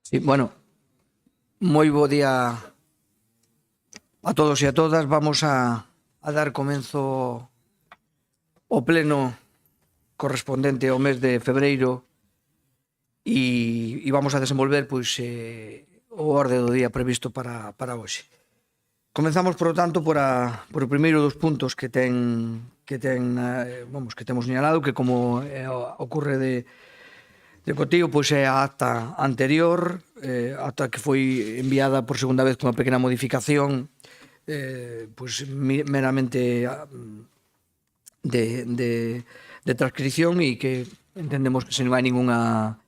Sí, bueno, moi bo día a todos e a todas. Vamos a dar comenzo ao pleno correspondente ao mes de febreiro e vamos a desenvolver o orde do día previsto para hoxe. Comenzamos, por lo tanto, por o primeiro dos puntos que temos señalado, que como ocurre de cotío, pois é a acta anterior, acta que foi enviada por segunda vez con unha pequena modificación, pois meramente de transcripción, e que entendemos que se non hai ningunha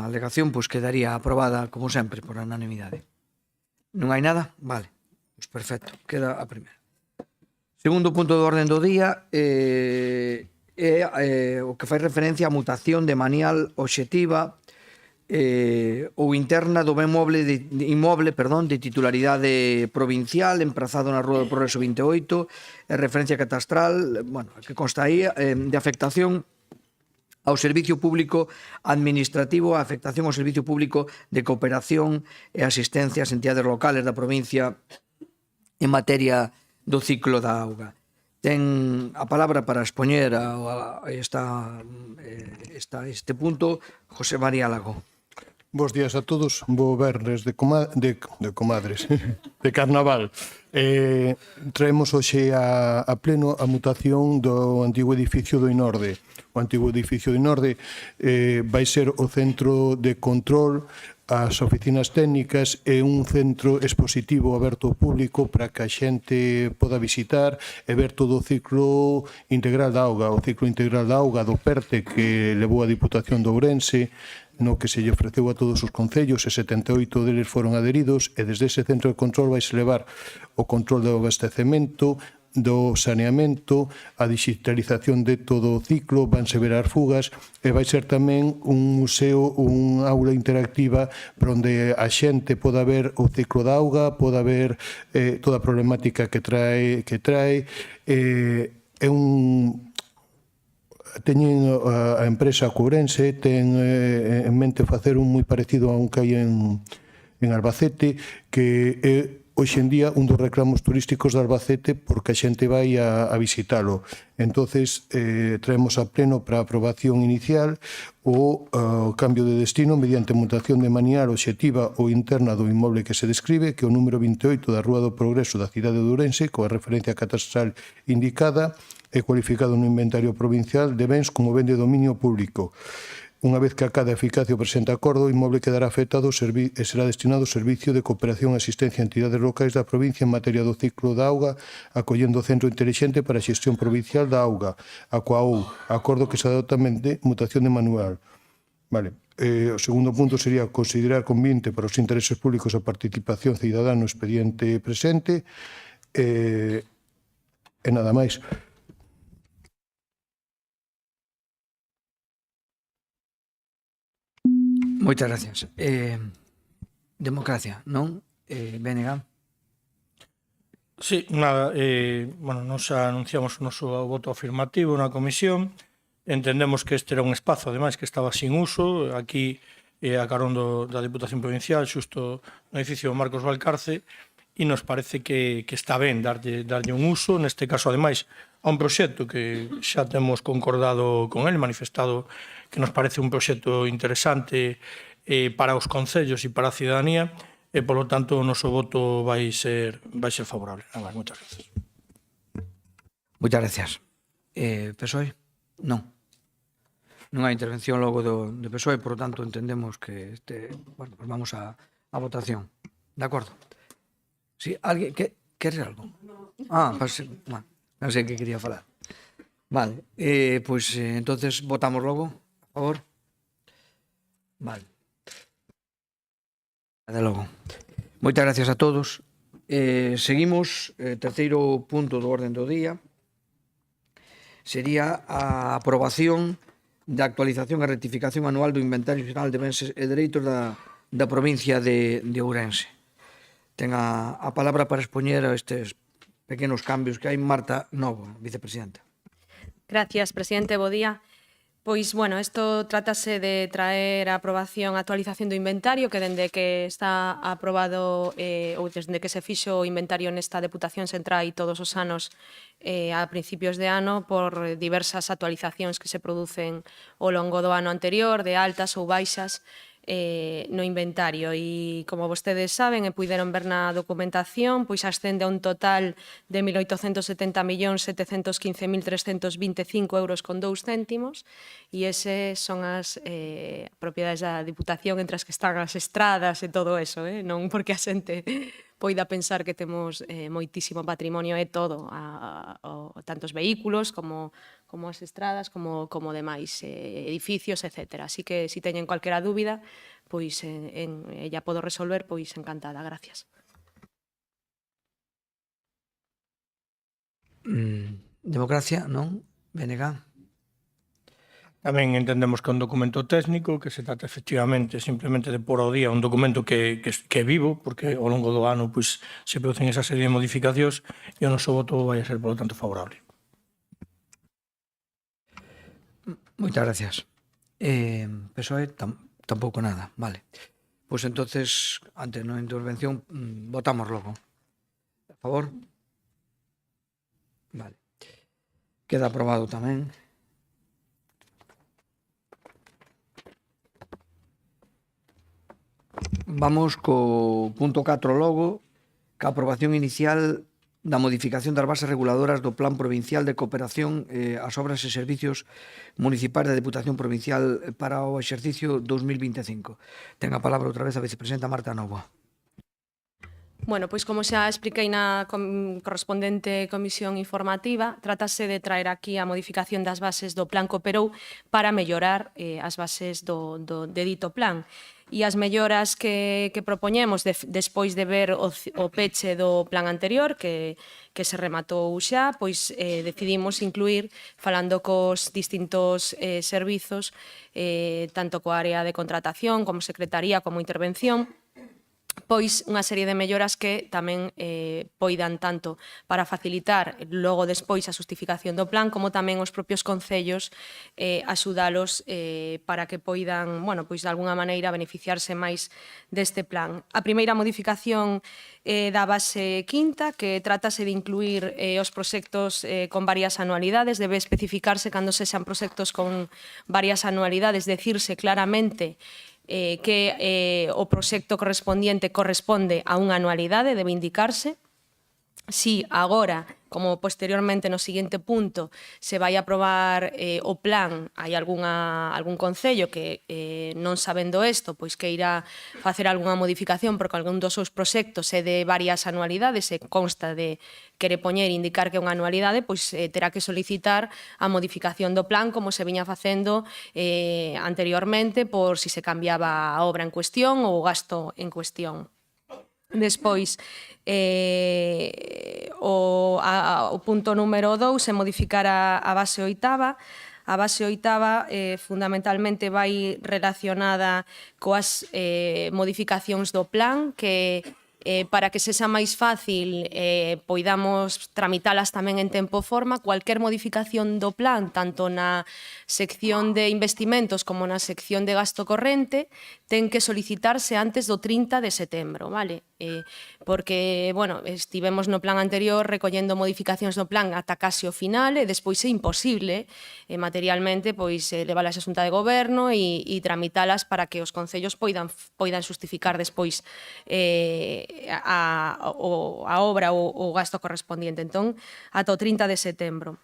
alegación, pois quedaría aprobada, como sempre, por unanimidade. Non hai nada? Vale, pois perfecto, queda a primeira. Segundo punto do orden do día o que fai referencia á mutación de manial obxectiva ou interna do ben inmoble de titularidade provincial emprazado na Rúa do Progreso 28, referencia catastral, que consta aí, de afectación ao servicio público administrativo, a afectación ao servicio público de cooperación e asistencia ás entidades locales da provincia en materia do ciclo da auga. Ten a palabra para expoñer este punto José María Lago. Bos días a todos, bo vernes de comadres, de carnaval. Traemos hoxe a pleno a mutación do antigo edificio do Inorde. O antigo edificio do Inorde vai ser o centro de control, as oficinas técnicas e un centro expositivo aberto ao público para que a xente poda visitar e ver todo o ciclo integral da auga, o ciclo integral da auga do PERTE que levou a Diputación de Ourense, no que se lle ofreceu a todos os concellos e 78 deles foron adheridos, e desde ese centro de control vai se levar o control do abastecemento, do saneamento, a digitalización de todo o ciclo, vanse ver as fugas, e vai ser tamén un museo, un aula interactiva para onde a xente poda ver o ciclo da auga, poda ver toda a problemática que trae, é un... Teñen a empresa Courense, ten en mente facer un moi parecido a un que hai en Albacete, que é hoxe en día un dos reclamos turísticos de Albacete porque a xente vai a visitalo. Entonces traemos a pleno para aprobación inicial o cambio de destino mediante mutación de manial obxectiva ou interna do inmoble que se describe, que é o número 28 da Rúa do Progreso da cidade de Ourense, coa referencia catastral indicada, é cualificado no inventario provincial de bens como ben de dominio público. Unha vez que acade a eficacia o presente acordo, o inmoble quedará afectado e será destinado ao Servicio de Cooperación e Asistencia a Entidades Locais da provincia en materia do ciclo da auga, acollendo o Centro Intelixente para a Xestión Provincial da Auga, a COAU, acordo que se adopta mediante mutación de manual. Vale. O segundo punto sería considerar conveniente para os intereses públicos a participación cidadá no expediente presente e nada máis. Moitas gracias. Democracia, non? BNG. Sí, nada, nos anunciamos o noso voto afirmativo na comisión. Entendemos que este era un espazo, ademais, que estaba sin uso, aquí a carón da Diputación Provincial, xusto no edificio Marcos Valcarce, e nos parece que está ben darlle un uso, neste caso, ademais, a un proxecto que xa temos concordado con ele, manifestado que nos parece un proxecto interesante para os concellos e para a cidadanía, e, polo tanto, o noso voto vai ser favorable. Nada máis, moitas gracias. Moitas gracias. PSOE? Non. Non hai intervención logo do PSOE, por lo tanto, entendemos que pues vamos a votación. De acordo? Si, alguén quere algo? Non sei que quería falar. Vale, pois entonces votamos logo, a favor. Vale. De logo. Moitas gracias a todos. Seguimos, terceiro punto do orden do día sería a aprobación da actualización e rectificación anual do Inventario Xeral de Bens e Dereitos da provincia de Ourense. Ten a palabra para expoñer estes pequenos cambios que hai Marta Novo, vicepresidenta. Gracias, presidente. Bo día. Pois, bueno, isto trátase de traer a aprobación, a actualización do inventario, que dende que está aprobado ou desde que se fixo o inventario nesta Deputación Central todos os anos a principios de ano por diversas actualizacións que se producen ao longo do ano anterior, de altas ou baixas, no inventario e como vostedes saben e puideron ver na documentación, pois ascende a un total de 1.870.715.325 euros con 2 céntimos e ese son as propiedades da Diputación entre as que están as estradas e todo eso, non porque a xente poida pensar que temos moitísimo patrimonio e todo, tanto os vehículos como as estradas, como demais edificios, etc. Así que, se teñen calquera dúbida, pois ella podo resolver, pois encantada. Gracias. Democracia, non? BNG. Tamén entendemos que é un documento técnico, que se trata efectivamente simplemente de pôr ao día un documento que é vivo, porque ao longo do ano pois, se producen esa serie de modificacións e o noso voto vai a ser, por lo tanto, favorable. Moitas gracias. PSOE tampouco nada, vale. Pois entonces, antes na intervención, votamos logo. A favor? Vale. Queda aprobado tamén. Vamos co punto 4 logo, ca aprobación inicial da modificación das bases reguladoras do Plan Provincial de Cooperación ás obras e servicios municipais da Deputación Provincial para o exercicio 2025. Ten a palabra outra vez a vicepresidenta Marta Novoa. Bueno, pois como xa expliquei na correspondente comisión informativa, trátase de traer aquí a modificación das bases do Plan Cooperou para mellorar as bases de dito plan. E as melloras que propoñemos despois de ver o peche do plan anterior, que se rematou xa, pois decidimos incluir, falando cos distintos servizos, tanto coa área de contratación, como secretaría, como intervención, pois unha serie de melloras que tamén poidan tanto para facilitar logo despois a justificación do plan, como tamén os propios concellos axudalos para que poidan, bueno, pois de alguna maneira beneficiarse máis deste plan. A primeira modificación da base quinta, que trátase de incluir os proxectos con varias anualidades, debe especificarse cando sexan proxectos con varias anualidades, decirse claramente que o proxecto correspondiente corresponde a unha anualidade, debe indicarse. Si agora, como posteriormente no seguinte punto, se vai aprobar o plan, hai algún concello que non sabendo isto, pois que irá facer algunha modificación porque algún dos seus proxectos é de varias anualidades e consta de quere poñer e indicar que é unha anualidade, pois terá que solicitar a modificación do plan como se viña facendo anteriormente por si se cambiaba a obra en cuestión ou o gasto en cuestión. Despois, o punto número 2 é modificar a base oitava. A base oitava fundamentalmente vai relacionada coas modificacións do plan que para que sexa máis fácil poidamos tramitalas tamén en tempo e forma, cualquier modificación do plan, tanto na sección de investimentos como na sección de gasto corrente, ten que solicitarse antes do 30 de setembro, vale? Porque, bueno, estivemos no plan anterior recollendo modificacións do plan ata case o final e despois é imposible materialmente pois leválas a Xunta de Goberno e tramitalas para que os concellos poidan xustificar despois a obra ou o gasto correspondiente. Entón, ata o 30 de setembro.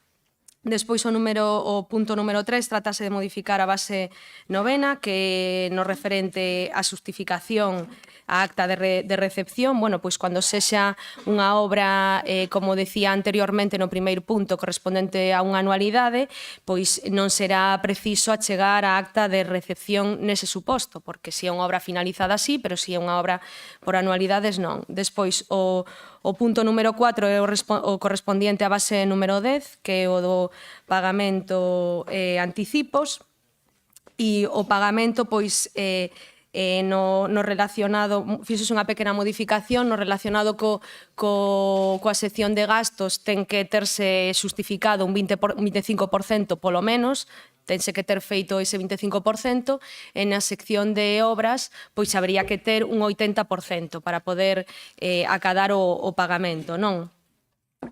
Despois o punto número 3 trátase de modificar a base novena que no referente á xustificación a acta de recepción, bueno, pois cando sexa unha obra, como decía anteriormente no primeiro punto, correspondente a unha anualidade, pois non será preciso achegar a acta de recepción nese suposto, porque se é unha obra finalizada sí, pero se é unha obra por anualidades non. Despois o punto número 4 é o correspondiente á base número 10, que é o do pagamento anticipos, e o pagamento pois no relacionado, fixose unha pequena modificación no relacionado coa sección de gastos, ten que terse xustificado un 25% polo menos, tense que ter feito ese 25%, e na sección de obras pois habría que ter un 80% para poder acadar o pagamento, non?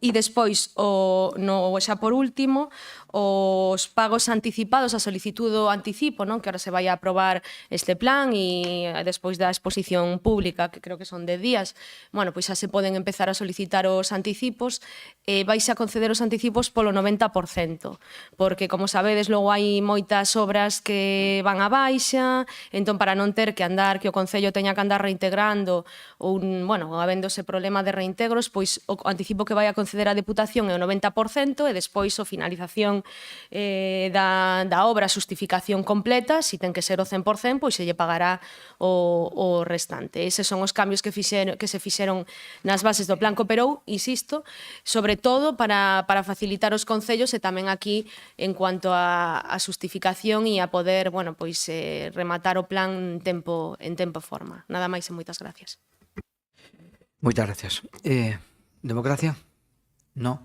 E despois, xa por último, os pagos anticipados, a solicitud do anticipo, non? Que ahora se vai a aprobar este plan e despois da exposición pública, que creo que son 10 días, bueno, pois xa se poden empezar a solicitar os anticipos, vais a conceder os anticipos polo 90%, porque, como sabedes, logo hai moitas obras que van a baixa, entón, para non ter que andar, que o Concello teña que andar reintegrando, ou, bueno, habéndose problema de reintegros, pois o anticipo que vai a conceder a Deputación é o 90% e despois a finalización da obra, a xustificación completa, se ten que ser o 100%, pois se lle pagará o restante. Eses son os cambios que se fixeron nas bases do Plan Cooperou, insisto, sobre todo para facilitar os concellos e tamén aquí en cuanto a xustificación e a poder, bueno, pois rematar o plan en tempo e forma. Nada máis e moitas gracias. Moitas gracias. Democracia? No.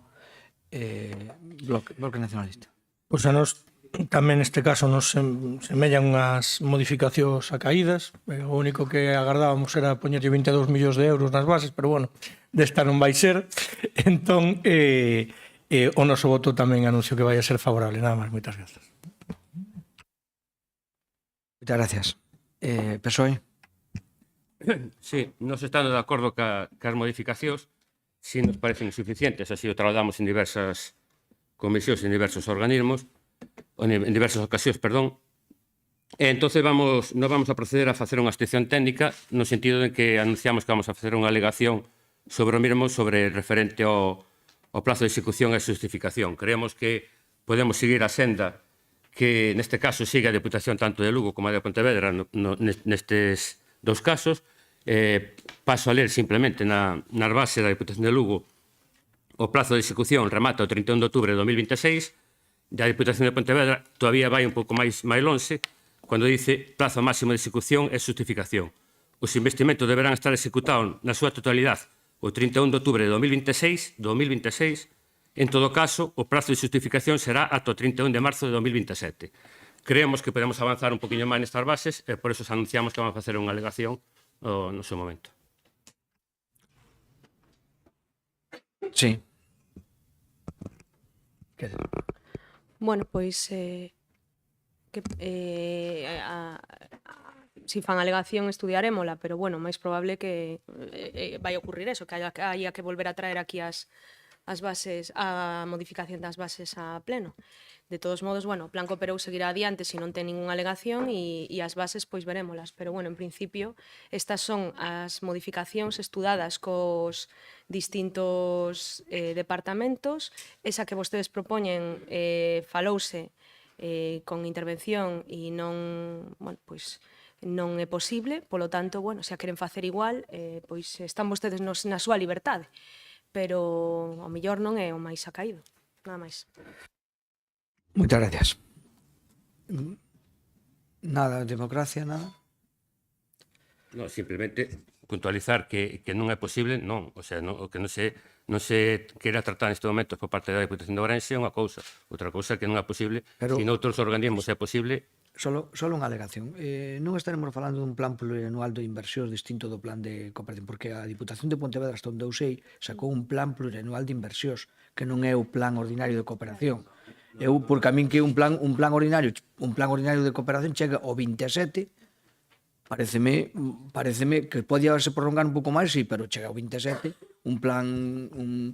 Bloque Nacionalista. Pois a nos tamén neste caso nos semellan unhas modificacións acaídas. O único que agardábamos era poñerlle 22 millóns de euros nas bases, pero bueno, desta non vai ser. Entón, o noso voto tamén anuncio que vai a ser favorable. Nada máis, moitas grazas. Moitas gracias. PSOE? Sí, nos estamos de acordo cas modificacións, si nos parecen insuficientes, así o trasladamos en diversas comisións, en diversos organismos, en diversas ocasións, perdón. E entonces nos vamos a proceder a facer unha abstención técnica no sentido de que anunciamos que vamos a facer unha alegación sobre o mesmo, sobre referente ao plazo de execución e justificación. Creemos que podemos seguir a senda que neste caso sigue a Deputación tanto de Lugo como a de Pontevedra nestes dos casos. Paso a ler simplemente nas bases da Deputación de Lugo o plazo de execución remata o 31 de outubro de 2026, da Deputación de Pontevedra todavía vai un pouco máis lonxe cando dice plazo máximo de execución e justificación. Os investimentos deberán estar executados na súa totalidade o 31 de outubro de 2026, en todo caso o plazo de justificación será ata o 31 de marzo de 2027. Creemos que podemos avanzar un poquinho máis nestas bases e por eso anunciamos que vamos a facer unha alegación no seu momento. Sí. Bueno, pois si fan alegación estudiarémola, pero bueno, máis probable que vai ocurrir eso, que haya que volver a traer aquí as bases, a modificación das bases a pleno. De todos modos, bueno, o Plan Cooperou seguirá adiante se non ten ninguna alegación e as bases pois verémolas, pero bueno, en principio estas son as modificacións estudadas cos distintos departamentos. Esa que vostedes propoñen falouse con intervención e non, bueno, pois non é posible, polo tanto, bueno, se a queren facer igual, pois están vostedes na súa liberdade, pero ao mellor non é o máis acaído. Nada máis. Moitas gracias. Nada, democracia, nada. No, simplemente puntualizar que non é posible, non, o sea, o que non se queira tratar neste momento por parte da Deputación de Ourense é unha cousa, outra cousa que non é posible, se noutros organismos é posible. Solo unha alegación. Non estaremos falando dun plan plurianual de inversións distinto do plan de cooperación, porque a Diputación de Pontevedra, hasta onde eu sei, sacou un plan plurianual de inversións, que non é o plan ordinario de cooperación. Porque a min que un plan ordinario de cooperación chega ao 27, pareceme que podía se prolongar un pouco máis, sí, pero chega ao 27, un plan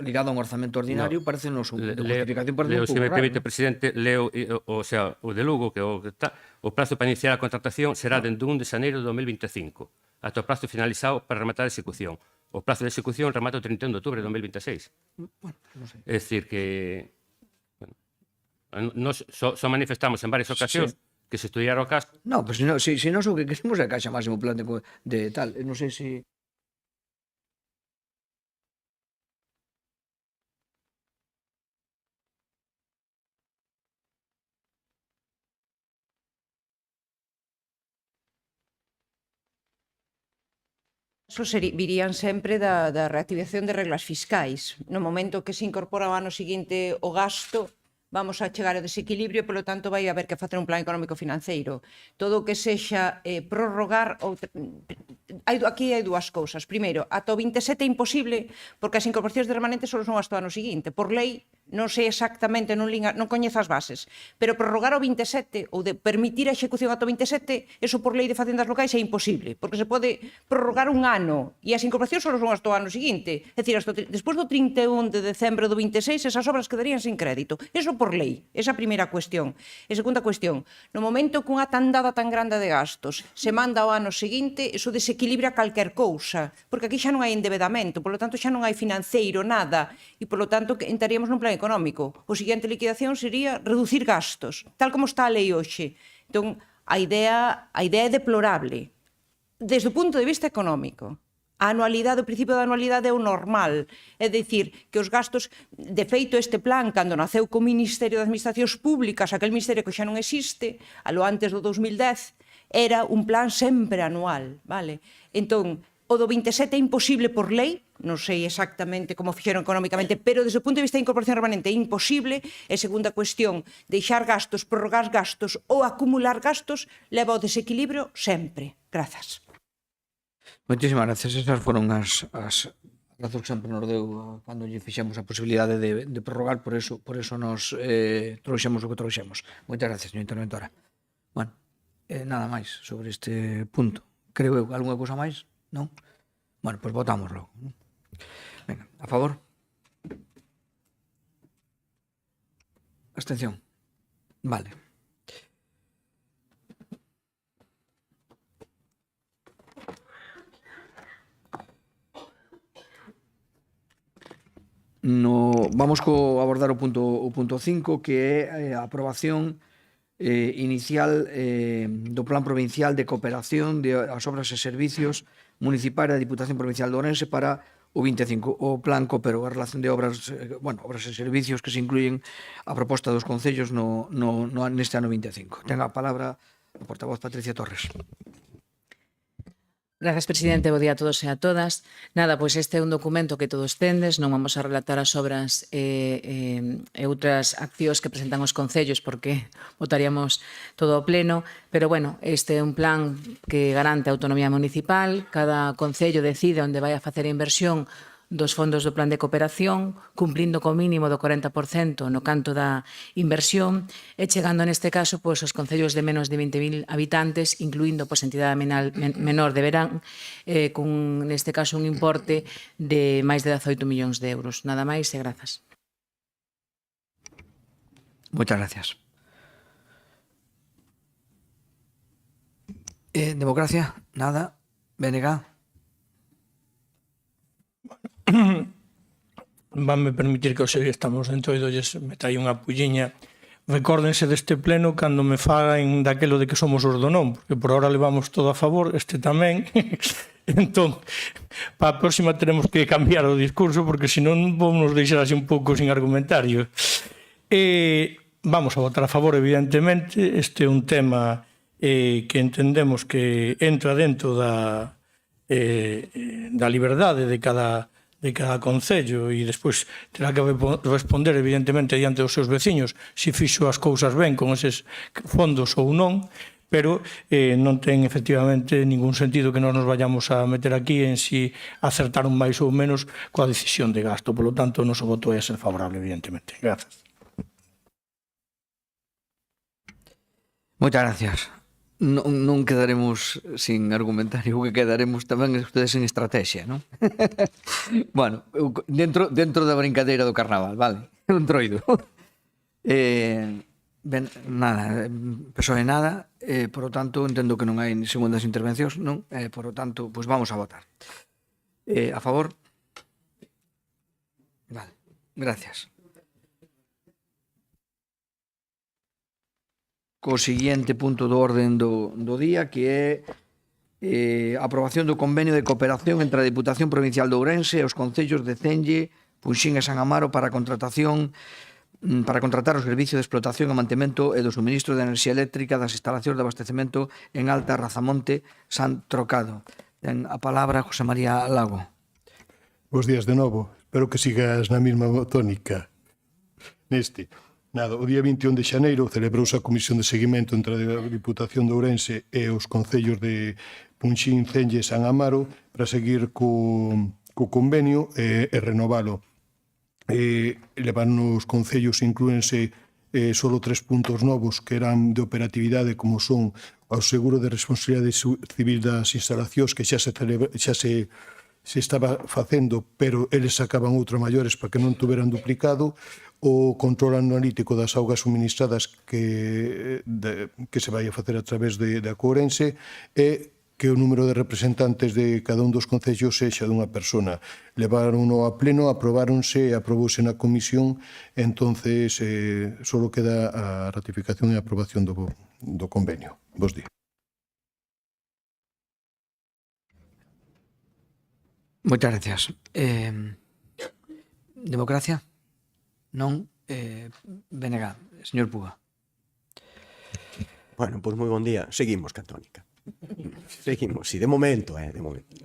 ligado a un orzamento ordinario, parece-nos de justificación parece un pouco raro. Se me permite, presidente, leo, o de Lugo, que o prazo para iniciar a contratación será dende 1 de xaneiro de 2025, ata o prazo finalizado para rematar a execución. O prazo de execución remata o 31 de outubro de 2026. Bueno, non sei. É dicir que nos só manifestamos en varias ocasións que se estudiara o caso. No, pues si non o que queremos é a caixa máximo plan de tal. Non sei se... Virían sempre da reactivación de reglas fiscais. No momento que se incorpora o ano seguinte o gasto, vamos a chegar ao desequilibrio, polo tanto vai haber que facer un plan económico financeiro. Todo o que sexa prorrogar, aquí hai dúas cousas. Primeiro, ata o 27 é imposible, porque as incorporacións de remanentes só son hasta o ano seguinte. Por lei, non sei exactamente, non coñezo as bases, pero prorrogar o 27 ou de permitir a execución ata o 27, eso por lei de facendas locais é imposible, porque se pode prorrogar un ano e as incorporacións só son hasta o ano seguinte. É dicir, despois do 31 de decembro do 26, esas obras quedarían sin crédito. Eso por lei, esa primeira cuestión. E segunda cuestión, no momento que unha tandada tan grande de gastos se manda ao ano seguinte, eso desequilibra calquer cousa, porque aquí xa non hai endebedamento, polo tanto xa non hai financeiro, nada, e polo tanto entraríamos nun plan económico. O seguinte liquidación sería reducir gastos, tal como está a lei hoxe. Entón, a idea é deplorable. Desde o punto de vista económico, a anualidade, o principio da anualidade é o normal. É dicir, que os gastos, de feito, este plan, cando naceu co Ministerio de Administracións Públicas, aquel ministerio que xa non existe, alo antes do 2010, era un plan sempre anual, vale? Entón, o do 27 é imposible por lei, non sei exactamente como fixeron económicamente, pero desde o punto de vista de incorporación remanente é imposible. E segunda cuestión, deixar gastos, prorrogar gastos ou acumular gastos leva ao desequilibrio sempre. Grazas. Moitísimas gracias. Esas foron as razóns que sempre nos deu cando lle fixemos a posibilidade de prorrogar, por eso nos trouxemos o que trouxemos. Moitas gracias, señora interventora. Bueno, nada máis sobre este punto. Creo eu, algunha cousa máis? Non? Bueno, pois votamos logo. Venga, a favor? Abstención? Vale. Vamos abordar o punto 5, que é a aprobación inicial do Plan Provincial de Cooperación das Obras e Servicios Municipais da Diputación Provincial de Ourense para o 25. O Plan Coopero, a relación de obras e servicios que se incluyen a proposta dos concellos neste ano 25. Ten a palabra a portavoz Patricia Torres. Grazas, presidente. Bo día a todos e a todas. Nada, pois este é un documento que todos tendes. Non vamos a relatar as obras e outras accións que presentan os concellos porque votaríamos todo ao pleno. Pero, bueno, este é un plan que garante a autonomía municipal. Cada concello decide onde vai a facer a inversión dos fondos do plan de cooperación, cumplindo co mínimo do 40% no canto da inversión e chegando neste caso os concellos de menos de 20.000 habitantes, incluindo entidade menor deberán, con neste caso un importe de máis de 18 millóns de euros. Nada máis e grazas. Moitas gracias. Democracia? Nada. BNG? Vanme permitir que hoxe estamos dentro e dolles metai unha pulliña. Recórdense deste pleno cando me fagan daquelo de que somos os do non, porque por ahora levamos todo a favor, este tamén. Entón, para a próxima teremos que cambiar o discurso, porque senón vamos nos deixar así un pouco sin argumentario. Vamos a votar a favor, evidentemente. Este é un tema que entendemos que entra dentro da liberdade de cada concello e despois terá que responder evidentemente diante dos seus veciños se fixo as cousas ben con eses fondos ou non, pero non ten efectivamente ningún sentido que non nos vayamos a meter aquí en si acertaron máis ou menos coa decisión de gasto. Por lo tanto, o noso voto é a ser favorable, evidentemente. Grazas. Moitas gracias. Non quedaremos sin argumentario, o que quedaremos tamén ustedes sin estrategia, non? Bueno, dentro da brincadeira do carnaval, vale? Un troido. Ben, nada, PSOE nada, por lo tanto, entendo que non hai segundas intervencións, non? Por lo tanto, pois vamos a votar. A favor? Vale, gracias. Co seguinte punto do orden do día, que é a aprobación do convenio de cooperación entre a Diputación Provincial de Ourense e os concellos de Celle, Punxín e San Amaro para contratar o servicio de explotación e mantemento e do suministro de enerxía eléctrica das instalacións de abastecemento en Alta Razamonte, San Trocado. Ten a palabra José María Lago. Bos días de novo. Espero que sigas na mesma tónica. Neste. Nada, o día 21 de xaneiro celebrouse a comisión de seguimento entre a Diputación de Ourense e os concellos de Punxín, Celle e San Amaro para seguir co convenio e renovalo. Levaron os concellos, inclúense solo 3 puntos novos que eran de operatividade, como son o seguro de responsabilidade civil das instalacións, que xa se estaba facendo, pero eles sacaban outro maiores para que non tuveran duplicado, o control analítico das augas suministradas que se vai a facer a través da Ourense e que o número de representantes de cada un dos concellos sexa dunha persona. Levaron-no a pleno, aprobáronse e aprobouse na comisión, entonces só queda a ratificación e a aprobación do convenio. Bos días. Moitas gracias. Democracia? Non. BNG. Señor Puga. Bueno, pois moi bon día. Seguimos, Catónica. Seguimos, sí, de momento, de momento.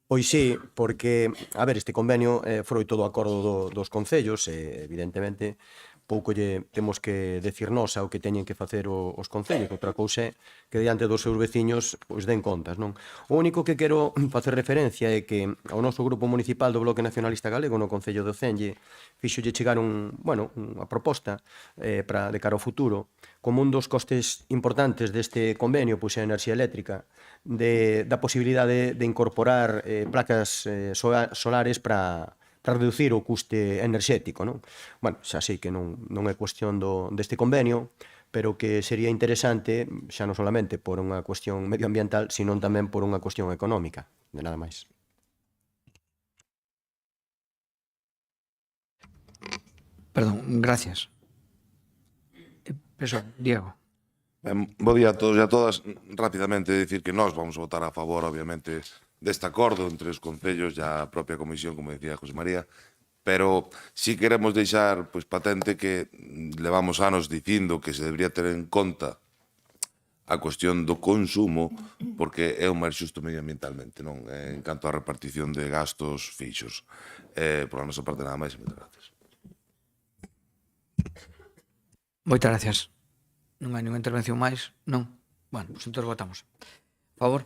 Pois sí, porque, a ver, este convenio foi todo acordo dos concellos, evidentemente, pouco lle temos que decir nós ao que teñen que facer os concellos, outra cousa é que diante dos seus veciños pois den contas, non? O único que quero facer referencia é que ao noso grupo municipal do Bloque Nacionalista Galego no Concello de Ocelle fixolle chegar unha proposta de cara ao futuro, como un dos costes importantes deste convenio pois é a enerxía eléctrica, da posibilidade de incorporar placas solares para reducir o custe enerxético, non? Bueno, xa sei que non é cuestión deste convenio, pero que sería interesante, xa non solamente por unha cuestión medioambiental, sino tamén por unha cuestión económica, de nada máis. Perdón, gracias. Diego. Bo día a todos e a todas. Rapidamente decir que nós vamos a votar a favor, obviamente, deste acordo entre os concellos e a propia comisión, como decía José María, pero si queremos deixar patente que levamos anos dicindo que se debería ter en conta a cuestión do consumo, porque é o máis xusto medioambientalmente, non? En canto á repartición de gastos fixos. Por a nosa parte nada máis, moitas gracias. Moitas gracias. Non hai ninguna intervención máis? Non? Bueno, pues entón votamos. Por favor.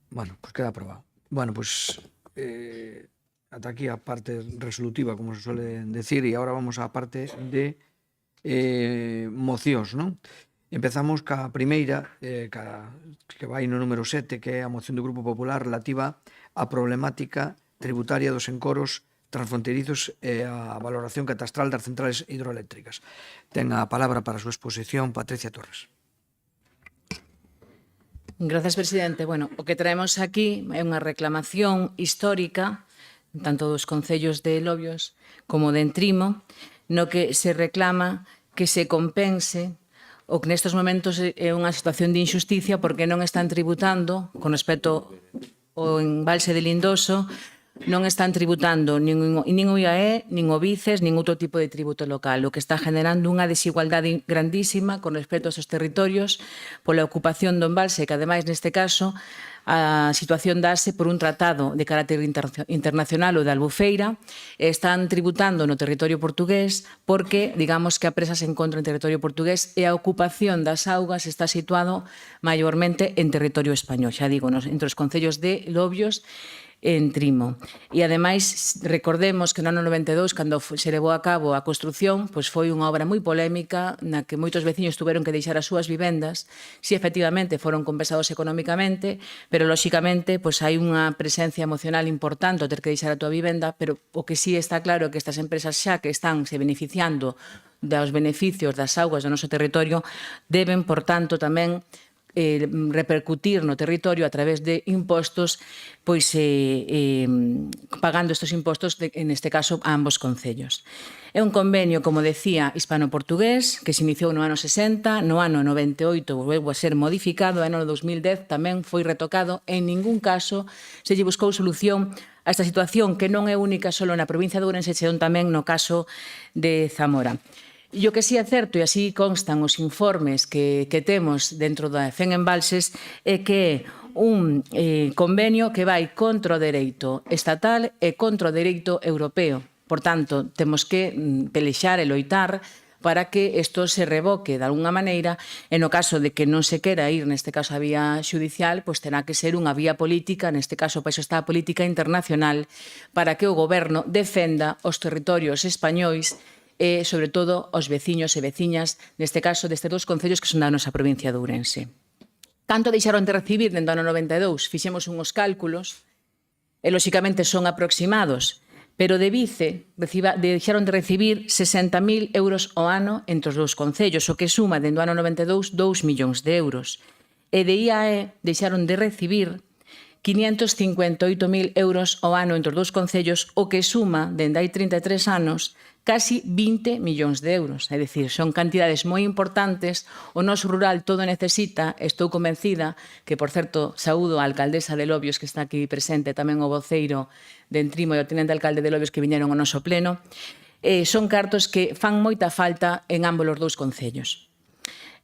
Bueno, pues queda aprobado. Bueno, pues ata aquí a parte resolutiva, como se suele decir, e agora vamos á parte de mocións, non? Empezamos ca primeira, que vai no número 7, que é a moción do Grupo Popular relativa á problemática tributaria dos encoros transfronterizos e a valoración catastral das centrales hidroeléctricas. Ten a palabra para a súa exposición Patricia Torres. Grazas, presidente. Bueno, o que traemos aquí é unha reclamación histórica tanto dos concellos de Lobios como de Entrimo, no que se reclama que se compense o que nestes momentos é unha situación de injusticia porque non están tributando, con respecto ao embalse de Lindoso, non están tributando nin o IAE, nin o BICES, nin outro tipo de tributo local, o que está generando unha desigualdade grandísima con respecto a esos territorios pola ocupación do embalse, que ademais neste caso a situación dase por un tratado de carácter internacional o de Albufeira, están tributando no territorio portugués porque, digamos, que a presa se encontra en territorio portugués e a ocupación das augas está situado maiormente en territorio español, xa digo, entre os concellos de Lobios en Trimo. E, ademais, recordemos que no ano 92, cando se levou a cabo a construción, pois foi unha obra moi polémica na que moitos veciños tuveron que deixar as súas vivendas. Si, efectivamente, foron compensados económicamente, pero, lóxicamente, pois hai unha presencia emocional importante ao ter que deixar a tua vivenda, pero o que sí está claro é que estas empresas xa que están se beneficiando dos beneficios das augas do noso territorio deben, por tanto, tamén repercutir no territorio a través de impostos, pois pagando estes impostos, en este caso, a ambos concellos. É un convenio, como decía, hispano-portugués, que se iniciou no ano 60, no ano 98 volveu a ser modificado, no ano 2010 tamén foi retocado, en ningún caso se lle buscou solución a esta situación que non é única só na provincia de Ourense, senón tamén no caso de Zamora. E o que sí é certo, e así constan os informes que temos dentro da FEN Embalses, é que é un convenio que vai contra o dereito estatal e contra o dereito europeo. Por tanto, temos que pelexar e loitar para que isto se revoque de alguna maneira, e no caso de que non se quera ir, neste caso a vía xudicial, pois terá que ser unha vía política, neste caso pois está a política internacional, para que o goberno defenda os territorios españois e, sobre todo, os veciños e veciñas, neste caso, destes dous concellos que son da nosa provincia de Ourense. Canto deixaron de recibir dentro do ano 92? Fixemos uns cálculos, e, lóxicamente, son aproximados, pero de Vice deixaron de recibir 60.000 euros ao ano entre os dous concellos, o que suma, dentro do ano 92, 2 millóns de euros. E de IAE deixaron de recibir 558.000 euros ao ano entre os dous concellos, o que suma, dende hai 33 anos, casi 20 millóns de euros. É dicir, son cantidades moi importantes. O noso rural todo necesita. Estou convencida que, por certo, saúdo a alcaldesa de Lobios, que está aquí presente, tamén o voceiro de Entrimo e o tenente alcalde de Lobios que viñeron ao noso pleno. Son cartos que fan moita falta en ambos os dous concellos.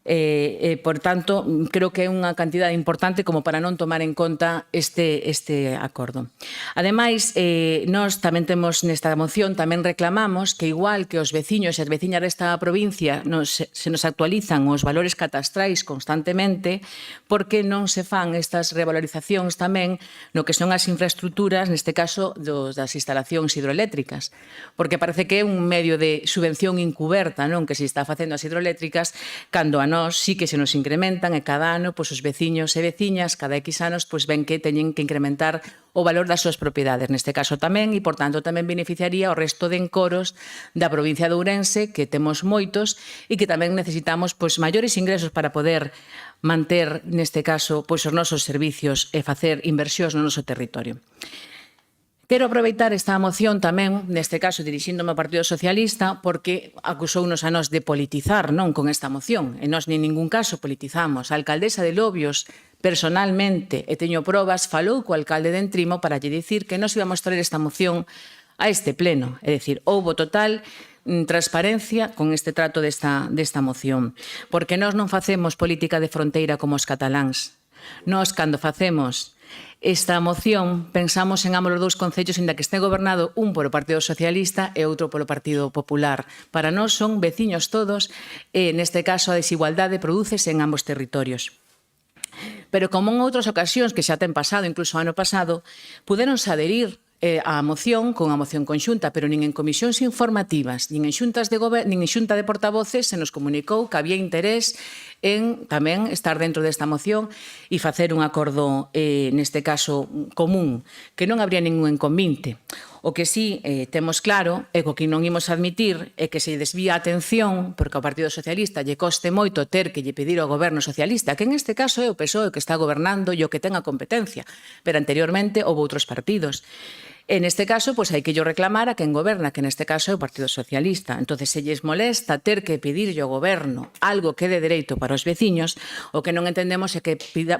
Por tanto, creo que é unha cantidade importante como para non tomar en conta este acordo. Ademais, nós tamén temos nesta moción, tamén reclamamos que igual que os veciños e as veciñas desta provincia se nos actualizan os valores catastrais constantemente, porque non se fan estas revalorizacións tamén no que son as infraestructuras, neste caso das instalacións hidroeléctricas, porque parece que é un medio de subvención encuberta, non, que se está facendo as hidroeléctricas, cando a nós sí que se nos incrementan e cada ano pois, os veciños e veciñas, cada X anos, pois, ven que teñen que incrementar o valor das súas propiedades, neste caso tamén, e, por tanto, tamén beneficiaría o resto de encoros da provincia de Ourense, que temos moitos, e que tamén necesitamos pois, maiores ingresos para poder manter, neste caso, pois, os nosos servicios e facer inversións no noso territorio. Quero aproveitar esta moción tamén, neste caso dirixíndome ao Partido Socialista, porque acusounos a nós de politizar, non, con esta moción. E nós, en ningún caso, politizamos. A alcaldesa de Lobios, personalmente, e teño probas, falou co alcalde de Entrimo para lle dicir que nos íbamos traer esta moción a este pleno. É dicir, houbo total transparencia con este trato desta moción. Porque nós non facemos política de fronteira como os cataláns. Nós, cando facemos esta moción, pensamos en ambos os dous concellos, inda que este gobernado un polo Partido Socialista e outro polo Partido Popular. Para nós son veciños todos e, neste caso, a desigualdade prodúcese en ambos territorios. Pero como en outras ocasións que xa ten pasado, incluso o ano pasado, puderonse adherir a moción con a moción conxunta, pero nin en comisións informativas, nin en xunta de portavoces se nos comunicou que había interés en tamén estar dentro desta moción e facer un acordo, neste caso, común, que non habría ningún inconvinte. O que sí temos claro é que o que non imos admitir é que se desvía a atención, porque ao Partido Socialista lle coste moito ter que lle pedir ao goberno socialista, que en este caso é o PSOE que está gobernando e o que ten a competencia, pero anteriormente houve outros partidos. En este caso, pois hai que yo reclamar a quen goberna, que neste caso é o Partido Socialista. Entón, se lles molesta ter que pedirlle ao goberno algo que dé dereito para os veciños, o que non entendemos é que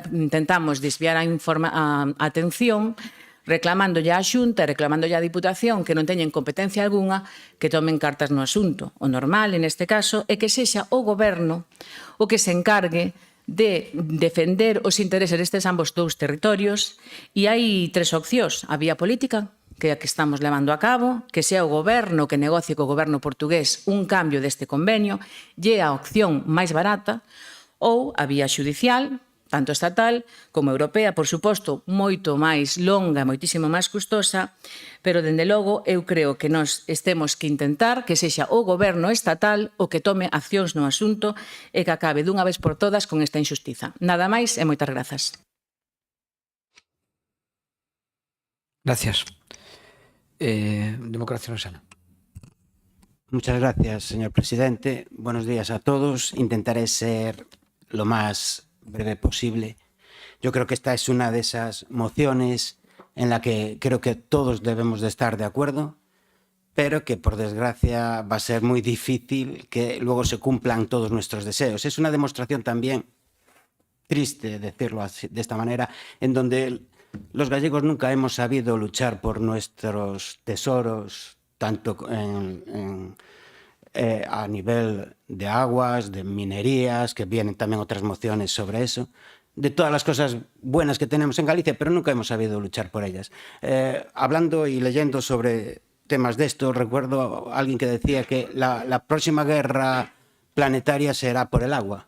intentamos desviar a atención reclamándolle á Xunta e reclamándolle á Diputación que non teñen competencia algunha que tomen cartas no asunto. O normal, neste caso, é que sexa o goberno o que se encargue de defender os intereses destes ambos dous territorios, e hai tres opcións. A vía política, que é a que estamos levando a cabo, que sea o goberno que negocie co goberno portugués un cambio deste convenio, e a opción máis barata, ou a vía xudicial, tanto estatal como europea, por suposto, moito máis longa, moitísimo máis custosa, pero, dende logo, eu creo que nós temos que intentar que sexa o goberno estatal o que tome accións no asunto e que acabe dunha vez por todas con esta injustiza. Nada máis e moitas grazas. Gracias. Democracia Rosana. Muchas gracias, señor presidente. Buenos días a todos. Intentaré ser lo más breve posible. Yo creo que esta es una de esas mociones en la que creo que todos debemos de estar de acuerdo, pero que por desgracia va a ser muy difícil que luego se cumplan todos nuestros deseos. Es una demostración también triste, decirlo así, de esta manera, en donde los gallegos nunca hemos sabido luchar por nuestros tesoros, tanto en a nivel de aguas, de minerías, que vienen también otras mociones sobre eso, de todas las cosas buenas que tenemos en Galicia, pero nunca hemos sabido luchar por ellas. Hablando y leyendo sobre temas de esto, recuerdo a alguien que decía que la próxima guerra planetaria será por el agua.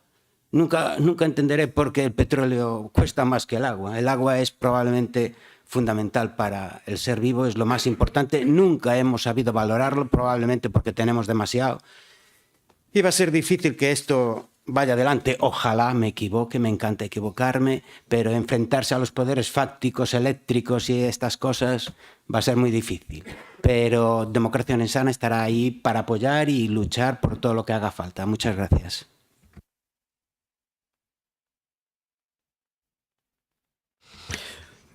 Nunca entenderé por qué el petróleo cuesta más que el agua. El agua es probablemente fundamental para el ser vivo, es lo más importante. Nunca hemos sabido valorarlo, probablemente porque tenemos demasiado. Y va a ser difícil que esto vaya adelante. Ojalá me equivoque, me encanta equivocarme, pero enfrentarse a los poderes fácticos, eléctricos y estas cosas va a ser muy difícil. Pero Democracia Ourensana estará ahí para apoyar y luchar por todo lo que haga falta. Muchas gracias.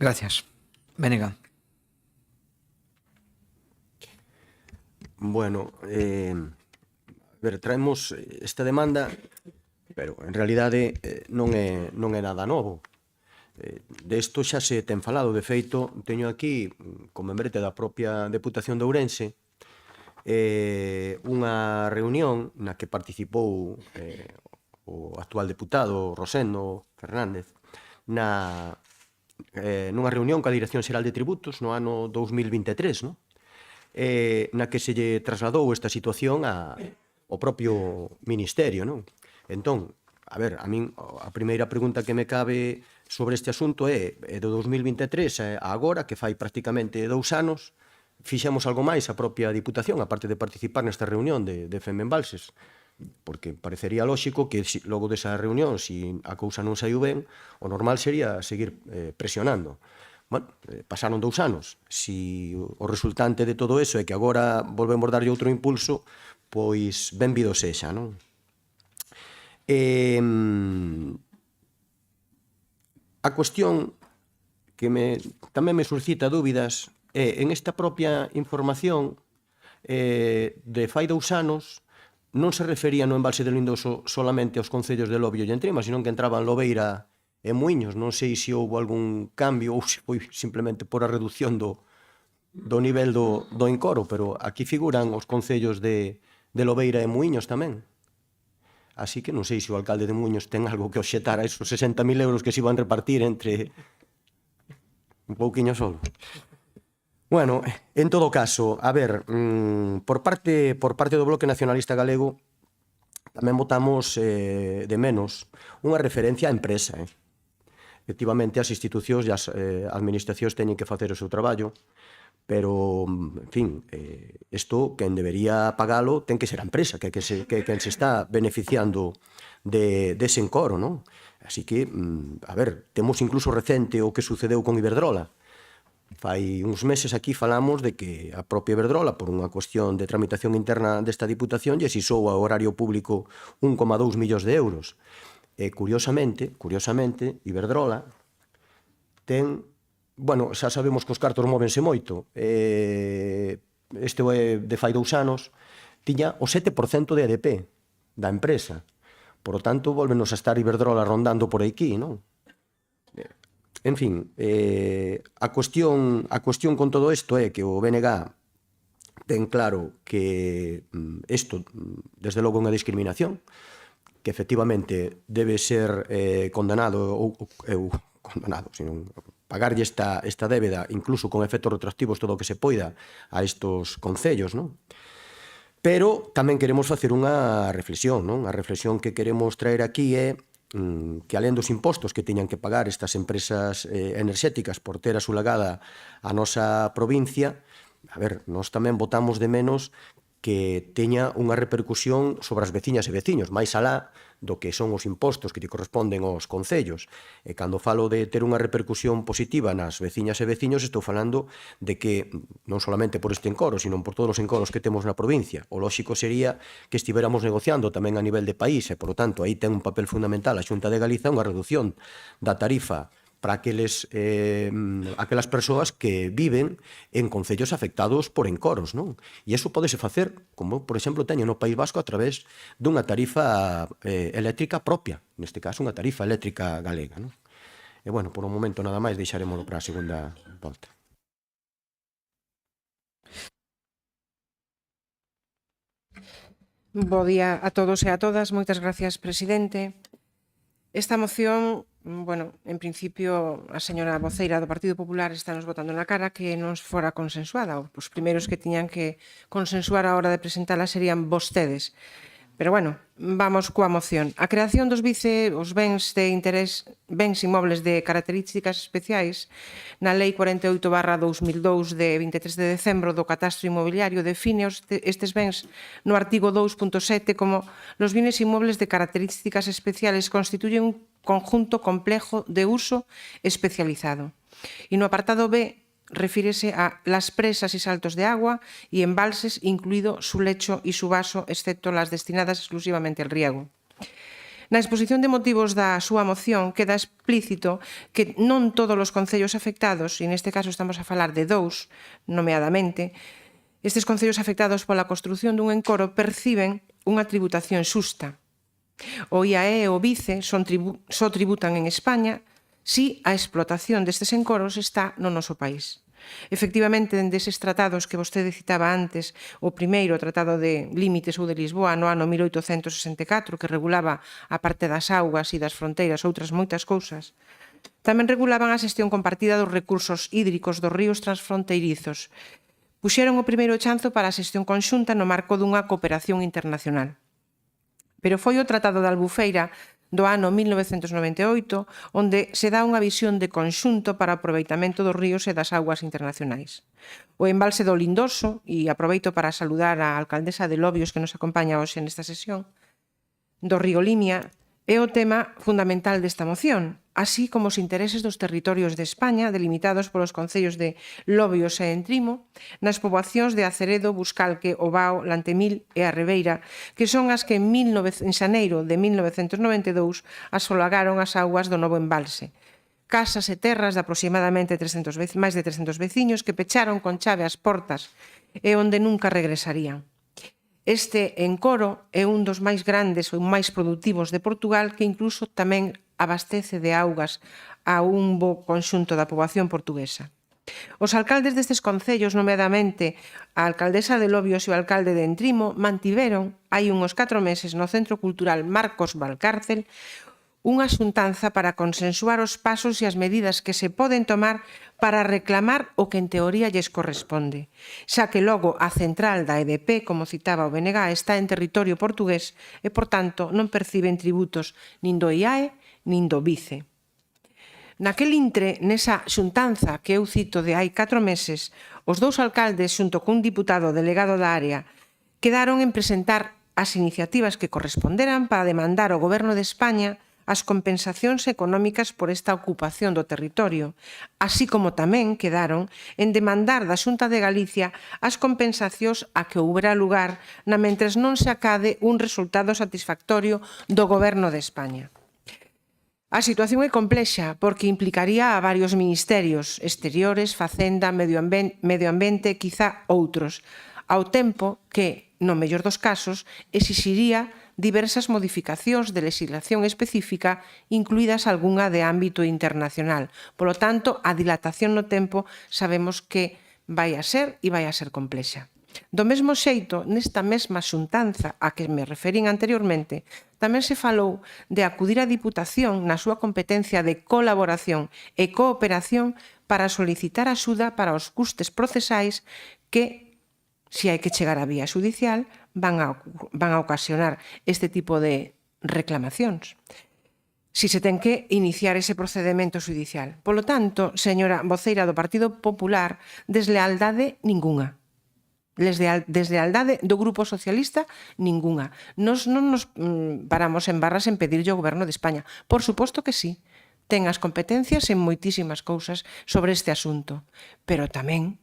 Gracias. Benega. Bueno, traemos esta demanda, pero en realidade non é nada novo. De isto xa se ten falado. De feito, teño aquí, como membrete da propia Deputación de Ourense, unha reunión na que participou o actual deputado Rosendo Fernández nunha reunión coa Dirección Xeral de Tributos no ano 2023, no? Na que se lle trasladou esta situación ao propio Ministerio, non? Entón, a min a primeira pregunta que me cabe sobre este asunto é do 2023 a agora, que fai prácticamente 2 anos, fixemos algo máis a propia Diputación, aparte de participar nesta reunión de Femenbalses, porque parecería lóxico que logo desa reunión, se a cousa non saiu ben, o normal sería seguir presionando. Bueno, pasaron 2 anos. Se o resultante de todo eso é que agora volvemos darlle outro impulso, pois benvido sexa, non? A cuestión que tamén me suscita dúbidas é en esta propia información de fai 2 anos non se refería no embalse de Lindoso solamente aos concellos de Lobio e Entrima, senón que entraban Lobeira e Muiños. Non sei se houve algún cambio ou se foi simplemente por a reducción do nivel do encoro, pero aquí figuran os concellos de Lobeira e Muiños tamén. Así que non sei se o alcalde de Muiños ten algo que obxetar a esos 60.000 euros que se iban repartir entre un pouquiño solo. Bueno, en todo caso, a ver, por parte do Bloque Nacionalista Galego tamén votamos de menos unha referencia á empresa. Efectivamente, as institucións e as administracións teñen que facer o seu traballo, pero, en fin, isto, quen debería pagalo ten que ser a empresa, que quen se está beneficiando dese encoro, non? Así que, a ver, temos incluso recente o que sucedeu con Iberdrola. Fai uns meses aquí falamos de que a propia Iberdrola, por unha cuestión de tramitación interna desta Diputación, lle exixou ao horario público 1,2 millóns de euros. E, curiosamente, Iberdrola ten... Bueno, xa sabemos que os cartos móvense moito. Este de fai 2 anos tiña o 7% de ADP da empresa. Por lo tanto, volvenos a estar Iberdrola rondando por aquí, non? En fin, a cuestión con todo isto é que o BNG ten claro que isto, desde logo, é unha discriminación, que efectivamente debe ser condenado, sino pagarlle esta débeda, incluso con efectos retroactivos todo o que se poida a estos concellos, non? Pero tamén queremos facer unha reflexión, non? A reflexión que queremos traer aquí é que alén dos impostos que teñan que pagar estas empresas enerxéticas por ter asulagada a nosa provincia, a ver, nós tamén votamos de menos que teña unha repercusión sobre as veciñas e veciños, máis alá do que son os impostos que lle corresponden aos concellos. E cando falo de ter unha repercusión positiva nas veciñas e veciños, estou falando de que, non solamente por este encoro, sino por todos os encoros que temos na provincia. O lóxico sería que estivéramos negociando tamén a nivel de país, e, por lo tanto, aí ten un papel fundamental a Xunta de Galiza unha reducción da tarifa para aquelas persoas que viven en concellos afectados por encoros, non? E iso podese facer, como, por exemplo, teño no País Vasco a través dunha tarifa eléctrica propia, neste caso unha tarifa eléctrica galega, non? E, bueno, por un momento nada máis deixarémoslo para a segunda volta. Bo día a todos e a todas. Moitas gracias, presidente. Esta moción, bueno, en principio a señora voceira do Partido Popular está nos botando na cara que non fora consensuada. Os primeiros que tiñan que consensuar a hora de presentala serían vostedes. Pero bueno, vamos coa moción. A creación dos os bens de interés, bens inmobles de características especiais, na Lei 48/2002 de 23 de decembro do Catastro Inmobiliario define estes bens no artigo 2.7 como los bienes inmobles de características especiales constituyen un conjunto complejo de uso especializado. Y no apartado B refírese a las presas y saltos de agua y embalses, incluido su lecho y su vaso, excepto las destinadas exclusivamente al riego. Na exposición de motivos da súa moción queda explícito que non todos os concellos afectados, e neste caso estamos a falar de 2, nomeadamente, estes concellos afectados pola construción dun encoro perciben unha tributación xusta. O IAE e o BICE só tributan en España si a explotación destes encoros está no noso país. Efectivamente, deses tratados que vostede citaba antes, o primeiro Tratado de Límites ou de Lisboa no ano 1864, que regulaba a parte das augas e das fronteiras outras moitas cousas, tamén regulaban a xestión compartida dos recursos hídricos dos ríos transfronteirizos. Puxeron o primeiro chanzo para a xestión conxunta no marco dunha cooperación internacional. Pero foi o Tratado de Albufeira do ano 1998, onde se dá unha visión de conxunto para o aproveitamento dos ríos e das augas internacionais. O embalse do Lindoso, e aproveito para saludar a alcaldesa de Lobios que nos acompaña hoxe nesta sesión, do río Limia, é o tema fundamental desta moción, así como os intereses dos territorios de España delimitados polos concellos de Lobios e Entrimo, nas poboacións de Aceredo, Buscalque, Ovao, Lantemil e a Ribeira, que son as que en xaneiro de 1992 asolagaron as augas do novo embalse. Casas e terras de aproximadamente máis de 300 veciños que pecharon con chave as portas e onde nunca regresarían. Este encoro é un dos máis grandes ou máis produtivos de Portugal que incluso tamén abastece de augas a un bo conxunto da poboación portuguesa. Os alcaldes destes concellos, nomeadamente a alcaldesa de Lobios e o alcalde de Entrimo, mantiveron hai uns 4 meses no Centro Cultural Marcos Valcárcel unha xuntanza para consensuar os pasos e as medidas que se poden tomar para reclamar o que en teoría lles corresponde, xa que logo a central da EDP, como citaba o BNG, está en territorio portugués e, por tanto, non perciben tributos nin do IAE nin do BICE. Naquel intre, nesa xuntanza que eu cito de hai 4 meses, os 2 alcaldes, xunto cun diputado delegado da área, quedaron en presentar as iniciativas que corresponderan para demandar ao Goberno de España as compensacións económicas por esta ocupación do territorio, así como tamén quedaron en demandar da Xunta de Galicia as compensacións a que houbera lugar na mentres non se acade un resultado satisfactorio do Goberno de España. A situación é complexa porque implicaría a varios ministerios, exteriores, Facenda, Medio Ambiente, quizá outros, ao tempo que, no mellor dos casos, exixiría diversas modificacións de legislación específica, incluídas algunha de ámbito internacional. Polo tanto, a dilatación no tempo sabemos que vai a ser complexa. Do mesmo xeito, nesta mesma xuntanza a que me referín anteriormente, tamén se falou de acudir á Diputación na súa competencia de colaboración e cooperación para solicitar axuda para os custes procesais que, se hai que chegar á vía xudicial, van a ocasionar este tipo de reclamacións, si se ten que iniciar ese procedimento xudicial. Polo tanto, señora voceira do Partido Popular, deslealdade ningunha. Deslealdade do Grupo Socialista ningunha. Nos non nos paramos en barras en pedirlle ao Goberno de España. Por suposto que sí, ten as competencias en moitísimas cousas sobre este asunto, pero tamén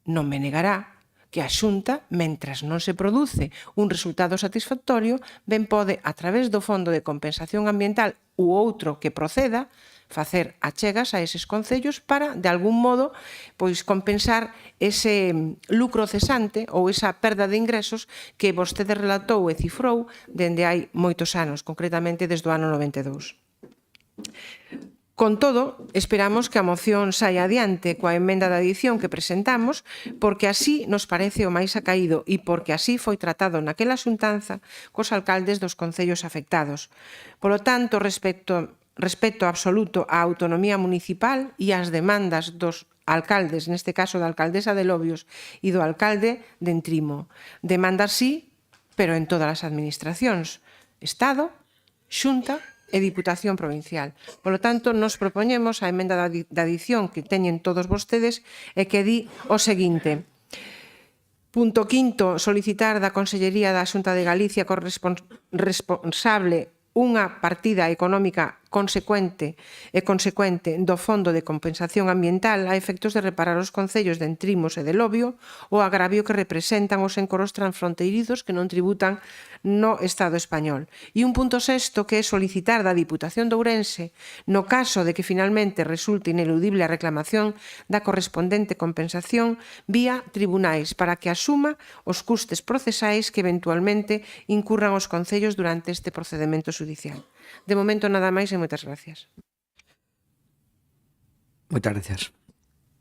non me negará que a Xunta, mentras non se produce un resultado satisfactorio, ben pode, a través do Fondo de Compensación Ambiental ou outro que proceda, facer achegas a eses concellos para, de algún modo, pois compensar ese lucro cesante ou esa perda de ingresos que vostede relatou e cifrou dende hai moitos anos, concretamente desde o ano 92. Con todo, esperamos que a moción saia adiante coa emenda de adición que presentamos, porque así nos parece o máis acaído e porque así foi tratado naquela xuntanza cos alcaldes dos concellos afectados. Polo tanto, respeto absoluto á autonomía municipal e ás demandas dos alcaldes, neste caso da alcaldesa de Lobios e do alcalde de Entrimo. Demandas sí, pero en todas as administracións, Estado, Xunta e Diputación Provincial. Polo tanto, nos propoñemos a emenda de adición que teñen todos vostedes e que di o seguinte. Punto quinto, solicitar da Consellería da Xunta de Galicia responsable unha partida económica consecuente do Fondo de Compensación Ambiental a efectos de reparar os concellos de Entrimos e de Lobio o agravio que representan os encoros transfronteirizos que non tributan no Estado español. E un punto sexto que é solicitar da Diputación de Ourense, no caso de que finalmente resulte ineludible a reclamación da correspondente compensación vía tribunais para que asuma os custes procesais que eventualmente incurran os concellos durante este procedemento judicial. De momento nada máis e moitas gracias. Moitas gracias.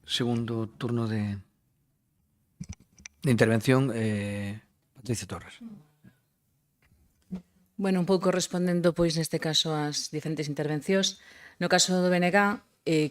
Segundo turno de intervención, Patricia Torres. Bueno, un pouco respondendo, pois, neste caso, ás diferentes intervencións. No caso do BNG,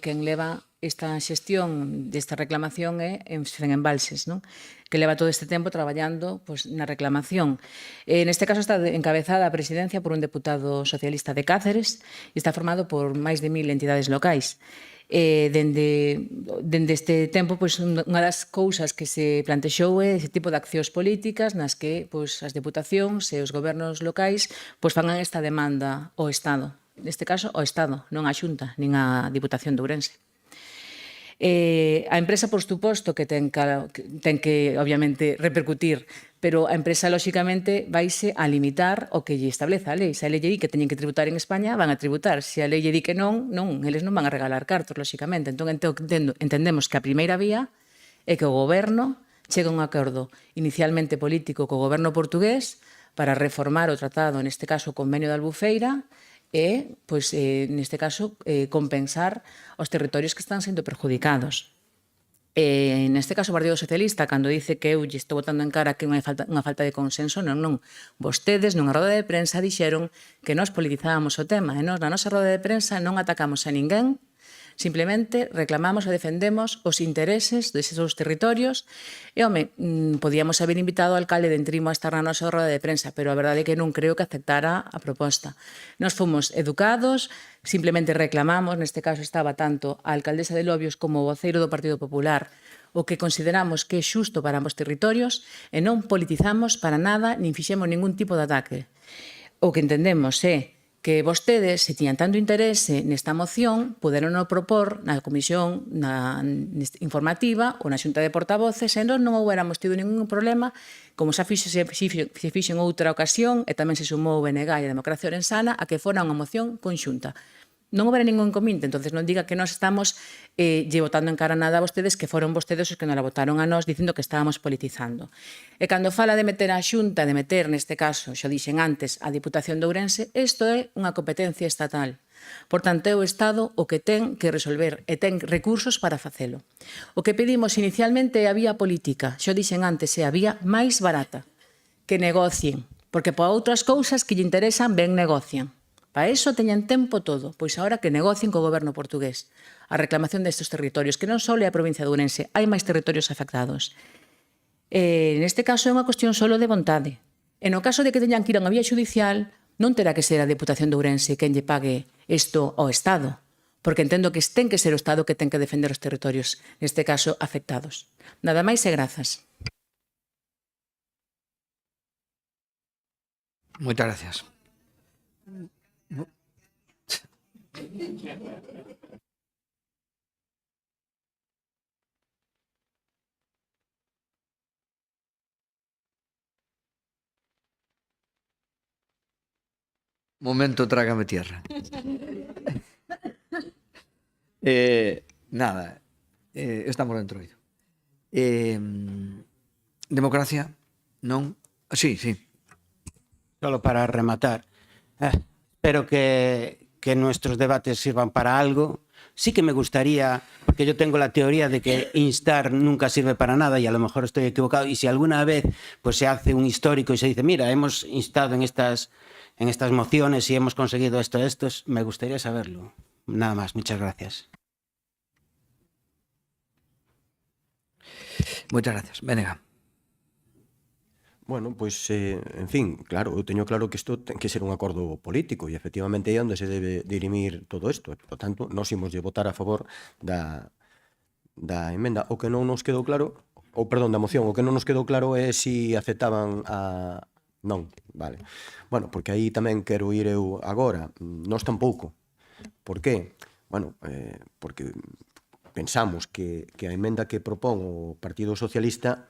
quen leva esta xestión desta reclamación é Embalses, non? Que leva todo este tempo traballando pois, na reclamación. Neste caso está encabezada a presidencia por un deputado socialista de Cáceres e está formado por máis de 1000 entidades locais. Dende este tempo, pois, unha das cousas que se plantexou é ese tipo de accións políticas nas que pois, as deputacións e os gobernos locais pois, fagan esta demanda ao Estado. Neste caso, ao Estado, non á Xunta, nin á Diputación de Ourense. A empresa, por suposto, que ten que, obviamente, repercutir, pero a empresa, lóxicamente, vaise a limitar o que lle estableza a lei. Se a lei lle di que teñen que tributar en España, van a tributar. Se a lei lle di que non, eles non van a regalar cartos, lóxicamente. Entón, entendemos que a primeira vía é que o goberno chega a un acordo inicialmente político co goberno portugués para reformar o tratado, neste caso, o convenio de Albufeira, e, pois, neste caso, compensar os territorios que están sendo perjudicados. Neste caso, o Partido Socialista, cando dice que eu lle estou botando en cara que unha falta de consenso, non. Vostedes, nunha roda de prensa, dixeron que nós politizábamos o tema, e nós, na nosa roda de prensa, non atacamos a ninguén, simplemente reclamamos e defendemos os intereses deses territorios e, home, podíamos haber invitado ao alcalde de Entrimo a estar na nosa roda de prensa, pero a verdade é que non creo que aceptara a proposta. Nos fomos educados, simplemente reclamamos, neste caso estaba tanto a alcaldesa de Lobios como o voceiro do Partido Popular, o que consideramos que é xusto para ambos territorios e non politizamos para nada nin fixemos ningún tipo de ataque. O que entendemos é que vostedes, se tiñan tanto interese nesta moción, puderon propor na comisión informativa ou na xunta de portavoces e non houbéramos tido ningún problema, como xa fixo en outra ocasión e tamén se sumou o BNG e a Democracia Orensana a que fora unha moción conxunta. Non houbera ningún inconveniente, entonces non diga que nós estamos lle botando en cara nada a vostedes, que foron vostedes os que nos la votaron a nós dicindo que estábamos politizando. E cando fala de meter a Xunta, de meter, neste caso, xa dixen antes, a Diputación de Ourense, isto é unha competencia estatal. Por tanto, é o Estado o que ten que resolver e ten recursos para facelo. O que pedimos inicialmente é a vía política, xa dixen antes, é a vía máis barata, que negocien, porque para outras cousas que lle interesan ben negocian. Para iso teñen tempo todo, pois agora que negocien co goberno portugués a reclamación destes territorios, que non só é a provincia de Ourense, hai máis territorios afectados. Neste caso é unha cuestión só de vontade. E no caso de que teñan que ir a unha vía judicial, non terá que ser a Deputación de Ourense quen lle pague isto ao Estado, porque entendo que ten que ser o Estado que ten que defender os territorios, neste caso, afectados. Nada máis e grazas. Moitas gracias. Momento, trágame tierra. Nada, estamos dentro de democracia, non? Sí. Solo para rematar, espero que que nuestros debates sirvan para algo. Sí que me gustaría, porque yo tengo la teoría de que instar nunca sirve para nada y a lo mejor estoy equivocado, y si alguna vez pues se hace un histórico y se dice, mira, hemos instado en estas mociones y hemos conseguido esto, me gustaría saberlo. Nada más, muchas gracias. Moitas gracias. Vénega. Bueno, pois, en fin, claro, eu teño claro que isto ten que ser un acordo político e efectivamente é onde se debe dirimir todo isto. Por lo tanto, nós imos votar a favor da emenda. O que non nos quedou claro, ou perdón, da moción, o que non nos quedou claro é se aceptaban a... Non, vale. Bueno, porque aí tamén quero ir eu agora. Nós tampouco. Por qué? Bueno, porque pensamos que a emenda que propón o Partido Socialista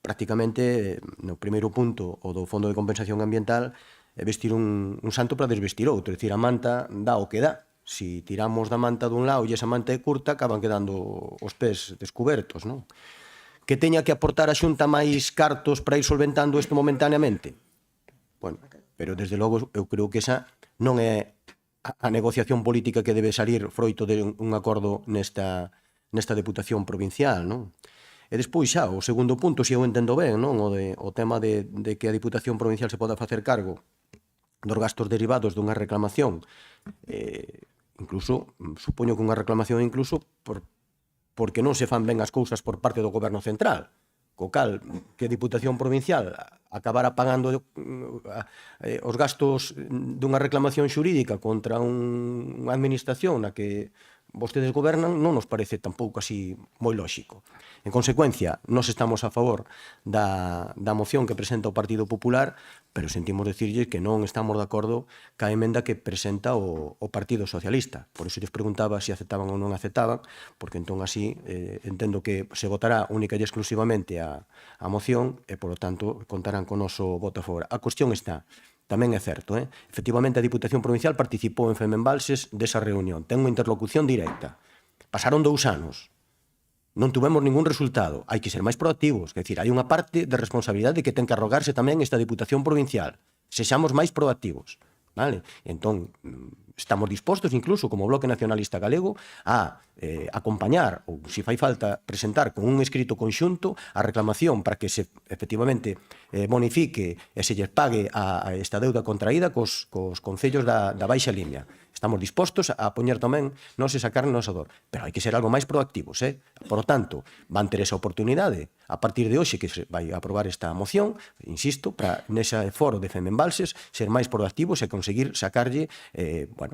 prácticamente no primeiro punto o do Fondo de Compensación Ambiental é vestir un santo para desvestir outro, é dicir, a manta dá o que dá. Si tiramos da manta dun lado e esa manta é curta, acaban quedando os pés descubertos, non? Que teña que aportar a Xunta máis cartos para ir solventando isto momentaneamente? Bueno, pero desde logo eu creo que esa non é a negociación política que debe salir froito de un acordo nesta Deputación Provincial, non? E despois xa, o segundo punto, se eu entendo ben, non? O tema de que a Diputación Provincial se poda facer cargo dos gastos derivados dunha reclamación, incluso, supoño que unha reclamación incluso porque non se fan ben as cousas por parte do Goberno Central, co cal que a Diputación Provincial acabara pagando os gastos dunha reclamación xurídica contra unha administración na que vostedes gobernan, non nos parece tampouco así moi lóxico. En consecuencia, nós estamos a favor da moción que presenta o Partido Popular, pero sentimos decirlle que non estamos de acordo ca emenda que presenta o Partido Socialista. Por iso lles preguntaba se aceptaban ou non aceptaban, porque entón así entendo que se votará única e exclusivamente a moción e, polo tanto, contarán con o noso voto a favor. A cuestión está... Tamén é certo, efectivamente a Diputación Provincial participou en Femenbalses desa reunión, ten unha interlocución directa. Pasaron 2 anos, non tuvemos ningún resultado, hai que ser máis proactivos, é dicir, hai unha parte de responsabilidade que ten que arrogarse tamén esta Diputación Provincial, sexamos máis proactivos, vale? Entón, estamos dispostos incluso como Bloque Nacionalista Galego a acompañar ou, se fai falta, presentar con un escrito conxunto a reclamación para que se efectivamente bonifique e se lles pague a esta deuda contraída cos concellos da baixa línea. Estamos dispostos a poñer tamén nos esa carne no asador, pero hai que ser algo máis proactivos, Por lo tanto, van ter esa oportunidade a partir de hoxe que se vai aprobar esta moción, insisto, para nese foro de Femenbalses ser máis proactivos e conseguir sacarlle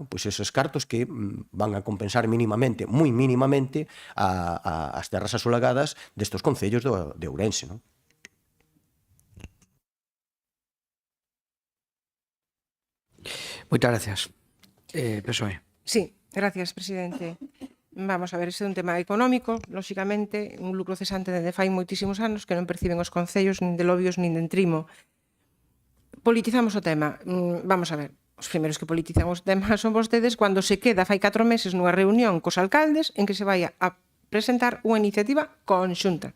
pues esos cartos que van a compensar mínimamente, moi mínimamente, as terras asolagadas destos concellos de Ourense, non? Moitas gracias. PSOE. Sí, gracias, presidente. Vamos a ver, este é un tema económico, lóxicamente, un lucro cesante dende fai moitísimos anos que non perciben os concellos nin de Lobios nin de Entrimo. Politizamos o tema. Vamos a ver, os primeiros que politizan os temas son vostedes cando se queda fai 4 meses nunha reunión cos alcaldes en que se vai a presentar unha iniciativa conxunta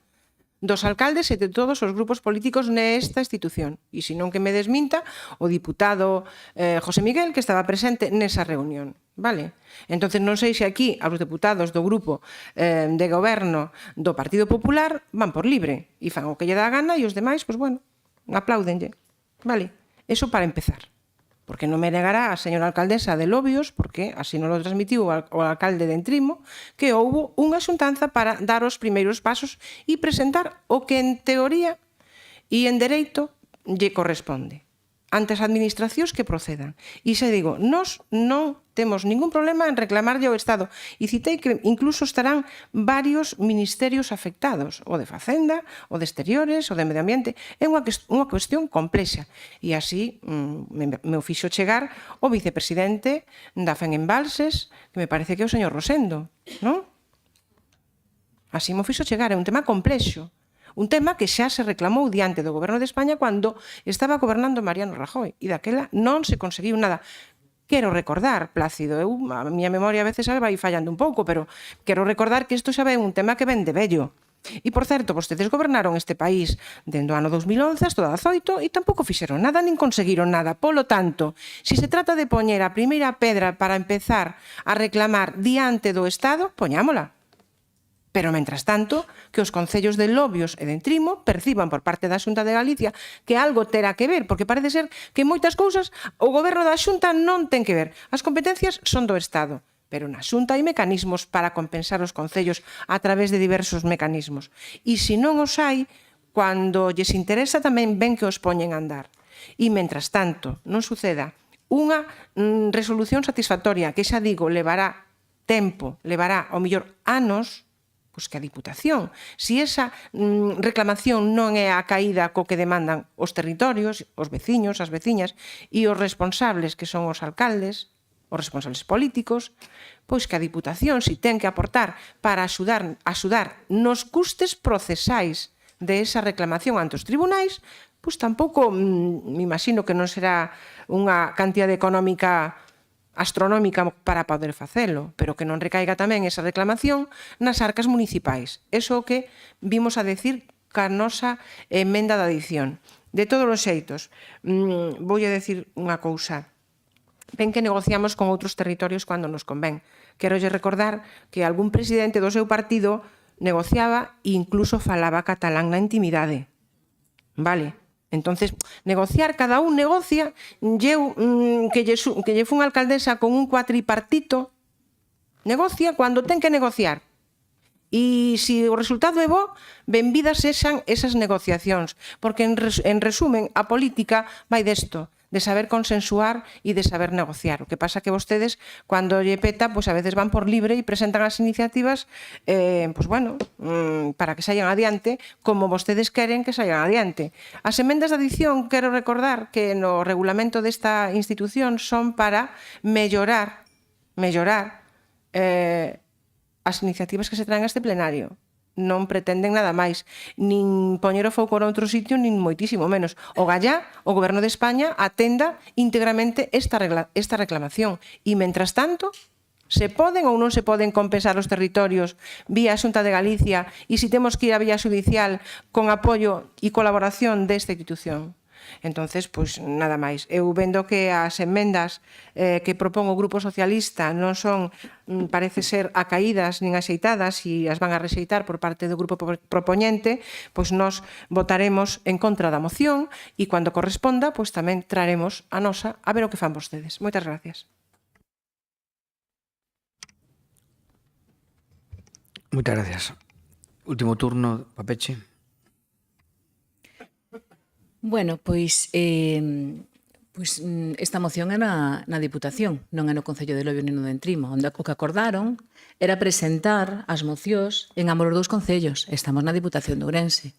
dos alcaldes e de todos os grupos políticos nesta institución. E senón que me desminta o diputado José Miguel, que estaba presente nesa reunión. Vale? Entonces non sei se aquí os deputados do grupo de goberno do Partido Popular van por libre e fan o que lle dá a gana e os demais, pois bueno, apláudenlle. Vale? Eso para empezar. Porque non me negará a señora alcaldesa de Lobios, porque así non lo transmitiu o alcalde de Entrimo, que houbo unha xuntanza para dar os primeiros pasos e presentar o que en teoría e en dereito lle corresponde ante as administracións que procedan. E xa digo, nós non temos ningún problema en reclamarlle ao Estado. E citei que incluso estarán varios ministerios afectados, o de Facenda, o de Exteriores, o de Medio Ambiente. É unha cuestión complexa. E así me fixo chegar o vicepresidente da Femenbalses, que me parece que é o señor Rosendo, non? Así me fixo chegar, é un tema complexo. Un tema que xa se reclamou diante do Goberno de España cando estaba gobernando Mariano Rajoy e daquela non se conseguiu nada. Quero recordar, Plácido, a miña memoria a veces vai fallando un pouco, pero quero recordar que isto xa é un tema que ven de vello. E, por certo, vostedes gobernaron este país dende o ano 2011 hasta o 18 e tampouco fixeron nada nin conseguiron nada. Polo tanto, se se trata de poñer a primeira pedra para empezar a reclamar diante do Estado, poñámola. Pero, mentras tanto, que os concellos de Lobios e de Entrimo perciban por parte da Xunta de Galicia que algo terá que ver, porque parece ser que moitas cousas o goberno da Xunta non ten que ver. As competencias son do Estado, pero na Xunta hai mecanismos para compensar os concellos a través de diversos mecanismos. E se non os hai, cando lles interesa tamén ven que os poñen a andar. E, mentras tanto, non suceda unha resolución satisfactoria, que xa digo, levará tempo, levará ao mellor anos, pois que a Diputación, se esa reclamación non é a caída co que demandan os territorios, os veciños, as veciñas e os responsables, que son os alcaldes, os responsables políticos, pois que a Diputación, se ten que aportar para axudar nos custes procesais de esa reclamación ante os tribunais, pois tampouco me imagino que non será unha cantidade económica astronómica para poder facelo, pero que non recaiga tamén esa reclamación nas arcas municipais. Eso que vimos a decir ca nosa emenda de adición. De todos os xeitos, vou a decir unha cousa. Ven que negociamos con outros territorios cando nos convén. Quero recordar que algún presidente do seu partido negociaba e incluso falaba catalán na intimidade. Vale? Entonces, negociar, cada un negocia, que lle fun alcaldesa con un cuatripartito, negocia cando ten que negociar. E se o resultado é bo, benvidas sexan esas negociacións, porque en resumen, a política vai desto, de saber consensuar e de saber negociar. O que pasa que vostedes, cando lle peta, pois a veces van por libre e presentan as iniciativas, pois bueno, para que saian adiante, como vostedes queren que saian adiante. As emendas de adición, quero recordar que no regulamento desta institución son para mellorar as iniciativas que se traen a este plenario. Non pretenden nada máis, nin poñer o foco en outro sitio, nin moitísimo menos. O gallá, o Goberno de España, atenda íntegramente esta reclamación. E, mentras tanto, se poden ou non se poden compensar os territorios vía Xunta de Galicia e se temos que ir a vía judicial con apoio e colaboración desta institución. Entonces, pois nada máis. Eu vendo que as emendas que propón o Grupo Socialista non son, parece ser, acaídas nin axeitadas e as van a rexeitar por parte do Grupo Propoñente, pois nós votaremos en contra da moción e cando corresponda, pois tamén traremos a nosa a ver o que fan vostedes. Moitas gracias. Moitas gracias. Último turno, Papeche. Bueno, pois esta moción é na Diputación, non é no Concello de Lobios nin no de Entrimo, onde o que acordaron era presentar as mocións en ambos os dous concellos. Estamos na Diputación de Ourense.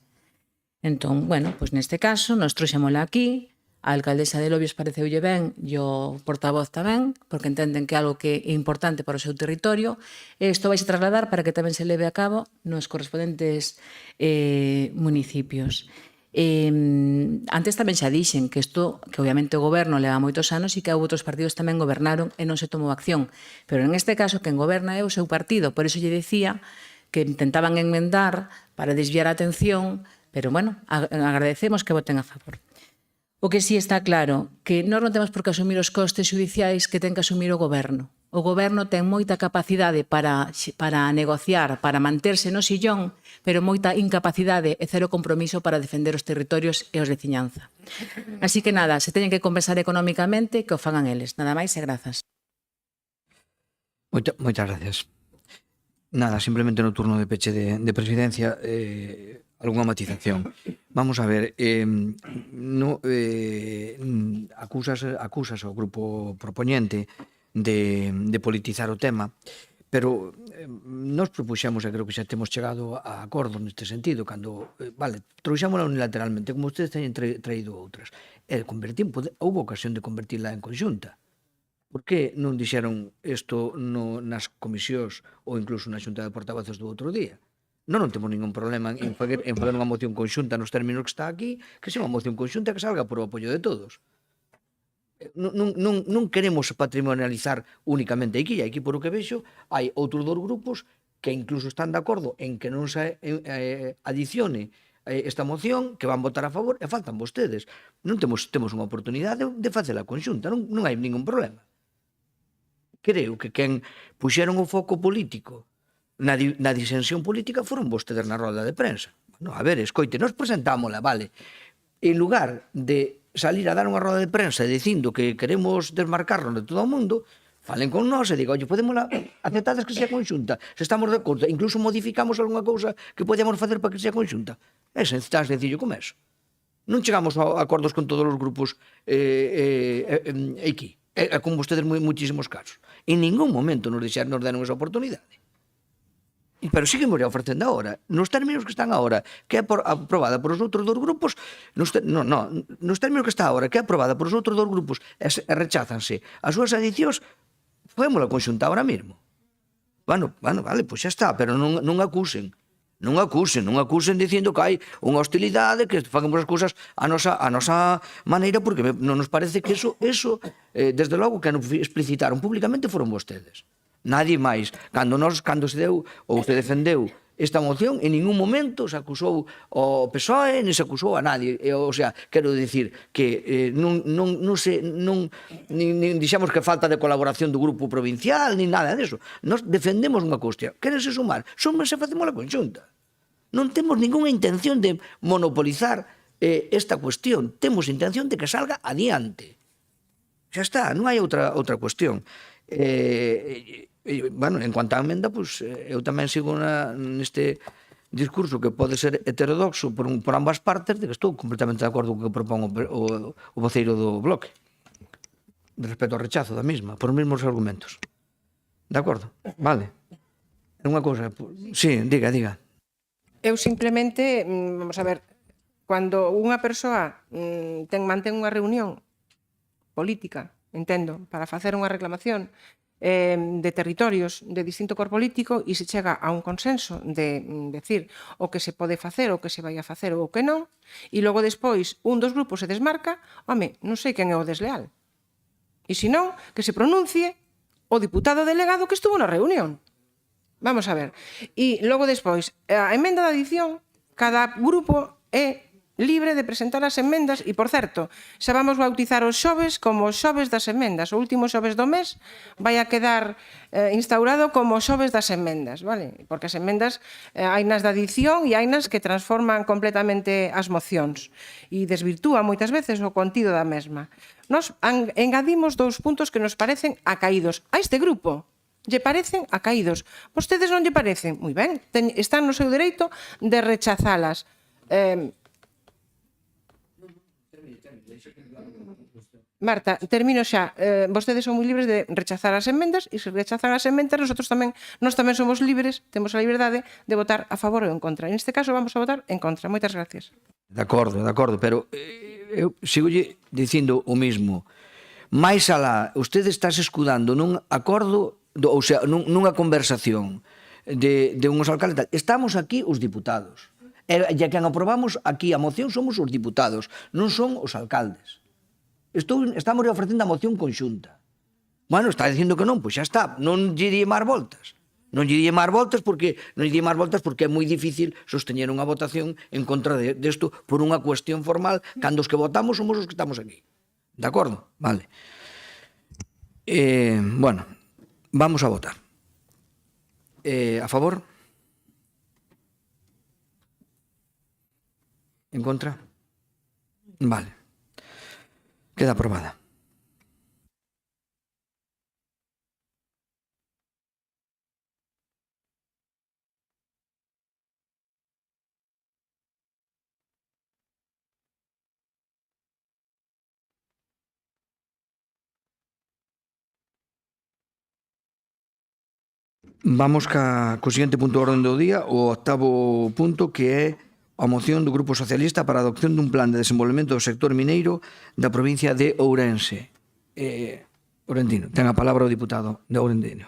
Entón, bueno, pois neste caso, nos trouxémola aquí, a alcaldesa de Lobios pareceulle ben e o portavoz tamén, porque entenden que é algo que é importante para o seu territorio. Isto vai se trasladar para que tamén se leve a cabo nos correspondentes municipios. Antes tamén xa dixen que isto, que obviamente o goberno leva moitos anos e que outros partidos tamén gobernaron e non se tomou acción, pero en este caso quen goberna é o seu partido, por iso lle decía que intentaban enmendar para desviar a atención, pero bueno, agradecemos que voten a favor. O que sí está claro, que nós non temos por que asumir os costes judiciais que ten que asumir o goberno. O goberno ten moita capacidade para negociar, para manterse no sillón, pero moita incapacidade e cero compromiso para defender os territorios e os veciñanza. Así que nada, se teñen que compensar económicamente, que o fagan eles. Nada máis e grazas. Moitas gracias. Nada, simplemente no turno de peche de presidencia, algunha matización. Vamos a ver, acusas ao grupo propoñente de politizar o tema, pero nós propuxemos, e creo que xa temos chegado a acordo neste sentido, cando, trouxámola unilateralmente, como ustedes teñen traído outras, houve ocasión de convertirla en conxunta. Por que non dixeron isto nas comisións ou incluso na xunta de portavoces do outro día? Non temos ningún problema en fazer unha moción conxunta nos términos que está aquí, que sea unha moción conxunta que salga por o apoio de todos. Non queremos patrimonializar únicamente aquí, e aquí por o que vexo hai outros dos grupos que incluso están de acordo en que non se adicione esta moción, que van votar a favor, e faltan vostedes. Non temos unha oportunidade de facer a conxunta, non hai ningún problema. Creo que quen puxeron o foco político na disensión política foron vostedes na roda de prensa. Bueno, a ver, escoite, nos presentámola, vale. En lugar de salir a dar unha roda de prensa dicindo que queremos desmarcarnos de todo o mundo, falen con nós e digan, oye, podemos aceptades que sea conxunta, se estamos de acordo, incluso modificamos algunha cousa que podemos facer para que sea conxunta. É tan sencillo como eso. Non chegamos a acordos con todos os grupos aquí, con vostedes muchísimos casos. En ningún momento nos deron esa oportunidade. Pero seguimos ya ofrecendo agora, nos términos que están agora, que é aprobada por os outros dos grupos, nos términos que está agora, que é aprobada por os outros dos grupos, e recházanse as súas adicións, podemos conxuntar ahora mesmo. Bueno, vale, pois xa está, pero non acusen dicindo que hai unha hostilidade, que facemos as cousas a nosa maneira, porque non nos parece que eso desde logo, que non explicitaron públicamente foron vostedes. Nadie máis. Cando se deu, ou se defendeu esta moción, en ningún momento se acusou ao PSOE, nem se acusou a nadie. O sea, quero dicir que non dixemos que falta de colaboración do grupo provincial, nin nada disso. Nos defendemos unha cuestión. Quérense sumar? Súmense e facemos a conxunta. Non temos ninguna intención de monopolizar esta cuestión. Temos intención de que salga adiante. Xa está, non hai outra cuestión. Bueno, en cuanto á emenda, pues, eu tamén sigo neste discurso que pode ser heterodoxo por ambas partes, de que estou completamente de acordo co que propón o voceiro do bloque respecto ao rechazo da mesma, por os mesmos argumentos. De acordo? Vale. Unha cousa, sí, diga. Eu simplemente, vamos a ver, cando unha persoa mantén unha reunión política, entendo, para facer unha reclamación de territorios de distinto cor político e se chega a un consenso de decir o que se pode facer, o que se vai a facer ou o que non, e logo despois un dos grupos se desmarca, home, non sei quen é o desleal. E se non, que se pronuncie o diputado delegado que estuvo na reunión. Vamos a ver. E logo despois, a emenda de adición, cada grupo é libre de presentar as emendas e, por certo, xa vamos bautizar os xoves como os xoves das emendas. O último xoves do mes vai a quedar instaurado como os xoves das emendas, vale? Porque as emendas hai nas de adición e hai nas que transforman completamente as mocións e desvirtúan moitas veces o contido da mesma. Nos engadimos 2 puntos que nos parecen acaídos a este grupo. Lle parecen acaídos. Vostedes non lle parecen? Moi ben, están no seu dereito de rechazalas. Marta, termino xa. Vostedes son moi libres de rechazar as emendas e se rechazan as emendas, nós tamén somos libres, temos a liberdade de votar a favor ou en contra. En este caso vamos a votar en contra. Moitas gracias. De acordo, pero eu sigolle dicindo o mismo. Mais alá, usted estás escudando nun acordo, ou sea, nunha conversación de unhos alcaldes. Estamos aquí os diputados. E quen aprobamos aquí a moción somos os diputados, non son os alcaldes. Estamos ofrecendo a moción conxunta. Bueno, está dicindo que non, pois xa está, non lle di máis voltas. Non lle di máis voltas porque é moi difícil sosteñer unha votación en contra desto por unha cuestión formal, cando os que votamos somos os que estamos aquí. De acordo? Vale. Bueno, vamos a votar. A favor? En contra? Vale. Queda aprobada. Vamos co seguinte punto do orden do día, o 8º punto, que é a moción do Grupo Socialista para a adopción dun plan de desenvolvemento do sector mineiro da provincia de Ourense. Orentino, ten a palabra o diputado de Ourendino.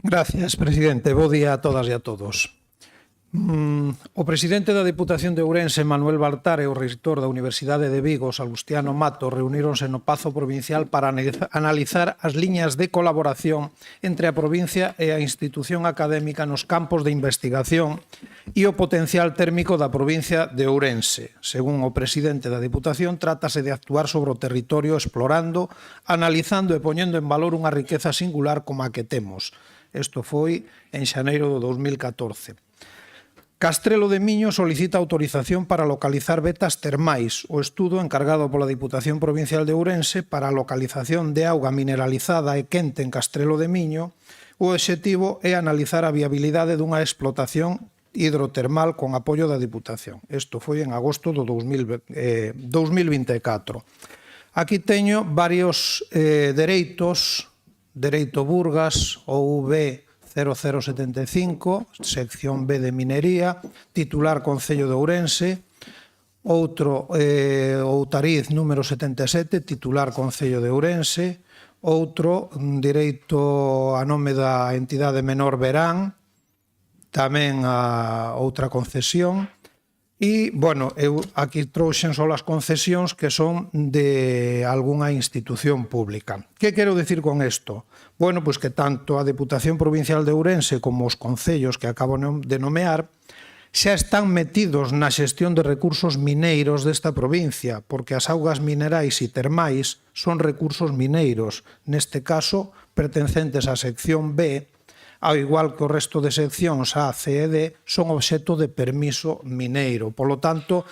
Gracias, presidente. Bo día a todas e a todos. O presidente da Diputación de Ourense, Manuel Baltar, e o reitor da Universidade de Vigo, Salustiano Mato, reuníronse no Pazo Provincial para analizar as liñas de colaboración entre a provincia e a institución académica nos campos de investigación e o potencial térmico da provincia de Ourense. Según o presidente da Diputación, trátase de actuar sobre o territorio explorando, analizando e poñendo en valor unha riqueza singular como a que temos. Isto foi en xaneiro do 2014. Castrelo de Miño solicita autorización para localizar vetas termais. O estudo encargado pola Diputación Provincial de Ourense para a localización de auga mineralizada e quente en Castrelo de Miño, o obxectivo é analizar a viabilidade dunha explotación hidrotermal con apoio da Diputación. Isto foi en agosto do 2024. Aquí teño varios dereitos, dereito Burgas, OV 0075, sección B de Minería, titular Concello de Ourense, outro Outariz número 77, titular Concello de Ourense, outro direito a nome da entidade menor Verán, tamén a outra concesión, e, bueno, eu aquí trouxen só as concesións que son de algunha institución pública. Que quero dicir con isto? Bueno, pois que tanto a Deputación Provincial de Ourense como os concellos que acabo de nomear xa están metidos na xestión de recursos mineiros desta provincia, porque as augas minerais e termais son recursos mineiros, neste caso pertencentes á sección B, ao igual que o resto de seccións A, C e D, son obxecto de permiso mineiro. Polo tanto,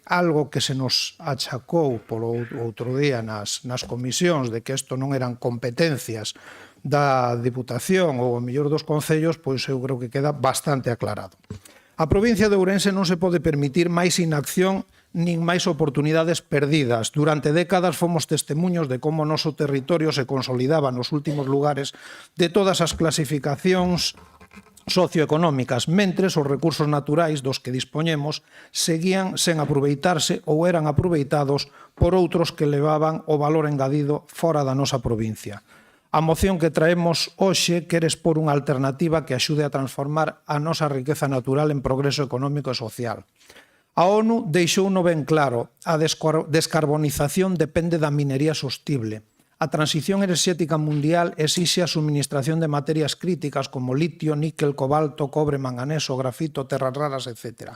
algo que se nos achacou polo outro día nas comisións de que isto non eran competencias da Diputación ou o mellor dos concellos, pois eu creo que queda bastante aclarado. A provincia de Ourense non se pode permitir máis inacción nin máis oportunidades perdidas. Durante décadas fomos testemuños de como o noso territorio se consolidaba nos últimos lugares de todas as clasificacións socioeconómicas, mentres os recursos naturais dos que dispoñemos seguían sen aproveitarse ou eran aproveitados por outros que levaban o valor engadido fora da nosa provincia. A moción que traemos hoxe quere expor unha alternativa que axude a transformar a nosa riqueza natural en progreso económico e social. A ONU deixouno ben claro, a descarbonización depende da minería sostible. A transición enerxética mundial exixe a suministración de materias críticas como litio, níquel, cobalto, cobre, manganeso, grafito, terras raras, etc.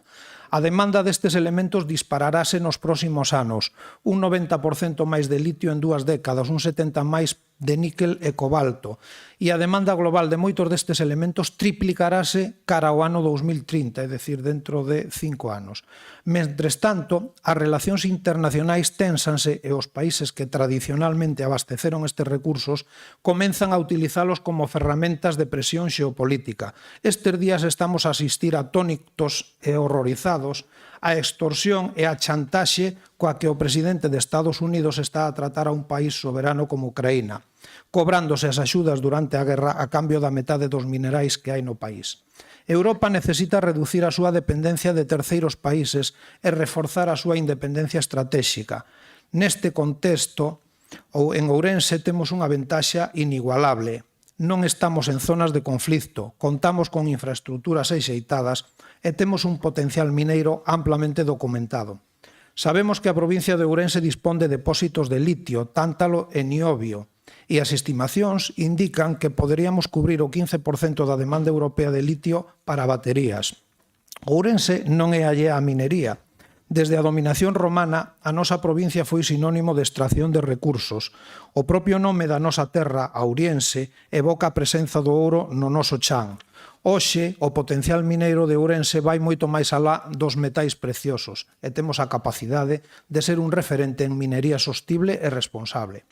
A demanda destes elementos dispararase nos próximos anos. Un 90% máis de litio en 2 décadas, un 70% máis de níquel e cobalto. E a demanda global de moitos destes elementos triplicarase cara ao ano 2030, é dicir, dentro de 5 anos. Mentres tanto, as relacións internacionais ténsanse e os países que tradicionalmente abasteceron estes recursos comenzan a utilizalos como ferramentas de presión xeopolítica. Estes días estamos a asistir atónitos e horrorizados a extorsión e a chantaxe coa que o presidente de Estados Unidos está a tratar a un país soberano como Ucraína, cobrándose as axudas durante a guerra a cambio da metade dos minerais que hai no país. Europa necesita reducir a súa dependencia de terceiros países e reforzar a súa independencia estratégica. Neste contexto, en Ourense temos unha ventaxa inigualable. Non estamos en zonas de conflito, contamos con infraestructuras axeitadas e temos un potencial mineiro amplamente documentado. Sabemos que a provincia de Ourense dispón de depósitos de litio, tántalo e niobio, e as estimacións indican que poderíamos cubrir o 15% da demanda europea de litio para baterías. Ourense non é allea á minería. Desde a dominación romana, a nosa provincia foi sinónimo de extracción de recursos. O propio nome da nosa terra, Auriense, evoca a presenza do ouro no noso chan. Hoxe, o potencial mineiro de Ourense vai moito máis alá dos metais preciosos e temos a capacidade de ser un referente en minería sostible e responsable.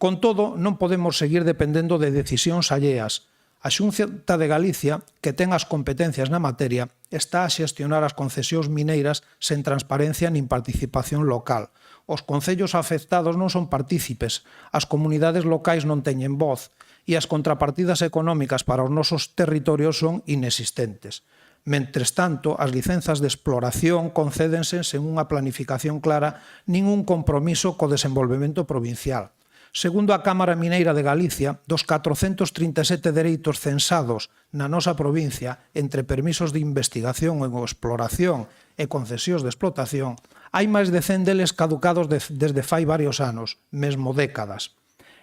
Con todo, non podemos seguir dependendo de decisións alleas. A Xunta de Galicia, que ten as competencias na materia, está a xestionar as concesións mineiras sen transparencia nin participación local. Os concellos afectados non son partícipes, as comunidades locais non teñen voz e as contrapartidas económicas para os nosos territorios son inexistentes. Mentres tanto, as licenzas de exploración concédense sen unha planificación clara nin un compromiso co desenvolvemento provincial. Segundo a Cámara Mineira de Galicia, dos 437 dereitos censados na nosa provincia entre permisos de investigación ou exploración e concesións de explotación, hai máis de 100 deles caducados desde fai varios anos, mesmo décadas.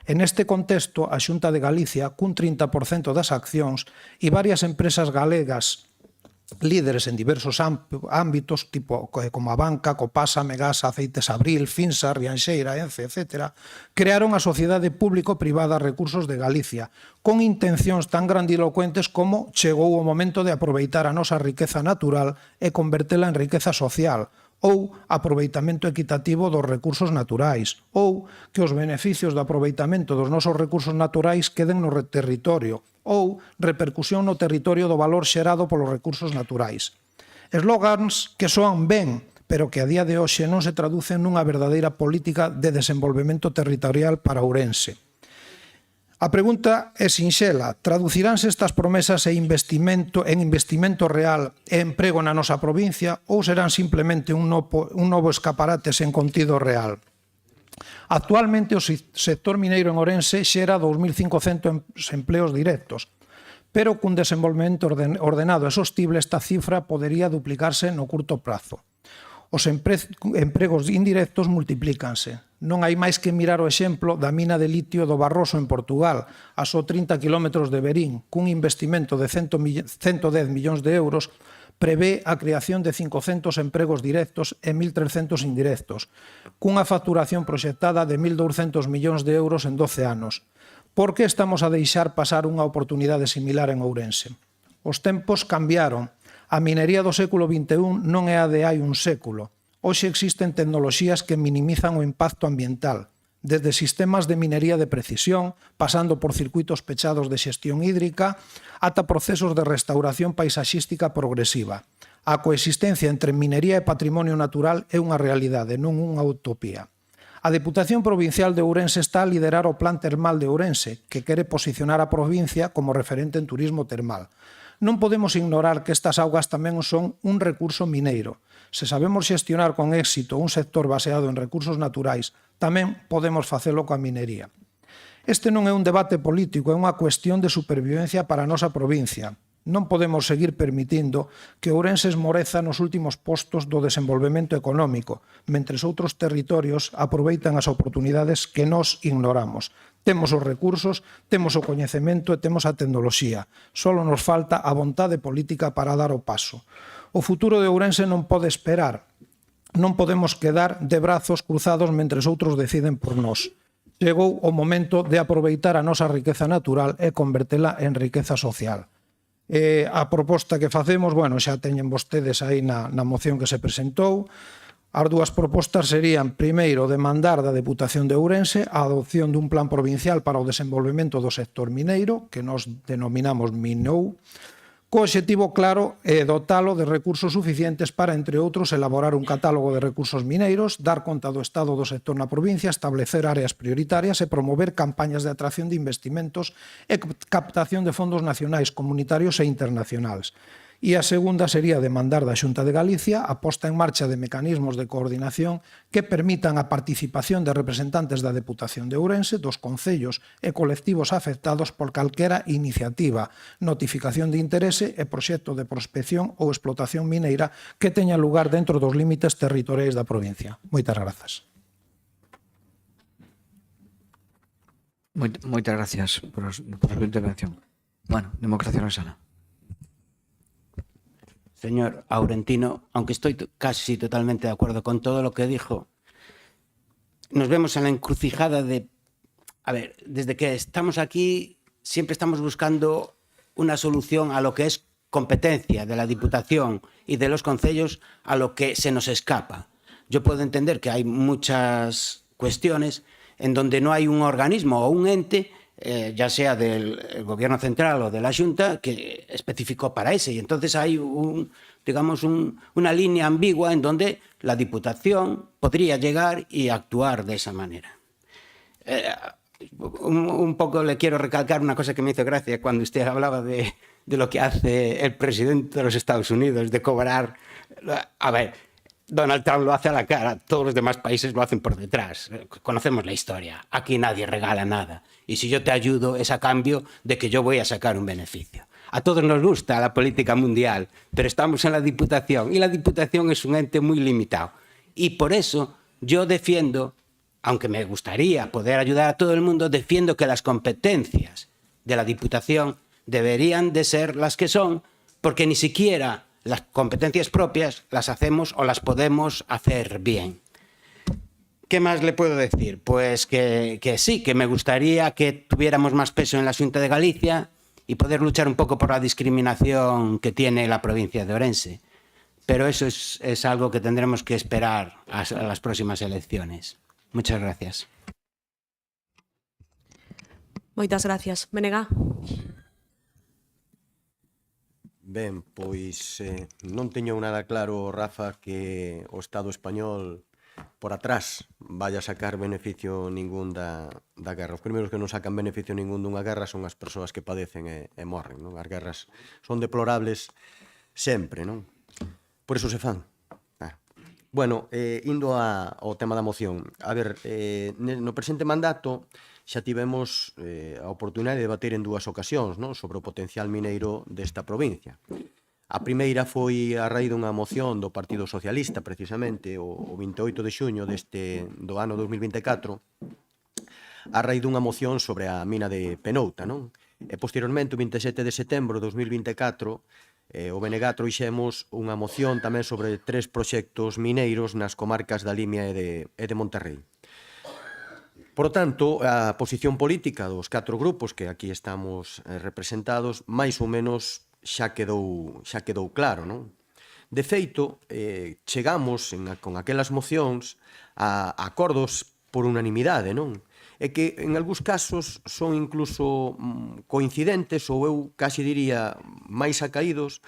En este contexto, a Xunta de Galicia, cun 30% das accións e varias empresas galegas líderes en diversos ámbitos, tipo como a banca, Copasa, Megasa, Aceites Abril, Finsa, Rianxeira, Ence, etc., crearon a Sociedade Público-Privada Recursos de Galicia, con intencións tan grandilocuentes como chegou o momento de aproveitar a nosa riqueza natural e convertela en riqueza social, ou aproveitamento equitativo dos recursos naturais, ou que os beneficios do aproveitamento dos nosos recursos naturais queden no territorio, ou repercusión no territorio do valor xerado polos recursos naturais. Eslogans que soan ben, pero que a día de hoxe non se traducen nunha verdadeira política de desenvolvemento territorial para Ourense. A pregunta é sinxela. Traduciránse estas promesas en investimento real e emprego na nosa provincia ou serán simplemente un novo escaparate sen contido real? Actualmente o sector mineiro en Ourense xera 2.500 empleos directos, pero cun desenvolvemento ordenado e sostible esta cifra podería duplicarse no curto prazo. Os empregos indirectos multiplícanse. Non hai máis que mirar o exemplo da mina de litio do Barroso en Portugal, a só 30 km de Verín, cun investimento de 110 millóns de euros, prevé a creación de 500 empregos directos e 1.300 indirectos, cunha facturación proxectada de 1.200 millóns de euros en 12 anos. Por que estamos a deixar pasar unha oportunidade similar en Ourense? Os tempos cambiaron. A minería do século XXI non é a de hai un século. Hoxe existen tecnoloxías que minimizan o impacto ambiental, desde sistemas de minería de precisión, pasando por circuitos pechados de xestión hídrica, ata procesos de restauración paisaxística progresiva. A coexistencia entre minería e patrimonio natural é unha realidade, non unha utopía. A Deputación Provincial de Ourense está a liderar o Plan Termal de Ourense, que quere posicionar a provincia como referente en turismo termal. Non podemos ignorar que estas augas tamén son un recurso mineiro. Se sabemos xestionar con éxito un sector baseado en recursos naturais, tamén podemos facelo coa minería. Este non é un debate político, é unha cuestión de supervivencia para a nosa provincia. Non podemos seguir permitindo que Ourense esmoreza nos últimos postos do desenvolvemento económico, mentres outros territorios aproveitan as oportunidades que nós ignoramos. Temos os recursos, temos o coñecemento e temos a tecnoloxía. Solo nos falta a vontade política para dar o paso. O futuro de Ourense non pode esperar. Non podemos quedar de brazos cruzados mentres outros deciden por nós. Chegou o momento de aproveitar a nosa riqueza natural e convertela en riqueza social. A proposta que facemos, xa teñen vostedes aí na moción que se presentou. As dúas propostas serían, primeiro, demandar da Deputación de Ourense a adopción dun plan provincial para o desenvolvemento do sector mineiro, que nos denominamos MINOU, co obxectivo claro é dotalo de recursos suficientes para, entre outros, elaborar un catálogo de recursos mineiros, dar conta do estado do sector na provincia, establecer áreas prioritarias e promover campañas de atracción de investimentos e captación de fondos nacionais, comunitarios e internacionais. E a segunda sería demandar da Xunta de Galicia a posta en marcha de mecanismos de coordinación que permitan a participación de representantes da Deputación de Ourense, dos concellos e colectivos afectados por calquera iniciativa, notificación de interese e proxecto de prospección ou explotación mineira que teña lugar dentro dos límites territoriais da provincia. Moitas grazas. Moitas gracias por a súa intervención. Democracia na sala. Señor Aurentino, aunque estoy casi totalmente de acuerdo con todo lo que dijo, nos vemos en la encrucijada de... A ver, desde que estamos aquí siempre estamos buscando una solución a lo que es competencia de la Diputación y de los concellos a lo que se nos escapa. Yo puedo entender que hay muchas cuestiones en donde no hay un organismo o un ente, ya sea del gobierno central o de la Xunta, que especificó para ese. Y entonces hay una línea ambigua en donde la Diputación podría llegar y actuar de esa manera. Un poco le quiero recalcar una cosa que me hizo gracia cuando usted hablaba de lo que hace el presidente de los Estados Unidos, de cobrar... A ver, Donald Trump lo hace a la cara, todos los demás países lo hacen por detrás. Conocemos la historia. Aquí nadie regala nada. Y si yo te ayudo es a cambio de que yo voy a sacar un beneficio. A todos nos gusta la política mundial, pero estamos en la Diputación y la Diputación es un ente muy limitado. Y por eso yo defiendo, aunque me gustaría poder ayudar a todo el mundo, defiendo que las competencias de la Diputación deberían de ser las que son, porque ni siquiera las competencias propias las hacemos o las podemos hacer bien. ¿Qué más le puedo decir? Pues que sí, que me gustaría que tuviéramos más peso en la Xunta de Galicia y poder luchar un poco por la discriminación que tiene la provincia de Ourense. Pero eso es algo que tendremos que esperar a las próximas elecciones. Muchas gracias. Moitas gracias. Benega. Ben, pois non teño nada claro, Rafa, que o Estado español por atrás vaya a sacar beneficio ningún da guerra. Os primeiros que non sacan beneficio ningún dunha guerra son as persoas que padecen e morren, non? As guerras son deplorables sempre, non? Por iso se fan. Bueno, indo ao tema da moción. A ver, no presente mandato xa tivemos a oportunidade de debater en dúas ocasións, non, sobre o potencial mineiro desta provincia. A primeira foi a raíz dunha moción do Partido Socialista, precisamente, o 28 de xuño do ano 2024, a raíz dunha moción sobre a mina de Penouta, non? E posteriormente, o 27 de setembro de 2024, o BNG trouxemos unha moción tamén sobre 3 proxectos mineiros nas comarcas da Limia e de Monterrey. Por tanto, a posición política dos 4 grupos que aquí estamos representados máis ou menos xa quedou claro, non? De feito, chegamos con aquelas mocións a acordos por unanimidade, non? E que en algúns casos son incluso coincidentes ou eu casi diría máis acaídos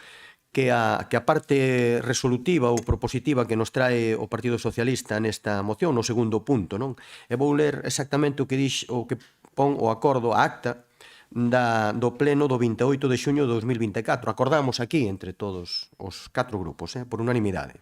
que a parte resolutiva ou propositiva que nos trae o Partido Socialista nesta moción, no segundo punto, non? E vou ler exactamente o que pon o acordo, a acta do pleno do 28 de xuño de 2024. Acordamos aquí entre todos os 4 grupos, por unanimidade.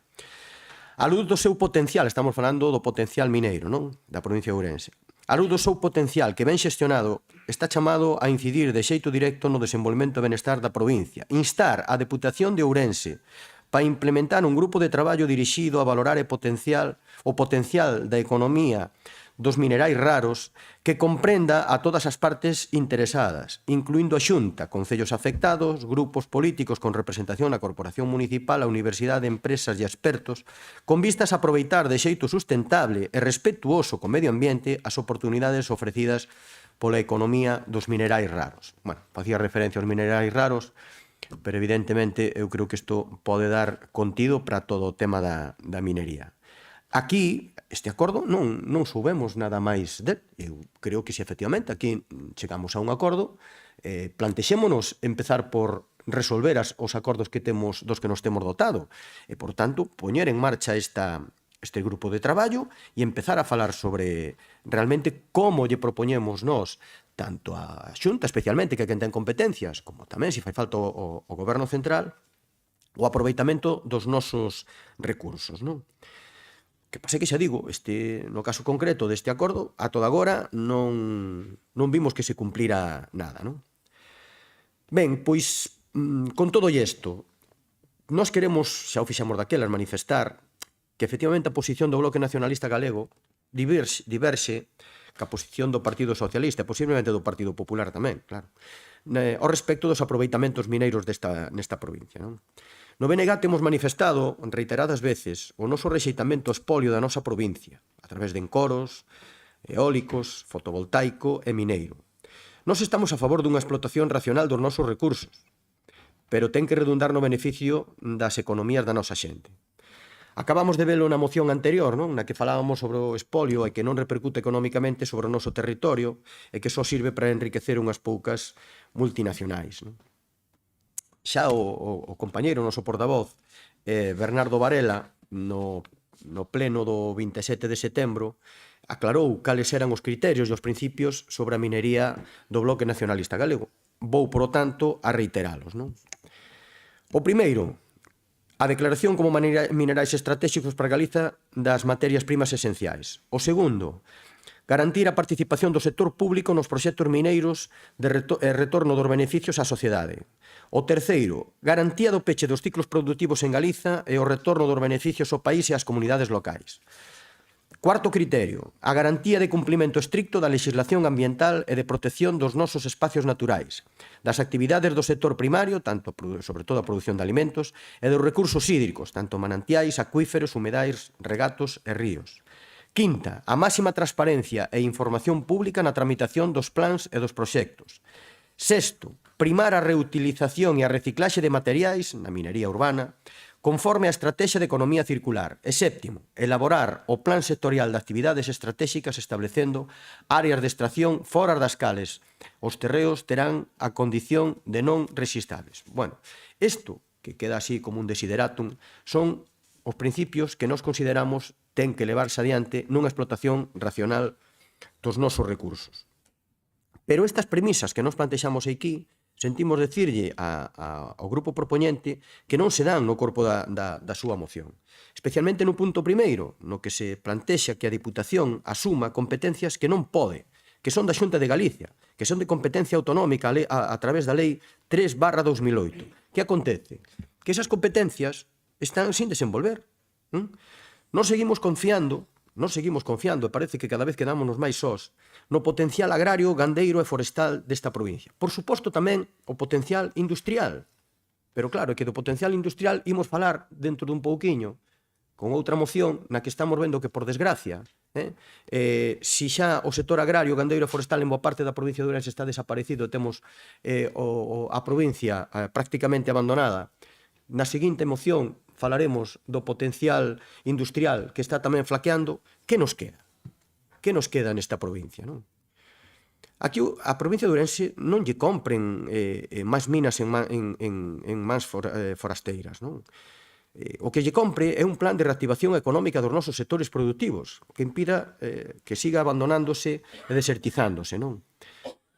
A luz do seu potencial, estamos falando do potencial mineiro, non? Da provincia de Ourense. A luz do seu potencial que ben xestionado está chamado a incidir de xeito directo no desenvolvemento e benestar da provincia. Instar a Deputación de Ourense para implementar un grupo de traballo dirixido a valorar o potencial da economía dos minerais raros que comprenda a todas as partes interesadas, incluindo a Xunta, concellos afectados, grupos políticos con representación na Corporación Municipal, a Universidade, empresas e expertos, con vistas a aproveitar de xeito sustentable e respetuoso co medio ambiente as oportunidades ofrecidas pola economía dos minerais raros. Bueno, facía referencia aos minerais raros, pero evidentemente eu creo que isto pode dar contido para todo o tema da minería. Aquí, este acordo, non soubemos nada máis del. Eu creo que, se efectivamente, aquí chegamos a un acordo, plantexémonos empezar por resolver os acordos que temos, dos que nos temos dotado, e, por tanto, poñer en marcha este grupo de traballo e empezar a falar sobre realmente como lle propoñemos nós, tanto a Xunta, especialmente, que é quen ten competencias, como tamén, se fai falta, o Goberno Central, o aproveitamento dos nosos recursos, non? Que pase que xa digo, no caso concreto deste acordo, a toda agora non vimos que se cumplira nada, non? Ben, pois, con todo isto, nós queremos, xa o fixamos daquelas, manifestar que efectivamente a posición do Bloque Nacionalista Galego diverxe ca posición do Partido Socialista e posiblemente do Partido Popular tamén, claro, ao respecto dos aproveitamentos mineiros nesta provincia, non? No BNG temos manifestado reiteradas veces o noso rexeitamento ao espolio da nosa provincia, a través de encoros, eólicos, fotovoltaico e mineiro. Nós estamos a favor dunha explotación racional dos nosos recursos, pero ten que redundar no beneficio das economías da nosa xente. Acabamos de velo na moción anterior, non? Na que falábamos sobre o espolio e que non repercute económicamente sobre o noso territorio e que só sirve para enriquecer unhas poucas multinacionais, non? Xa o compañeiro, o noso portavoz, Bernardo Varela, no pleno do 27 de setembro, aclarou cales eran os criterios e os principios sobre a minería do Bloque Nacionalista Galego. Vou, por lo tanto, a reiteralos, non? O primeiro, A declaración como minerais estratégicos para Galiza das materias primas esenciais. O segundo, garantir a participación do sector público nos proxectos mineiros e retorno dos beneficios á sociedade. O terceiro, garantía do peche dos ciclos productivos en Galiza e o retorno dos beneficios ao país e ás comunidades locais. Cuarto criterio, a garantía de cumprimento estricto da legislación ambiental e de protección dos nosos espacios naturais, das actividades do sector primario, sobre todo a produción de alimentos, e dos recursos hídricos, tanto manantiais, acuíferos, humedais, regatos e ríos. Quinta, a máxima transparencia e información pública na tramitación dos plans e dos proxectos. Sexto, primar a reutilización e a reciclaxe de materiais na minería urbana, conforme a estrategia de economía circular. E séptimo, elaborar o plan sectorial de actividades estratégicas establecendo áreas de extracción fora das cales os terreos terán a condición de non rexistrables. Bueno, isto, que queda así como un desideratum, son os principios que nos consideramos ten que levarse adiante nunha explotación racional dos nosos recursos. Pero estas premisas que nos plantexamos aquí, sentimos decirlle ao grupo propoñente que non se dan no corpo da súa moción. Especialmente no punto primeiro, no que se plantexa que a Diputación asuma competencias que non pode, que son da Xunta de Galicia, que son de competencia autonómica a través da Lei 3/2008. Que acontece? Que esas competencias están sin desenvolver. Nos seguimos confiando, e parece que cada vez quedámonos máis sós, no potencial agrario, gandeiro e forestal desta provincia. Por suposto tamén o potencial industrial. Pero claro, é que do potencial industrial imos falar dentro dun pouquiño con outra moción na que estamos vendo que, por desgracia, si xa o sector agrario, gandeiro e forestal en boa parte da provincia de Ourense está desaparecido, temos a provincia prácticamente abandonada, na seguinte moción falaremos do potencial industrial que está tamén flaqueando. Que nos queda? Que nos queda nesta provincia, non? Aquí a provincia de Ourense non lle compren máis minas en mans forasteiras, non? O que lle compre é un plan de reactivación económica dos nosos sectores productivos que impida que siga abandonándose e desertizándose, non?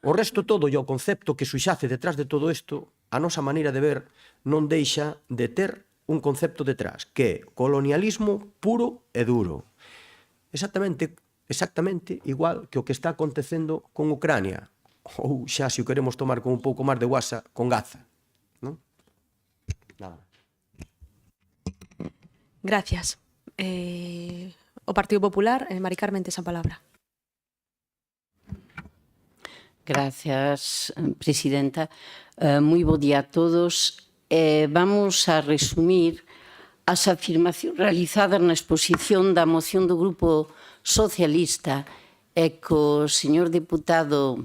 O resto todo e o concepto que suixace detrás de todo isto, a nosa maneira de ver, non deixa de ter un concepto detrás, que é colonialismo puro e duro. Exactamente igual que o que está acontecendo con Ucrania, ou xa, se o queremos tomar con un pouco máis de guasa, con Gaza. Non? Nada. Gracias. O Partido Popular, Mari Carmen, tes a palabra. Gracias, presidenta. Moi bo día a todos. Vamos a resumir as afirmacións realizadas na exposición da moción do Grupo Socialista e que o señor deputado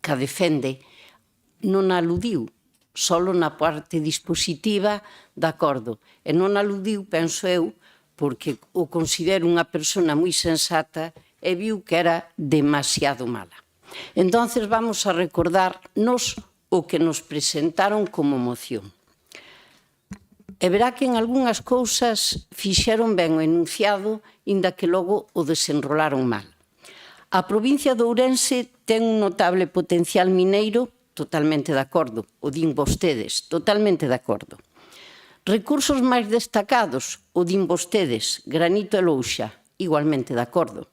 que a defende non aludiu, solo na parte dispositiva de acordo. E non aludiu, penso eu, porque o considero unha persona moi sensata e viu que era demasiado mala. Entonces vamos a recordarnos o que nos presentaron como moción. E verá que en algunhas cousas fixeron ben o enunciado, inda que logo o desenrolaron mal. A provincia de Ourense ten un notable potencial mineiro, totalmente de acordo, o din vostedes, totalmente de acordo. Recursos máis destacados, o din vostedes, granito e louxa, igualmente de acordo.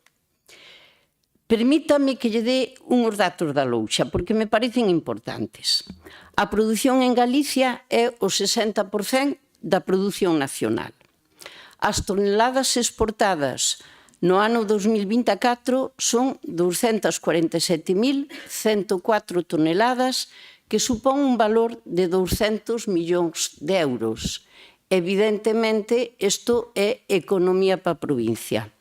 Permítame que lle dé uns datos da louxa, porque me parecen importantes. A produción en Galicia é o 60% da produción nacional. As toneladas exportadas no ano 2024 son 247.104 toneladas, que supón un valor de 200 millóns de euros. Evidentemente, isto é economía para a provincia.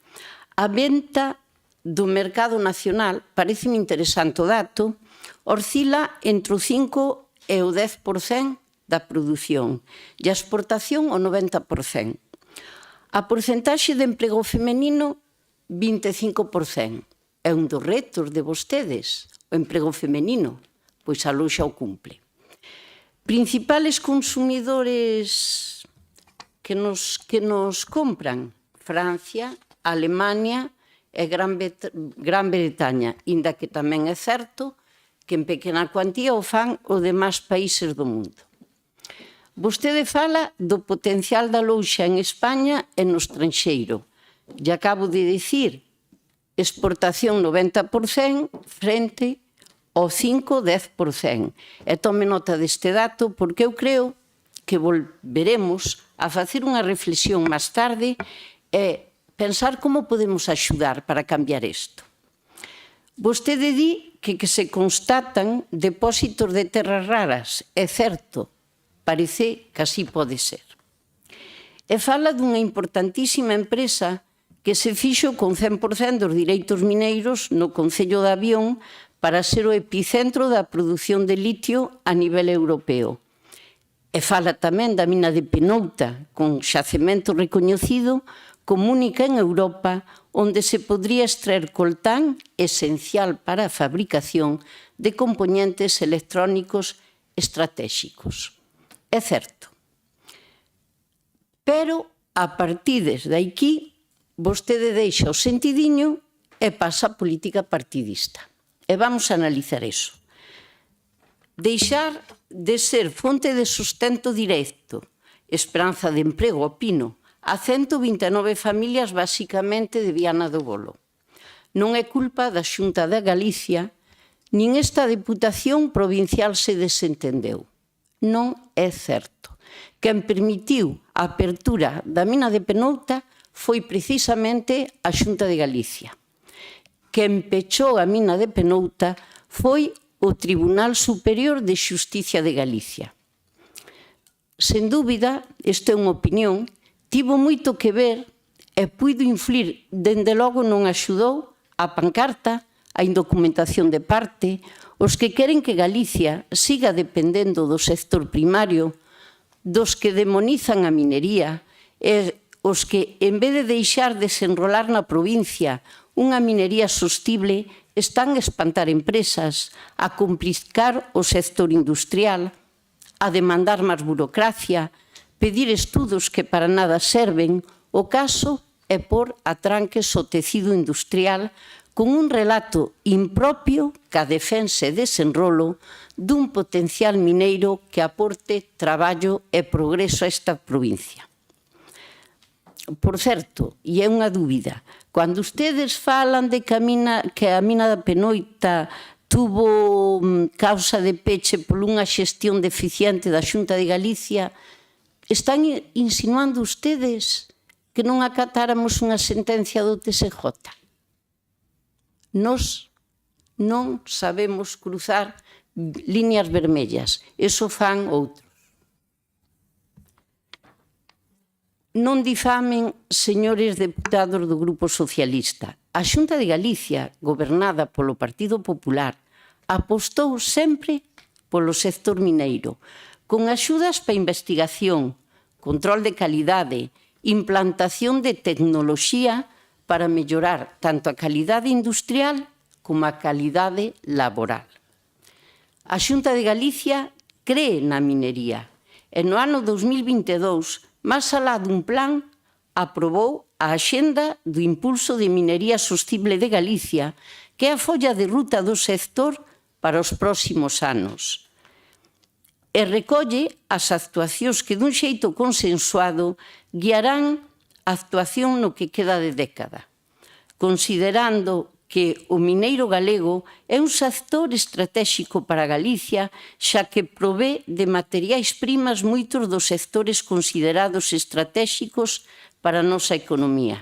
A venta do mercado nacional, pareceme interesante o dato, oscila entre o 5 e o 10% da produción e a exportación o 90%. A porcentaxe de emprego femenino, 25%. É un dos retos de vostedes, o emprego femenino, pois a louxa o cumple. Principales consumidores que nos compran, Francia, Alemania e Gran Bretaña, inda que tamén é certo que en pequena cuantía o fan os demais países do mundo. Vostede fala do potencial da louxa en España e no estranxeiro. E acabo de dicir, exportación 90% frente ao 5-10%. E tome nota deste dato porque eu creo que volveremos a facer unha reflexión máis tarde e pensar como podemos axudar para cambiar isto. Vostede di que se constatan depósitos de terras raras. É certo, parece que así pode ser. E fala dunha importantísima empresa que se fixo con 100% dos direitos mineiros no Concello de Avión para ser o epicentro da produción de litio a nivel europeo. E fala tamén da mina de Penouta, con xacemento recoñecido como única en Europa, onde se podría extraer coltán esencial para a fabricación de componentes electrónicos estratégicos. É certo. Pero, a partir de aquí, vostede deixa o sentidiño e pasa a política partidista. E vamos a analizar iso. Deixar de ser fonte de sustento directo, esperanza de emprego, opino, a 129 familias basicamente de Viana do Bolo. Non é culpa da Xunta de Galicia, nin esta Deputación Provincial se desentendeu. Non é certo. Quen permitiu a apertura da mina de Penouta foi precisamente a Xunta de Galicia. Quen pechou a mina de Penouta foi o Tribunal Superior de Xusticia de Galicia. Sen dúbida, esta é unha opinión, tivo moito que ver e puido influir, dende logo non axudou a pancarta, a indocumentación de parte, os que queren que Galicia siga dependendo do sector primario, dos que demonizan a minería, e os que, en vez de deixar desenrolar na provincia unha minería sostible, están a espantar empresas, a complicar o sector industrial, a demandar máis burocracia, pedir estudos que para nada serven. O caso é por a tranques o tecido industrial con un relato impropio que a defensa e desenrolo dun potencial mineiro que aporte traballo e progreso a esta provincia. Por certo, e é unha dúbida, cando ustedes falan de que a mina da Penouta tuvo causa de peche por unha xestión deficiente da Xunta de Galicia, están insinuando ustedes que non acatáramos unha sentencia do TSJ? Nos non sabemos cruzar líneas vermellas, eso fan outros. Non difamen, señores deputados do Grupo Socialista. A Xunta de Galicia, gobernada polo Partido Popular, apostou sempre polo sector mineiro, con axudas para investigación, control de calidade, implantación de tecnoloxía para mellorar tanto a calidade industrial como a calidade laboral. A Xunta de Galicia cree na minería e no ano 2022, máis alá dun plan, aprobou a Axenda do Impulso de Minería Sostible de Galicia, que é a folla de ruta do sector para os próximos anos. E recolle as actuacións que dun xeito consensuado guiarán a actuación no que queda de década, considerando que o mineiro galego é un sector estratégico para Galicia, xa que provee de materiais primas moitos dos sectores considerados estratégicos para a nosa economía.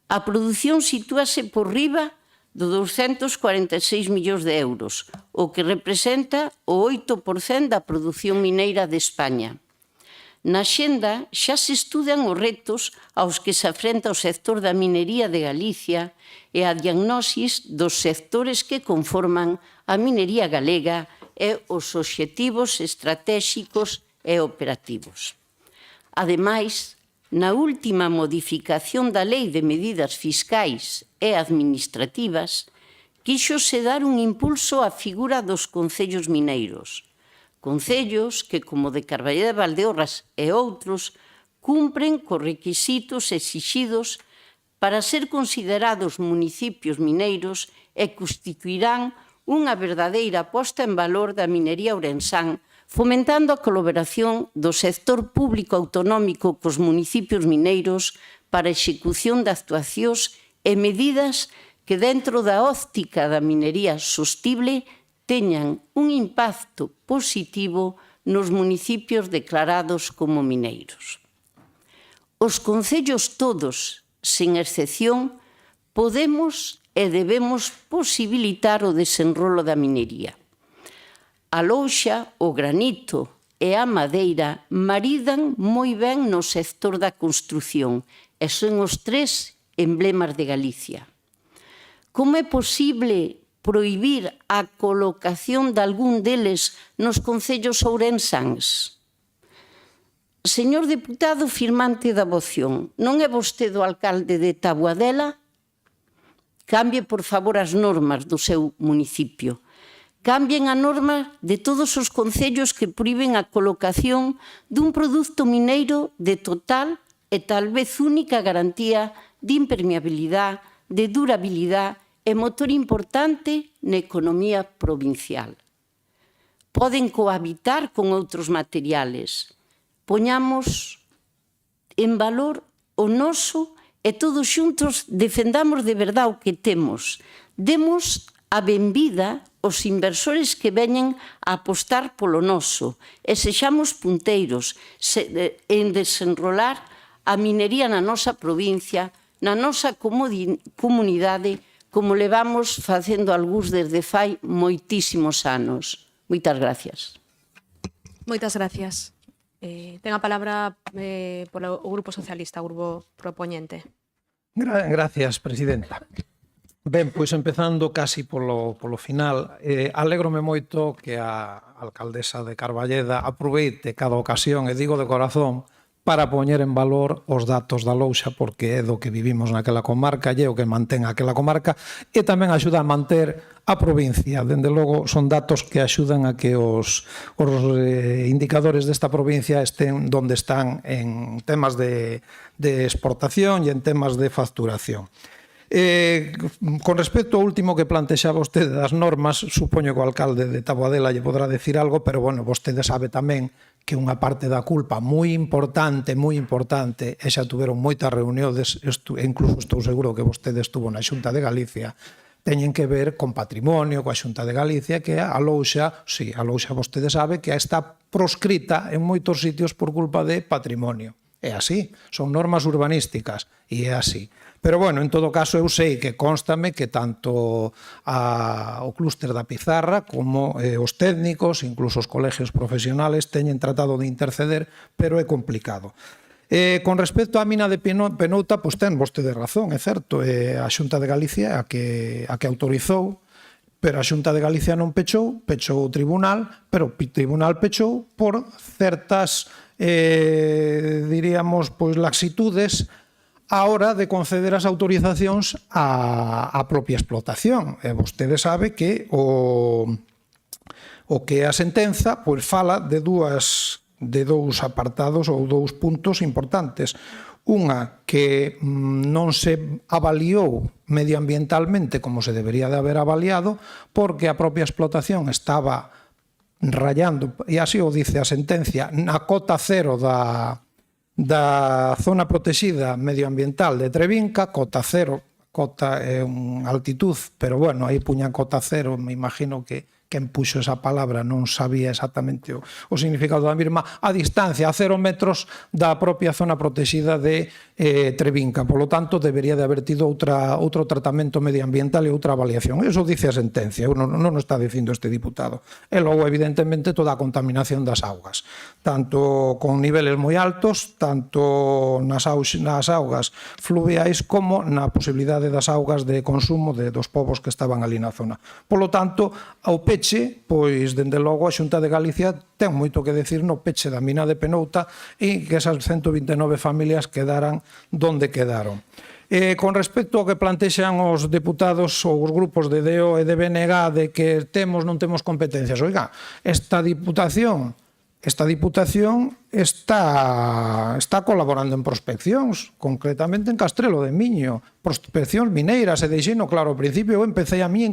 A produción sitúase por riba de 246 millóns de euros, o que representa o 8% da produción mineira de España. Na Xenda xa se estudan os retos aos que se afrenta o sector da minería de Galicia e a diagnosis dos sectores que conforman a minería galega e os obxectivos estratégicos e operativos. Ademais, na última modificación da Lei de Medidas Fiscais e Administrativas, quíxose dar un impulso á figura dos concellos mineiros. Concellos que, como de Carballeda de Valdeorras e outros, cumpren cos requisitos exixidos para ser considerados municipios mineiros e constituirán unha verdadeira posta en valor da minería ourensán fomentando a colaboración do sector público autonómico cos municipios mineiros para a execución de actuacións e medidas que dentro da óptica da minería sostible teñan un impacto positivo nos municipios declarados como mineiros. Os concellos todos, sen excepción, podemos e debemos posibilitar o desenrolo da minería. A louxa, o granito e a madeira maridan moi ben no sector da construción e son os tres emblemas de Galicia. Como é posible prohibir a colocación de algún deles nos concellos ourensáns? Señor deputado firmante da moción, non é vostede o alcalde de Taboadela? Cambie, por favor, as normas do seu municipio. Cambien a norma de todos os concellos que prohíben a colocación dun produto mineiro de total e tal vez única garantía de impermeabilidade, de durabilidade e motor importante na economía provincial. Poden cohabitar con outros materiales. Poñamos en valor o noso e todos xuntos defendamos de verdade o que temos. Demos a benvida aos inversores que veñen a apostar polo noso e sexamos punteiros en desenrolar a minería na nosa provincia, na nosa comunidade, como levamos facendo algúns desde fai moitísimos anos. Moitas gracias. Moitas gracias. Ten a palabra polo Grupo Socialista, o Grupo Propoñente. Gracias, presidenta. Ben, pois empezando casi polo final, alégrome moito que a alcaldesa de Carballeda aproveite cada ocasión, e digo de corazón, para poñer en valor os datos da louxa, porque é do que vivimos naquela comarca, e é o que mantén aquela comarca, e tamén axuda a manter a provincia. Dende logo, son datos que axudan a que os indicadores desta provincia estén donde están en temas de exportación e en temas de facturación. Con respecto ao último que plantexaba vostede das normas, supoño que o alcalde de Taboadela lle podrá decir algo, pero, bueno, vostede sabe tamén que unha parte da culpa moi importante, e xa tuveron moitas reunións, incluso estou seguro que vostede estuvo na Xunta de Galicia, teñen que ver con patrimonio, coa Xunta de Galicia, que a louxa, sí, a louxa vostede sabe que está proscrita en moitos sitios por culpa de patrimonio. É así, son normas urbanísticas, e é así. Pero, bueno, en todo caso, eu sei que constame que tanto o clúster da Pizarra como os técnicos, incluso os colegios profesionales, teñen tratado de interceder, pero é complicado. Con respecto á mina de Penouta, pois ten vostede razón, é certo, a Xunta de Galicia a que autorizou, pero a Xunta de Galicia non pechou o tribunal, pero o tribunal pechou por certas, diríamos, pois laxitudes a hora de conceder as autorizacións á propia explotación. E vostede sabe que o que a sentenza pois fala de dous apartados ou dous puntos importantes. Unha, que non se avaliou medioambientalmente como se debería de haber avaliado, porque a propia explotación estaba rayando, e así o dice a sentencia, na cota cero da zona protegida medioambiental de Trevinca, cota cero, cota é unha altitud, pero, bueno, aí puñan cota cero, me imagino que quen puxo esa palabra non sabía exactamente o significado da mesma, a distancia a 0 metros da propia zona protegida de Trevinca. Por lo tanto, debería de haber tido outro tratamento medioambiental e outra avaliación. Eso dice a sentencia, non o está dicindo este diputado. E logo, evidentemente, toda a contaminación das augas, tanto con niveles moi altos, tanto nas augas fluviais como na posibilidade das augas de consumo dos povos que estaban ali na zona. Por lo tanto, ao peche, pois, dende logo, a Xunta de Galicia ten moito que decir no peche da mina de Penouta e que esas 129 familias quedaran donde quedaron. Con respecto ao que plantexan os deputados ou os grupos de DO e de BNG de que non temos competencias, oiga, esta diputación esta Diputación está colaborando en prospeccións, concretamente en Castrelo de Miño, prospeccións mineiras, e deixeno claro ao principio. Eu empecé a miña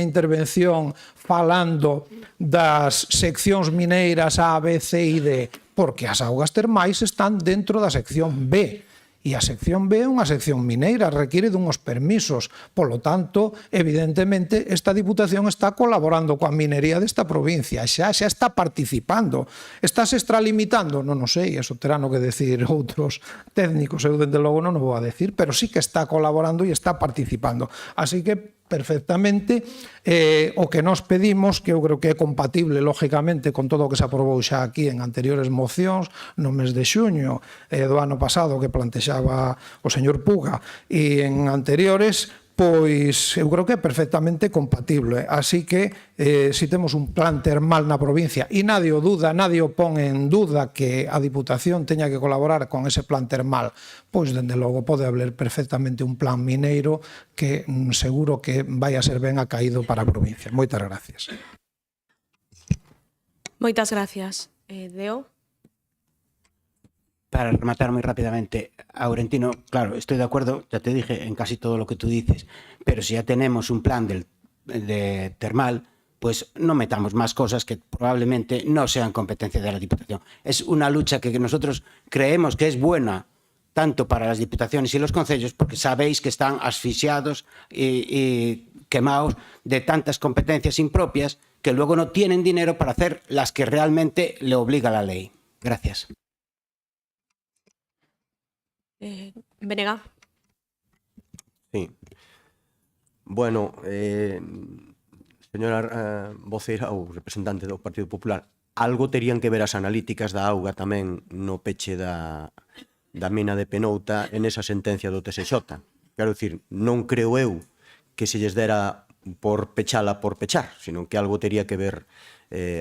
intervención, falando das seccións mineiras A, B, C e D? Porque as augas termais están dentro da sección B. E a sección B é unha sección mineira, requiere dunhos permisos. Polo tanto, evidentemente, esta Diputación está colaborando coa minería desta provincia, xa está participando. Está se extralimitando? Non o sei, eso terán que decir outros técnicos, eu dende logo non o vou a decir, pero sí que está colaborando e está participando. Así que, perfectamente, o que nos pedimos, que eu creo que é compatible, lógicamente, con todo o que se aprobou xa aquí en anteriores mocións, no mes de xuño do ano pasado, que plantexaba o señor Puga, e en anteriores, pois eu creo que é perfectamente compatible. Así que, se temos un plan termal na provincia, e nadie o duda, nadie o pon en duda que a Diputación teña que colaborar con ese plan termal, pois, dende logo, pode haber perfectamente un plan mineiro que seguro que vai a ser ben acaído para a provincia. Moitas gracias. Moitas gracias. Deo? Para rematar muy rápidamente, Aurentino, claro, estoy de acuerdo, ya te dije, en casi todo lo que tú dices, pero si ya tenemos un plan de termal, pues no metamos más cosas que probablemente no sean competencia de la Diputación. Es una lucha que nosotros creemos que es buena tanto para las diputaciones y los concellos, porque sabéis que están asfixiados y quemados de tantas competencias impropias que luego no tienen dinero para hacer las que realmente le obliga la ley. Gracias. Benega. Sí. Bueno, señora voceira ou representante do Partido Popular, algo terían que ver as analíticas da auga tamén no peche da mina de Penouta en esa sentencia do TSJ. Quero dicir, non creo eu que se lles dera por pechala por pechar, sino que algo tería que ver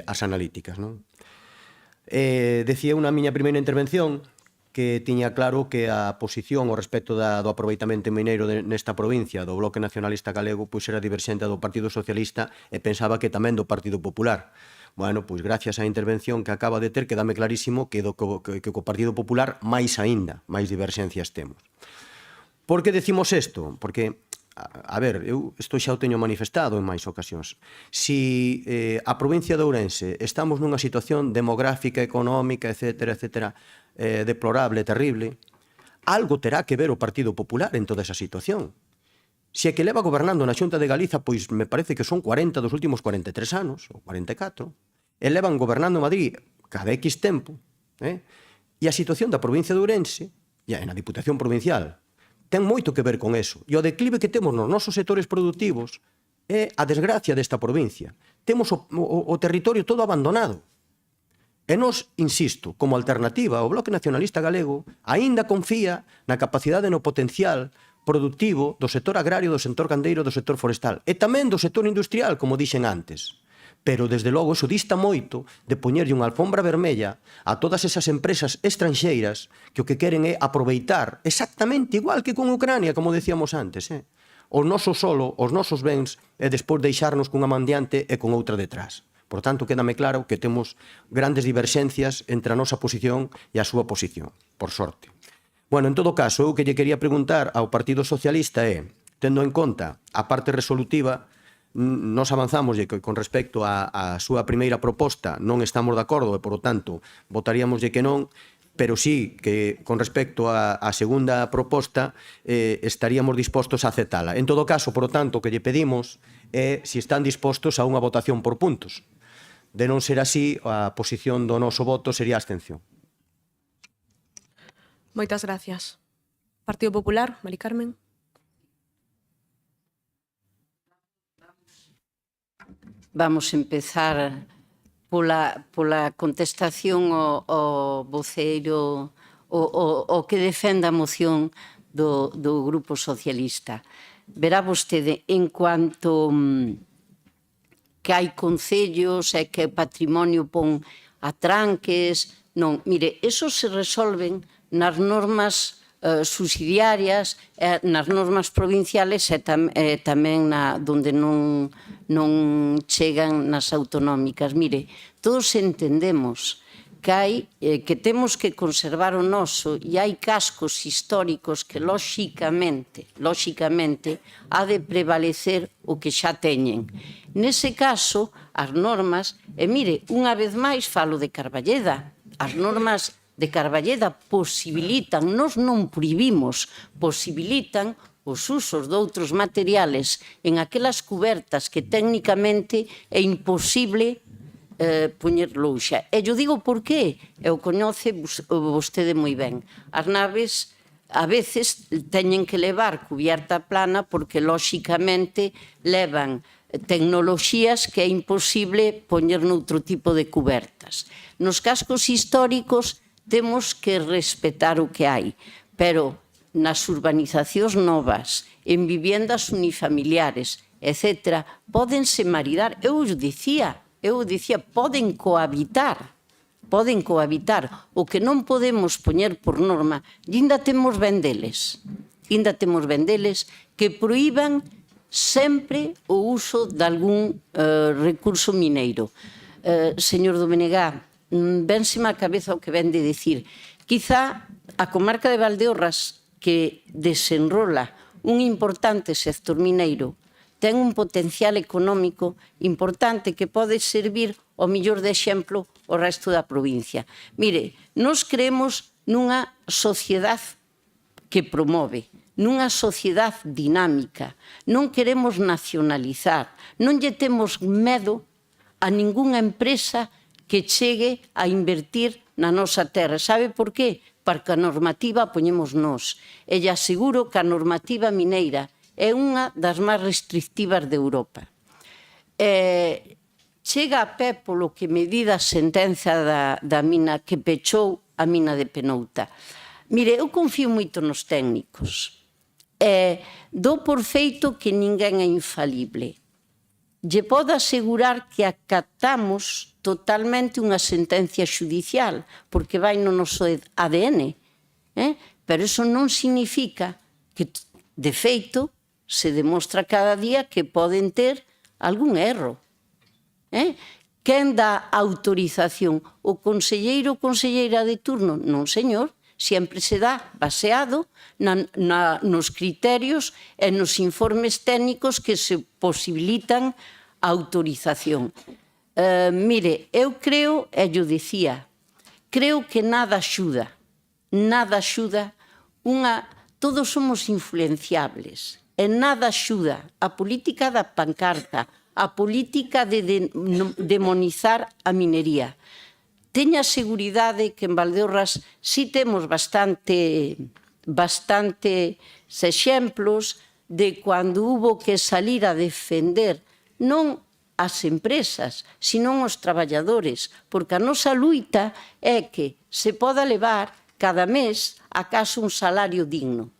as analíticas, non? Decía unha miña primeira intervención que tiña claro que a posición ao respecto do aproveitamento mineiro nesta provincia do Bloque Nacionalista Galego pois era diverxente do Partido Socialista e pensaba que tamén do Partido Popular. Bueno, pois gracias á intervención que acaba de ter, quedame clarísimo que co Partido Popular máis aínda, máis diverxencias temos. Por que decimos isto? Porque, a ver, eu isto xa o teño manifestado en máis ocasións. Si a provincia de Ourense estamos nunha situación demográfica, económica, etcétera, etcétera, deplorable, terrible, algo terá que ver o Partido Popular en toda esa situación. Se é que leva gobernando na Xunta de Galiza, pois me parece que son 40 dos últimos 43 anos, ou 44, e levan gobernando en Madrid cada X tempo, e a situación da provincia de Ourense, e na Diputación Provincial, ten moito que ver con eso. E o declive que temos nos nosos sectores productivos é a desgracia desta provincia. Temos o territorio todo abandonado. E nos, insisto, como alternativa, o Bloque Nacionalista Galego aínda confía na capacidade no potencial productivo do sector agrario, do sector gandeiro, do sector forestal e tamén do sector industrial, como dixen antes. Pero, desde logo, eso dista moito de poñerlle unha alfombra vermella a todas esas empresas estranxeiras que o que queren é aproveitar exactamente igual que con Ucrania, como decíamos antes, o noso solo, os nosos bens, e despois deixarnos cunha man diante e con outra detrás. Por tanto, quédame claro que temos grandes diverxencias entre a nosa posición e a súa posición, por sorte. Bueno, en todo caso, eu que lle quería preguntar ao Partido Socialista é, tendo en conta a parte resolutiva, nos avanzamos que con respecto a súa primeira proposta non estamos de acordo e, por lo tanto, votaríamoslle que non, pero sí que con respecto á segunda proposta estaríamos dispostos a aceptala. En todo caso, por lo tanto, o que lle pedimos é se están dispostos a unha votación por puntos. De non ser así, a posición do noso voto sería a abstención. Moitas gracias. Partido Popular, Mari Carmen. Vamos a empezar pola contestación ao voceiro, o que defende a moción do Grupo Socialista. Verá vostede, en cuanto que hai concellos e que o patrimonio pon atranques, non, mire, eso se resolven nas normas subsidiarias, nas normas provinciales e tamén donde non chegan nas autonómicas. Mire, todos entendemos que temos que conservar o noso e hai cascos históricos que lóxicamente ha de prevalecer o que xa teñen. Nese caso, as normas, e mire, unha vez máis falo de Carballeda, as normas de Carballeda posibilitan, nos non prohibimos, posibilitan os usos de outros materiales en aquelas cubertas que técnicamente é imposible poñer louxa. E yo digo por qué, e o coñece vostede moi ben. As naves a veces teñen que levar cubierta plana porque lóxicamente levan tecnoloxías que é imposible poñer noutro tipo de cubertas. Nos cascos históricos temos que respetar o que hai, pero nas urbanizacións novas, en viviendas unifamiliares, etc., pódense maridar. Eu dicía, poden cohabitar. O que non podemos poñer por norma, e ainda temos vendeles que proíban sempre o uso de algún recurso mineiro. Señor Domenegá, vénseme á cabeza o que ven de dicir. Quizá a comarca de Valdeorras, que desenrola un importante sector mineiro, ten un potencial económico importante que pode servir ao millor de exemplo ao resto da provincia. Mire, nós creemos nunha sociedade que promove, nunha sociedade dinámica, non queremos nacionalizar, non lle temos medo a ningunha empresa que chegue a invertir na nosa terra. Sabe por qué? Porque a normativa a poñemos nós. E lle aseguro que a normativa mineira é unha das máis restrictivas de Europa. Chega a pé polo que medida a sentenza da mina que pechou a mina de Penouta. Mire, eu confío moito nos técnicos. Dou por feito que ninguén é infalible. Lle podo asegurar que acatamos totalmente unha sentencia xudicial, porque vai no noso ADN. Pero iso non significa que, de feito, se demostra cada día que poden ter algún erro. Quen dá autorización? O conselleiro ou conselleira de turno? Non, señor. Sempre se dá baseado nos criterios e nos informes técnicos que se posibilitan a autorización. Mire, eu creo, e yo dicía, creo que nada axuda. Todos somos influenciables. E nada axuda a política da pancarta, a política de demonizar a minería. Teña seguridade que en Valdeorras si temos bastantes exemplos de cando hubo que salir a defender non as empresas, sino os traballadores, porque a nosa luita é que se poda levar cada mes a casa un salario digno.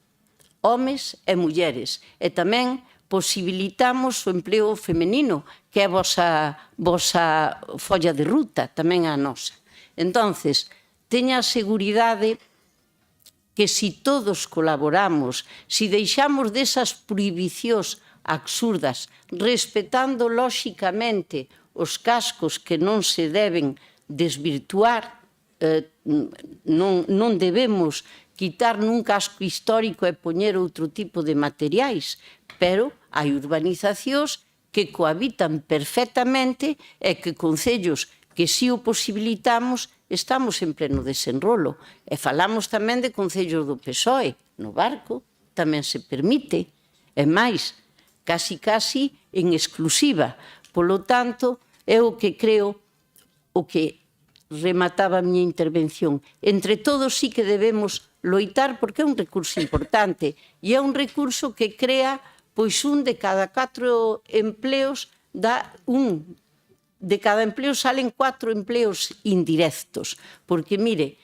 Homes e mulleres, e tamén posibilitamos o empleo femenino, que é a vosa folla de ruta, tamén a nosa. Entonces, teña a seguridade que si todos colaboramos, si deixamos desas prohibicións absurdas, respetando lóxicamente os cascos que non se deben desvirtuar, non debemos quitar nun casco histórico e poñer outro tipo de materiais, pero hai urbanizacións que cohabitan perfectamente e que concellos que si o posibilitamos estamos en pleno desenrolo. E falamos tamén de concellos do PSOE. No Barco tamén se permite. E máis, casi en exclusiva. Polo tanto, é o que creo, o que remataba a miña intervención. Entre todos sí que debemos loitar porque é un recurso importante e é un recurso que crea pois un de cada 4 empleos de cada empleo salen 4 empleos indirectos, porque mire,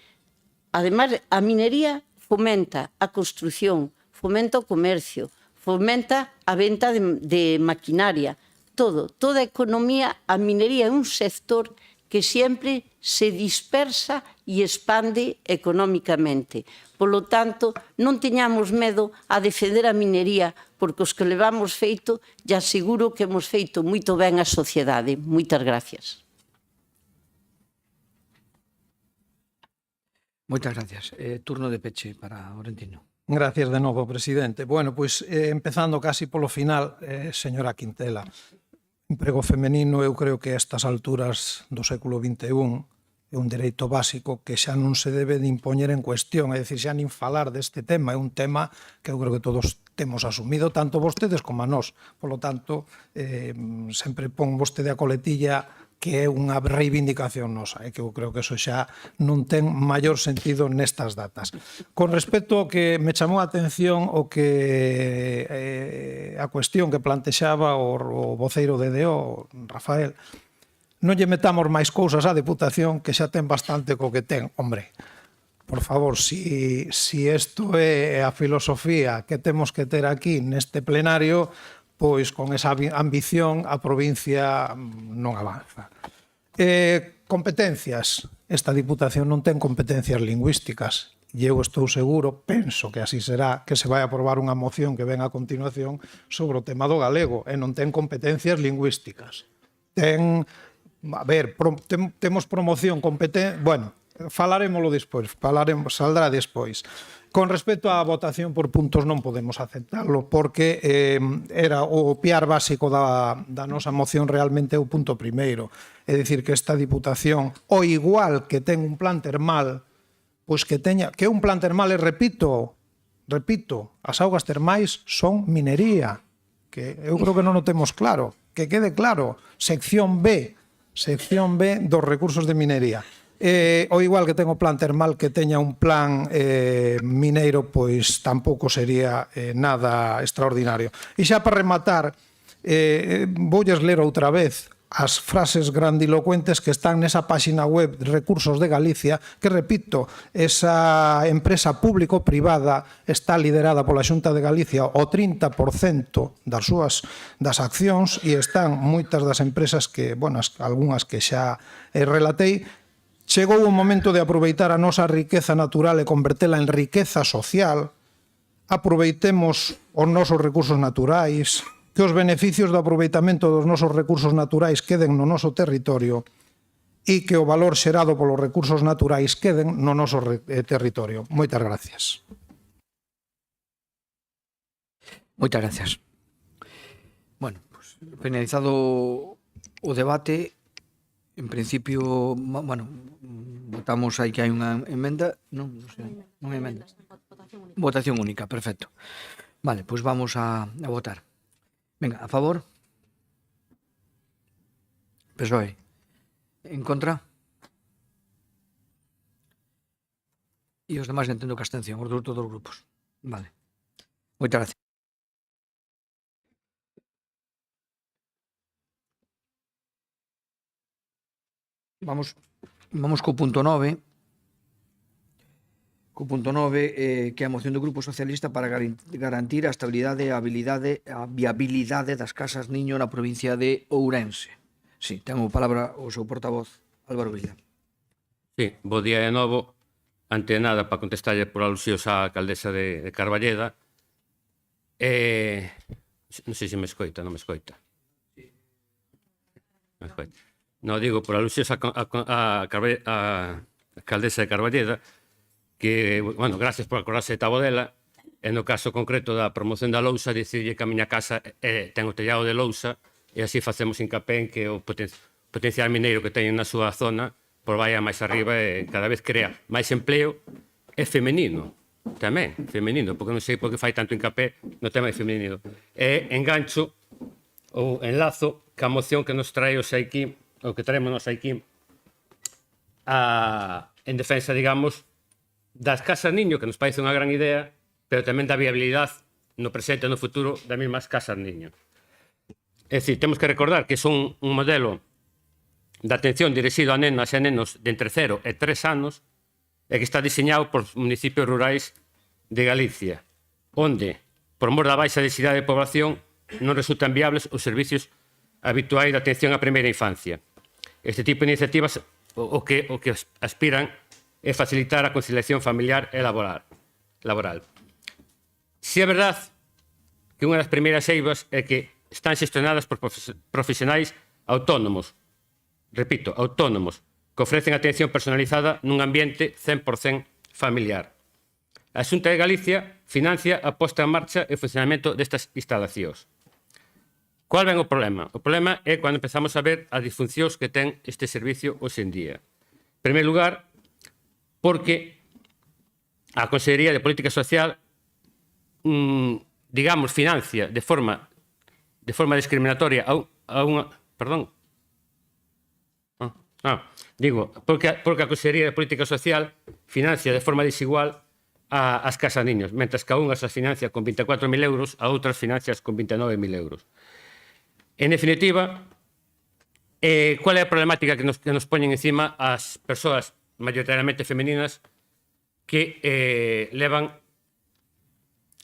además a minería fomenta a construción, fomenta o comercio, fomenta a venta de maquinaria, toda a economía. A minería é un sector que sempre se dispersa e expande económicamente. Polo tanto, non teñamos medo a defender a minería, porque os que levamos feito, ya aseguro que hemos feito moito ben á sociedade. Moitas gracias. Moitas gracias. Turno de peche para Orentino. Gracias de novo, presidente. Bueno, pois empezando casi polo final, señora Quintela, emprego femenino eu creo que a estas alturas do século XXI é un dereito básico que xa non se debe de impoñer en cuestión, é dicir, xa nin falar deste tema, é un tema que eu creo que todos temos asumido, tanto vostedes como a nós. Polo tanto, sempre pon vostede a coletilla que é unha reivindicación nosa, e que eu creo que eso xa non ten maior sentido nestas datas. Con respecto ao que me chamou a atención o que a cuestión que plantexaba o voceiro de DO, Rafael, non lle metamos máis cousas á Deputación que xa ten bastante co que ten. Hombre, por favor, si isto é a filosofía que temos que ter aquí neste plenario, pois con esa ambición a provincia non avanza. Competencias. Esta Diputación non ten competencias lingüísticas e eu estou seguro, penso que así será, que se vai aprobar unha moción que ven a continuación sobre o tema do galego e non ten competencias lingüísticas. Temos promoción competencia... Bueno, falaremoslo despois, saldrá despois. Con respecto á votación por puntos non podemos aceptarlo porque era o piar básico da nosa moción realmente o punto primeiro. É dicir, que esta Diputación, o igual que ten un plan termal, pois que teña, que un plan termal, e repito, as augas termais son minería, que eu creo que non o temos claro, que quede claro, sección B dos recursos de minería. O igual que ten o plan termal, que teña un plan mineiro, pois tampouco sería nada extraordinario. E xa para rematar, voulles ler outra vez as frases grandilocuentes que están nesa páxina web de Recursos de Galicia, que, repito, esa empresa público-privada está liderada pola Xunta de Galicia o 30% das accións, e están moitas das empresas que, bueno, algunhas que xa relatei. Chegou o momento de aproveitar a nosa riqueza natural e convertela en riqueza social. Aproveitemos os nosos recursos naturais, que os beneficios do aproveitamento dos nosos recursos naturais queden no noso territorio e que o valor xerado polos recursos naturais queden no noso territorio. Moitas gracias. Moitas gracias. Bueno, pues, finalizado o debate, en principio, bueno, votamos aí que hai unha emenda, non sei, unha emenda. Votación única, perfecto. Vale, pois vamos a votar. Venga, a favor. PSOE. En contra. E os demais entendo que abstención, os todos os grupos. Vale. Moitas gracias. Vamos co punto 9. Co punto 9, que é a moción do Grupo Socialista para garantir a estabilidade e a viabilidade das casas niño na provincia de Ourense. Sí, ten a palabra o seu portavoz, Álvaro Villa. Sí, bo día de novo. Ante nada, para contestarlle por alusións á alcaldesa de Carballeda. Non sei se me escoita, non me escoita. Me escoita. Non, digo, por alusións á alcaldesa de Carballeda, que, bueno, gracias por acordarse de Tabodela, e no caso concreto da promoción da lousa, dicirlle que a miña casa ten o tellado de lousa, e así facemos hincapé en que o potencial mineiro que teñen na súa zona por vai a máis arriba e cada vez crea máis empleo. É femenino, tamén, femenino, porque non sei por que fai tanto hincapé no tema de femenino. E engancho ou enlazo ca moción que nos trae o Saiquín, o que traemos no Saiquín, en defensa, digamos, das casas niño, que nos parece unha gran idea, pero tamén da viabilidade no presente e no futuro das mesmas casas niño. É dicir, temos que recordar que son un modelo de atención dirixido a nenas e nenos de entre 0 e 3 anos e que está diseñado por municipios rurais de Galicia, onde, por mor da baixa densidade de población, non resultan viables os servicios habituais de atención á primeira infancia. Este tipo de iniciativas o que aspiran é facilitar a conciliación familiar e laboral. Si é verdade que unha das primeiras eivas é que están xestionadas por profesionais autónomos, repito, autónomos, que ofrecen atención personalizada nun ambiente 100% familiar. A Xunta de Galicia financia a posta en marcha e funcionamento destas instalacións. Qual ben o problema? O problema é cando empezamos a ver as disfuncións que ten este servicio hoxe en día. En primeiro lugar, porque a Consellería de Política Social digamos, financia de forma discriminatoria a unha... Perdón. Digo, porque a Consellería de Política Social financia de forma desigual as casas niños, mentras que a unhas as financia con 24.000 euros, a outras financias con 29.000 euros. En definitiva, qual é a problemática que nos poñen encima as persoas maioritariamente femeninas que levan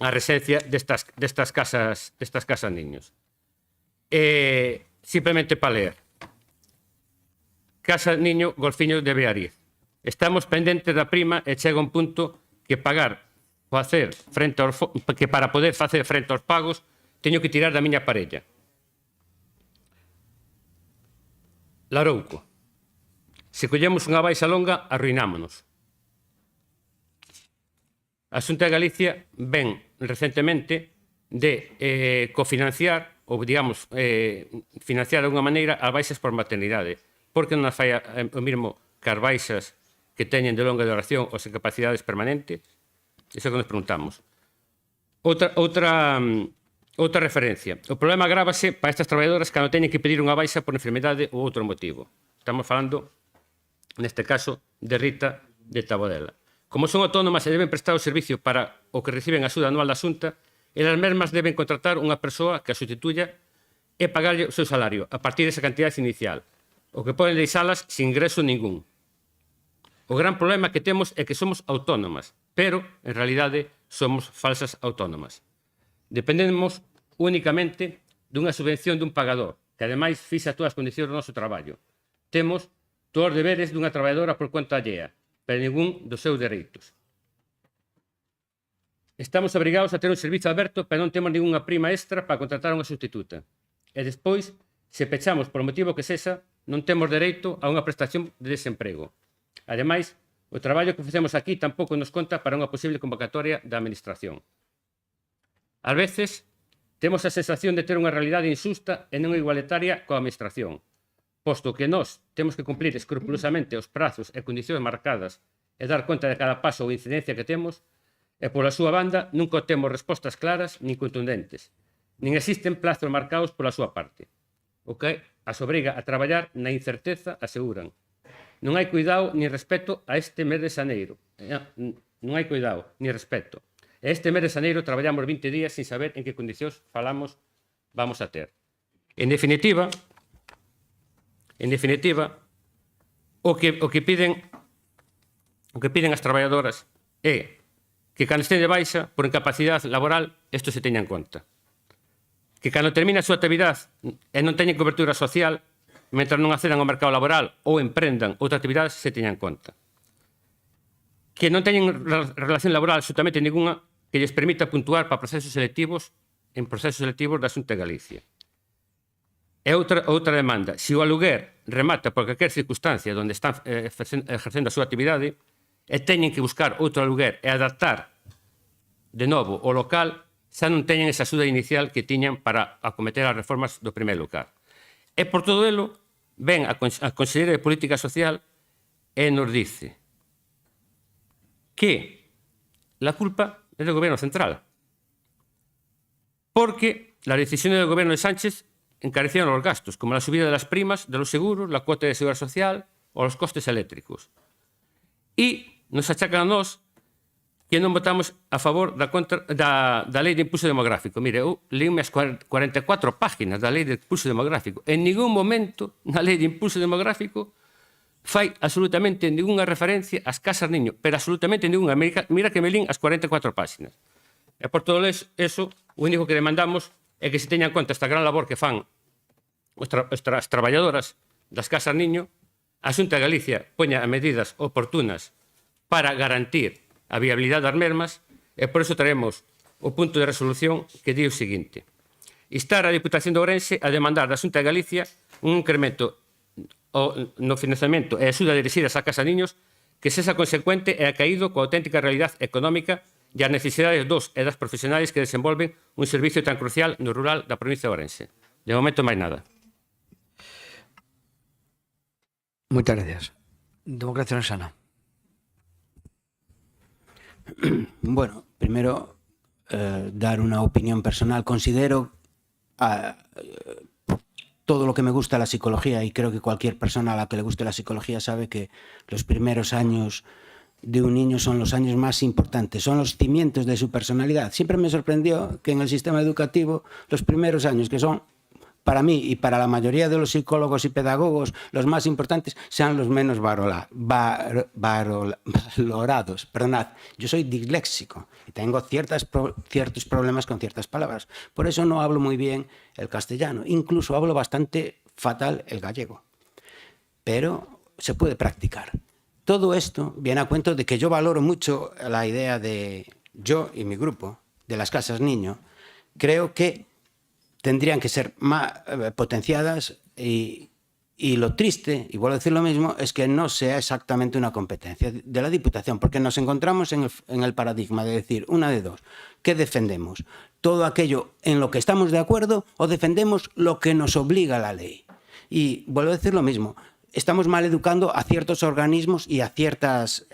a residencia destas casas niños? Simplemente para leer. Casa Niño Golfiño de Beariz. Estamos pendentes da prima e chega un punto que para poder facer frente aos pagos teño que tirar da miña parella. Larouco. Se collemos unha baixa longa, arruinámonos. A Xunta de Galicia ven recentemente de cofinanciar ou, digamos, financiar de alguna maneira as baixas por maternidade. Por que non as fai o mesmo que as baixas que teñen de longa duración ou sen capacidades permanentes? Iso é que nos preguntamos. Outra referencia. O problema agrávase para estas traballadoras cando teñen que pedir unha baixa por enfermedade ou outro motivo. Estamos falando, neste caso, de Rita de Tabodela. Como son autónomas e deben prestar o servicio para o que reciben a axuda anual da Xunta, elas mesmas deben contratar unha persoa que a sustituya e pagarlle o seu salario a partir desa cantidade inicial, o que poden deixalas sin ingreso ningún. O gran problema que temos é que somos autónomas, pero, en realidade, somos falsas autónomas. Dependemos únicamente dunha subvención dun pagador, que ademais fixa todas as condicións do noso traballo. Temos todos os deberes dunha traballadora por conta allea, pero ningún dos seus dereitos. Estamos obrigados a ter un servizo aberto, pero non temos ninguna prima extra para contratar unha sustituta. E despois, se pechamos por motivo que sexa, non temos dereito a unha prestación de desemprego. Ademais, o traballo que facemos aquí tampouco nos conta para unha posible convocatoria da Administración. Ás veces, temos a sensación de ter unha realidade injusta e non igualitaria coa Administración, posto que nós temos que cumplir escrupulosamente os prazos e condicións marcadas e dar conta de cada paso ou incidencia que temos, e pola súa banda nunca temos respostas claras nin contundentes, nin existen plazos marcados pola súa parte, o que as obriga a traballar na incerteza, aseguran. Non hai cuidado ni respeto a este mes de xaneiro. Non hai cuidado ni respeto. E este mes de xaneiro traballamos 20 días sin saber en que condicións vamos a ter. En definitiva, o que piden as traballadoras é que cando estén de baixa por incapacidade laboral, isto se teña en conta. Que cando termine a súa actividade e non teñen cobertura social, mentre non accedan ao mercado laboral ou emprendan outra actividade, se teña en conta. Que non teñen relación laboral absolutamente ninguna que lles permita puntuar para procesos selectivos da Xunta de Galicia. E outra demanda, se o aluguer remata por calquer circunstancia onde están exercendo a súa actividade e teñen que buscar outro aluguer e adaptar de novo o local, xa non teñen esa axuda inicial que tiñan para acometer as reformas do primeiro lugar. E por todo elo, ven a Consellería de Política Social e nos dice que la culpa é do Goberno central, porque las decisiones del Gobierno de Sánchez encarecieron los gastos, como la subida de las primas, de los seguros, la cuota de seguridad social o los costes eléctricos. E nos achacan a nós que non votamos a favor da lei de impulso demográfico. Mire, eu leíme as 44 páginas da lei de impulso demográfico. En ningún momento na lei de impulso demográfico fai absolutamente ninguna referencia ás casas niño, pero absolutamente ninguna. Mira que me lín as 44 páginas. E por todo eso, o único que demandamos é que se teña en conta esta gran labor que fan as traballadoras das casas niño, a Xunta de Galicia poña medidas oportunas para garantir a viabilidade das mesmas, e por iso traemos o punto de resolución que di o seguinte: instar a Diputación de Ourense a demandar da Xunta de Galicia un incremento no financiamento e axuda dirixidas a casa niños que sexa consecuente e acaído coa auténtica realidade económica e as necesidades dos e das profesionais que desenvolven un servicio tan crucial no rural da provincia de Ourense. De momento, máis nada. Moitas gracias. Democracia Sana. Bueno, primero, dar una opinión personal. Considero todo lo que me gusta la psicología, y creo que cualquier persona a la que le guste la psicología sabe que los primeros años de un niño son los años más importantes, son los cimientos de su personalidad. Siempre me sorprendió que en el sistema educativo los primeros años, que son para mí y para la mayoría de los psicólogos y pedagogos los más importantes, sean los menos valorados. Perdonad, yo soy disléxico y tengo ciertos problemas con ciertas palabras. Por eso no hablo muy bien el castellano, incluso hablo bastante fatal el gallego. Pero se puede practicar. Todo esto viene a cuento de que yo valoro mucho la idea de yo y mi grupo, de las casas niño. Creo que tendrían que ser más potenciadas y lo triste, y vuelvo a decir lo mismo, es que no sea exactamente una competencia de la Diputación, porque nos encontramos en el paradigma de decir una de dos: ¿qué defendemos? ¿Todo aquello en lo que estamos de acuerdo o defendemos lo que nos obliga la ley? Y vuelvo a decir lo mismo, estamos mal educando a ciertos organismos y a ciertos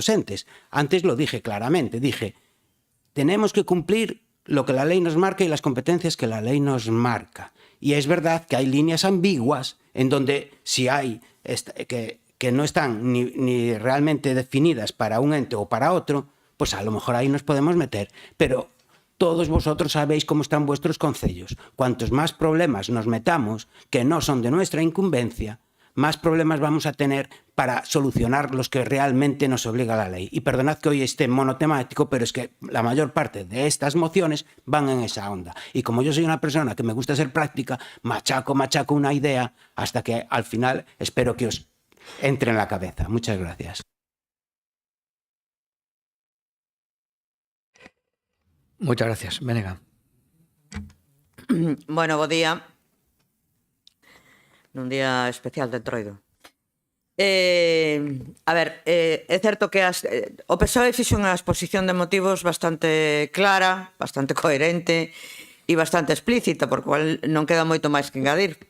entes. Antes lo dije claramente, dije, tenemos que cumplir lo que la ley nos marca y las competencias que la ley nos marca. Y es verdad que hay líneas ambiguas en donde si hay que no están ni realmente definidas para un ente o para otro, pues a lo mejor ahí nos podemos meter. Pero todos vosotros sabéis cómo están vuestros concellos. Cuantos más problemas nos metamos que no son de nuestra incumbencia, más problemas vamos a tener para solucionar los que realmente nos obliga la ley. Y perdonad que hoy esté monotemático, pero es que la mayor parte de estas mociones van en esa onda. Y como yo soy una persona que me gusta ser práctica, machaco una idea hasta que al final espero que os entre en la cabeza. Muchas gracias. Muchas gracias. Venega. Bueno, bo día. Nun día especial de Entroido. A ver, é certo que o PSOE fixo unha exposición de motivos bastante clara, bastante coherente e bastante explícita, por cual non queda moito máis que engadir.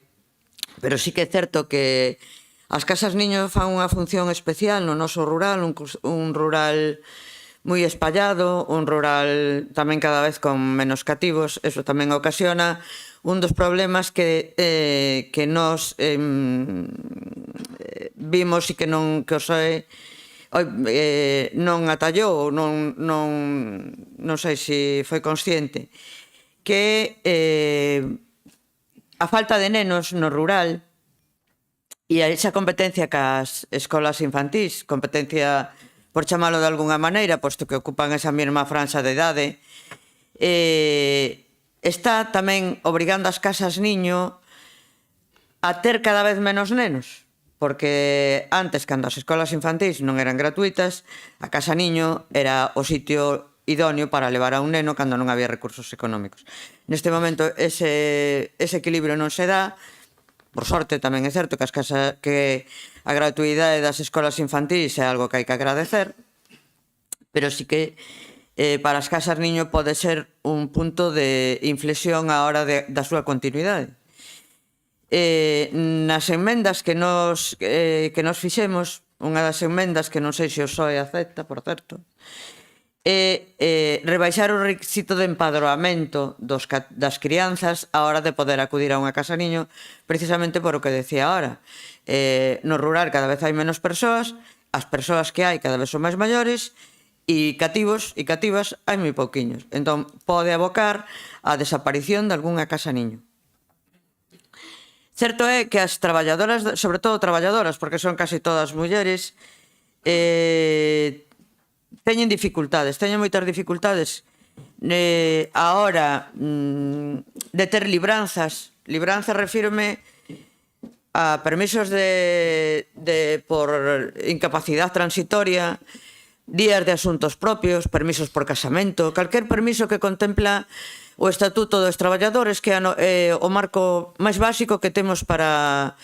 Pero sí que é certo que as casas niños fan unha función especial no noso rural, un rural moi espallado, un rural tamén cada vez con menos cativos. Eso tamén ocasiona un dos problemas que nos vimos e que o PSOE non atallou, non sei se foi consciente, que a falta de nenos no rural e esa competencia cas escolas infantís, competencia por chamalo de algunha maneira, posto que ocupan esa mesma franxa de idade, está tamén obrigando as casas niño a ter cada vez menos nenos, porque antes, cando as escolas infantís non eran gratuitas, a casa niño era o sitio idóneo para levar a un neno cando non había recursos económicos. Neste momento ese equilibrio non se dá. Por sorte, tamén é certo que a gratuidade das escolas infantís é algo que hai que agradecer, pero sí que para as casas niño pode ser un punto de inflexión á hora da súa continuidade. Nas enmendas que nos fixemos, unha das enmendas que non sei se o PSOE acepta, por certo, rebaixar o requisito de empadroamento das crianzas á hora de poder acudir a unha casa niño, precisamente por o que decía ahora. No rural cada vez hai menos persoas, as persoas que hai cada vez son máis maiores, e cativos e cativas hai moi pouquiños. Entón, pode abocar a desaparición de algunha casa niño. Certo é que as traballadoras, sobre todo traballadoras, porque son casi todas mulleres, teñen moitas dificultades a hora de ter libranzas. Libranzas refírome a permisos por incapacidade transitoria, días de asuntos propios, permisos por casamento, calquer permiso que contempla o Estatuto dos Traballadores, que é o marco máis básico que temos para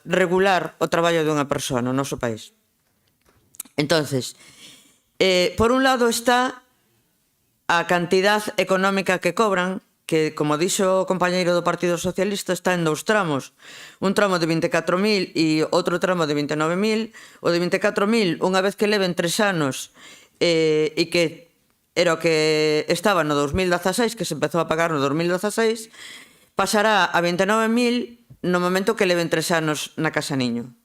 regular o traballo dunha persoa no noso país. Entonces, por un lado está a cantidad económica que cobran, que, como dixo o compañeiro do Partido Socialista, está en 2 tramos. Un tramo de 24.000 e outro tramo de 29.000. O de 24.000, unha vez que leven 3 anos, e que era o que estaba no 2016, que se empezou a pagar no 2016, pasará a 29.000 no momento que leven 3 anos na casa niño.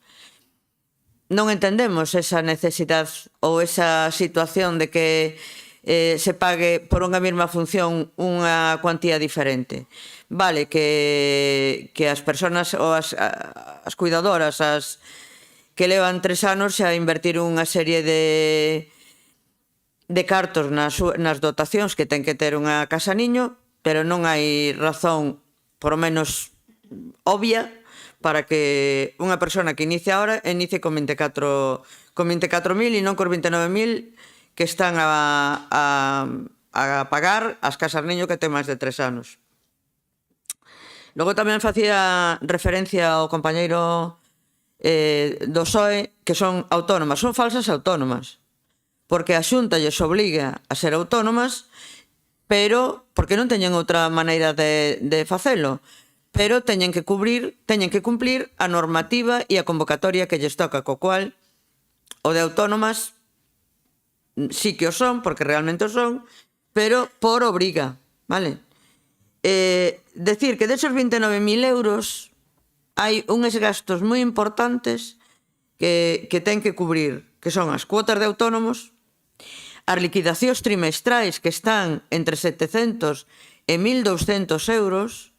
Non entendemos esa necesidade ou esa situación de que se pague por unha mesma función unha cuantía diferente. Vale, que as persoas ou as cuidadoras que levan 3 anos xa invertiron unha serie de cartos nas dotacións que ten que ter unha casa niño, pero non hai razón, por lo menos obvia, para que unha persona que inicia ahora inicie con 24.000 e non con 29.000 que están a pagar as casas niño que ten máis de 3 anos. Logo tamén facía referencia ao compañeiro do PSOE que son autónomas. Son falsas autónomas, porque a Xunta lles obliga a ser autónomas, pero porque non teñen outra maneira de facelo, pero teñen que cumplir a normativa e a convocatoria que lles toca, co cual o de autónomas sí que o son, porque realmente o son, pero por obriga, vale? Decir que desos 29.000 euros hai uns gastos moi importantes que ten que cubrir, que son as cuotas de autónomos, as liquidacións trimestrais que están entre 700 e 1.200 euros,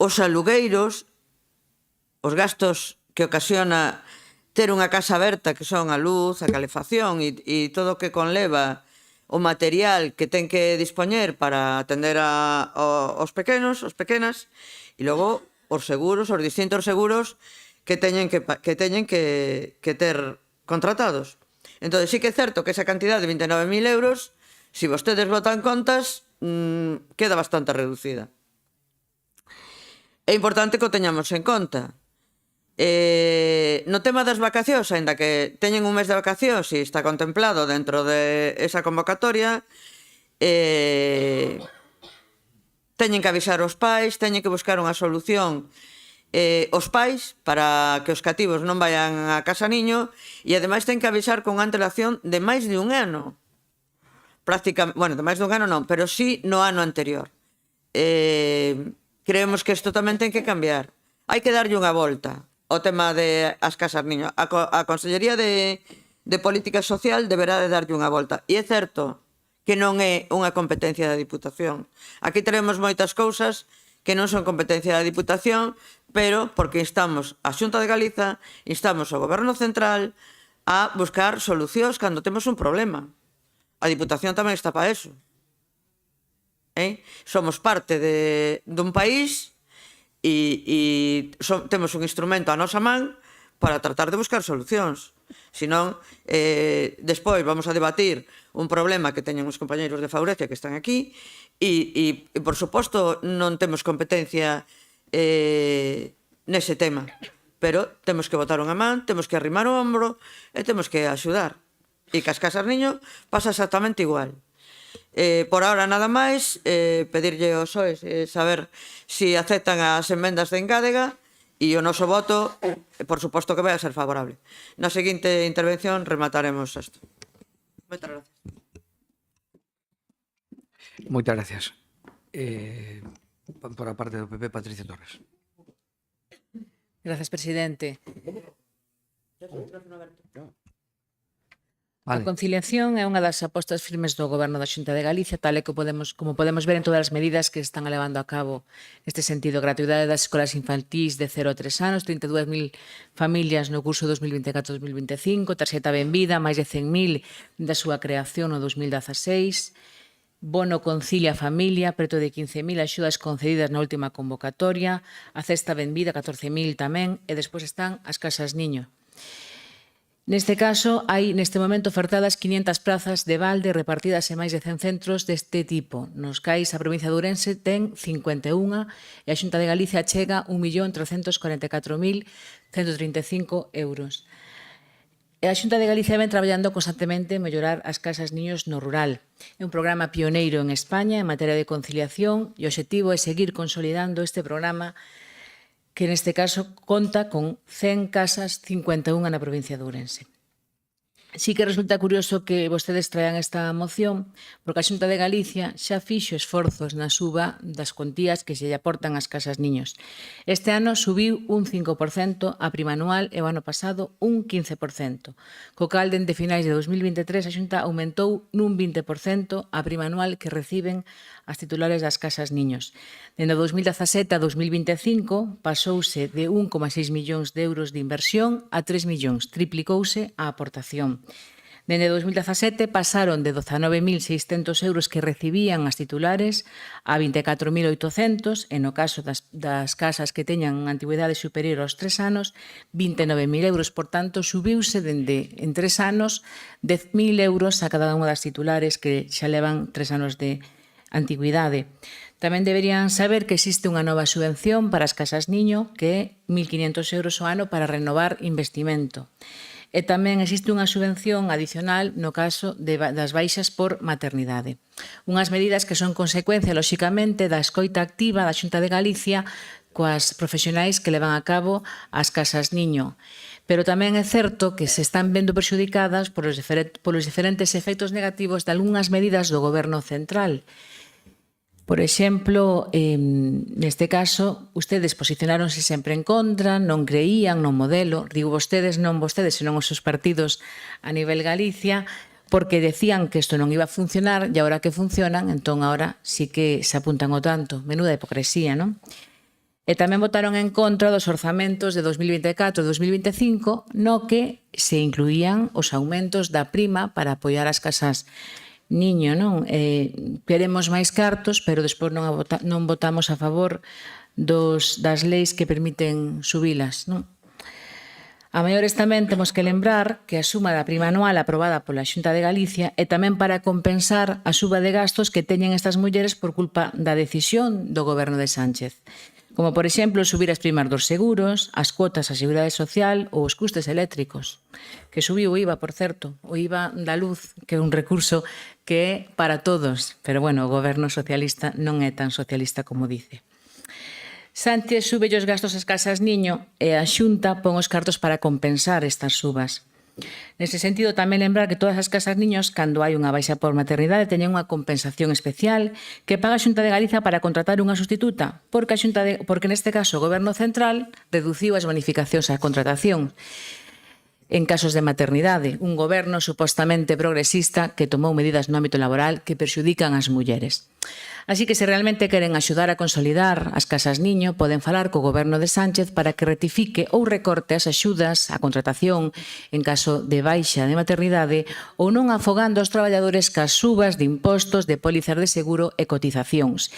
os alugueiros, os gastos que ocasiona ter unha casa aberta, que son a luz, a calefacción e todo o que conleva o material que ten que dispoñer para atender aos pequenos, aos pequenas, e logo os seguros, os distintos seguros que teñen que ter contratados. Entón, sí que é certo que esa cantidad de 29.000 euros, se vostedes botan contas, queda bastante reducida. É importante que o teñamos en conta. No tema das vacacións, aínda que teñen un mes de vacacións e está contemplado dentro de esa convocatoria, teñen que avisar os pais, teñen que buscar unha solución os pais para que os cativos non vayan a casa niño, e ademais ten que avisar con antelación de máis de un ano. Bueno, de máis de un ano non, pero sí no ano anterior. Creemos que isto tamén ten que cambiar. Hai que darlle unha volta o tema das casas niños. A Consellería de Política Social deberá de darlle unha volta. E é certo que non é unha competencia da Diputación. Aquí teremos moitas cousas que non son competencia da Diputación, pero porque instamos a Xunta de Galiza, instamos ao Goberno Central a buscar solucións cando temos un problema. A Diputación tamén está para eso. Somos parte dun país e temos un instrumento a nosa man para tratar de buscar solucións. Senón, despois vamos a debatir un problema que teñen os compañeiros de Faurecia que están aquí e por suposto, non temos competencia nese tema. Pero temos que botar unha man, temos que arrimar o hombro e temos que axudar. E que as casas niño pasa exactamente igual. Por ahora nada máis, pedirlle aos PSOE saber se aceptan as emendas de engádega e o noso voto, por suposto que vai a ser favorable. Na seguinte intervención remataremos isto. Moitas gracias. Moitas gracias. Por a parte do PP, Patricia Torres. Gracias, presidente. Vale. A conciliación é unha das apostas firmes do Goberno da Xunta de Galicia, tal e como podemos ver en todas as medidas que están levando a cabo neste sentido. Gratuidade das escolas infantís de 0 a 3 anos, 32.000 familias no curso 2024-2025, tarxeta Benvida, máis de 100.000 da súa creación no 2016, bono Concilia Familia, preto de 15.000 axudas concedidas na última convocatoria, a cesta benvida, 14.000 tamén, e despois están as casas niño. Neste caso, hai neste momento ofertadas 500 plazas de balde repartidas en máis de 100 centros deste tipo, nos cais a provincia de Ourense ten 51 e a Xunta de Galicia chega 1.344.135 euros. E a Xunta de Galicia ven traballando constantemente en mellorar as casas niños no rural. É un programa pioneiro en España en materia de conciliación e o obxectivo é seguir consolidando este programa que neste caso conta con 100 casas, 51 na provincia de Ourense. Sí que resulta curioso que vostedes traian esta moción, porque a Xunta de Galicia xa fixo esforzos na suba das cuantías que se lle aportan ás casas niños. Este ano subiu un 5% a prima anual e o ano pasado un 15%. Co cal, dende finais de 2023, a Xunta aumentou nun 20% a prima anual que reciben as titulares das casas niños. Dende 2017 a 2025 pasouse de 1,6 millóns de euros de inversión a 3 millóns, triplicouse a aportación. Dende 2017 pasaron de 19.600 euros que recibían as titulares a 24.800, e no caso das casas que teñan antigüidade superior aos 3 anos, 29.000 euros. Por tanto, subiuse dende en 3 anos 10.000 euros a cada unha das titulares que xa levan 3 anos de antigüidade. Tamén deberían saber que existe unha nova subvención para as casas niño que é 1.500 euros ao ano para renovar investimento. E tamén existe unha subvención adicional no caso das baixas por maternidade. Unhas medidas que son consecuencia, lóxicamente, da escoita activa da Xunta de Galicia coas profesionais que levan a cabo as casas niño. Pero tamén é certo que se están vendo perxudicadas polos diferentes efectos negativos de algunhas medidas do Goberno central. Por exemplo, neste caso, ustedes posicionáronse sempre en contra, non creían no modelo, digo vostedes, non vostedes, senón os seus partidos a nivel Galicia, porque decían que isto non iba a funcionar e agora que funcionan, entón agora sí que se apuntan o tanto. Menuda hipocresía, non? E tamén votaron en contra dos orzamentos de 2024 e 2025, no que se incluían os aumentos da prima para apoiar as casas niño, non? Queremos máis cartos, pero despois non votamos a favor das leis que permiten subilas, non? A maiores tamén temos que lembrar que a suma da prima anual aprobada pola Xunta de Galicia é tamén para compensar a suba de gastos que teñen estas mulleres por culpa da decisión do Goberno de Sánchez. Como, por exemplo, subir as primas dos seguros, as cuotas á Seguridade Social ou os custes eléctricos. Que subiu o IVA, por certo, o IVA da luz, que é un recurso que é para todos. Pero, bueno, o Goberno socialista non é tan socialista como dice. Sánchez sube os gastos ás casas niño e a Xunta pon os cartos para compensar estas subas. Nese sentido, tamén lembrar que todas as casas niños, cando hai unha baixa por maternidade, teñen unha compensación especial que paga a Xunta de Galicia para contratar unha sustituta, porque neste caso o Goberno central reduciu as bonificacións á contratación en casos de maternidade, un goberno supostamente progresista que tomou medidas no ámbito laboral que perxudican as mulleres. Así que se realmente queren axudar a consolidar as casas niño, poden falar co Goberno de Sánchez para que rectifique ou recorte as axudas á contratación en caso de baixa de maternidade ou non afogando os traballadores cas subas de impostos, de pólizas de seguro e cotizacións.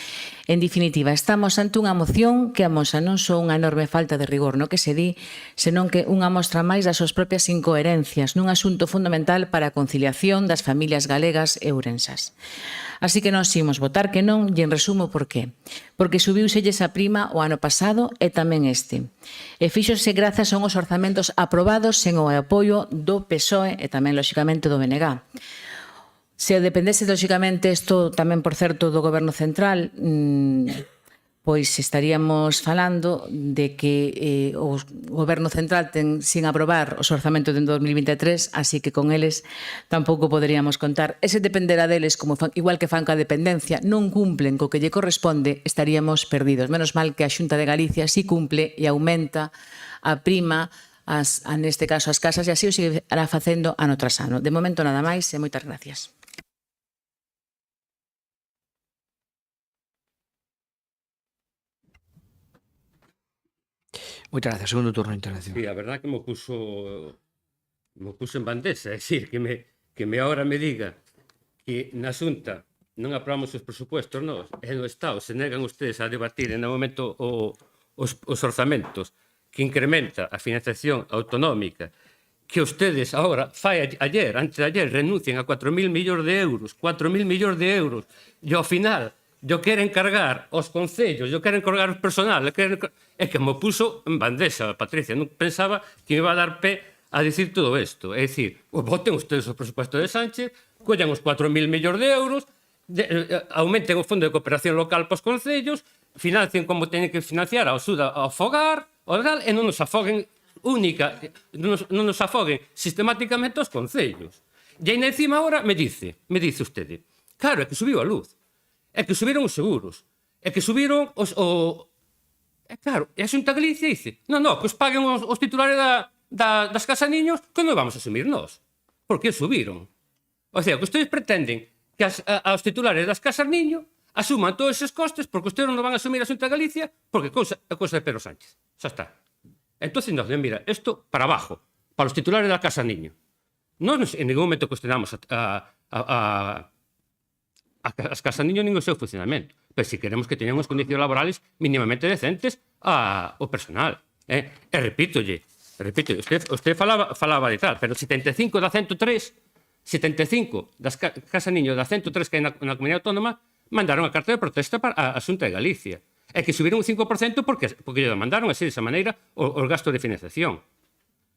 En definitiva, estamos ante unha moción que amosa non só unha enorme falta de rigor no que se di, senón que unha mostra máis das súas propias incoherencias nun asunto fundamental para a conciliación das familias galegas e ourensas. Así que nós imos votar que non, e en resumo por qué. Porque subiuse esa prima o ano pasado e tamén este. E fíxose grazas a unhos orzamentos aprobados sen o apoio do PSOE e tamén, lóxicamente, do BNG. Se dependese, lóxicamente, isto tamén, por certo, do Goberno Central, pois estaríamos falando de que o Goberno Central ten sin aprobar os orzamentos de 2023, así que con eles tampouco poderíamos contar. Ese dependerá deles, como igual que fan ca dependencia, non cumplen co que lle corresponde, estaríamos perdidos. Menos mal que a Xunta de Galicia sí cumple e aumenta a prima neste caso as casas, e así o seguirá facendo ano tras ano. De momento nada máis e moitas gracias. Moitas gracias. Segundo turno de intervención. Sí, a verdad que me puso en bandeja, é dicir, que me ahora me diga que na Xunta non aprobamos os presupuestos, non? E no Estado se negan ustedes a debatir en o momento os orzamentos que incrementa a financiación autonómica, que ustedes ahora, antes de ayer, renuncian a 4.000 millóns de euros, 4.000 millóns de euros, e ao final, yo queren cargar os concellos, yo queren cargar os personal, é que me puso en bandexa, Patricia, non pensaba que me iba a dar pé a dicir todo isto. É dicir, voten ustedes o presupuesto de Sánchez, collan os 4.000 millóns de euros, aumenten o fondo de cooperación local para os concellos, financien como teñen que financiar a axuda ao fogar, e non nos afoguen non nos afoguen sistemáticamente os concellos. E aí encima agora me dice usted, claro, é que subiu a luz, é que subiron os seguros, é que subiron os... Claro, e a Xunta de Galicia dice, non, que os paguen os titulares das casas niños, que non vamos a asumir nós, porque subiron. O sea, que ustedes pretenden que aos titulares das casas niños asuman todos esos costes porque ustedes non van a asumir a Xunta de Galicia porque é cousa de Pedro Sánchez. Xa está. Entonces, mira, esto para abajo, para los titulares de la casa niño. No en ningún momento cuestionamos as casas niño nin o seu funcionamento, pero si queremos que teñan unhas condicións laborales mínimamente decentes ao personal. E repito, usted falaba de tal, pero 75 da 103, 75 das casas niño da 103 que hai na comunidade autónoma mandaron a carta de protesta para a Xunta de Galicia. É que subiron un 5% porque lle demandaron así, desa maneira, os gastos de financiación.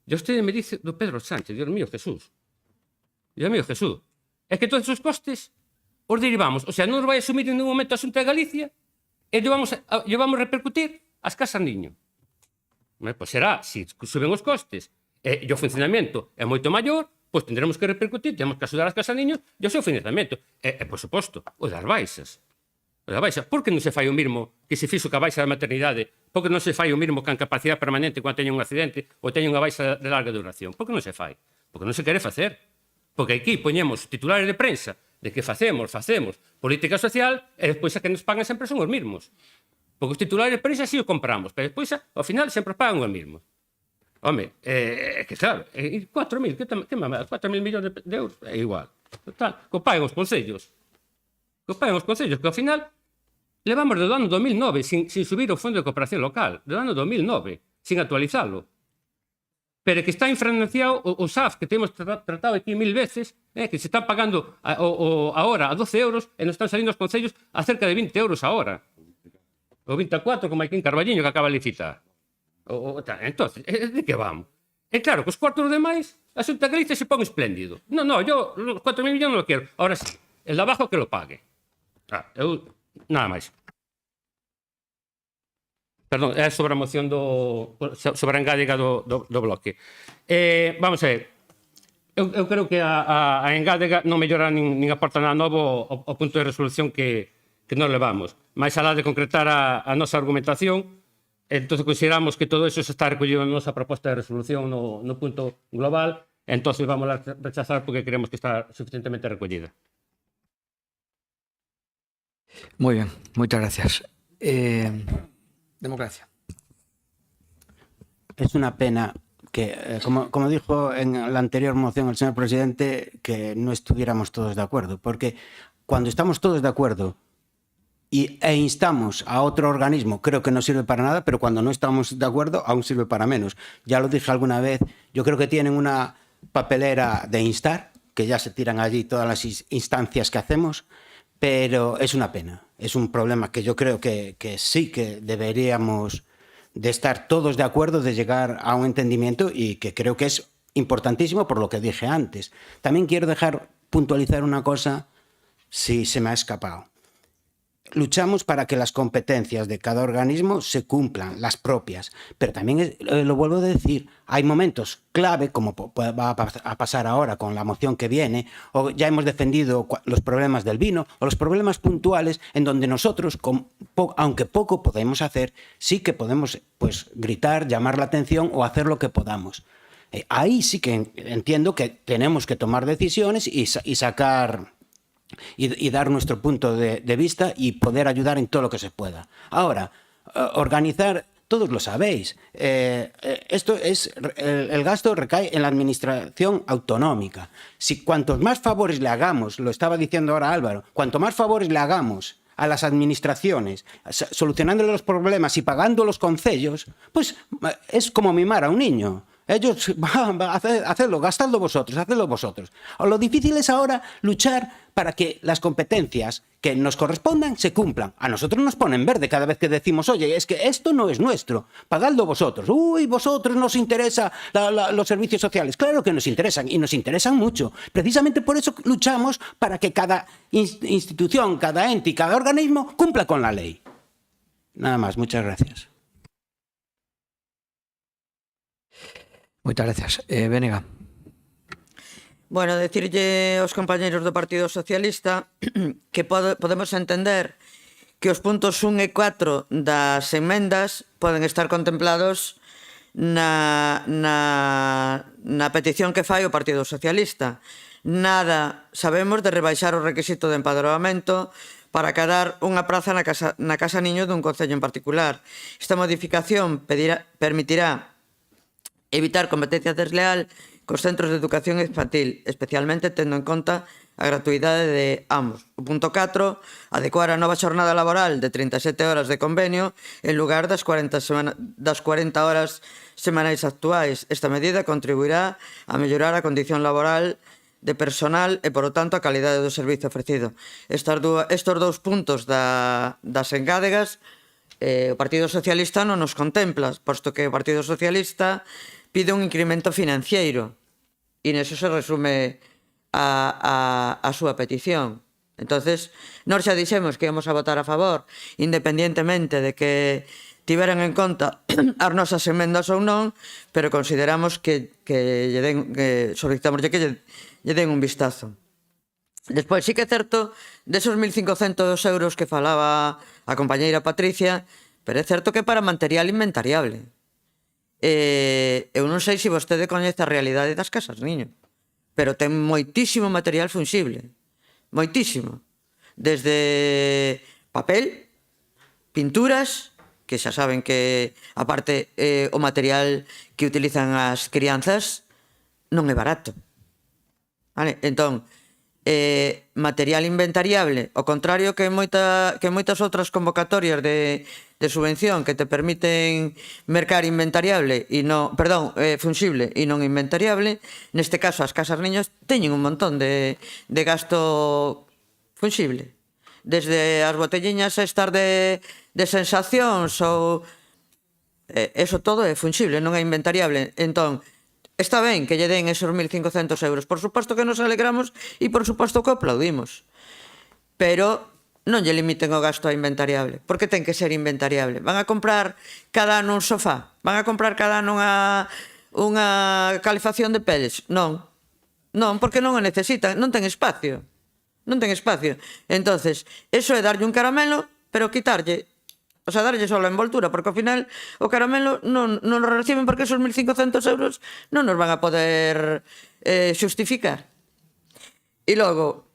E usted me dice do Pedro Sánchez, Dios mío Jesús. É que todos esos costes os derivamos, o sea, non os vai asumir en ningún momento a Xunta de Galicia e lle vamos repercutir ás casas niño. Pois será, se suben os costes e o funcionamento é moito maior, pois tendremos que repercutir, temos que axudar as casas niños e o seu financiamento. E, por suposto, o das baixas. Por que non se fai o mismo que se fixo ca baixa da maternidade? Por que non se fai o mismo ca capacidade permanente cando teñen un accidente ou teñen unha baixa de larga duración? Por que non se fai? Porque non se quere facer. Porque aquí poñemos titulares de prensa de que facemos política social e despois a que nos pagan sempre son os mismos. Porque os titulares de prensa sí o compramos, pero despois, ao final, sempre pagan os mismos. Home, que claro, 4.000, que mamada, 4.000 millóns de euros, é igual. Total, que paguen os concellos. Que ao final levamos do ano 2009 sin subir o fondo de cooperación local, do ano 2009, sin actualizarlo. Pero que está infrafinanciado o SAF, que temos tratado aquí 1000 veces, que se están pagando ahora a 12 euros e nos están salindo os concellos a cerca de 20 euros a hora. O 24, como aquí en Carballiño, que acaba de licitar. Entón, de que vamos? E claro, que os cuartos demais, a Xunta de Galicia se pon espléndido. Non, yo los 4.000 millóns non lo quero. Ahora sí, el de abajo que lo pague. Nada máis. Perdón, é sobre a moción sobre a engádega do bloque. Vamos a ver. Eu creo que a engádega non mellora nin aporta nada novo ao punto de resolución que nos levamos. Mais alá de concretar a nosa argumentación, entón consideramos que todo eso se está recollido na nosa proposta de resolución no punto global, entón vamos a rechazar porque creemos que está suficientemente recollida. Muy bien, muchas gracias. Democracia. Es una pena que, como dijo en la anterior moción el señor presidente, que no estuviéramos todos de acuerdo, porque cuando estamos todos de acuerdo e instamos a otro organismo, creo que no sirve para nada, pero cuando no estamos de acuerdo aún sirve para menos. Ya lo dije alguna vez, yo creo que tienen una papelera de instar, que ya se tiran allí todas las instancias que hacemos, pero es una pena, es un problema que yo creo que sí que deberíamos de estar todos de acuerdo, de llegar a un entendimiento y que creo que es importantísimo por lo que dije antes. También quiero puntualizar una cosa, si se me ha escapado. Luchamos para que las competencias de cada organismo se cumplan, las propias, pero también, lo vuelvo a decir, hay momentos clave, como va a pasar ahora con la moción que viene, o ya hemos defendido los problemas del vino, o los problemas puntuales en donde nosotros, aunque poco podemos hacer, sí que podemos gritar, llamar la atención o hacer lo que podamos. Ahí sí que entiendo que tenemos que tomar decisiones y sacar... Y dar nuestro punto de vista y poder ayudar en todo lo que se pueda. Ahora, organizar todos lo sabéis. El gasto recae en la administración autonómica. Si cuantos más favores le hagamos, lo estaba diciendo ahora Álvaro, cuanto más favores le hagamos a las administraciones, solucionándole los problemas y pagando los concellos, pues es como mimar a un niño. Ellos van a hacerlo, gastadlo vosotros, hacedlo vosotros. Lo difícil es ahora luchar para que las competencias que nos correspondan se cumplan. A nosotros nos ponen verde cada vez que decimos, oye, es que esto no es nuestro, pagadlo vosotros. Uy, vosotros nos interesa los servicios sociales. Claro que nos interesan y nos interesan mucho. Precisamente por eso luchamos para que cada institución, cada ente y cada organismo cumpla con la ley. Nada más, muchas gracias. Moitas gracias. Vénega. Bueno, decirlle aos compañeros do Partido Socialista que podemos entender que os puntos 1 e 4 das emendas poden estar contemplados na petición que fai o Partido Socialista. Nada sabemos de rebaixar o requisito de empadroamento para cadar unha praza na casa niño dun concello en particular. Esta modificación permitirá evitar competencia desleal cos centros de educación infantil, especialmente tendo en conta a gratuidade de ambos. O punto 4, adecuar a nova xornada laboral de 37 horas de convenio en lugar das 40 horas semanais actuais. Esta medida contribuirá a mellorar a condición laboral de personal e, por tanto, a calidade do servizo ofrecido. Estos dous puntos das engádegas o Partido Socialista non nos contempla, posto que o Partido Socialista pide un incremento financiero e neso se resume a súa petición. Entonces, nós xa dixemos que íamos a votar a favor, independientemente de que tiveran en conta as nosas emendas ou non, pero consideramos que solicitamos que lle den un vistazo. Despois, sí que é certo, desos 1.500 euros que falaba a compañeira Patricia, pero é certo que para material inventariable. Eu non sei se vostede coñece a realidade das casas niño, pero ten moitísimo material funxible, moitísimo, desde papel, pinturas, que xa saben que aparte o material que utilizan as crianzas non é barato, vale? Entón, material inventariable, ao contrario que moitas outras convocatorias de subvención que te permiten mercar inventariable e non, perdón, funxible e non inventariable, neste caso as casas niños teñen un montón de gasto funxible. Desde as botelliñas estas de sensacións ou eso todo é funxible, non é inventariable. Entón, está ben que lle den esos 1.500 euros. Por suposto que nos alegramos e por suposto que aplaudimos. Pero non lle limiten o gasto a inventariable. Por que ten que ser inventariable? Van a comprar cada ano un sofá? Van a comprar cada ano unha calefacción de peles? Non. Non, porque non o necesitan. Non ten espacio. Non ten espacio. Entonces, eso é darlle un caramelo, pero quitarlle, o sea, darlle só a envoltura, porque ao final o caramelo non lo reciben porque esos 1.500 euros non nos van a poder xustificar. E logo,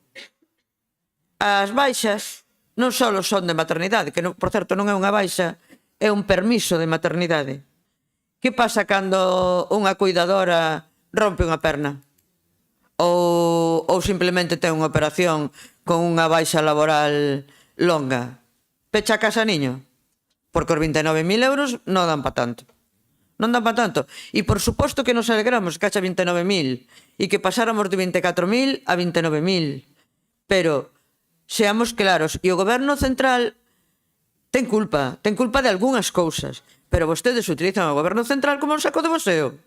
as baixas non só son de maternidade, que por certo non é unha baixa, é un permiso de maternidade. Que pasa cando unha cuidadora rompe unha perna? Ou simplemente ten unha operación con unha baixa laboral longa? Pecha a casa niño? Porque os 29.000 euros non dan pa tanto. Non dan pa tanto. E por suposto que nos alegramos que haxa 29.000 e que pasáramos de 24.000 a 29.000. Pero seamos claros, e o goberno central ten culpa de algunhas cousas, pero vostedes utilizan o goberno central como un saco de boxeo.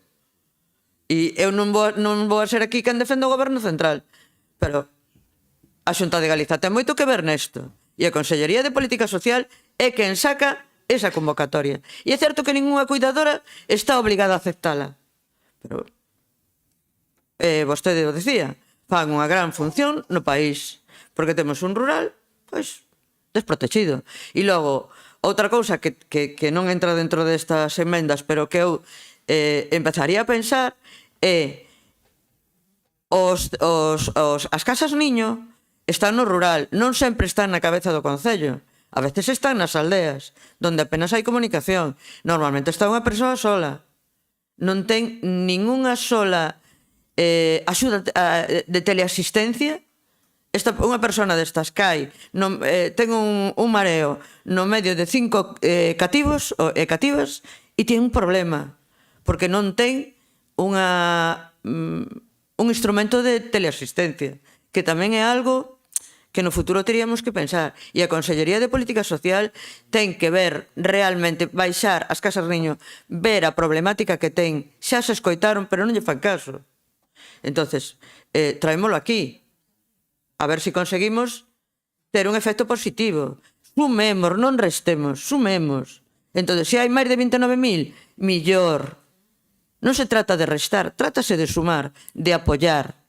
E eu non vou a ser aquí quen defende o goberno central, pero a Xunta de Galiza ten moito que ver nesto, e a Consellería de Política Social é quen saca esa convocatoria. E é certo que ningunha cuidadora está obligada a aceptala, pero vostede o dicía, fan unha gran función no país, porque temos un rural, pois, desprotegido. E logo, outra cousa que non entra dentro destas emendas, pero que eu empezaría a pensar é as casas niño están no rural, non sempre están na cabeza do concello. A veces están nas aldeas, donde apenas hai comunicación. Normalmente está unha persoa sola. Non ten ningunha sola axuda de teleasistencia. Unha persona destas cae, ten un mareo no medio de 5 cativos e cativas e ten un problema, porque non ten un instrumento de teleasistencia, que tamén é algo que no futuro teríamos que pensar. E a Consellería de Política Social ten que ver realmente, baixar as casas niño, ver a problemática que ten. Xa se escoitaron, pero non lle fan caso. Entonces, traémolo aquí, a ver se conseguimos ter un efecto positivo. Sumemos, non restemos, sumemos. Entón, se hai máis de 29.000, millor. Non se trata de restar, trátase de sumar, de apoiar.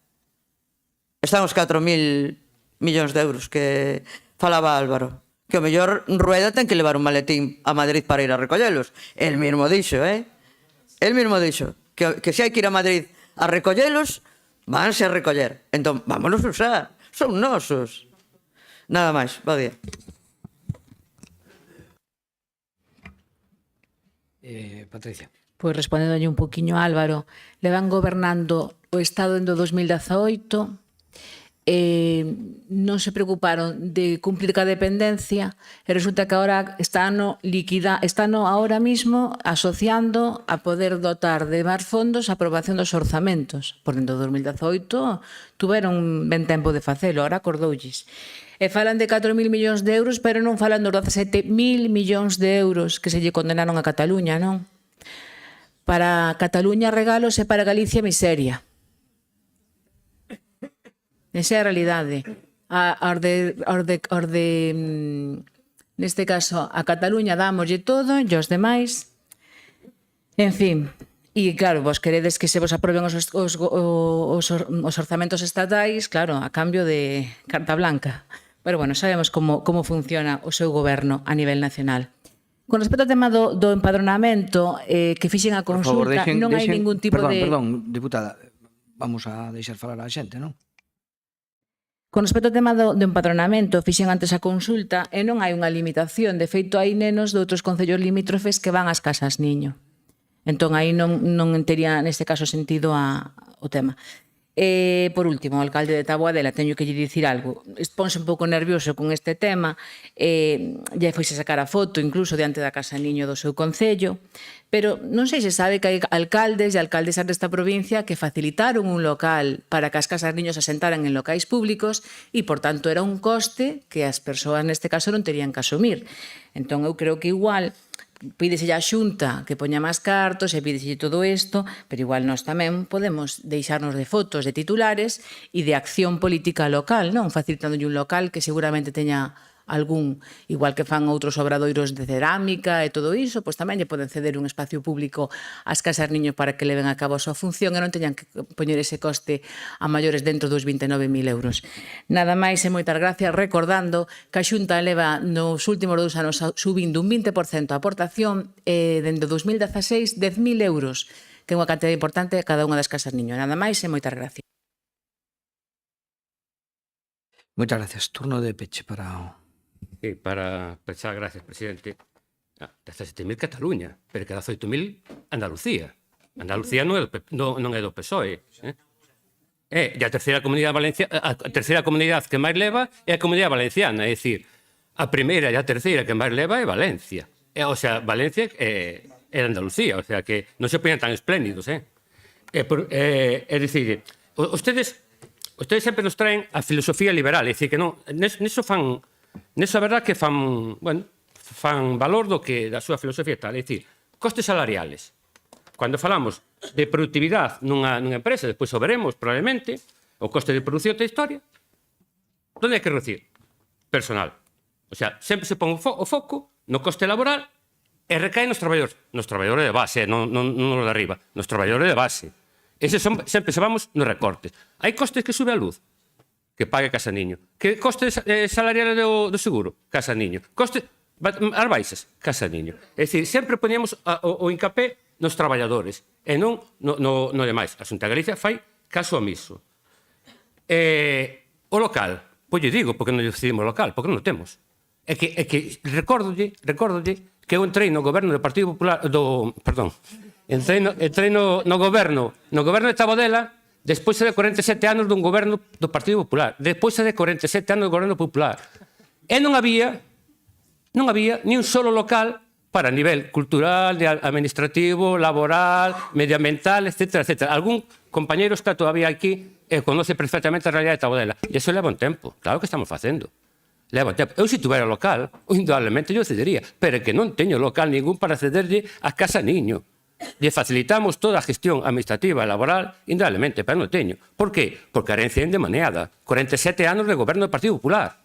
Están os 4.000 millóns de euros que falaba Álvaro. Que o mellor Rueda ten que levar un maletín a Madrid para ir a recollelos. El mismo dixo, El mismo dixo que se hai que ir a Madrid a recollelos, vanse a recoller. Entón, vámonos usar. Son nosos. Nada máis, bo día. Patricia. Pois respondéndolle un poquinho a Álvaro, levan gobernando o Estado en 2018, non se preocuparon de cumplir ca dependencia e resulta que agora están ahora mismo asociando a poder dotar de máis fondos a aprobación dos orzamentos. Por dentro do 2018 tuveron ben tempo de facelo, agora acordoulles. E falan de 4.000 millóns de euros, pero non falan dos 17.000 millóns de euros que se lle condenaron a Cataluña, non? Para Cataluña regalos e para Galicia miseria. Esa é a realidade. Neste caso, a Cataluña dámoslle todo e os demais. En fin, e claro, vos queredes que se vos aproben os orzamentos estatais, claro, a cambio de carta blanca. Pero bueno, sabemos como funciona o seu goberno a nivel nacional. Con respecto ao tema do empadronamento, que fixen a consulta, non hai ningún tipo de... Perdón, diputada, vamos a deixar falar a xente, non? Con respecto ao tema do empadronamento, fixen antes a consulta e non hai unha limitación. De feito, hai nenos de outros concellos limítrofes que van ás casas niño. Entón, aí non tería, neste caso, sentido o tema. Por último, o alcalde de Taboadela, teño que lle dicir algo. Ponse un pouco nervioso con este tema. Ya foise sacar a foto, incluso, diante da casa niño do seu concello. Pero non sei se sabe que hai alcaldes e alcaldesas desta provincia que facilitaron un local para que as casas niños se asentaran en locais públicos e, por tanto, era un coste que as persoas neste caso non terían que asumir. Entón, eu creo que igual pídeselle á Xunta que poña máis cartos e pídeselle todo isto, pero igual nós tamén podemos deixarnos de fotos de titulares e de acción política local, non? Facilitándolle un local que seguramente teña algún, igual que fan outros obradoiros de cerámica e todo iso, pois tamén lle poden ceder un espacio público ás casas niños para que leven a cabo a súa función e non teñan que poñer ese coste a maiores dentro dos 29.000 euros. Nada máis e moitas gracias, recordando que a Xunta leva nos últimos 2 anos subindo un 20% a aportación e dende 2016 10.000 euros, que é unha cantidad importante a cada unha das casas niños. Nada máis e moitas gracias. Moitas gracias. Turno de peche para... Sí, para pechar, gracias, presidente. 17.000 Cataluña, pero que 18.000 Andalucía. Andalucía non é do PSOE. E a terceira comunidade que máis leva é a comunidade valenciana. É dicir, a primeira e a terceira que máis leva é Valencia. O sea, Valencia é Andalucía. O sea, que non se poñan tan espléndidos. É dicir, ustedes sempre nos traen a filosofía liberal. É dicir, que non, neso fan... Nesa verdad que fan valor da súa filosofía tal, é dicir, costes salariales. Cando falamos de productividade nunha empresa, despois o veremos probablemente, o coste de produción da historia, onde hai que reducir? Personal. O sea, sempre se pon o foco no coste laboral e recae nos traballadores de base, non nos de arriba, nos traballadores de base. Sempre se vamos nos recortes. Hai costes que sube a luz, que pague Casa Niño. Que coste salarial do seguro? Casa Niño. Coste as baixas? Casa Niño. É dicir, sempre poñemos o hincapé nos traballadores e non no demais. A Xunta de Galicia fai caso omiso. O local, pois lle digo, porque non lle decidimos local, porque non o temos. É que recórdolle que eu entrei no goberno do Partido Popular, entrei no goberno de Tabodela despois de 47 anos dun goberno do Partido Popular, despois de 47 anos do goberno popular. E non había ni un solo local para nivel cultural, administrativo, laboral, medioambiental, etcétera, etcétera. Algún compañeiro está todavía aquí e conoce perfectamente a realidade de Tabodela. E iso leva un tempo. Claro que estamos facendo. Leva un tempo. Eu, se tuvera local, indudablemente eu cedería, pero que non teño local ningún para cederlle a casa niño. Lle facilitamos toda a gestión administrativa e laboral, indudablemente, pero non teño. Por qué? Por carencia endemoniada. 47 anos de goberno do Partido Popular.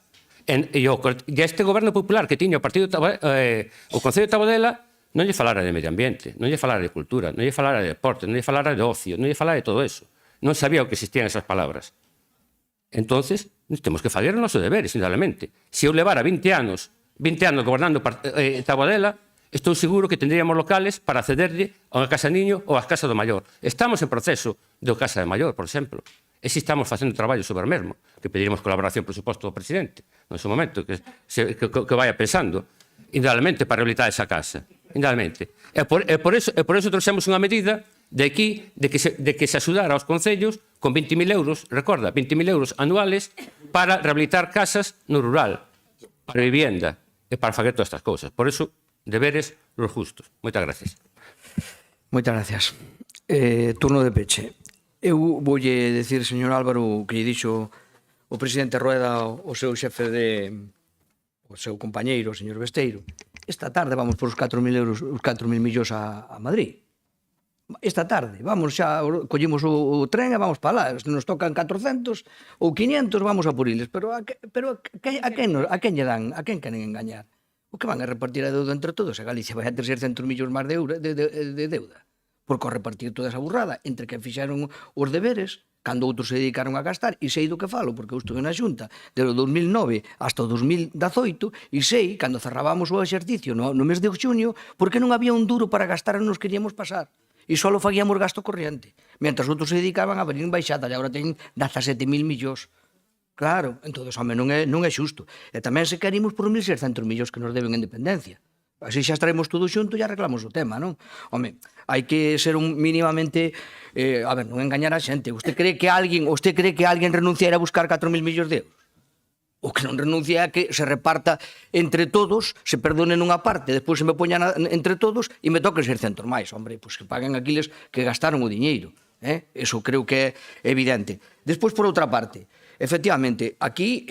E este goberno popular que tiña o Concello de Tabodela non lle falara de medio ambiente, non lle falara de cultura, non lle falara de deporte, non lle falara de ocio, non lle falara de todo eso. Non sabía o que existían esas palabras. Entonces, temos que fazer o noso deberes, indudablemente. Se eu levara 20 anos gobernando Tabodela, estou seguro que tendríamos locales para cederlle a unha casa niño ou a casa do maior. Estamos en proceso de casa de maior, por exemplo. E se estamos facendo traballo sobre o mesmo, que pediremos colaboración por suposto do presidente, no seu momento, que vaya pensando, indudablemente, para rehabilitar esa casa. Indudablemente. E por eso trouxemos unha medida de aquí, de que se axudara aos concellos con 20.000 euros, recorda, 20.000 euros anuales para rehabilitar casas no rural, para vivienda e para fazer todas estas cousas. Por eso, deberes los justos. Moitas gracias. Moitas gracias. Turno de peche. Eu voulle decir, señor Álvaro, que lle dixo o presidente Rueda o seu xefe o seu compañeiro, o señor Besteiro. Esta tarde vamos por os 4.000 euros, os 4.000 millóns a Madrid. Esta tarde, vamos xa, collemos o tren e vamos para lá. Se nos tocan 400 ou 500, vamos a por iles. Pero a quen lle dan? A quen queren engañar? O que van a repartir a deuda entre todos? A Galicia vai a ter 600 millóns máis de deuda. Porque ao repartir toda esa burrada entre que fixeron os deberes, cando outros se dedicaron a gastar, e sei do que falo, porque eu estuve na Xunta desde o 2009 hasta o 2018, e sei, cando cerrábamos o exercicio no mes de xuño, porque non había un duro para gastar e nos queríamos pasar. E só facíamos gasto corriente, mentras outros se dedicaban a venir en baixada, e agora teñen 17.000 millóns. Claro, entón, home, non é xusto. E tamén se querimos por 1.600 millóns que nos deben en dependencia. Así xa estaremos todo xunto e arreglamos o tema, non? Home, hai que ser mínimamente... non engañar a xente. Usted cree que alguén renunciara a buscar 4.000 millóns de euros? O que non renuncia a que se reparta entre todos, se perdonen unha parte, despois se me poñan entre todos e me toquen 600 máis. Hombre, pois que paguen aquiles que gastaron o diñeiro. Eso creo que é evidente. Despois, por outra parte, efectivamente, aquí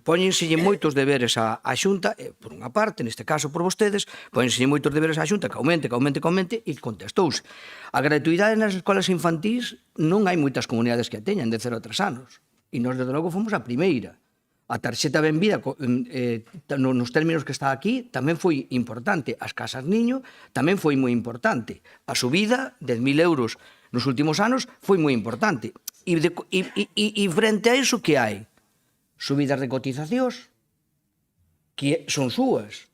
póñenselle moitos deberes á Xunta, por unha parte, neste caso por vostedes, póñenselle moitos deberes á Xunta, que aumente, e contestouse. A gratuidade nas escolas infantís non hai moitas comunidades que a teñan de 0 a 3 anos. E nós, desde logo, fomos a primeira. A tarxeta benvida, nos términos que está aquí, tamén foi importante. As casas niño tamén foi moi importante. A subida, 10.000 euros nos últimos anos, foi moi importante. E frente a iso, que hai? Subidas de cotizacións, que son súas.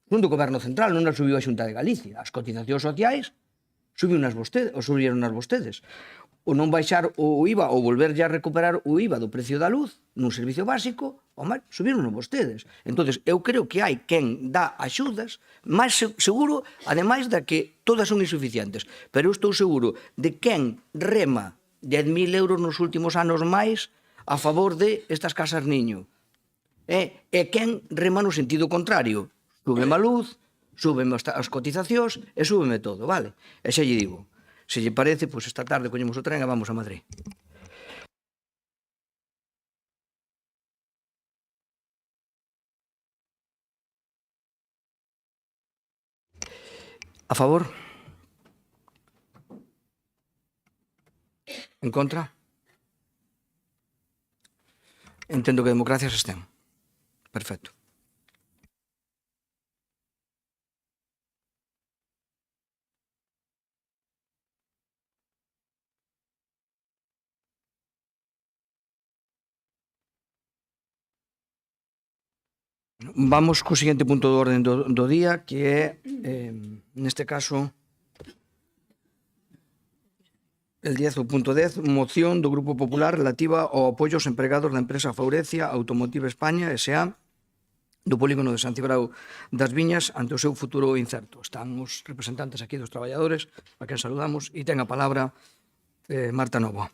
Non do Goberno Central, non as subiu a Xunta de Galicia. As cotizacións sociais subieron as vostedes. O non baixar o IVA ou volverlle a recuperar o IVA do precio da luz nun servicio básico, subiron vostedes. Entonces, eu creo que hai quen dá axudas máis seguro, ademais da que todas son insuficientes. Pero eu estou seguro de quen rema 10.000 euros nos últimos anos máis a favor de estas casas niño. E quen rema no sentido contrario. Súbeme a luz, súbeme as cotizacións e súbeme todo, vale? E xa lle digo, se lle parece, pois esta tarde collemos o tren e vamos a Madrid. A favor? En contra? Entendo que democracia se estén. Perfecto. Vamos co seguinte punto do orden do día, que é, neste caso, el 10.10, moción do Grupo Popular relativa ao apoio aos empregados da empresa Faurecia Automotive España S.A. do polígono de San Cibrao das Viñas ante o seu futuro incerto. Están os representantes aquí dos traballadores, a quen saludamos, e ten a palabra Marta Novo.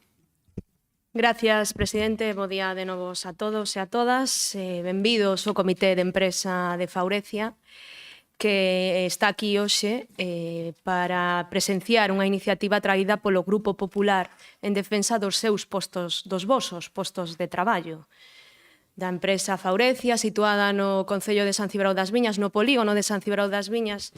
Gracias, presidente. Bo día de novos a todos e a todas. Benvidos ao Comité de Empresa de Faurecia, que está aquí hoxe para presenciar unha iniciativa traída polo Grupo Popular en defensa dos seus postos, dos vosos postos de traballo, da empresa Faurecia, situada no Concello de San Cibrao das Viñas, no polígono de San Cibrao das Viñas,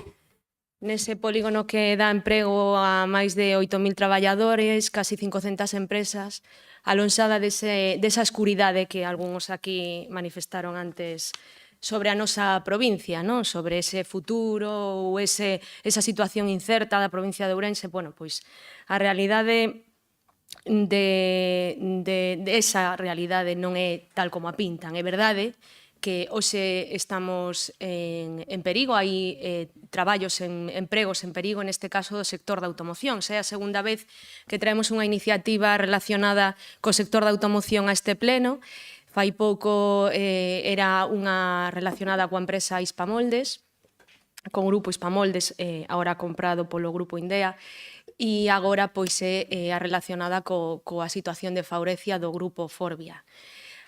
nese polígono que dá emprego a máis de 8.000 traballadores, casi 500 empresas, alonsada desa escuridade que algúns aquí manifestaron antes sobre a nosa provincia, non? Sobre ese futuro ou esa situación incerta da provincia de Ourense. Bueno, pois a realidade de esa realidade non é tal como a pintan. É verdade que hoxe estamos en perigo, hai traballos, empregos en perigo, neste caso do sector da automoción. É a segunda vez que traemos unha iniciativa relacionada co sector da automoción a este pleno. Fai pouco era unha relacionada coa empresa Hispamoldes, con o grupo Hispamoldes, agora comprado polo grupo Indea, e agora pois é a relacionada coa situación de Faurecia do grupo Forbia.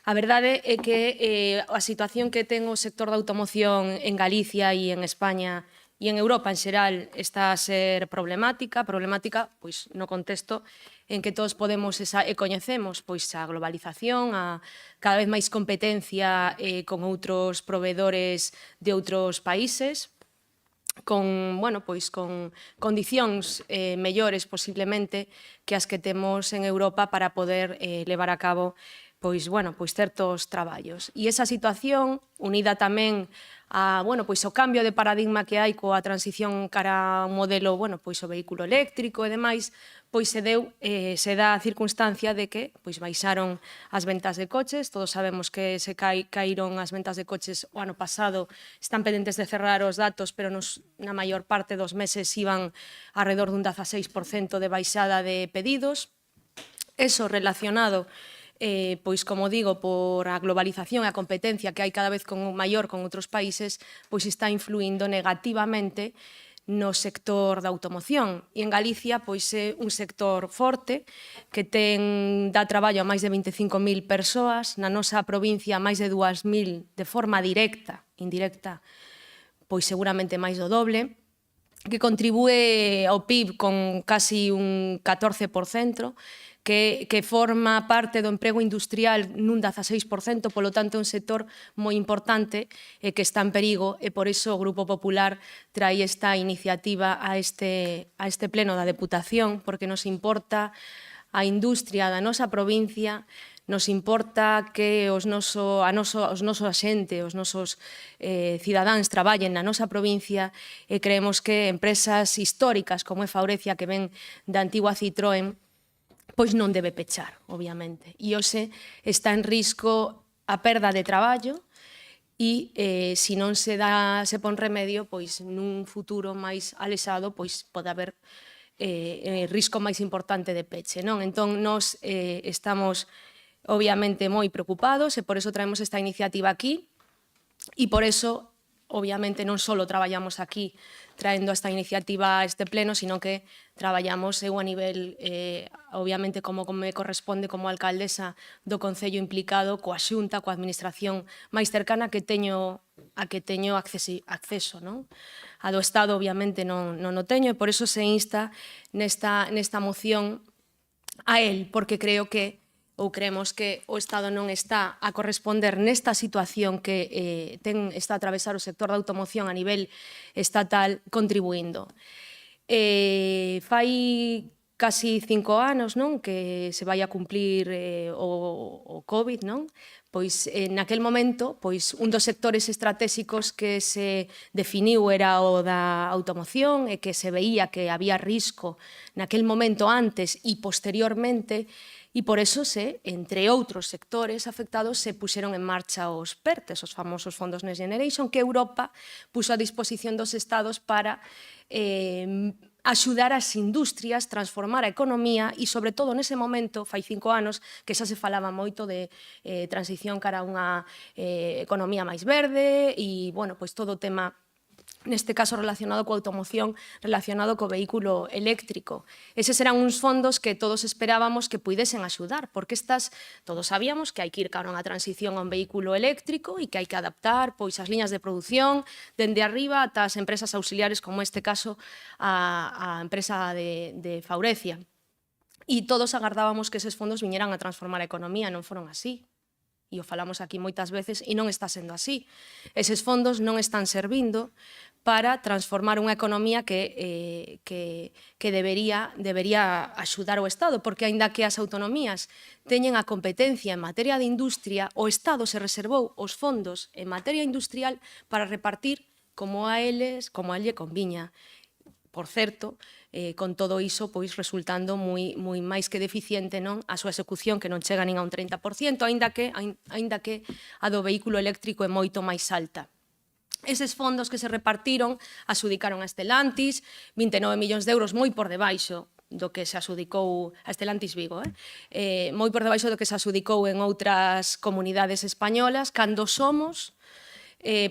A verdade é que a situación que ten o sector da automoción en Galicia e en España e en Europa en xeral está a ser problemática pois no contexto en que todos podemos e coñecemos pois a globalización, a cada vez máis competencia con outros proveedores de outros países, con, bueno, pois con condicións mellores posiblemente que as que temos en Europa para poder levar a cabo pois, bueno, pois certos traballos. E esa situación, unida tamén a, bueno, pois o cambio de paradigma que hai coa transición cara a un modelo, bueno, pois o vehículo eléctrico e demais, pois se dá a circunstancia de que pois baixaron as ventas de coches. Todos sabemos que se caíron as ventas de coches o ano pasado, están pendentes de cerrar os datos, pero na maior parte dos meses iban alrededor dun 16% de baixada de pedidos. Eso relacionado pois, como digo, por a globalización e a competencia que hai cada vez maior con outros países, pois está influindo negativamente no sector da automoción. E en Galicia, pois é un sector forte que dá traballo a máis de 25.000 persoas, na nosa provincia máis de 2.000 de forma directa, indirecta, pois seguramente máis do doble, que contribúe ao PIB con casi un 14%, que forma parte do emprego industrial nun 16%, polo tanto é un sector moi importante e que está en perigo, e por iso o Grupo Popular trae esta iniciativa a este pleno da Deputación, porque nos importa a industria da nosa provincia, nos importa que os nosos axente, os nosos cidadáns traballen na nosa provincia, e creemos que empresas históricas como é Faurecia, que ven da antigua Citroën, pois non debe pechar, obviamente. E hoxe está en risco a perda de traballo e se non se pon remedio, pois nun futuro máis alexado, pois pode haber risco máis importante de peche, non? Entón, nós estamos obviamente moi preocupados e por eso traemos esta iniciativa aquí e por eso obviamente non só traballamos aquí traendo esta iniciativa a este pleno, sino que traballamos eu a nivel, obviamente, como me corresponde como alcaldesa do Concello implicado, coa Xunta, coa administración máis cercana a que teño acceso, non? A do Estado, obviamente, non o teño, e por eso se insta nesta moción a él, porque creemos que o Estado non está a corresponder nesta situación que está a atravesar o sector da automoción a nivel estatal contribuindo. Fai casi 5 anos, non, que se vai a cumplir o COVID, non? Pois naquel momento, pois un dos sectores estratégicos que se definiu era o da automoción e que se veía que había risco naquel momento antes e posteriormente. E por eso entre outros sectores afectados, se puxeron en marcha os PERTES, os famosos fondos Next Generation, que Europa puxo a disposición dos Estados para axudar as industrias, transformar a economía e, sobre todo, nese momento, fai 5 anos, que xa se falaba moito de transición cara a unha economía máis verde e, bueno, pois todo o tema neste caso relacionado coa automoción, relacionado co vehículo eléctrico. Eses eran uns fondos que todos esperábamos que puidesen axudar, porque todos sabíamos que hai que ir cara a unha transición a un vehículo eléctrico e que hai que adaptar pois as liñas de produción dende arriba ata as empresas auxiliares, como este caso a empresa de Faurecia. E todos agardábamos que eses fondos viñeran a transformar a economía, non foron así. E o falamos aquí moitas veces e non está sendo así. Eses fondos non están servindo para transformar unha economía que debería axudar o Estado, porque aínda que as autonomías teñen a competencia en materia de industria, o Estado se reservou os fondos en materia industrial para repartir como a lle conviña. Por certo, con todo iso, pois resultando moi máis que deficiente, non, a súa execución, que non chega nin a un 30%, aínda que a do vehículo eléctrico é moito máis alta. Eses fondos que se repartiron asudicaron a Stellantis, 29 millóns de euros, moi por debaixo do que se asudicou a Stellantis Vigo, moi por debaixo do que se asudicou en outras comunidades españolas, cando somos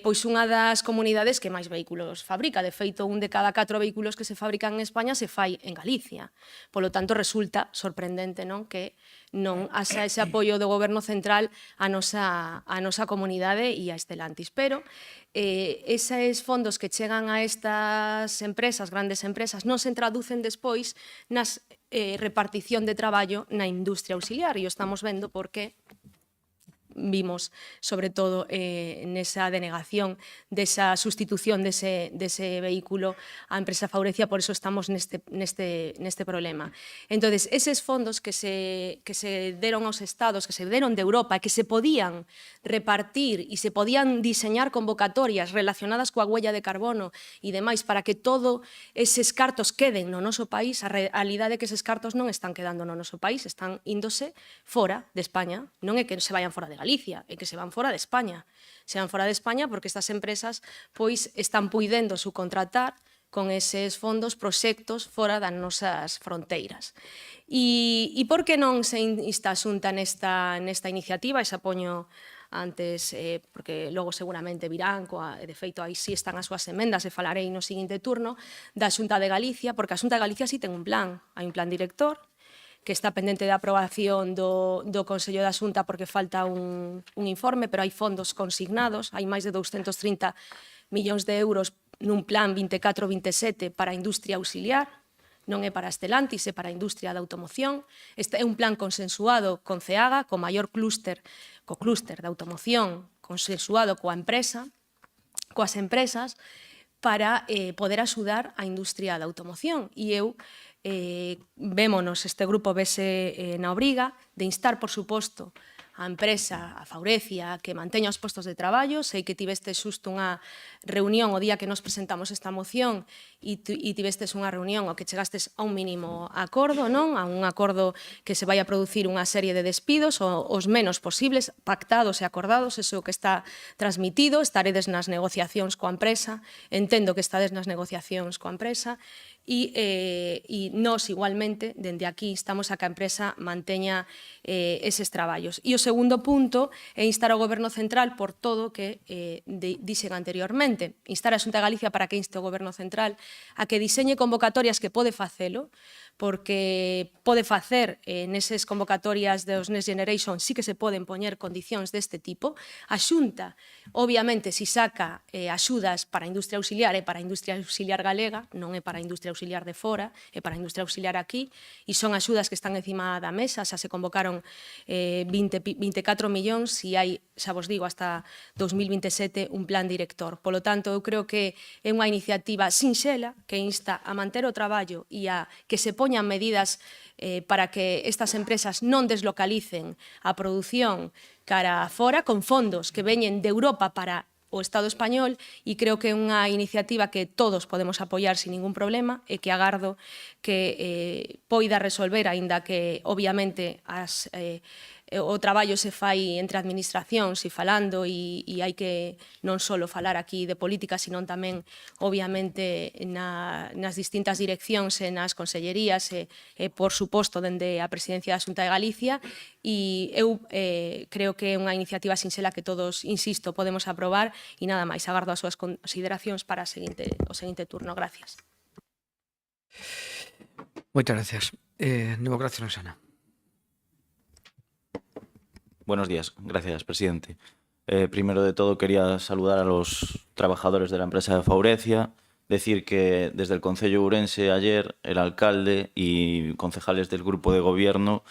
pois unha das comunidades que máis vehículos fabrica. De feito, 1 de cada 4 vehículos que se fabrican en España se fai en Galicia. Polo tanto, resulta sorprendente, non, que non haxa ese apoio do Goberno central a nosa comunidade e a Stellantis. Pero eses fondos que chegan a estas empresas, grandes empresas, non se traducen despois nas repartición de traballo na industria auxiliar. E o estamos vendo porque vimos, sobre todo, nesa denegación desa sustitución dese vehículo á empresa Faurecia, por eso estamos neste problema. Entón, eses fondos que se deron aos estados, que se deron de Europa, que se podían repartir e se podían diseñar convocatorias relacionadas coa huella de carbono e demais para que todo eses cartos queden no noso país, a realidade é que eses cartos non están quedando no noso país, están índose fora de España. Non é que se vayan fora de Galicia, é que se van fora de España. Se van fora de España porque estas empresas pois están puidendo subcontratar con eses fondos proxectos fora das nosas fronteiras. E por que non se insta a Xunta nesta iniciativa? E xa poño antes, porque logo seguramente virán, de feito aí sí están as súas emendas e falarei no seguinte turno, da Xunta de Galicia, porque a Xunta de Galicia sí ten un plan, hai un plan director, que está pendente de aprobación do Consello da Xunta porque falta un informe, pero hai fondos consignados, hai máis de 230 millóns de euros nun plan 24-27 para a industria auxiliar, non é para Stellantis, é para a industria da automoción. Este é un plan consensuado con CEAGA, co maior clúster de automoción, consensuado coas empresas, para poder axudar a industria da automoción. E eu vémonos, este grupo vese na obriga de instar, por suposto, a empresa, a Faurecia, que manteña os postos de traballo. Sei que tiveste xusto unha reunión o día que nos presentamos esta moción e tivestes unha reunión ao que chegastes a un mínimo acordo, non? A un acordo que se vai a producir unha serie de despidos, os menos posibles, pactados e acordados, eso é o que está transmitido. Estaredes nas negociacións coa empresa, entendo que estades nas negociacións coa empresa, e nós, igualmente, dende aquí, estamos a que a empresa manteña eses traballos. E o segundo punto é instar ao Goberno Central por todo o que dixen anteriormente. Instar a Xunta de Galicia para que inste o Goberno Central a que diseñe convocatorias, que pode facelo, porque pode facer neses convocatorias dos Next Generation, sí que se poden poñer condicións deste tipo. A Xunta, obviamente, si saca axudas para a industria auxiliar, é para a industria auxiliar galega, non é para a industria auxiliar de fora, é para a industria auxiliar aquí, e son axudas que están encima da mesa, xa se convocaron 24 millóns e hai, xa vos digo, hasta 2027 un plan director. Polo tanto, eu creo que é unha iniciativa sinxela que insta a manter o traballo e a que se poñan medidas para que estas empresas non deslocalicen a produción cara a fora, con fondos que veñen de Europa para o Estado español, e creo que é unha iniciativa que todos podemos apoiar sin ningún problema e que agardo que poida resolver, aínda que obviamente as o traballo se fai entre administracións e falando e hai que non só falar aquí de política, sino tamén, obviamente, nas distintas direccións e nas consellerías e por suposto, dende a Presidencia da Xunta de Galicia, e eu creo que é unha iniciativa sinxela que todos, insisto, podemos aprobar e nada máis, agardo as súas consideracións para o seguinte turno. Gracias. Moitas gracias. Democracia non sana. Buenos días, gracias, presidente. Primero de todo, quería saludar a los trabajadores de la empresa de Faurecia, decir que desde el Concello de Ourense ayer el alcalde y concejales del grupo de gobierno,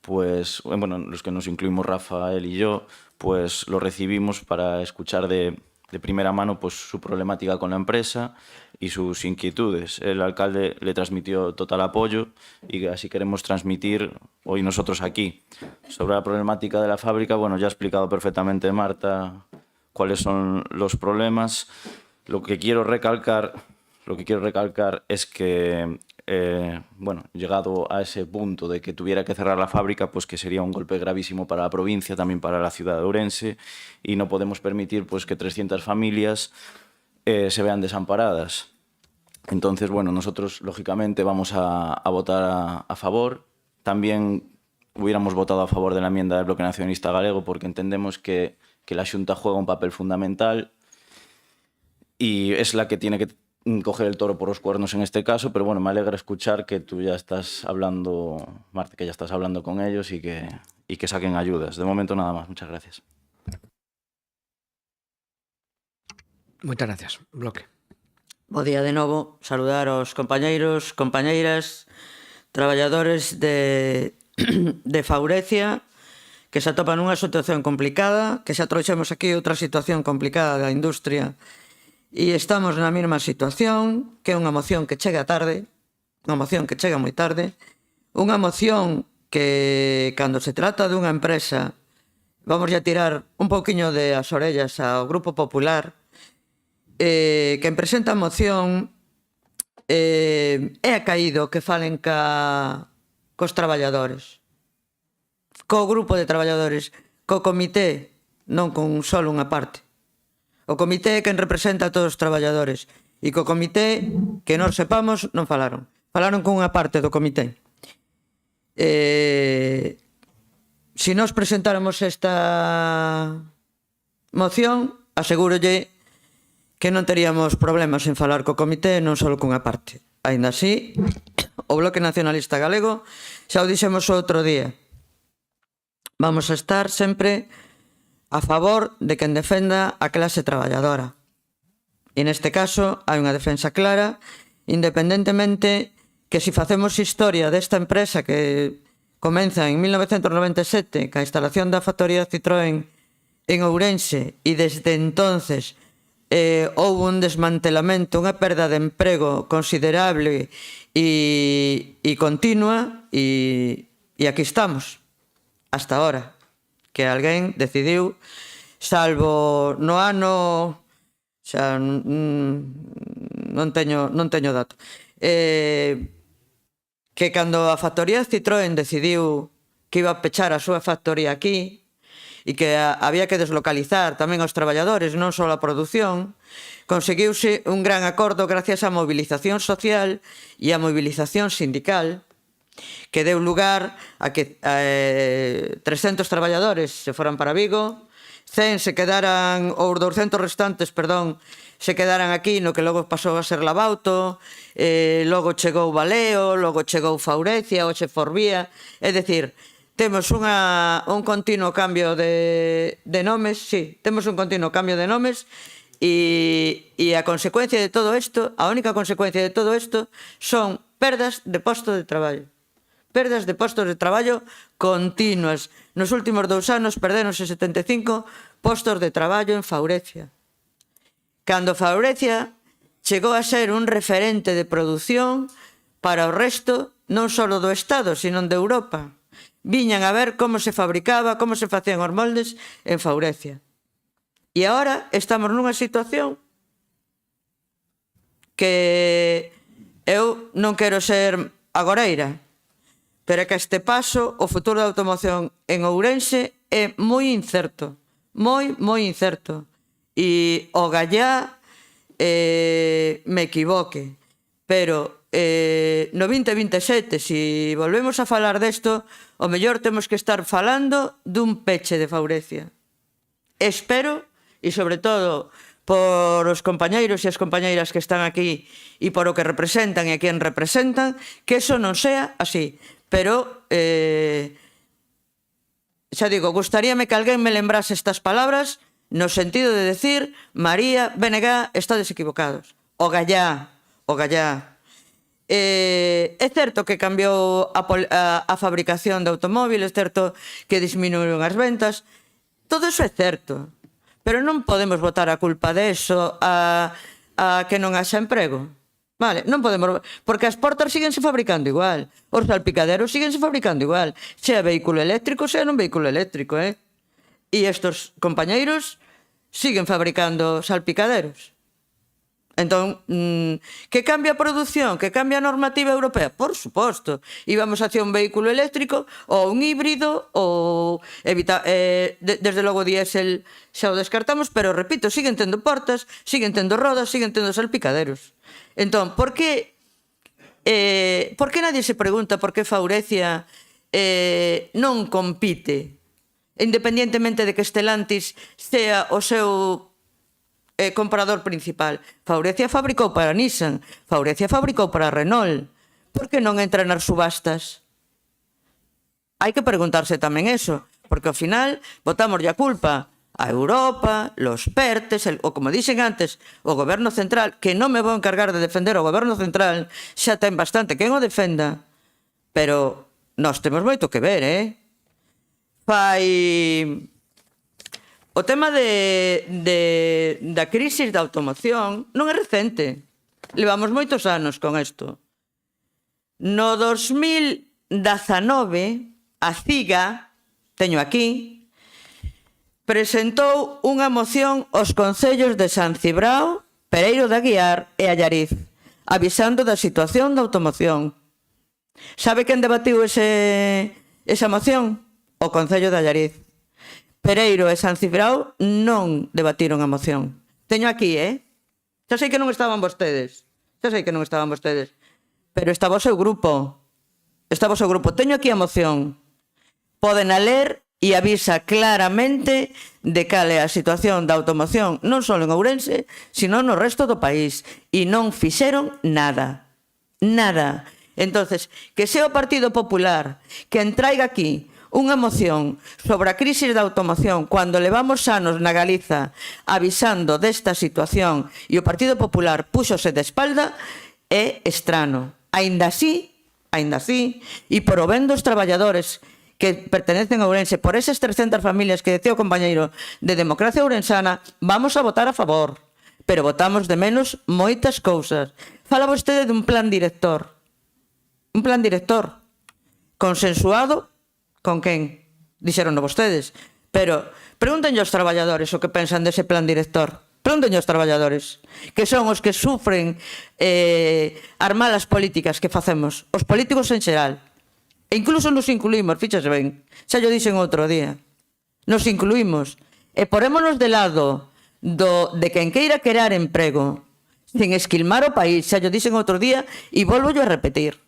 pues, bueno, los que nos incluimos Rafael y yo, pues lo recibimos para escuchar de primera mano pues su problemática con la empresa y sus inquietudes. El alcalde le transmitió total apoyo y así queremos transmitir hoy nosotros aquí. Sobre la problemática de la fábrica, bueno, ya ha explicado perfectamente Marta cuáles son los problemas. Lo que quiero recalcar es que, bueno, llegado a ese punto de que tuviera que cerrar la fábrica, pues que sería un golpe gravísimo para la provincia, también para la ciudad de Ourense, y no podemos permitir pues que 300 familias se vean desamparadas. Entonces, bueno, nosotros lógicamente vamos a votar a favor. También hubiéramos votado a favor de la enmienda del Bloque Nacionalista Galego porque entendemos que la Xunta juega un papel fundamental y es la que tiene que coger el toro por los cuernos en este caso, pero bueno, me alegra escuchar que tú ya estás hablando, Marta, que ya estás hablando con ellos y que saquen ayudas. De momento nada más, muchas gracias. Moitas gracias. Bloque. Bo día de novo, saludar aos compañeiros, compañeiras, traballadores de Faurecia, que se atopan nunha situación complicada, que xa trouxemos aquí outra situación complicada da industria e estamos na mesma situación, que é unha moción que chega tarde, unha moción que chega moi tarde, unha moción que, cando se trata dunha empresa, vamos a tirar un pouquiño de as orellas ao Grupo Popular, que presenta a moción é acaído que falen cos traballadores, co grupo de traballadores, co comité, non con só unha parte. O comité é quen representa a todos os traballadores e co comité, que nós sepamos, non falaron. Falaron con unha parte do comité. Se nós presentáramos esta moción, asegúrolle que non teríamos problemas en falar co comité, non só cunha parte. Aínda así, o Bloque Nacionalista Galego, xa o dixemos o outro día, vamos a estar sempre a favor de quen defenda a clase traballadora. E neste caso, hai unha defensa clara, independentemente que se facemos historia desta empresa que comeza en 1997 ca instalación da factoría Citroën en Ourense e desde entonces houve un desmantelamento, unha perda de emprego considerable e continua e aquí estamos hasta ahora que alguén decidiu, salvo no ano xa non teño dato, que cando a factoría Citroën decidiu que iba a pechar a súa factoría aquí e que había que deslocalizar tamén aos traballadores, non só a produción, conseguiuse un gran acordo gracias á movilización social e á movilización sindical que deu lugar a que 300 traballadores se foran para Vigo, 100 se quedaran, ou 200 restantes, perdón, se quedaran aquí no que logo pasou a ser Labauto, logo chegou Valeo, logo chegou Faurecia, hoxe Forvía, é dicir, temos un continuo cambio de nomes, sí, temos un continuo cambio de nomes e a consecuencia de todo isto, a única consecuencia de todo isto son perdas de postos de traballo. Perdas de postos de traballo continuas. Nos últimos 2 anos perderonse 75 postos de traballo en Faurecia. Cando Faurecia chegou a ser un referente de produción para o resto, non só do Estado, sino de Europa. Viñan a ver como se fabricaba, como se facían os moldes en Faurecia. E agora estamos nunha situación que eu non quero ser agoreira, pero é que a este paso o futuro da automoción en Ourense é moi incerto, moi incerto. E o gallá me equivoque, pero no 2027, se volvemos a falar desto, o mellor temos que estar falando dun peche de Faurecia. Espero, e sobre todo por os compañeiros e as compañeiras que están aquí e por o que representan e a quen representan, que eso non sea así. Pero, xa digo, gustaríame que alguén me lembrase estas palabras no sentido de decir María, BNG, estades equivocados. O gallá, o gallá. É certo que cambiou a fabricación de automóviles, é certo que disminuíron as ventas, todo iso é certo, pero non podemos botar a culpa de eso a que non haxa emprego. Vale, non podemos, porque as portas síguense fabricando igual, os salpicaderos síguense fabricando igual, sea vehículo eléctrico, sea non vehículo eléctrico, E estos compañeiros siguen fabricando salpicaderos. Entón, que cambia a produción, que cambia a normativa europea? Por suposto. Íbamos hacia un vehículo eléctrico ou un híbrido ou desde logo diésel xa o descartamos, pero repito, siguen tendo portas, siguen tendo rodas, siguen tendo salpicaderos. Entón, por que nadie se pregunta por que Faurecia non compite, independientemente de que Stellantis sea o seu comprador principal? Faurecia fabricou para Nissan, Faurecia fabricou para Renault. Por que non entra nas subastas? Hai que preguntarse tamén eso, porque ao final botamos a culpa a Europa, los PERTES, o como dixen antes, o goberno central, que non me vou encargar de defender o goberno central, xa ten bastante quen o defenda, pero nós temos moito que ver, O tema da crisis da automoción non é recente. Levamos moitos anos con isto. No 2019, a CIGA, teño aquí, presentou unha moción aos concellos de San Cibrao, Pereiro de Aguiar e Allariz, avisando da situación da automoción. Sabe quen debatiu esa moción? O Concello de Allariz. Pereiro e San Cibrao non debatiron a moción. Teño aquí, Xa sei que non estaban vostedes. Pero estaba o seu grupo. Teño aquí a moción. Poden a ler e avisa claramente de cal é a situación da automoción, non só en Ourense, sino no resto do país. E non fixeron nada. Nada. Entonces, que sea o Partido Popular que entraiga aquí unha moción sobre a crisis da automoción cando levamos anos na Galiza avisando desta situación e o Partido Popular púxose de espalda é estrano. Aínda así, e por o ben dos traballadores que pertenecen a Ourense, por esas 300 familias que decía o compañeiro de Democracia Ourensana, vamos a votar a favor, pero votamos de menos moitas cousas. Fala vostede dun plan director. Un plan director consensuado con quen? Dixeronno vostedes. Pero pregúntenlle aos traballadores o que pensan dese plan director. Pregúntenlle aos traballadores, que son os que sufren as malas políticas que facemos. Os políticos en xeral. E incluso nos incluímos, fíxase ben. Xa yo dixen outro día. Nos incluímos. E porémonos de lado de quen queira crear emprego sen esquilmar o país. Xa yo dixen outro día e volvo a repetir.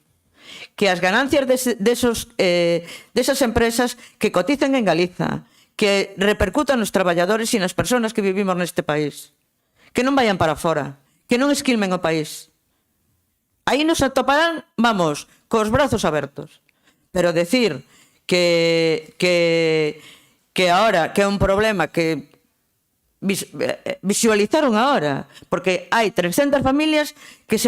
Que as ganancias desas empresas que cotizan en Galiza, que repercutan nos traballadores e nas persoas que vivimos neste país, que non vayan para fora, que non esquilmen o país. Aí nos atoparán, vamos, cos brazos abertos. Pero decir que ahora, que é un problema que visualizaron ahora, porque hai 300 familias que se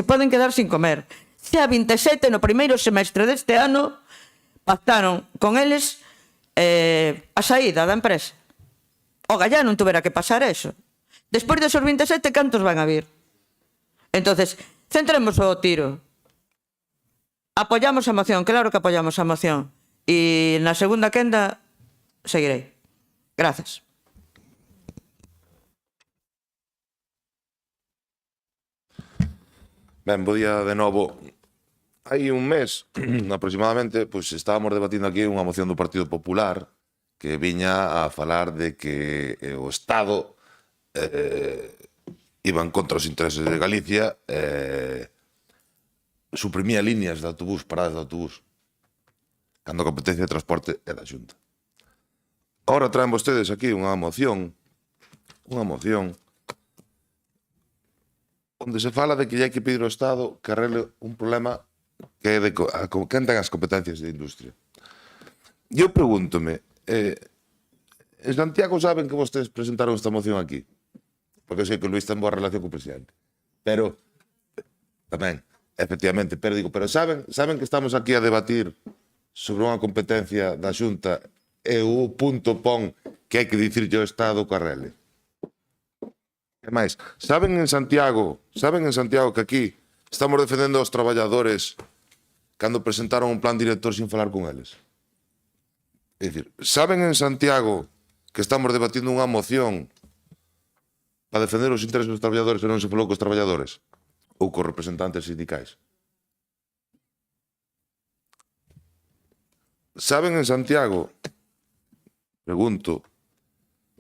poden quedar sin comer. Xa 27 no primeiro semestre deste ano pactaron con eles a saída da empresa. O gallá non tuvera que pasar eso. Despois desos 27, cantos van a vir? Entonces, centremos o tiro. Apoyamos a moción, claro que apoyamos a moción. E na segunda quenda seguirei. Grazas. Ben, bo día de novo hai un mes aproximadamente, pois estábamos debatindo aquí unha moción do Partido Popular que viña a falar de que o Estado iba en contra dos intereses de Galicia, suprimía líneas de autobús, paradas de autobús, cando a competencia de transporte é da Xunta. Ahora traen vostedes aquí unha moción onde se fala de que hai que pedir ao Estado que arregle un problema que é de quen ten as competencias de industria. Eu pregúntome, en Santiago saben que vostedes presentaron esta moción aquí? Porque eu sei que o Luís ten boa relación co presidente. Pero, tamén, efectivamente, pero saben que estamos aquí a debatir sobre unha competencia da Xunta e o punto pon que hai que dicirlle ao Estado que arregle? E máis, saben en Santiago que aquí estamos defendendo aos traballadores cando presentaron un plan director sin falar con eles? É dicir, saben en Santiago que estamos debatindo unha moción para defender os intereses dos traballadores e non se falou cos traballadores? Ou cos representantes sindicais? Saben en Santiago, pregunto,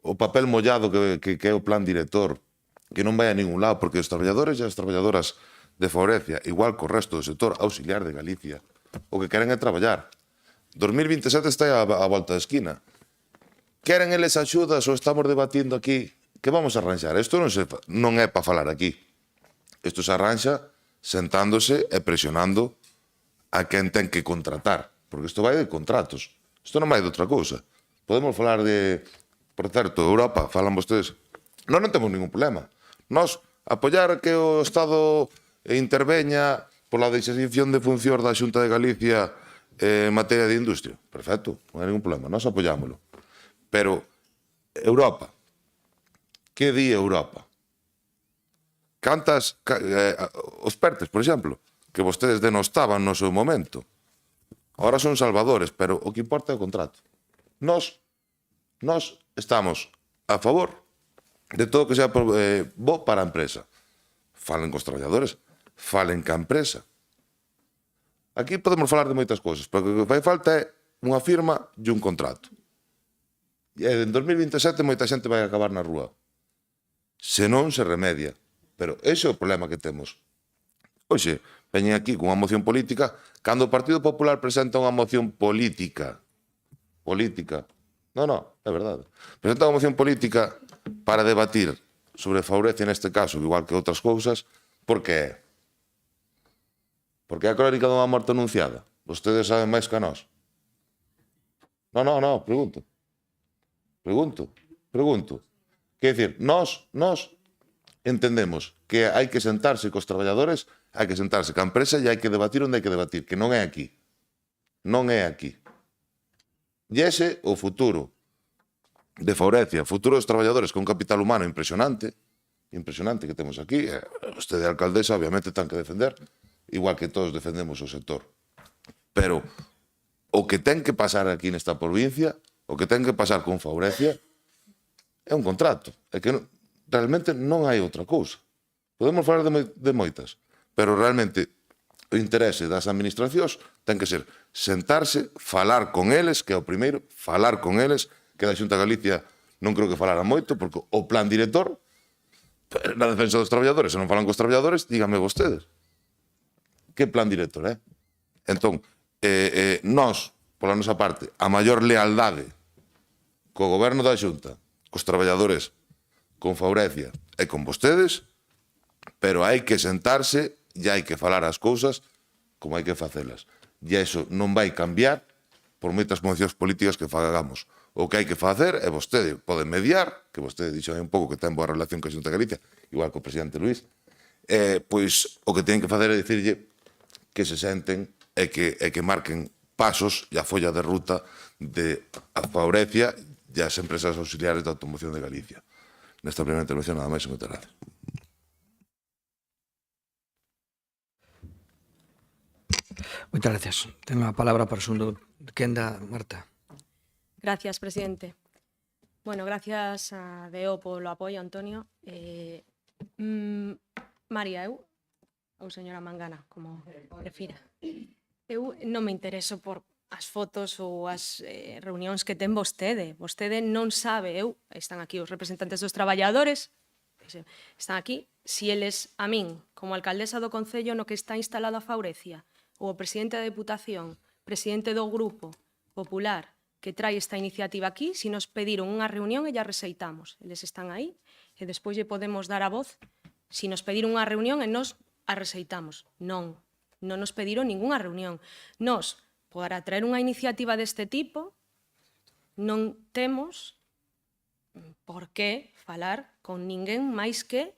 o papel mollado que é o plan director, que non vai a ningún lado, porque os traballadores e as traballadoras de Faurecia, igual co resto do sector auxiliar de Galicia, o que queren é traballar. 2027 está a volta da esquina. Queren eles axudas ou estamos debatindo aquí? Que vamos a arranxar? Isto non é para falar aquí. Isto se arranxa sentándose e presionando a quen ten que contratar. Porque isto vai de contratos. Isto non vai de outra cousa. Podemos falar de... Por certo, Europa, falan vostedes. Non temos ningún problema. Nós apoiar que o Estado interveña pola deixación de funcións da Xunta de Galicia en materia de industria. Perfecto, non hai ningún problema. Nós apoiámoslo. Pero, Europa, que di Europa? Cantas... os PERTES, por exemplo, que vostedes denostaban no seu momento. Ahora son salvadores, pero o que importa é o contrato. Nós estamos a favor de todo que sea bo para a empresa. Falen cos traballadores, falen ca empresa. Aquí podemos falar de moitas cousas, pero o que fai falta é unha firma e un contrato. E en 2027 moita xente vai acabar na rúa. Se non se remedia. Pero ese é o problema que temos. Oxe, veñen aquí con unha moción política, cando o Partido Popular presenta unha moción política, non, é verdade, presenta unha moción política para debatir sobre Faurecia neste caso, igual que outras cousas, por que é? Porque é a crónica dunha morte anunciada. Vostedes saben máis que a nós. Non, pregunto. Quer dicir, nós entendemos que hai que sentarse cos traballadores, hai que sentarse ca empresa e hai que debatir onde hai que debatir, que non é aquí. Non é aquí. E ese o futuro de Faurecia, o futuro dos traballadores con un capital humano impresionante que temos aquí. Vostede, alcaldesa, obviamente ten que defender, igual que todos defendemos o sector. Pero o que ten que pasar aquí nesta provincia, o que ten que pasar con Faurecia, é un contrato. É que realmente non hai outra cousa. Podemos falar de moitas, pero realmente o interese das administracións ten que ser sentarse, falar con eles, que é o primeiro, falar con eles, que da Xunta de Galicia non creo que falara moito, porque o plan director na defensa dos traballadores, se non falan cos traballadores, díganme vostedes. Que plan director, Entón, nós, pola nosa parte, a maior lealdade co goberno da Xunta, cos traballadores, con Faurecia e con vostedes, pero hai que sentarse e hai que falar as cousas como hai que facelas. E iso non vai cambiar por moitas mocións políticas que fagamos. O que hai que facer é vostede pode mediar, que vostede dixo un pouco que ten boa relación con a Xunta de Galicia, igual co presidente Luís, pois o que ten que facer é dicirlle que se senten e que marquen pasos e a folla de ruta de a Faurecia e as empresas auxiliares da automoción de Galicia. Nesta primeira intervención, nada máis, e moitas gracias. Moitas gracias. Ten a palabra para o segundo quenda, Marta. Gracias, presidente. Bueno, gracias a DEO polo apoio, Antonio. María, eu ou señora Mangana, como prefira. Eu non me intereso por as fotos ou as reunións que ten vostede. Vostede non sabe, están aquí os representantes dos traballadores, están aquí, si eles, a min, como alcaldesa do Concello no que está instalado a Faurecia, ou o presidente da Deputación, presidente do Grupo Popular, que trae esta iniciativa aquí, si nos pediron unha reunión e ya rexeitamos. Eles están aí e despois lle podemos dar a voz si nos pediron unha reunión e nos a rexeitamos. Non nos pediron ningunha reunión. Nos, para traer unha iniciativa deste tipo, non temos por que falar con ninguén máis que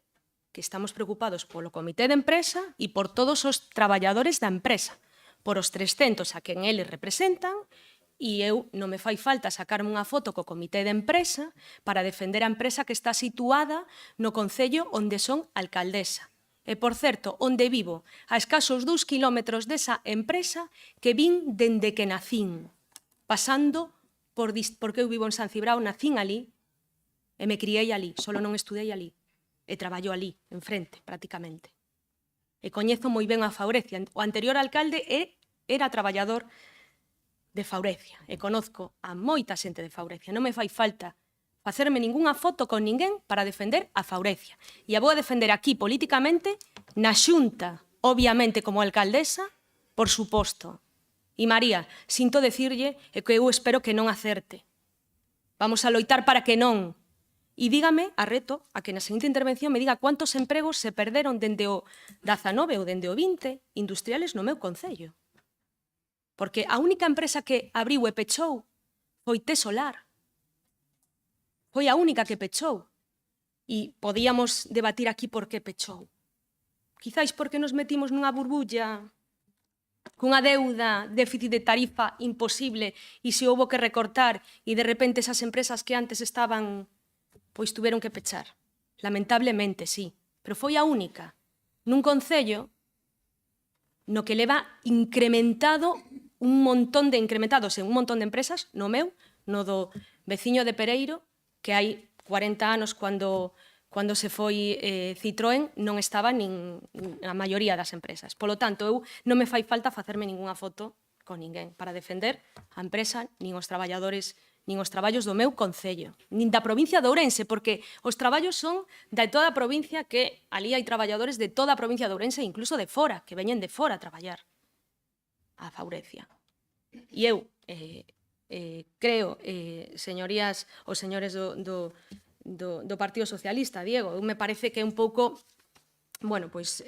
estamos preocupados polo comité de empresa e por todos os traballadores da empresa, por os 300 a quen eles representan, e eu non me fai falta sacarme unha foto co comité de empresa para defender a empresa que está situada no concello onde son alcaldesa. E, por certo, onde vivo, a escasos 2 kilómetros desa empresa que vin dende que nacín, pasando porque eu vivo en San Cibrao, nacín ali, e me criei ali, solo non estudei ali, e traballo ali, enfrente, prácticamente. E coñezo moi ben a Faurecia. O anterior alcalde era traballador de Faurecia, e conozco a moita xente de Faurecia. Non me fai falta facerme ningunha foto con ninguén para defender a Faurecia. E a vou a defender aquí políticamente na Xunta, obviamente como alcaldesa, por suposto. E María, sinto decirlle que eu espero que non acerte. Vamos a loitar para que non. E dígame, a reto, a que na seguinte intervención me diga cuántos empregos se perderon dende o 19 ou dende o 20 industriales no meu concello. Porque a única empresa que abriu e pechou foi Tesolar. Foi a única que pechou. E podíamos debatir aquí por que pechou. Quizáis porque nos metimos nunha burbulla cunha deuda, déficit de tarifa imposible e se houbo que recortar e de repente esas empresas que antes estaban pois tuveron que pechar. Lamentablemente, sí, pero foi a única. Nun concello no que leva incrementado un montón de empresas, no meu, no do veciño de Pereiro, que hai 40 anos cando se foi Citroën, non estaba nin a maioría das empresas. Polo tanto, eu non me fai falta facerme ningunha foto con ninguén para defender a empresa, nin os traballadores, nin os traballos do meu concello, nin da provincia de Ourense, porque os traballos son de toda a provincia, que ali hai traballadores de toda a provincia de Ourense, incluso de fora, que veñen de fora a traballar a Faurecia. E eu creo, señorías, os señores do Partido Socialista, Diego, eu me parece que é un pouco, bueno, pois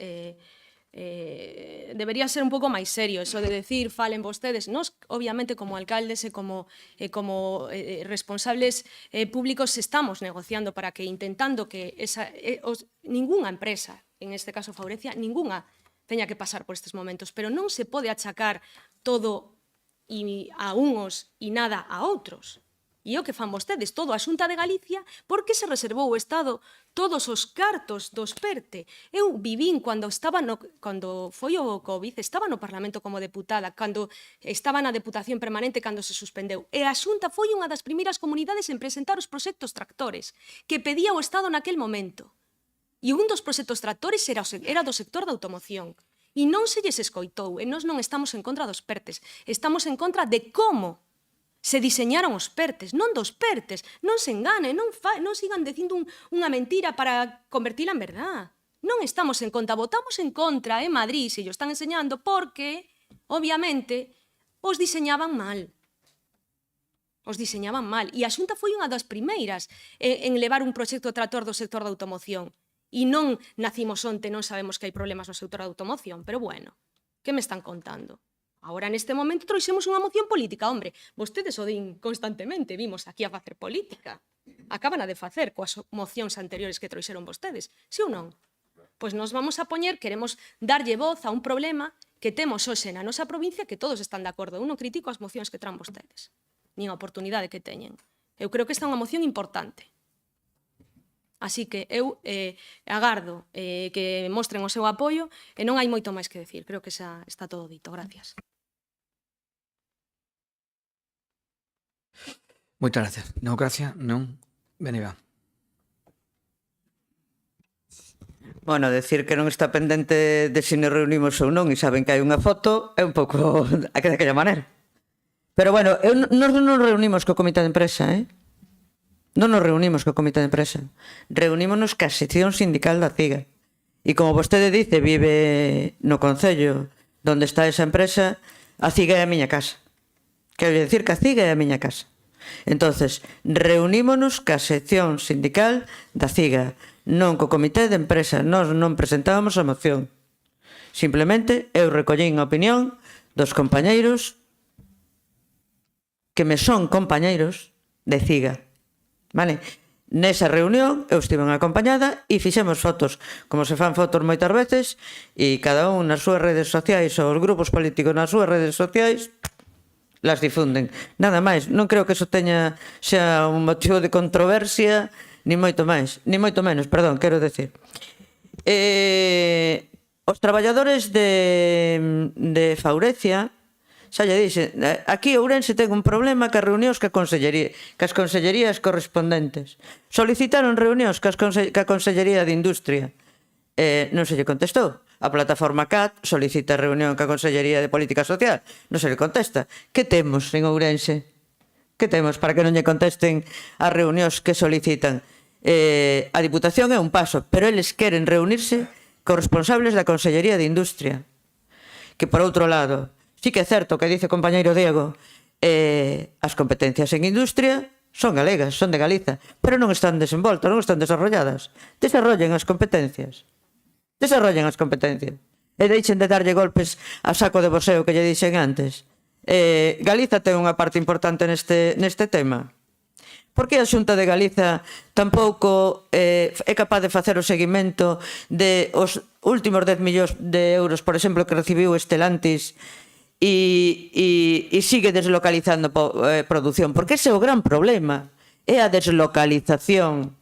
debería ser un pouco máis serio eso de decir, falen vostedes. Nos, obviamente, como alcaldes e como responsables públicos estamos negociando para que, intentando que ningunha empresa, en este caso Faurecia, ningunha teña que pasar por estes momentos, pero non se pode achacar todo a uns e nada a outros. E o que fan vostedes, todo a Xunta de Galicia, por que se reservou o Estado todos os cartos dos PERTE? Eu vivín cando foi o COVID, estaba no Parlamento como deputada, cando estaba na Deputación Permanente cando se suspendeu. E a Xunta foi unha das primeiras comunidades en presentar os proxectos tractores que pedía o Estado naquel momento. E un dos proxectos tractores era do sector da automoción. E non se lles escoitou, e nós non estamos en contra dos PERTES, estamos en contra de como se diseñaron os PERTES, non dos PERTES. Non se engane, non sigan dicindo unha mentira para convertila en verdad. Non estamos en contra, votamos en contra en Madrid, se lo están enseñando, porque, obviamente, os diseñaban mal. Os diseñaban mal. E a Xunta foi unha das primeiras en levar un proxecto tractor do sector da automoción. E non nacimos onte, non sabemos que hai problemas no sector da automoción, pero bueno, que me están contando? Agora, neste momento, trouxemos unha moción política. Hombre, vostedes o din constantemente, vimos aquí a facer política. Acaban a de facer coas mocións anteriores que trouxeron vostedes, si ou non? Pois nos vamos a poñer, queremos darlle voz a un problema que temos hoxe na nosa provincia, que todos están de acordo. Eu non critico as mocións que traen vostedes, nin a oportunidade que teñen. Eu creo que esta é unha moción importante. Así que eu agardo que mostren o seu apoio e non hai moito máis que decir. Creo que xa está todo dito. Gracias. Moitas gracias. Democracia, non. BNG. Bueno, decir que non está pendente de se nos reunimos ou non e saben que hai unha foto é un pouco daquela maneira. Pero bueno, nos non reunimos co comité de empresa, Non nos reunimos co comité de empresa. Reunímonos ca sección sindical da CIGA. E como vostede dice, vive no concello donde está esa empresa, a CIGA é a miña casa. Quero dicir que a CIGA é a miña casa. Entonces, reunímonos ca sección sindical da CIGA, non co comité de empresa. Nós non presentábamos a moción. Simplemente eu recollín a opinión dos compañeiros que me son compañeiros de CIGA. Vale? Nesa reunión eu estive acompañada e fixemos fotos, como se fan fotos moitas veces, e cada un nas súas redes sociais ou os grupos políticos nas súas redes sociais las difunden. Nada máis, non creo que eso sea un motivo de controversia, ni moito máis, ni moito menos, perdón, quero decir. Os traballadores de Faurecia, xa lle dixe, aquí Ourense ten un problema cas reunións cas consellerías correspondentes. Solicitaron reunións ca Consellería de Industria. Non se lle contestou. A plataforma CAT solicita reunión ca Consellería de Política Social. Non se lle contesta. Que temos en Ourense? Que temos para que non lle contesten as reunións que solicitan? A Diputación é un paso, pero eles queren reunirse cos responsables da Consellería de Industria. Que, por outro lado, sí que é certo que dice o compañeiro Diego, as competencias en industria son galegas, son de Galiza, pero non están desenvoltas, non están desarrolladas. Desarrollen as competencias. Desarrollen as competencias. E deixen de darlle golpes a saco de boxeo que lle dixen antes. Galiza ten unha parte importante neste tema. Por que a Xunta de Galiza tampouco é capaz de facer o seguimento de os últimos 10 millóns de euros, por exemplo, que recibiu Stellantis e sigue deslocalizando produción? Porque ese é o gran problema, é a deslocalización.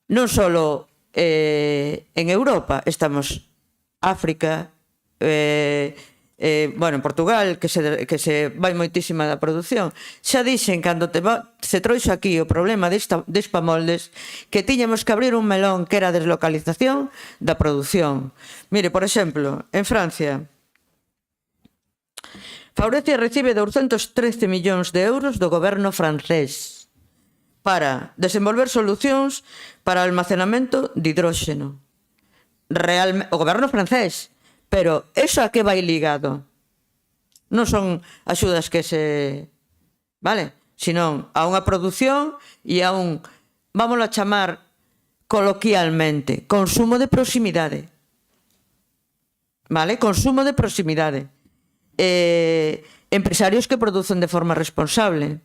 Non só en Europa, estamos África, en Portugal, que se vai moitísima da produción. Xa dixen, cando se trouxo aquí o problema de Hispamoldes, que tiñamos que abrir un melón que era a deslocalización da produción. Mire, por exemplo, en Francia, Faurecia recibe 213 millóns de euros do goberno francés para desenvolver solucións para o almacenamento de hidróxeno. O goberno francés, pero eso a que vai ligado? Non son axudas que vale? Senón a unha produción e a un, vámoslo a chamar coloquialmente, consumo de proximidade. Vale? Consumo de proximidade. Empresarios que producen de forma responsable.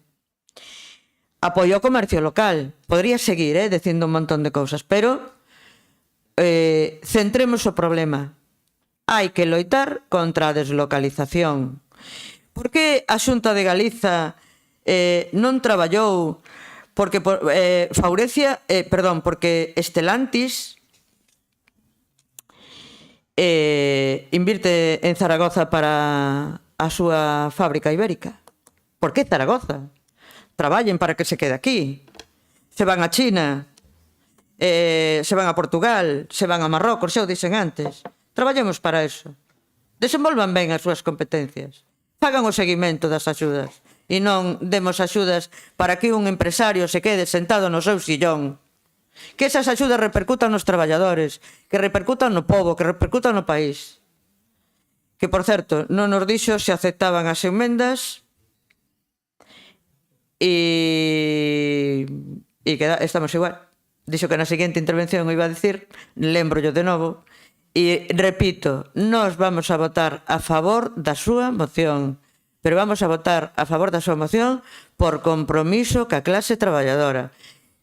Apoio ao comercio local. Podría seguir dicindo un montón de cousas, pero centremos o problema. Hai que loitar contra a deslocalización. Por que a Xunta de Galiza non traballou porque porque Stellantis invirte en Zaragoza para a súa fábrica ibérica? Por que Zaragoza? Traballen para que se quede aquí. Se van a China, se van a Portugal, se van a Marrocos, xa o dixen antes. Traballemos para eso. Desenvolvan ben as súas competencias. Fagan o seguimento das axudas e non demos axudas para que un empresario se quede sentado no seu sillón. Que esas axudas repercutan nos traballadores, que repercutan no pobo, que repercutan no país. Que, por certo, non nos dixo se aceptaban as emendas e que estamos igual. Dixo que na seguinte intervención o iba a dicir, lembrollo de novo, e repito, nós vamos a votar a favor da súa moción, pero vamos a votar a favor da súa moción por compromiso ca clase traballadora,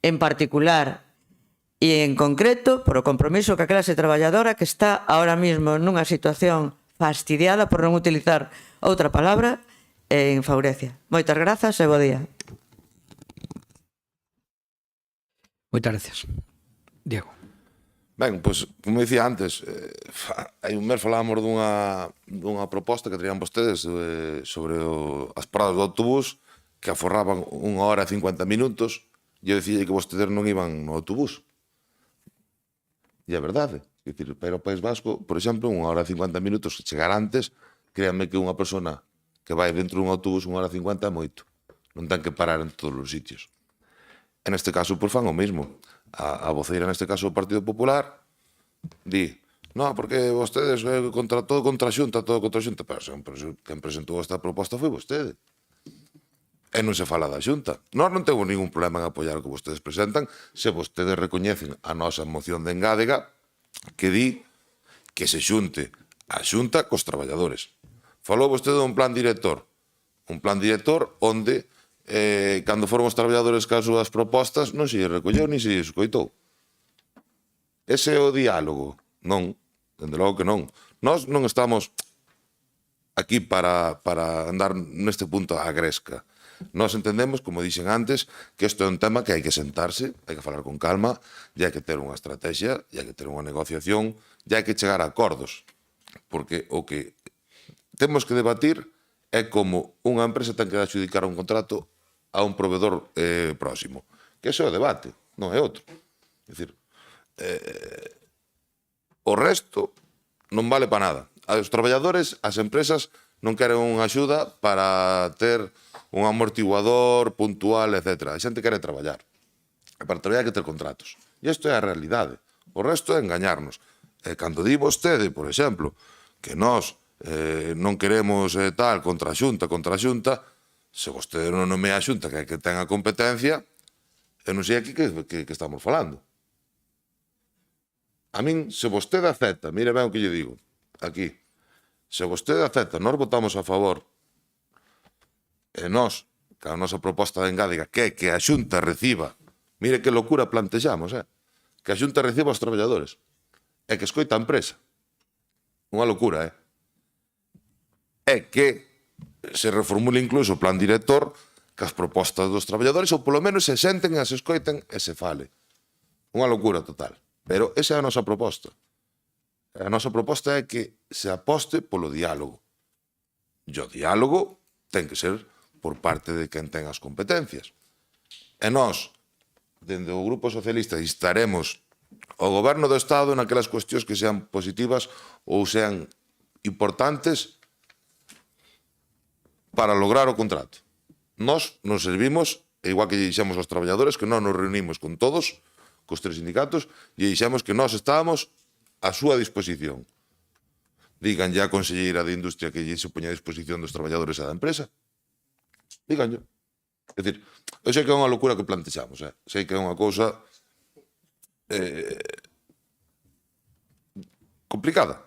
en particular e en concreto por o compromiso ca clase traballadora que está ahora mismo nunha situación fastidiada, por non utilizar outra palabra, en Faurecia. Moitas grazas e bo día. Moitas gracias. Diego. Ben, pois, como dicía antes, hai un mes falábamos dunha proposta que traían vostedes sobre as paradas do autobús que aforraban 1 hora e 50 minutos e eu dicía que vostedes non iban no autobús. E é verdade. É dicir, para ir ao País Vasco, por exemplo, 1 hora e 50 minutos, chegar antes, créanme que unha persona que vai dentro dun autobús 1 hora e 50 é moito. Non ten que parar en todos os sitios. En este caso, por fan o mesmo. A voceira, neste caso, do Partido Popular, di, no, porque vostedes contra a Xunta, todo contra a Xunta. Pero quen presentou esta proposta foi vostede. E non se fala da Xunta. Nós non temos ningún problema en apoiar o que vostedes presentan se vostedes recoñecen a nosa moción de engádega que di que se xunte a Xunta cos traballadores. Falou vostede dun plan director. Un plan director onde, cando foron os traballadores cas súas propostas, non se recolleu ni se escoitou. Ese é o diálogo. Non, dende logo que non. Nós non estamos aquí para andar neste punto a gresca. Nós entendemos, como dixen antes, que isto é un tema que hai que sentarse, hai que falar con calma, e hai que ter unha estrategia, e hai que ter unha negociación, e hai que chegar a acordos. Porque o que temos que debatir é como unha empresa ten que adxudicar un contrato a un proveedor próximo. Que ese é o debate, non é outro. É dicir, o resto non vale para nada. Os traballadores, as empresas, non queren unha axuda para ter un amortiguador puntual, etc. A xente quere traballar. E para traballar hai que ter contratos. E isto é a realidade. O resto é engañarnos. E cando di vostede, por exemplo, que nós non queremos tal contra a Xunta, se vostede non nomea a Xunta que ten a competencia, eu non sei aquí que estamos falando. A min, se vostede acepta, mire ben o que lle digo, aquí, se vostede acepta, nós votamos a favor, e nós, que a nosa proposta de engádega, que é que a Xunta reciba, mire que locura plantexamos, que a Xunta reciba os traballadores, e que escoita a empresa. Unha locura, é que se reformule incluso o plan director cas propostas dos traballadores, ou polo menos se senten e se escoiten e se fale. Unha locura total. Pero esa é a nosa proposta. A nosa proposta é que se aposte polo diálogo. E o diálogo ten que ser por parte de quen ten as competencias. E nós, dende o Grupo Socialista, instaremos ao Goberno do Estado naquelas cuestións que sean positivas ou sean importantes para lograr o contrato. Nós nos servimos, igual que dixemos aos traballadores, que non nos reunimos con todos, cos 3 sindicatos, e dixemos que nós estábamos a súa disposición. Díganlle á Conselleira de Industria que lle se poña a disposición dos traballadores e da empresa. Díganlle. É dicir, eu sei que é unha locura que plantexamos, sei que é unha cousa complicada,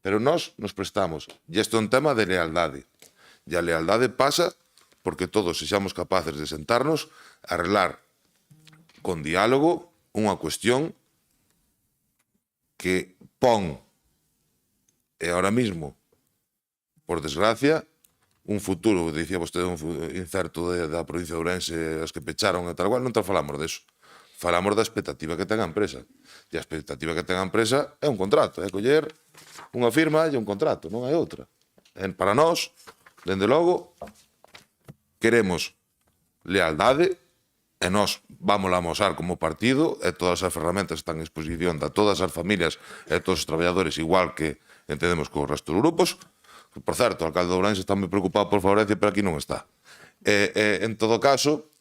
pero nós nos prestamos, e isto é un tema de lealdade, e a lealdade pasa porque todos sexamos capaces de sentarnos a arreglar con diálogo unha cuestión que pon, e ahora mismo, por desgracia, un futuro, dicía vostede, un incerto da provincia de Ourense, as que pecharon e tal cual, non te falamos deso. Falamos da expectativa que ten a empresa. E a expectativa que ten a empresa é un contrato, é coller unha firma e un contrato, non hai outra. Para nós, dende logo, queremos lealdade, e nós vamos a amosar como partido, e todas as ferramentas están en exposición de todas as familias e todos os traballadores, igual que entendemos co resto dos grupos. Por certo, o alcalde de Ourense está moi preocupado por Favorecia, pero aquí non está. En todo caso,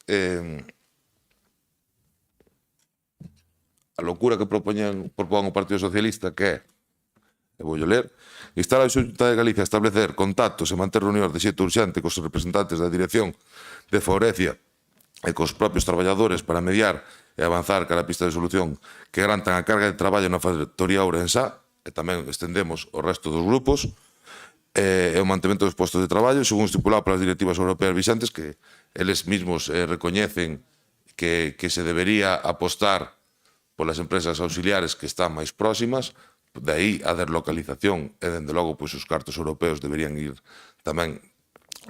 a locura que propón o Partido Socialista, que é, e vou ler, instar a Xunta de Galicia a establecer contactos e manter reunións de xeito urxente cos representantes da dirección de Favorecia e cos propios traballadores para mediar e avanzar cara a pista de solución que garantan a carga de traballo na factoría ourensá, e tamén estendemos o resto dos grupos, e o mantemento dos postos de traballo, según estipulado polas directivas europeas vixantes, que eles mismos recoñecen que se debería apostar polas empresas auxiliares que están máis próximas, de aí a deslocalización, e dende logo os cartos europeos deberían ir tamén,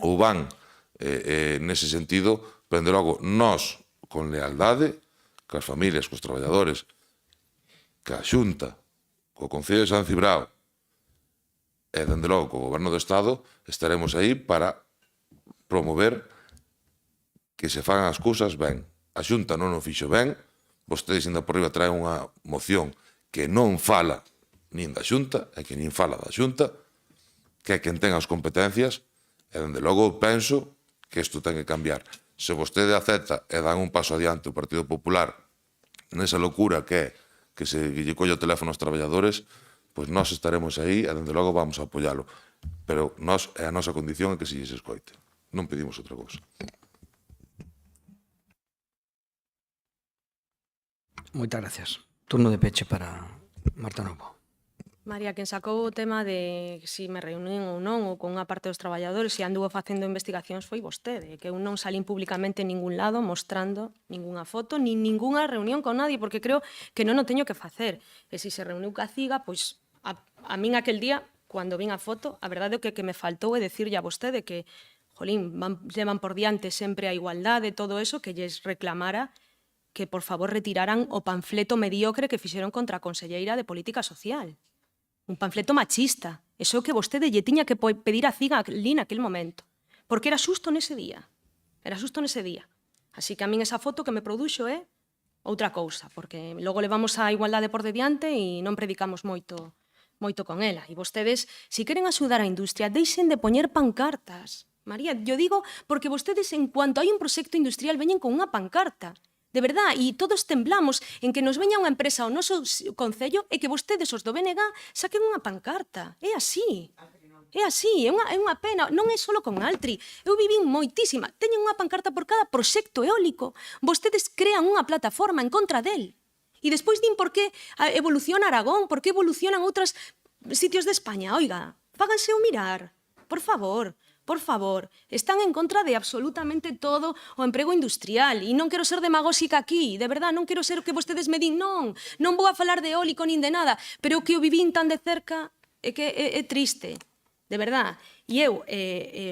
ou van nese sentido, pero dende logo nós, con lealdade, cas familias, cos traballadores, ca Xunta, co Concello de San Cibrao, e dende logo co Goberno do Estado, estaremos aí para promover que se fagan as cousas ben. A Xunta non o fixo ben, vostedes ainda por riba traen unha moción que non fala nin da Xunta, e que nin fala da Xunta, que é quen ten as competencias, e dende logo penso que isto ten que cambiar. Se vostede acepta e dan un paso adiante o Partido Popular nesa locura que é que se lle colle o teléfono aos traballadores, pois nós estaremos aí e dende logo vamos a apoialo. Pero nós, é a nosa condición é que se lles escoite. Non pedimos outra cousa. Moitas gracias. Turno de peche para Marta Novo. María, quen sacou o tema de si me reunín ou non, ou con unha parte dos traballadores, se anduvo facendo investigacións foi vostede, que eu non salín públicamente en ningún lado mostrando ninguna foto, nin ninguna reunión con nadie, porque creo que non o teño que facer. E se se reuniu ca CIGA, pois a min aquel día, cando vin a foto, a verdade é que me faltou é dicirlle a vostede que, jolín, levan por diante sempre a igualdade, todo eso, que lles reclamara que, por favor, retiraran o panfleto mediocre que fixeron contra a conselleira de Política Social. Un panfleto machista. Eso que vostede lle tiña que pedir a CIGA ali naquel momento. Porque era xusto nese día. Era xusto nese día. Así que a min esa foto que me produxo é outra cousa, porque logo levamos a igualdade por dediante e non predicamos moito con ela. E vostedes, se queren axudar a industria, deixen de poñer pancartas. María, yo digo porque vostedes, en cuanto hai un proxecto industrial, veñen con unha pancarta. De verdad, e todos temblamos en que nos veña unha empresa ao noso concello e que vostedes, os do BNG, saquen unha pancarta. É así. É así, é unha pena. Non é só con Altri. Eu vivín moitísima. Teñen unha pancarta por cada proxecto eólico. Vostedes crean unha plataforma en contra del. E despois din por que evoluciona Aragón, por que evolucionan outros sitios de España. Oiga, fáganse o mirar. Por favor. Por favor, están en contra de absolutamente todo o emprego industrial e non quero ser demagóxica aquí, de verdad, non quero ser o que vostedes me din, non vou a falar de eólico nin de nada, pero o que o vivín tan de cerca é que é triste, de verdad. E eu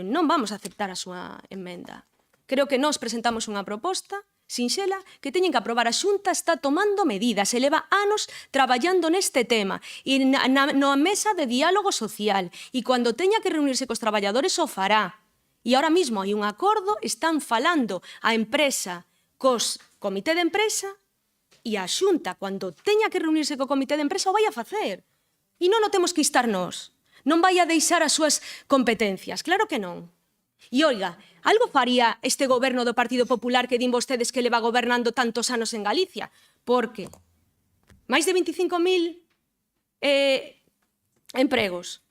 non vamos a aceptar a súa emenda. Creo que nós presentamos unha proposta sinxela que teñen que aprobar. A Xunta está tomando medidas, se leva anos traballando neste tema e na mesa de diálogo social, e cando teña que reunirse cos traballadores o fará. E ahora mismo hai un acordo, están falando a empresa cos comité de empresa, e a Xunta, cando teña que reunirse co comité de empresa, o vai a facer. E non o temos que instar nós. Non vai a deixar as súas competencias, claro que non. E, oiga, algo faría este goberno do Partido Popular que din vostedes que leva gobernando tantos anos en Galicia? Porque máis de 25.000 empregos,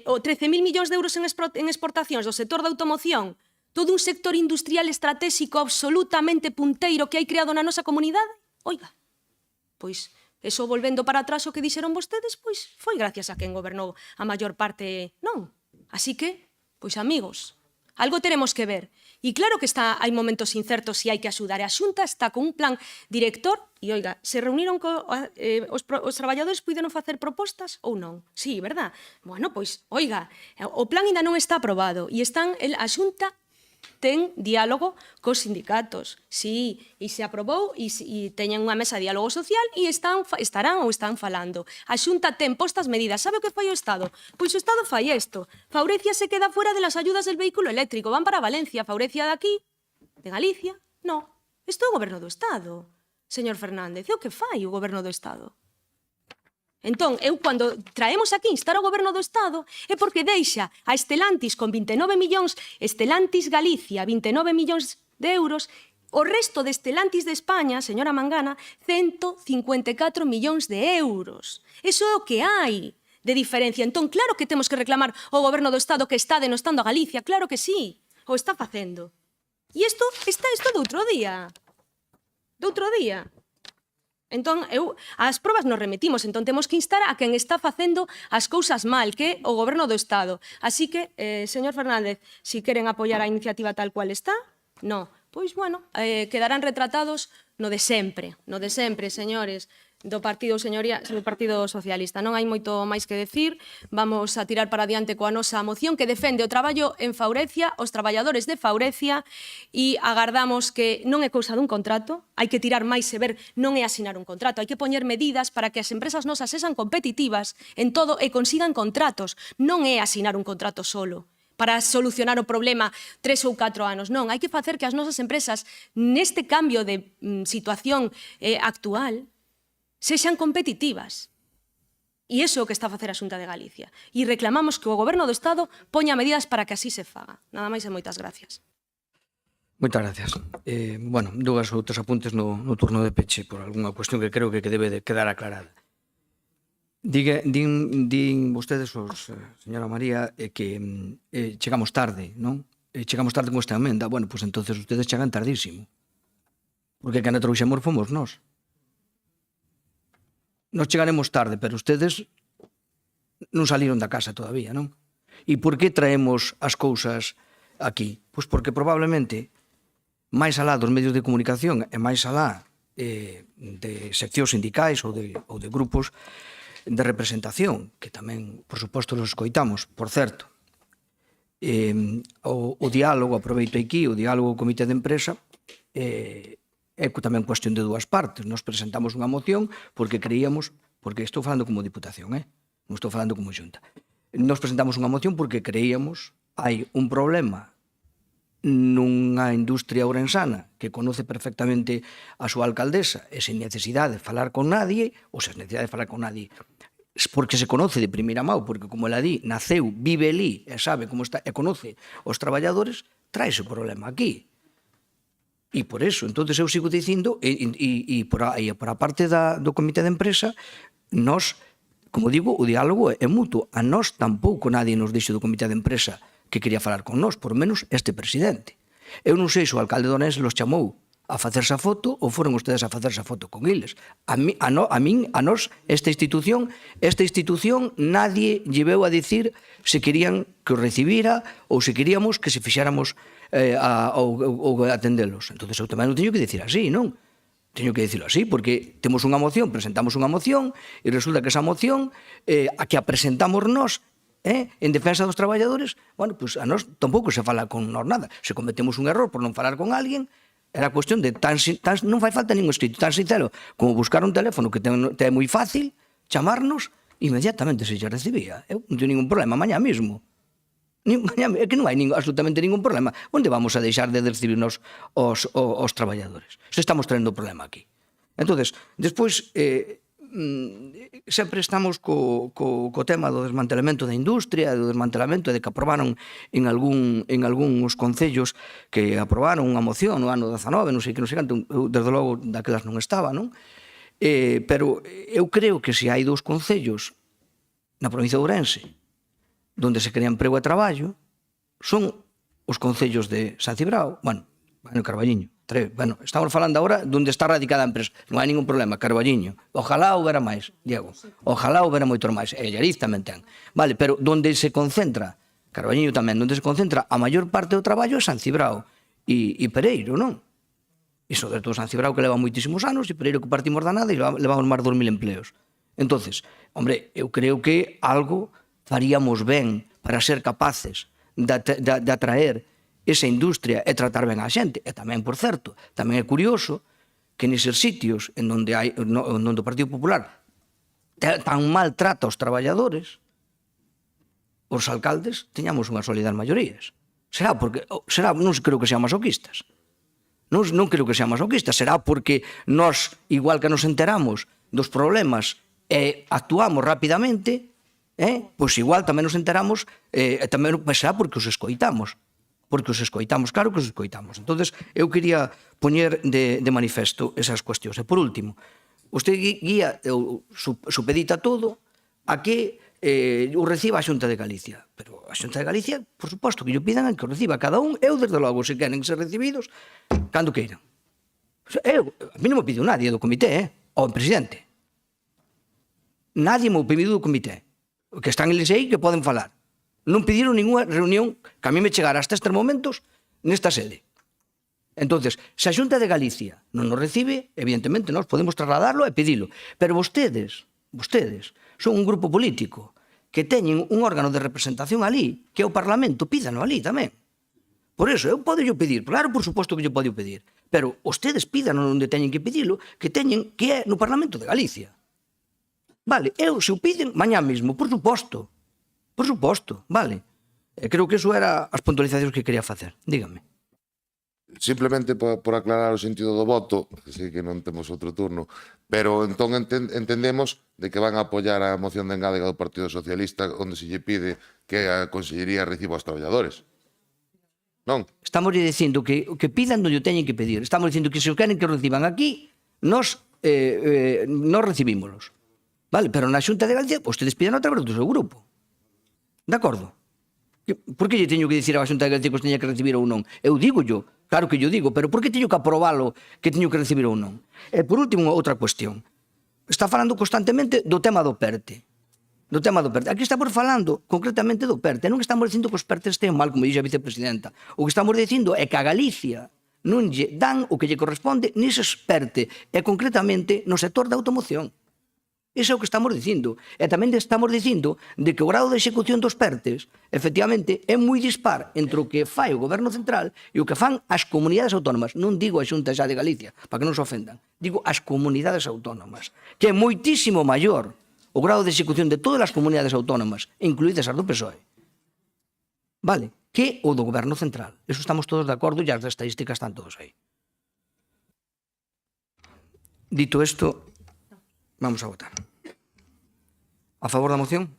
o 13.000 millóns de euros en exportacións do sector da automoción, todo un sector industrial estratégico absolutamente punteiro que hai creado na nosa comunidade, oiga, pois, eso volvendo para atrás o que dixeron vostedes, pois foi gracias a quen gobernou a maior parte, non. Así que, pois amigos, algo teremos que ver. E claro que hai momentos incertos e hai que axudar. A Xunta está con un plan director e, oiga, se reuniron os traballadores, puideron facer propostas ou non? Sí, verdad? Bueno, pois, oiga, o plan ainda non está aprobado e a Xunta ten diálogo cos sindicatos. Sí, e se aprobou e teñen unha mesa de diálogo social e están falando. A Xunta ten postas medidas. Sabe o que fai o Estado? Pois o Estado fai isto. Faurecia se queda fuera de las ayudas del vehículo eléctrico. Van para Valencia. Faurecia de aquí, de Galicia. No, isto é o goberno do Estado. Señor Fernández, é o que fai o goberno do Estado. Entón, eu, cando traemos aquí instar ao goberno do Estado, é porque deixa a Stellantis con 29 millóns, Stellantis Galicia, 29 millóns de euros, o resto de Stellantis de España, señora Mangana, 154 millóns de euros. Iso é o que hai de diferencia. Entón, claro que temos que reclamar ao goberno do Estado que está denostando a Galicia, claro que sí, o está facendo. E isto do outro día. Do outro día. Entón, as probas nos remitimos, entón temos que instar a quen está facendo as cousas mal, que é o goberno do Estado. Así que, señor Fernández, si queren apoiar a iniciativa tal cual está, no. Pois, bueno, quedarán retratados no de sempre, señores, do Partido Socialista. Non hai moito máis que decir, vamos a tirar para adiante coa nosa moción que defende o traballo en Faurecia, os traballadores de Faurecia, e agardamos que non é cousa dun contrato, hai que tirar máis e ver, non é asinar un contrato, hai que poñer medidas para que as empresas nosas sexan competitivas en todo e consigan contratos, non é asinar un contrato solo. para solucionar o problema 3 ou 4 anos. Non, hai que facer que as nosas empresas neste cambio de situación actual sexan competitivas. E iso é o que está a facer a Xunta de Galicia. E reclamamos que o Goberno do Estado poña medidas para que así se faga. Nada máis e moitas gracias. Moitas gracias. Bueno, dúas outros apuntes no turno de peche por algunha cuestión que creo que debe de quedar aclarada. Din vostedes, señora María, que chegamos tarde, non? Chegamos tarde con esta emenda. Bueno, pois entonces ustedes chegan tardísimo. Porque quen a trouxemos fomos nós. Nos chegaremos tarde, pero ustedes non saliron da casa todavía, non? E por que traemos as cousas aquí? Pois porque probablemente máis alá dos medios de comunicación e máis alá de seccións sindicais ou de grupos de representación, que tamén, por suposto, los escoitamos, por certo. O diálogo, aproveito aquí, o diálogo co comité de empresa é tamén cuestión de dúas partes. Nos presentamos unha moción porque creíamos, porque estou falando como Diputación, non estou falando como Xunta. Nos presentamos unha moción porque creíamos hai un problema nunha industria ourensana que conoce perfectamente a súa alcaldesa e sen necesidade de falar con nadie, ou sen necesidade de falar con nadie, porque se conoce de primeira mão, porque como ela di, naceu, vive ali e sabe como está, e conoce os traballadores, trae ese problema aquí. E por eso, entonces eu sigo dicindo, e por a parte do comité de empresa, nós, como digo, o diálogo é mutuo. A nós tampouco nadie nos dixo do comité de empresa que quería falar con nós, por menos este presidente. Eu non sei se o alcalde de Ourense los chamou a facerse a foto ou foron ustedes a facerse a foto con eles. A nós, esta institución, nadie lle veu a dicir se querían que o recibira ou se queríamos que se fixáramos ou atendelos. Entón, eu tamén non teño que dicir así, non? Teño que dicirlo así, porque temos unha moción, presentamos unha moción, e resulta que esa moción, a que a presentamos nós, en defensa dos traballadores, bueno, pues a nós tampouco se fala con nós nada. Se cometemos un error por non falar con alguén, era cuestión de non fai falta ningún escrito tan sincero como buscar un teléfono que é moi fácil, chamarnos, inmediatamente se lle recibía. Eu non teño ningún problema, mañá mesmo. É que non hai absolutamente ningún problema. Onde vamos a deixar de recibirnos os traballadores? Se estamos traendo o problema aquí. Entonces, despois, sempre estamos co tema do desmantelamento da industria, do desmantelamento de que aprobaron en algúns concellos que aprobaron unha moción no ano 19, non sei canto, desde logo daquelas non estaba, non? Pero eu creo que se hai dous concellos na provincia de Ourense donde se crea emprego e traballo, son os concellos de San Cibrao, bueno, Carballiño, bueno, estamos falando agora onde está radicada a empresa, non hai ningún problema, Carballiño, ojalá houbera máis, Diego, ojalá houbera moitos máis, e Allariz tamén ten, vale, pero onde se concentra, Carballiño tamén, onde se concentra a maior parte do traballo é San Cibrao e Pereiro, non? E sobre todo San Cibrao que leva moitísimos anos e Pereiro que partimos da nada e levamos máis de 2.000 empleos. Entonces, hombre, eu creo que algo faríamos ben para ser capaces de atraer esa industria e tratar ben a xente. E tamén, por certo, tamén é curioso que neses sitios en onde o Partido Popular tan mal trata aos traballadores, os alcaldes teñamos unha sólida maiorías. Será, non creo que sean masoquistas. Non creo que sean masoquistas. Será porque nós, igual que nos enteramos dos problemas e actuamos rapidamente, pois igual tamén nos enteramos, tamén será porque os escoitamos. Porque os escoitamos, claro que os escoitamos. Entonces, eu quería poñer de manifesto esas cuestións. E por último, usted guía, supedita todo a que o reciba a Xunta de Galicia. Pero a Xunta de Galicia, por suposto, que yo pidan que o reciba cada un. Eu, desde logo, se queren ser recibidos, cando queiran. A mí non me pidiu nadie do comité, o presidente. Nadie me pediu do comité. Que están eles aí que poden falar. Non pediron ninguna reunión que a mí me chegara hasta estes momentos nesta sede. Entonces, se a Xunta de Galicia non nos recibe, evidentemente nós podemos trasladarlo e pedilo. Pero vostedes son un grupo político que teñen un órgano de representación ali, que é o Parlamento, pídano ali tamén. Por eso, eu podo pedir, claro, por suposto que eu podo pedir, pero vostedes pídano onde teñen que pedilo, que é no Parlamento de Galicia. Vale, se o piden mañá mesmo, por suposto, vale. Creo que eso era as puntualizacións que quería facer. Dígame. Simplemente por aclarar o sentido do voto, que sei que non temos outro turno, pero entón entendemos de que van a apoiar a moción de engádega do Partido Socialista onde se lle pide que a Consellería reciba aos traballadores. Non? Estamos dicindo que o que pidan non o teñen que pedir. Estamos dicindo que se o queren que reciban aquí, nos recibímolos. Vale, pero na Xunta de Galicia, vostedes pidan a través do seu grupo. De acordo? Por que lle teño que dicir a Xunta de Galicia que os teña que recibir ou non? Eu digo yo, claro que yo digo, pero por que teño que aprobalo que teño que recibir ou non? E por último, outra cuestión. Está falando constantemente do tema do PERTE. Do tema do PERTE. Aquí estamos falando concretamente do PERTE. Non estamos dicindo que os PERTE estén mal, como dixe a vicepresidenta. O que estamos dicindo é que a Galicia non lle dan o que lle corresponde nises PERTE, e concretamente no sector da automoción. Iso é o que estamos dicindo. E tamén estamos dicindo de que o grado de execución dos PERTES, efectivamente, é moi dispar entre o que fai o Goberno Central e o que fan as comunidades autónomas. Non digo a Xunta xa de Galicia, para que non se ofendan. Digo as comunidades autónomas, que é moitísimo maior o grado de execución de todas as comunidades autónomas, incluídas as do PSOE, vale, que o do Goberno Central. Eso estamos todos de acordo e as estadísticas están todos aí. Dito isto, vamos a votar. A favor da moción?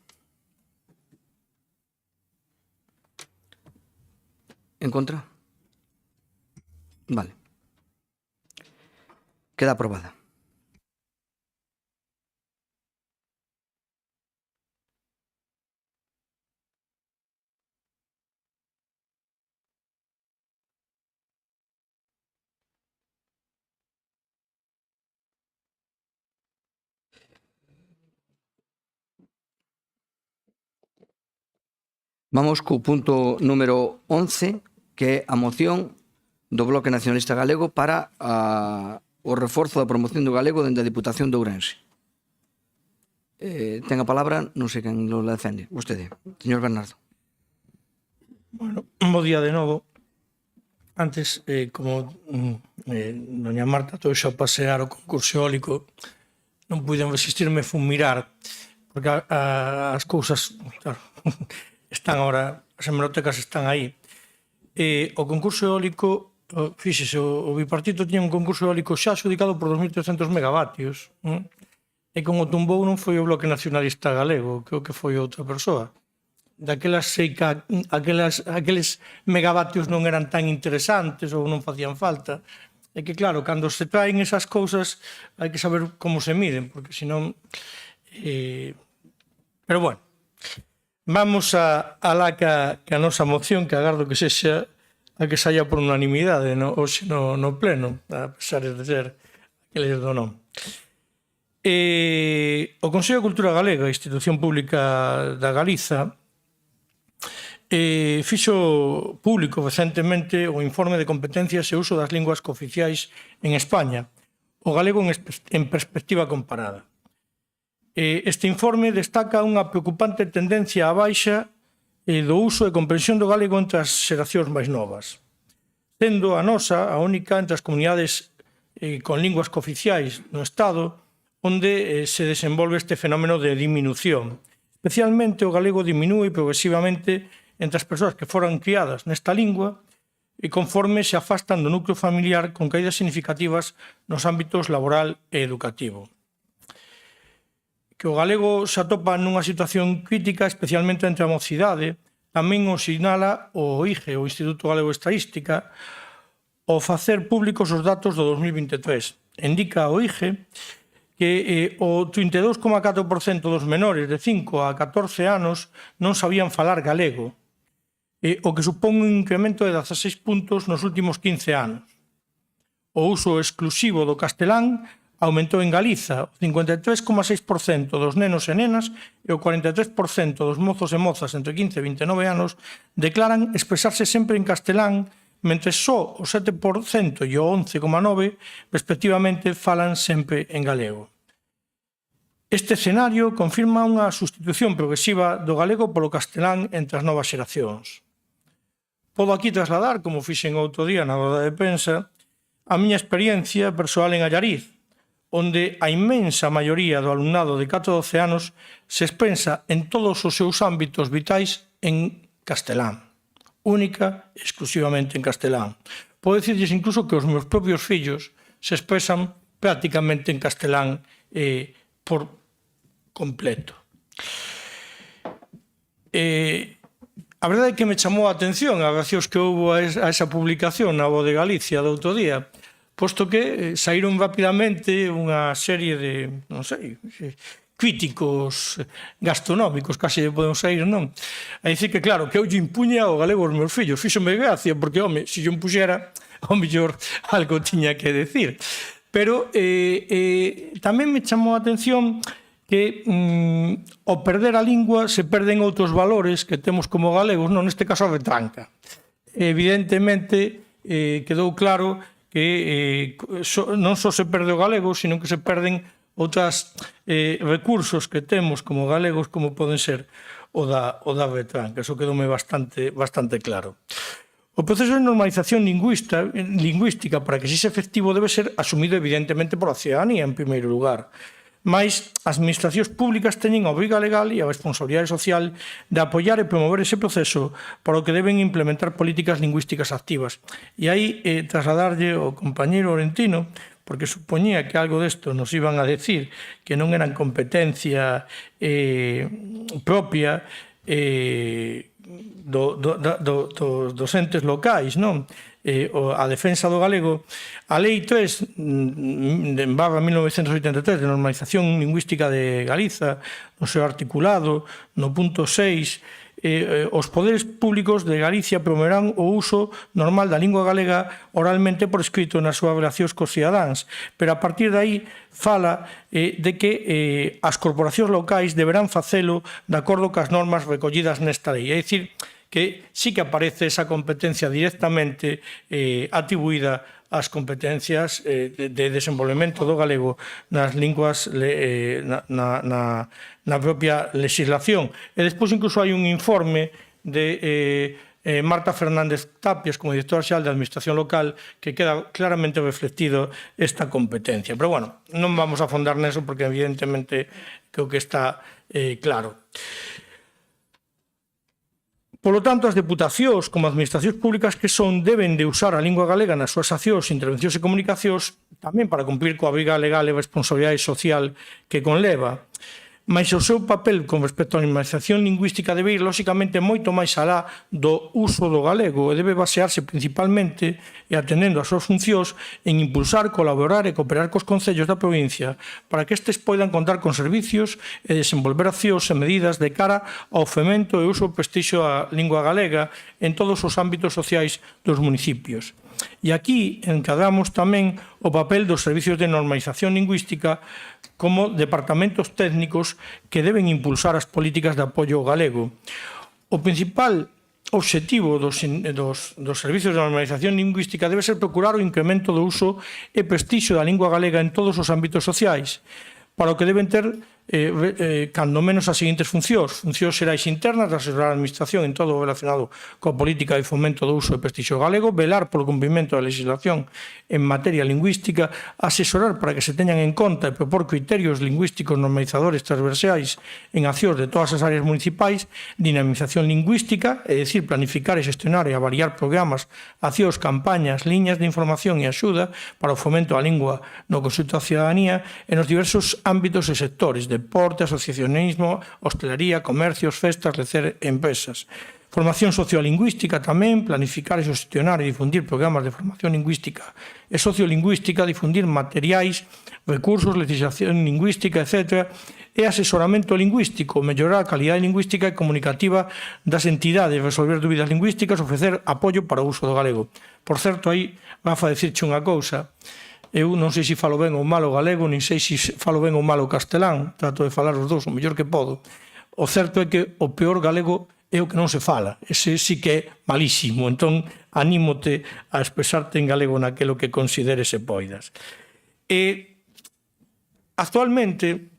En contra? Vale. Queda aprobada. Vamos co punto número 11, que é a moción do Bloque Nacionalista Galego para o reforzo da promoción do galego dende a Diputación de Ourense. Ten a palabra, non sei quen lo defende. Vostede, señor Bernardo. Bueno, bo día de novo. Antes, como doña Marta todo xa pasear o concurso eólico, non puiden resistirme fumirar, porque as cousas, claro, están agora, as hemerotecas están aí. O concurso eólico, fíxese, o bipartito tiña un concurso eólico xa adjudicado por 2.300 megavatios, e con o tumbou non foi o Bloque Nacionalista Galego, creo que foi outra persoa. Daquelas sei que aqueles megavatios non eran tan interesantes ou non facían falta. É que, claro, cando se traen esas cousas hai que saber como se miden, porque senón... Pero bueno, vamos a la que a nosa moción, que agardo que sexa a que saia por unanimidade hoxe no pleno, a pesar de ser aqueles do non. O Consello de Cultura Galega, institución pública da Galiza, fixo público recentemente o informe de competencias e uso das linguas cooficiais en España, o galego en perspectiva comparada. Este informe destaca unha preocupante tendencia á baixa do uso e comprensión do galego entre as xeracións máis novas, sendo a nosa a única entre as comunidades con linguas cooficiais no Estado onde se desenvolve este fenómeno de diminución. Especialmente o galego diminúe progresivamente entre as persoas que foran criadas nesta lingua e conforme se afastan do núcleo familiar con caídas significativas nos ámbitos laboral e educativo. Que o galego se atopa nunha situación crítica, especialmente entre a mocidade, tamén o sinala o IGE, o Instituto Galego de Estadística, ao facer públicos os datos do 2023. Indica o IGE que o 32,4% dos menores de 5 a 14 anos non sabían falar galego, o que supón un incremento de 16 puntos nos últimos 15 anos. O uso exclusivo do castelán aumentou en Galiza, o 53,6% dos nenos e nenas e o 43% dos mozos e mozas entre 15 e 29 anos declaran expresarse sempre en castelán, mentre só o 7% e o 11,9% respectivamente falan sempre en galego. Este escenario confirma unha sustitución progresiva do galego polo castelán entre as novas xeracións. Podo aquí trasladar, como fixen outro día na roda de prensa, a miña experiencia persoal en Allariz, onde a inmensa maioría do alumnado de 4 a 12 anos se expensa en todos os seus ámbitos vitais en castelán. Única, exclusivamente en castelán. Podo dicirles incluso que os meus propios fillos se expresan prácticamente en castelán por completo. A verdade é que me chamou a atención a reaccións que houve a esa publicación na Voz de Galicia do outro día, posto que saíron rapidamente unha serie de, non sei, críticos gastronómicos, case podemos sair, non? A dicir que, claro, que eu lle impuña ao galego aos meus fillos. Fíxome gracia, porque, home, se yo impuxera, ao mellor algo tiña que decir. Pero tamén me chamou a atención que ao perder a lingua se perden outros valores que temos como galegos, non neste caso a retranca. Evidentemente, quedou claro que non só se perde o galego, sino que se perden outros recursos que temos como galegos, como poden ser o da retranca. Eso quedoume bastante claro. O proceso de normalización lingüística, para que sexa efectivo, debe ser asumido evidentemente pola ciudadanía, en primeiro lugar. Mais as administracións públicas teñen a obriga legal e a responsabilidade social de apoiar e promover ese proceso, para o que deben implementar políticas lingüísticas activas. E aí trasladarlle ao compañeiro Orentino, porque supoñía que algo desto nos iban a decir que non eran competencia propia dos entes locais, non? A defensa do galego. A Lei 3/1983 de normalización lingüística de Galiza, no seu articulado, no punto 6, os poderes públicos de Galicia promoverán o uso normal da lingua galega oralmente por escrito nas súas relacións cos cidadáns, pero a partir de aí fala de que as corporacións locais deberán facelo de acordo cas normas recollidas nesta lei. É dicir, que sí que aparece esa competencia directamente atribuída ás competencias de desenvolvemento do galego nas linguas na propia legislación. E despois incluso hai un informe de Marta Fernández Tapias, como directora xeral de Administración Local, que queda claramente reflectido esta competencia. Pero, bueno, non vamos a afondar neso porque evidentemente creo que está claro. Polo tanto, as deputacións como administracións públicas que son deben de usar a lingua galega nas súas accións, intervencións e comunicacións tamén para cumprir coa obriga legal e responsabilidade social que conleva. Mas o seu papel con respecto á normalización lingüística debe ir, lóxicamente, moito máis alá do uso do galego e debe basearse principalmente e atendendo as súas funcións en impulsar, colaborar e cooperar cos concellos da provincia para que estes poidan contar con servicios e desenvolver accións e medidas de cara ao fomento e uso e prestixio da lingua galega en todos os ámbitos sociais dos municipios. E aquí encadramos tamén o papel dos servicios de normalización lingüística como departamentos técnicos que deben impulsar as políticas de apoio ao galego. O principal obxectivo dos servicios de normalización lingüística debe ser procurar o incremento do uso e prestixio da lingua galega en todos os ámbitos sociais, para o que deben ter cando menos as seguintes funcións xerais internas de asesorar a administración en todo o relacionado coa política de fomento do uso e prestixio galego, velar polo cumprimento da legislación en materia lingüística, asesorar para que se teñan en conta e propor criterios lingüísticos normalizadores transversais en accións de todas as áreas municipais, dinamización lingüística, é dicir, planificar e gestionar e avaliar programas, accións, campañas, liñas de información e axuda para o fomento da lingua no consulto á cidadanía e nos diversos ámbitos e sectores, deporte, asociacionismo, hostelería, comercios, festas, lecer e empresas. Formación sociolingüística tamén, planificar e gestionar e difundir programas de formación lingüística e sociolingüística, difundir materiais, recursos, legislación lingüística, etc. E asesoramento lingüístico, mellorar a calidade lingüística e comunicativa das entidades, resolver dúbidas lingüísticas, ofrecer apoio para o uso do galego. Por certo, aí, Rafa, decirche unha cousa. Eu non sei se falo ben ou mal o galego, nin sei se falo ben ou mal o castelán, trato de falar os dous o mellor que podo. O certo é que o peor galego é o que non se fala, ese sí que é malísimo, entón anímote a expresarte en galego naquelo que consideres e poidas. Actualmente,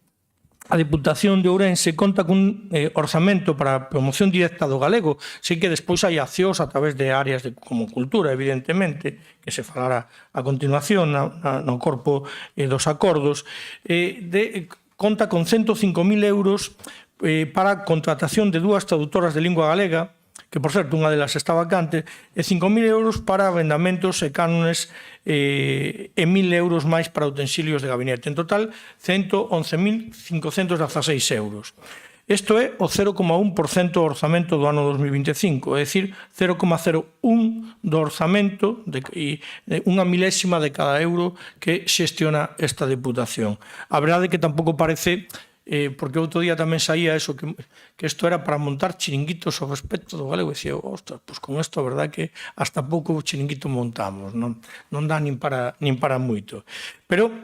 a Deputación de Ourense conta cun orzamento para a promoción directa do galego, sei que despois hai accións a través de áreas como cultura, evidentemente, que se falará a continuación no corpo dos acordos, conta con 105.000 euros para a contratación de 2 traductoras de lingua galega que por certo unha delas está vacante, e 5.000 euros para vendamentos e cánones e 1.000 euros máis para utensilios de gabinete. En total, 111.516 euros. Isto é o 0,1% do orzamento do ano 2025, é dicir, 0,01 do orzamento e unha milésima de cada euro que xestiona esta Deputación. A verdade é que tampouco parece, porque outro día tamén saía eso, que isto era para montar chiringuitos ao respecto do galego, e dicía, ostras, pois con isto a verdade que hasta pouco chiringuito montamos, non dá nin para moito. Pero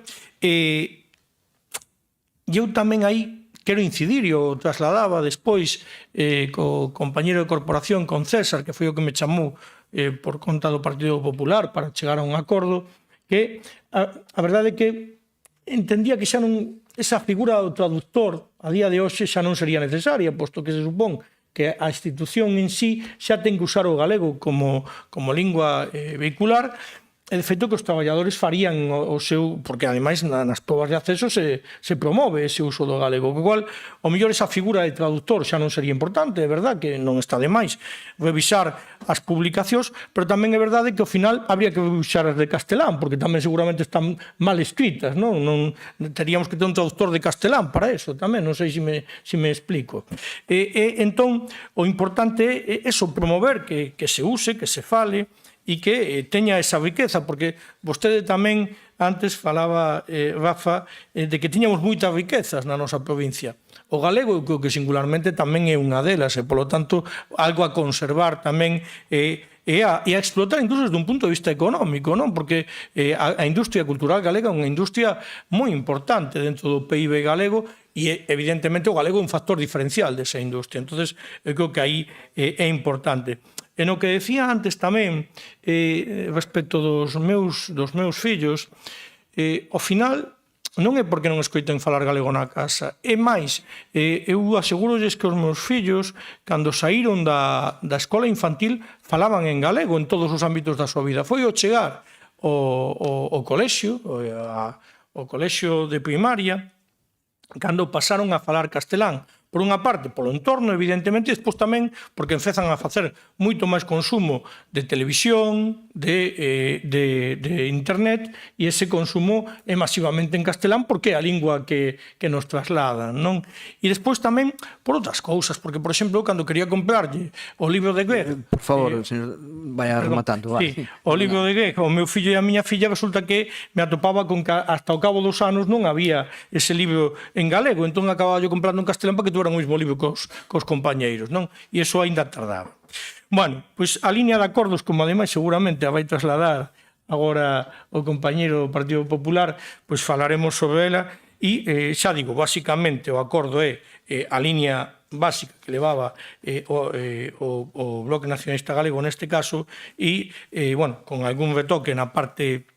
eu tamén aí quero incidir, e o trasladaba despois co compañeiro de corporación, con César, que foi o que me chamou por conta do Partido Popular para chegar a un acordo, que a verdade é que entendía que xa non, esa figura do traductor a día de hoxe xa non sería necesaria, posto que se supón que a institución en sí xa ten que usar o galego como lingua vehicular. E de feito que os traballadores farían o seu, porque ademais nas probas de acceso se promove ese uso do galego, co cual o mellor esa figura de traductor xa non sería importante, é verdad que non está de máis revisar as publicacións, pero tamén é verdade que ao final habría que revisar as de castelán, porque tamén seguramente están mal escritas, non teríamos que ter un traductor de castelán para eso tamén, non sei se me explico. Entón, o importante é eso, promover que se use, que se fale, e que teña esa riqueza, porque vostede tamén antes falaba, Rafa, de que tiñamos moitas riquezas na nosa provincia. O galego, eu creo que singularmente tamén é unha delas, e, polo tanto, algo a conservar tamén e a explotar incluso desde un punto de vista económico, non? Porque a industria cultural galega é unha industria moi importante dentro do PIB galego e, evidentemente, o galego é un factor diferencial desa industria. Entonces, eu creo que aí é importante. E no que decía antes tamén, respecto dos meus fillos, ao final non é porque non escoiten falar galego na casa, é máis, eu asegurolles que os meus fillos, cando saíron da escola infantil, falaban en galego en todos os ámbitos da súa vida. Foi ao chegar ao colexio, ao colexio de primaria, cando pasaron a falar castelán. Por unha parte, polo entorno, evidentemente, e despois tamén porque empezan a facer moito máis consumo de televisión, de internet, e ese consumo é masivamente en castelán porque é a lingua que nos trasladan, non? E despois tamén por outras cousas, porque, por exemplo, cando quería comprarlle o libro de Goethe... Por favor, señor, vaya rematando. Sí, o libro de Goethe, o meu fillo e a miña filla, resulta que me atopaba con que hasta o cabo dos anos non había ese libro en galego, entón acababa yo comprando en castelán para que tuveran o mesmo libro cos compañeiros, non? E iso aínda tardaba. Bueno, pois a línea de acordos, como ademais seguramente a vai trasladar agora o compañeiro do Partido Popular, pois falaremos sobre ela e, xa digo, basicamente o acordo é a línea básica que levaba o Bloque Nacionalista Galego neste caso e, bueno, con algún retoque na parte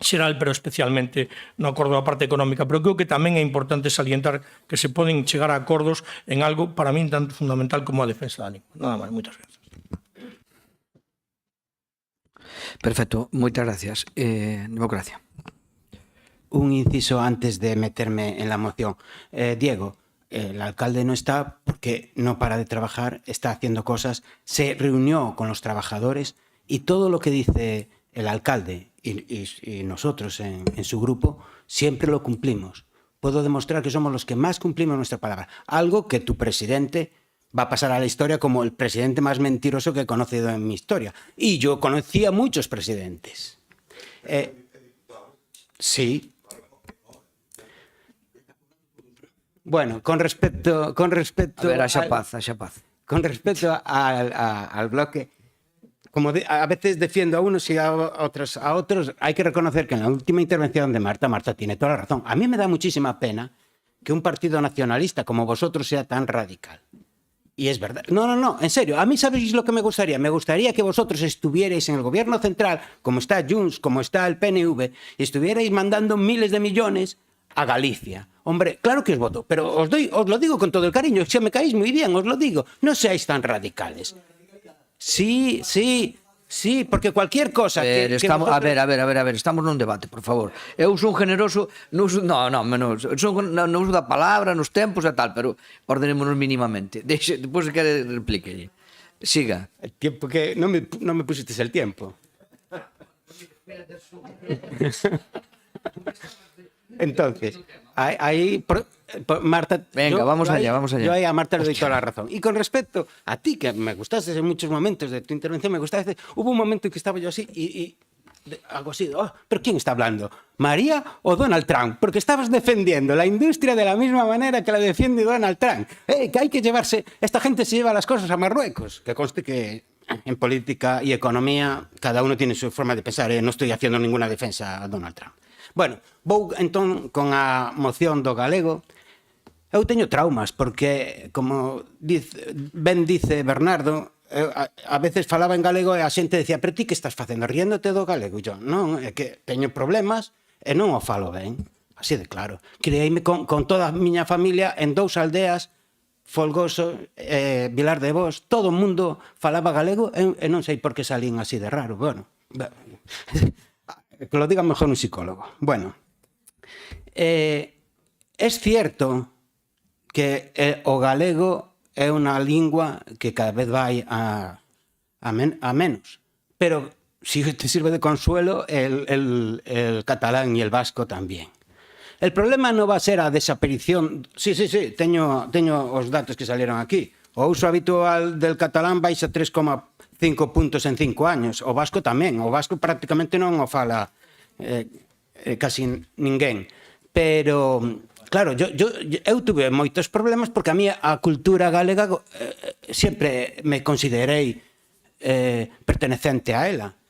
xeral, pero especialmente no acordo da parte económica. Pero creo que tamén é importante salientar que se poden chegar a acordos en algo para min tanto fundamental como a defensa da lingua. Nada máis, moitas gracias. Perfecto, moitas gracias. Democracia. Un inciso antes de meterme en la moción. Diego, el alcalde no está porque no para de trabajar, está haciendo cosas, se reunió con los trabajadores y todo lo que dice el alcalde y nosotros en su grupo siempre lo cumplimos. Puedo demostrar que somos los que más cumplimos nuestra palabra. Algo que tu presidente va a pasar a la historia como el presidente más mentiroso que he conocido en mi historia. Y yo conocí a muchos presidentes. Sí. Bueno, con respecto a ver, xa paz. Con respecto al bloque, como a veces defiendo a unos y a otros, hay que reconocer que en la última intervención de Marta tiene toda la razón. A mí me da muchísima pena que un partido nacionalista como vosotros sea tan radical. Y es verdad. No, en serio. A mí, ¿sabéis lo que me gustaría? Me gustaría que vosotros estuvierais en el gobierno central, como está Junts, como está el PNV, y estuvierais mandando miles de millones a Galicia. Hombre, claro que os voto, pero os lo digo con todo el cariño. Si me caéis muy bien, os lo digo. No seáis tan radicales. Sí, porque cualquier cosa que estamos, vosotros... A ver, estamos nun debate, por favor. Eu son generoso no uso, no uso da palabra, nos tempos e tal, pero ordenémonos mínimamente. Depois se quere replíquelle. Siga. El tiempo que... No me pusiste el tiempo. Entonces, ahí Marta... Venga, vamos allá. Yo ahí a Marta le doy toda la razón. Y con respecto a ti, que me gustaste en muchos momentos de tu intervención, me gustaste, hubo un momento en que estaba yo así y algo así, ¿pero quién está hablando? ¿María o Donald Trump? Porque estabas defendiendo la industria de la misma manera que la defiende Donald Trump. Que hay que llevarse... Esta gente se lleva las cosas a Marruecos. Que conste que en política y economía cada uno tiene su forma de pensar. No estoy haciendo ninguna defensa a Donald Trump. Bueno, vou entón con a moción do galego. Eu teño traumas porque, como ben dice Bernardo, a veces falaba en galego e a xente decía, pero ti que estás facendo, riéndote do galego? E yo, non, é que teño problemas e non o falo ben. Así de claro. Criei-me con toda a miña familia en 2 aldeas, Folgoso, Vilar de Vos, todo o mundo falaba galego e non sei por que salín así de raro. Bueno, que lo diga mejor un psicólogo. Bueno, es cierto que o galego é unha lingua que cada vez vai a menos, pero si te sirve de consuelo, el catalán y el vasco también. El problema no va a ser a desaparición. Sí, teño os datos que salieron aquí. O uso habitual del catalán vais a 3,5 puntos en 5 años. O vasco tamén. O vasco prácticamente non o fala casi ninguén. Pero, claro, eu tuve moitos problemas porque a mí a cultura galega sempre me considerei pertenecente a ela.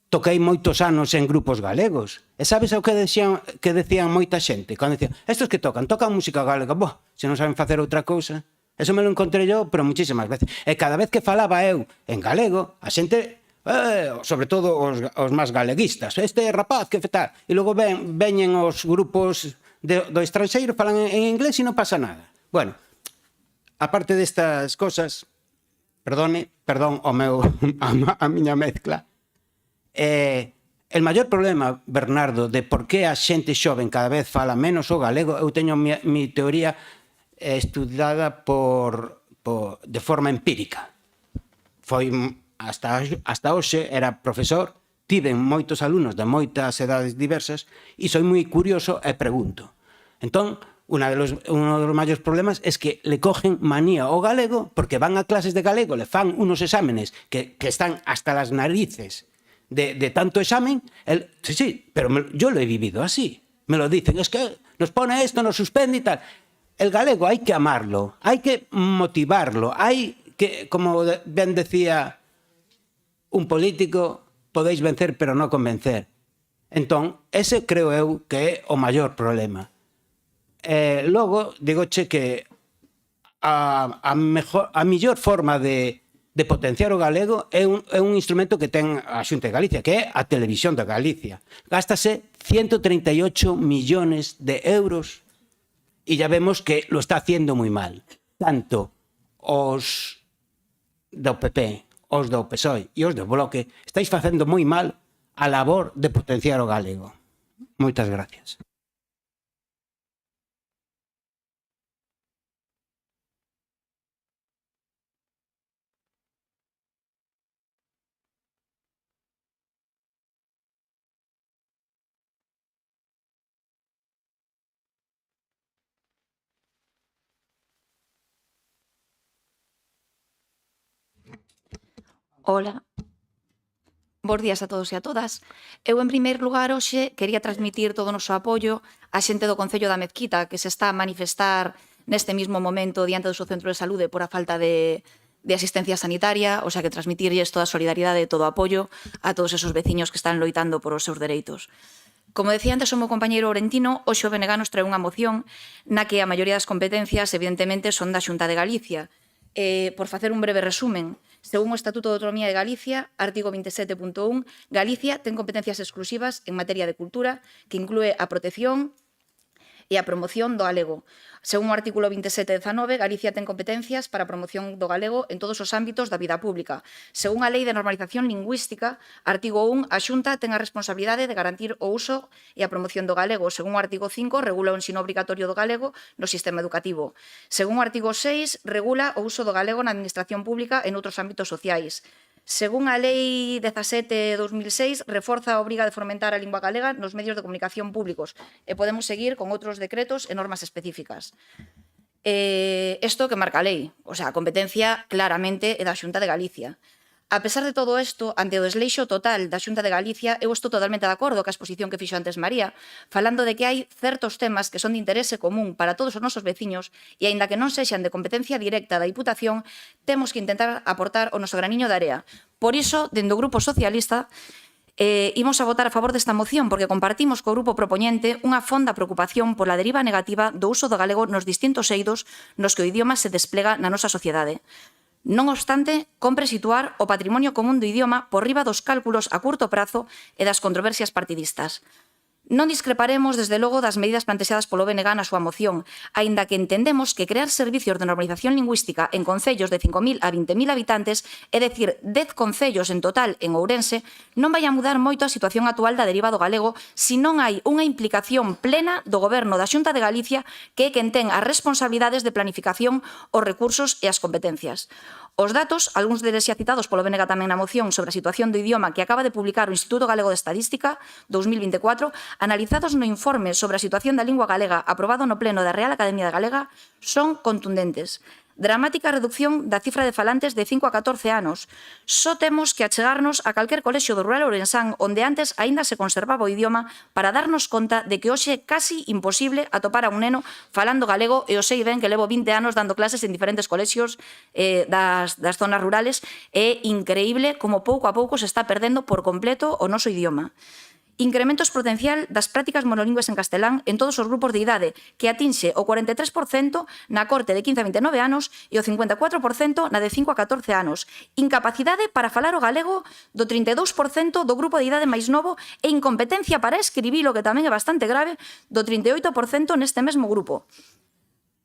Toquei moitos anos en grupos galegos. E sabes o que decían moita xente? Cando decían, estos que tocan música galega. Se non saben facer outra cousa. Eso me lo encontré yo, pero muchísimas veces. E cada vez que falaba eu en galego, a xente, sobre todo os máis galeguistas, este rapaz, que tal? E logo veñen os grupos do estranxeiro, falan en inglés e non pasa nada. Bueno, aparte destas cosas, perdón a miña mezcla, el maior problema, Bernardo, de por que a xente xoven cada vez fala menos o galego, eu teño mi teoría estudada de forma empírica. Foi hasta hoxe, era profesor, tiven moitos alumnos de moitas edades diversas e soy moi curioso e pregunto. Entón, uno de los maiores problemas es que le cogen manía ao galego porque van a clases de galego, le fan unos exámenes que están hasta las narices de tanto examen. Sí, pero yo lo he vivido así. Me lo dicen, es que nos pone esto, nos suspende y tal. El galego hay que amarlo, hay que motivarlo, hay que, como ben decía un político, podéis vencer pero non convencer. Entón, ese creo eu que é o maior problema. Logo, digoche que a mellor forma de potenciar o galego é un instrumento que ten a Xunta de Galicia, que é a Televisión de Galicia. Gástase 138 millones de euros e ya vemos que lo está haciendo moi mal. Tanto os do PP, os do PSOE e os do Bloque estáis facendo moi mal a labor de potenciar o galego. Moitas gracias. Hola. Bos días a todos e a todas. Eu, en primeiro lugar, hoxe quería transmitir todo o noso apoio á xente do Concello da Mezquita que se está a manifestar neste mismo momento diante do seu centro de saúde por a falta de asistencia sanitaria, o sea que transmitirlles toda a solidaridade e todo o apoio a todos esos veciños que están loitando por os seus dereitos. Como decía antes o meu compañeiro Orentino, hoxe o BNG nos trae unha moción na que a maioría das competencias, evidentemente, son da Xunta de Galicia. Por facer un breve resumen, según o Estatuto de Autonomía de Galicia, artigo 27.1, Galicia ten competencias exclusivas en materia de cultura que inclúe a protección e a promoción do galego. Según o artículo 27.19, Galicia ten competencias para a promoción do galego en todos os ámbitos da vida pública. Según a Lei de Normalización Lingüística, artigo 1, a Xunta ten a responsabilidade de garantir o uso e a promoción do galego. Según o artigo 5, regula o ensino obrigatorio do galego no sistema educativo. Según o artigo 6, regula o uso do galego na administración pública e noutros ámbitos sociais. Según a Lei 17/2006, reforza a obriga de fomentar a lingua galega nos medios de comunicación públicos e podemos seguir con outros decretos e normas específicas. Isto que marca a lei, o sea, a competencia claramente é da Xunta de Galicia. A pesar de todo isto, ante o desleixo total da Xunta de Galicia, eu estou totalmente de acordo ca exposición que fixo antes María, falando de que hai certos temas que son de interese común para todos os nosos veciños e, aínda que non sexan de competencia directa da Diputación, temos que intentar aportar o noso graniño de area. Por iso, dende o Grupo Socialista, imos a votar a favor desta moción porque compartimos co grupo propoñente unha fonda preocupación pola deriva negativa do uso do galego nos distintos eidos nos que o idioma se desplega na nosa sociedade. Non obstante, compre situar o patrimonio común do idioma por riba dos cálculos a curto prazo e das controversias partidistas. Non discreparemos, desde logo, das medidas plantexadas polo BNG na súa moción, aínda que entendemos que crear servicios de normalización lingüística en concellos de 5.000 a 20.000 habitantes, é dicir, 10 concellos en total en Ourense, non vai a mudar moito a situación actual da deriva do galego se non hai unha implicación plena do Goberno da Xunta de Galicia, que é quen ten as responsabilidades de planificación, os recursos e as competencias. Os datos, algúns deles xa citados polo BNG tamén na moción sobre a situación do idioma que acaba de publicar o Instituto Galego de Estadística 2024, analizados no informe sobre a situación da lingua galega aprobado no Pleno da Real Academia Galega, son contundentes. Dramática reducción da cifra de falantes de 5 a 14 anos. Só temos que achegarnos a calquer colexio do rural ourensán onde antes aínda se conservaba o idioma para darnos conta de que hoxe é casi imposible atopar a un neno falando galego, e o sei ben que levo 20 anos dando clases en diferentes colexios das zonas rurales. É increíble como pouco a pouco se está perdendo por completo o noso idioma. Incremento exponencial das prácticas monolingües en castelán en todos os grupos de idade, que atinxe o 43% na corte de 15 a 29 anos e o 54% na de 5 a 14 anos. Incapacidade para falar o galego do 32% do grupo de idade máis novo e incompetencia para escribilo, que tamén é bastante grave, do 38% neste mesmo grupo.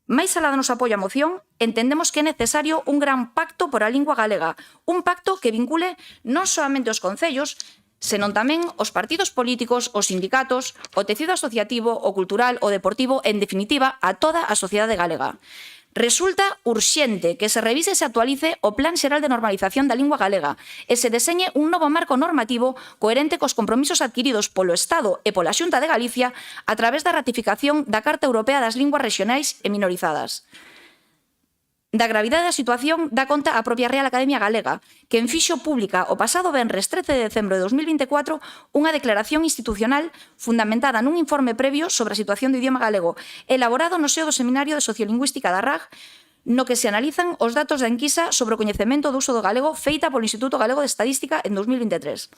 Máis alá do noso apoio á moción, entendemos que é necesario un gran pacto por a lingua galega, un pacto que vincule non soamente os concellos, senón tamén os partidos políticos, os sindicatos, o tecido asociativo, o cultural, o deportivo, en definitiva, a toda a sociedade galega. Resulta urxente que se revise e se actualice o Plan Xeral de Normalización da Lingua Galega e se deseñe un novo marco normativo coherente cos compromisos adquiridos polo Estado e pola Xunta de Galicia a través da ratificación da Carta Europea das Linguas Rexionais e Minorizadas. Da gravidade da situación dá conta a propia Real Academia Galega, que fixo pública o pasado venres 13 de decembro de 2024 unha declaración institucional fundamentada nun informe previo sobre a situación do idioma galego, elaborado no seo do Seminario de Sociolingüística da RAG, no que se analizan os datos da enquisa sobre o coñecemento do uso do galego feita polo Instituto Galego de Estadística en 2023.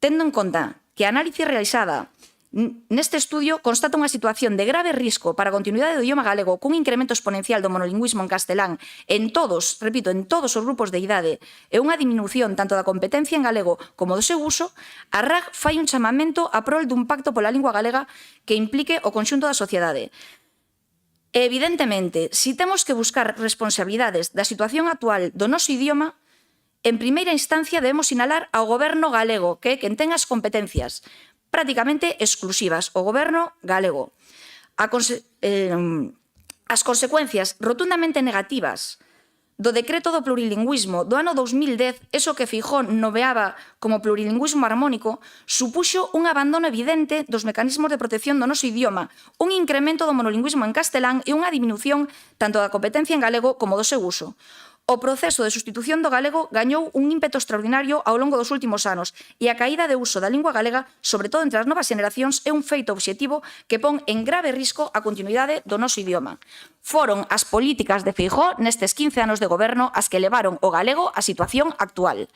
Tendo en conta que a análise realizada neste estudio constata unha situación de grave risco para a continuidade do idioma galego cun incremento exponencial do monolingüismo en castelán en todos, repito, en todos os grupos de idade e unha diminución tanto da competencia en galego como do seu uso, a RAG fai un chamamento a prol dun pacto pola lingua galega que implique o conxunto da sociedade. Evidentemente, si temos que buscar responsabilidades da situación actual do noso idioma, en primeira instancia debemos sinalar ao goberno galego, que é quen ten as competencias prácticamente exclusivas, o goberno galego. As consecuencias rotundamente negativas do decreto do plurilingüismo do ano 2010, eso que Feijóo nomeaba como plurilingüismo armónico, supuxo un abandono evidente dos mecanismos de protección do noso idioma, un incremento do monolingüismo en castelán e unha diminución tanto da competencia en galego como do seu uso. O proceso de sustitución do galego gañou un ímpeto extraordinario ao longo dos últimos anos e a caída de uso da lingua galega, sobre todo entre as novas xeracións, é un feito obxectivo que pon en grave risco a continuidade do noso idioma. Foron as políticas de Feijóo nestes 15 anos de goberno as que levaron o galego á situación actual.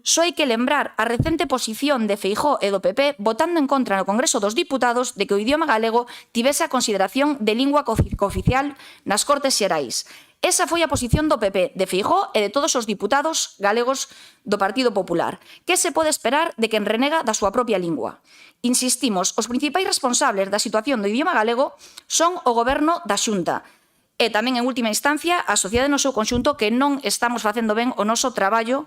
Só hai que lembrar a recente posición de Feijóo e do PP votando en contra no Congreso dos Diputados de que o idioma galego tivese a consideración de lingua cooficial nas Cortes Xerais. Esa foi a posición do PP, de Feijóo e de todos os diputados galegos do Partido Popular. Que se pode esperar de quen renega da súa propia lingua? Insistimos, os principais responsables da situación do idioma galego son o Goberno da Xunta e tamén, en última instancia, a sociedade no seu conxunto que non estamos facendo ben o noso traballo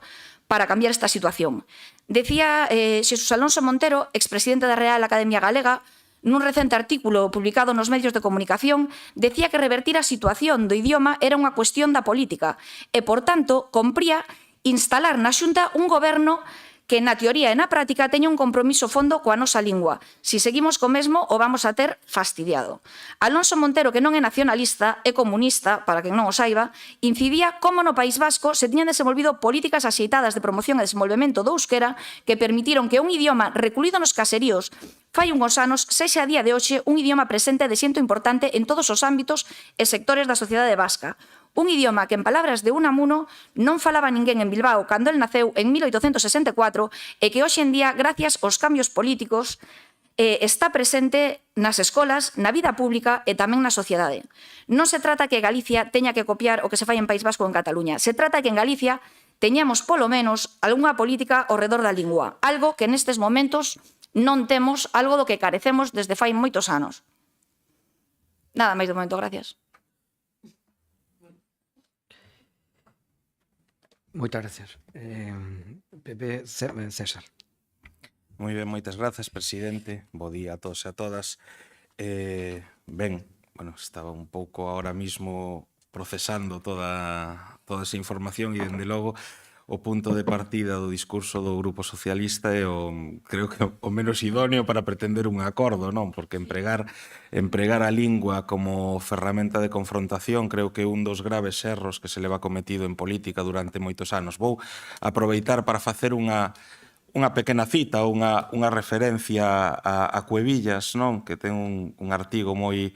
para cambiar esta situación. Decía Xesús Alonso Montero, expresidente da Real Academia Galega, nun recente artículo publicado nos medios de comunicación, decía que revertir a situación do idioma era unha cuestión da política e, por tanto, compría instalar na Xunta un goberno que na teoría e na práctica teña un compromiso fondo coa nosa lingua. Si seguimos co mesmo, o vamos a ter fastidiado. Alonso Montero, que non é nacionalista, é comunista, para quen non o saiba, incidía como no País Vasco se tiñan desenvolvido políticas axeitadas de promoción e desenvolvemento do euskera que permitiron que un idioma recluído nos caseríos fai uns anos sexa a día de hoxe un idioma presente de xento importante en todos os ámbitos e sectores da sociedade vasca. Un idioma que, en palabras de Unamuno, non falaba ninguén en Bilbao cando el naceu en 1864 e que hoxe en día, gracias aos cambios políticos, está presente nas escolas, na vida pública e tamén na sociedade. Non se trata que Galicia teña que copiar o que se fai en País Vasco ou en Cataluña. Se trata que en Galicia teñamos, polo menos, algunha política ao redor da lingua. Algo que nestes momentos non temos, algo do que carecemos desde fai moitos anos. Nada máis de momento, gracias. Moitas gracias. Pepe César. Moi ben, moitas grazas, presidente. Bo día a todos e a todas. Ben, bueno, estaba un pouco ahora mismo procesando toda esa información e, dende logo, o punto de partida do discurso do Grupo Socialista é creo que o menos idóneo para pretender un acordo, non? Porque empregar a lingua como ferramenta de confrontación creo que é un dos graves erros que se leva cometido en política durante moitos anos. Vou aproveitar para facer unha pequena cita, unha referencia a Cuevillas, non? Que ten un artigo moi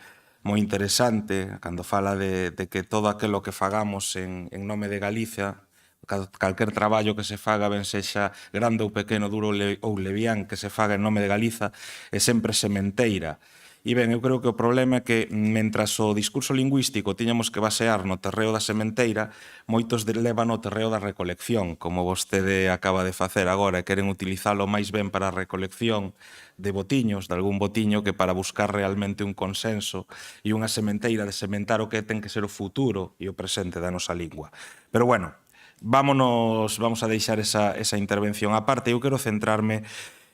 interesante cando fala de que todo aquilo que fagamos en nome de Galicia, calquer traballo que se faga, ben sexa grande ou pequeno, duro ou levián, que se faga en nome de Galiza, é sempre sementeira. E ben, eu creo que o problema é que, mentras o discurso lingüístico tiñamos que basear no terreo da sementeira, moitos levan no terreo da recolección, como vostede acaba de facer agora, e queren utilizalo máis ben para a recolección de botiños, de algún botiño, que para buscar realmente un consenso e unha sementeira de sementar o que ten que ser o futuro e o presente da nosa lingua. Pero bueno, vamos a deixar esa intervención á parte. Eu quero centrarme,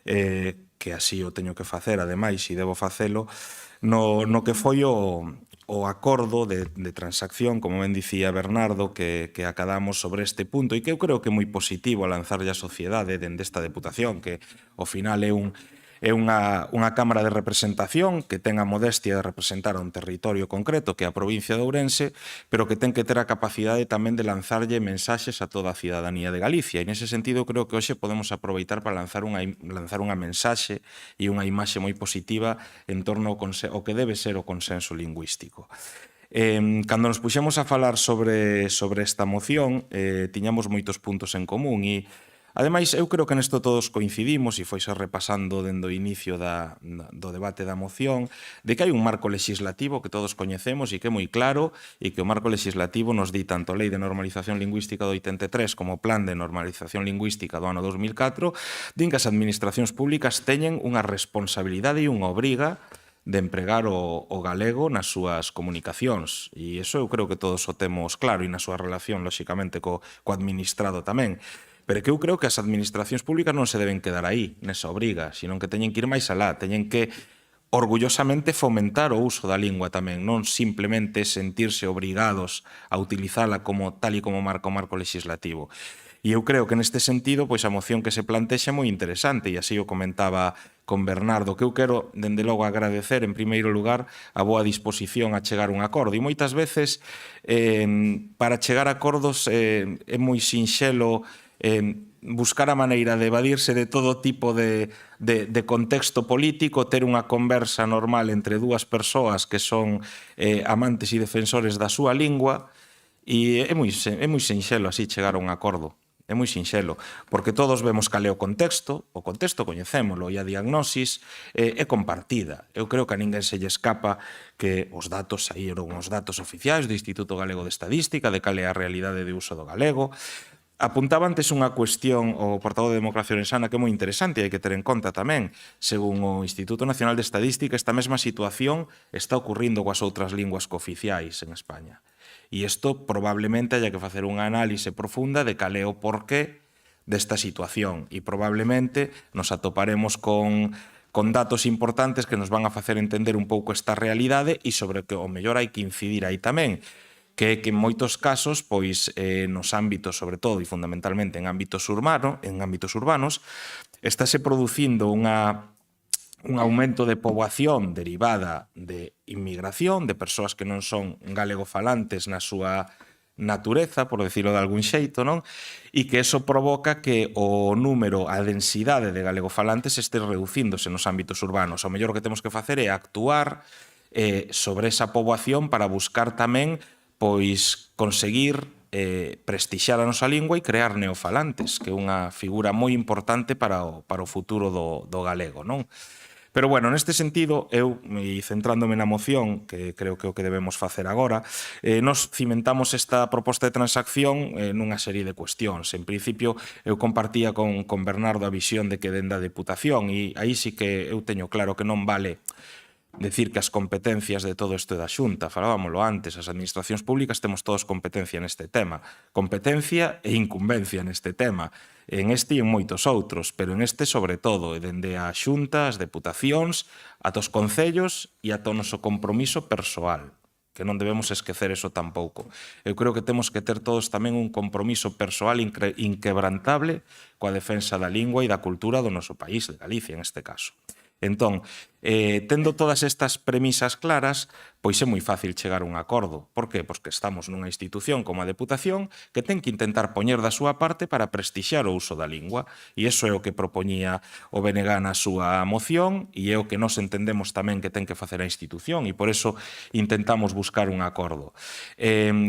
que así o teño que facer, ademais, e debo facelo, no que foi o acordo de transacción, como ben dicía Bernardo, que acadamos sobre este punto, e que eu creo que é moi positivo a lanzarlle a sociedade dende esta deputación, que ao final é unha cámara de representación que ten a modestia de representar a un territorio concreto, que é a provincia de Ourense, pero que ten que ter a capacidade tamén de lanzarlle mensaxes a toda a cidadanía de Galicia. E nese sentido creo que hoxe podemos aproveitar para lanzar unha mensaxe e unha imaxe moi positiva en torno ao que debe ser o consenso lingüístico. Cando nos puxemos a falar sobre esta moción, tiñamos moitos puntos en común e, ademais, eu creo que nesto todos coincidimos, e foise repasando dende o inicio do debate da moción, de que hai un marco legislativo que todos coñecemos e que é moi claro, e que o marco legislativo nos di tanto a Lei de Normalización Lingüística do 83 como o Plan de Normalización Lingüística do ano 2004, din que as administracións públicas teñen unha responsabilidade e unha obriga de empregar o galego nas súas comunicacións. E iso eu creo que todos o temos claro, e na súa relación, lóxicamente, co administrado tamén. Pero que eu creo que as administracións públicas non se deben quedar aí, nesa obriga, sino que teñen que ir máis alá, teñen que orgullosamente fomentar o uso da lingua tamén, non simplemente sentirse obrigados a utilizala tal e como marca o marco legislativo. E eu creo que neste sentido, pois a moción que se plantexa é moi interesante, e así o comentaba con Bernardo, que eu quero, dende logo, agradecer, en primeiro lugar, a boa disposición a chegar a un acordo. E moitas veces, para chegar a acordos, é moi sinxelo buscar a maneira de evadirse de todo tipo de contexto político, ter unha conversa normal entre dúas persoas que son amantes e defensores da súa lingua, e é moi sinxelo así chegar a un acordo. É moi sinxelo, porque todos vemos cal é o contexto coñecémolo, e a diagnosis é compartida. Eu creo que a ninguén se lle escapa que os datos saíron os datos oficiais do Instituto Galego de Estadística, de cal é a realidade de uso do galego. Apuntaba antes unha cuestión o portavoz de Democracia Orensana que é moi interesante e hai que ter en conta tamén. Según o Instituto Nacional de Estadística, esta mesma situación está ocurrindo coas outras linguas cooficiais en España. E isto probablemente haya que facer unha análise profunda de cal é o porqué desta situación e probablemente nos atoparemos con datos importantes que nos van a facer entender un pouco esta realidade e sobre que o mellor hai que incidir aí tamén, que en moitos casos, pois nos ámbitos, sobre todo e fundamentalmente en ámbitos urbanos, estáse producindo un aumento de poboación derivada de inmigración, de persoas que non son galegofalantes na súa natureza, por decirlo de algún xeito, non? E que eso provoca que o número, a densidade de galegofalantes este reducíndose nos ámbitos urbanos. O mellor que temos que facer é actuar sobre esa poboación para buscar tamén pois conseguir prestixar a nosa lingua e crear neofalantes, que é unha figura moi importante para o futuro do galego, non? Pero, bueno, neste sentido, eu, e centrándome na moción, que creo que é o que debemos facer agora, nos cimentamos esta proposta de transacción nunha serie de cuestións. En principio, eu compartía con Bernardo a visión de que dende a Deputación, e aí sí que eu teño claro que non vale decir que as competencias de todo isto é da Xunta, falábamoslo antes, as administracións públicas temos todos competencia neste tema, competencia e incumbencia neste tema, en este e en moitos outros, pero en este sobre todo, e dende a Xunta, as deputacións, ata os concellos e ata o noso compromiso persoal, que non debemos esquecer eso tampouco. Eu creo que temos que ter todos tamén un compromiso persoal inquebrantable coa defensa da lingua e da cultura do noso país, de Galicia en este caso. Entón, tendo todas estas premisas claras, pois é moi fácil chegar a un acordo. Por que? Pois que estamos nunha institución como a Deputación que ten que intentar poñer da súa parte para prestixiar o uso da lingua. E iso é o que propoñía o BNG na súa moción e é o que nos entendemos tamén que ten que facer a institución e por eso intentamos buscar un acordo.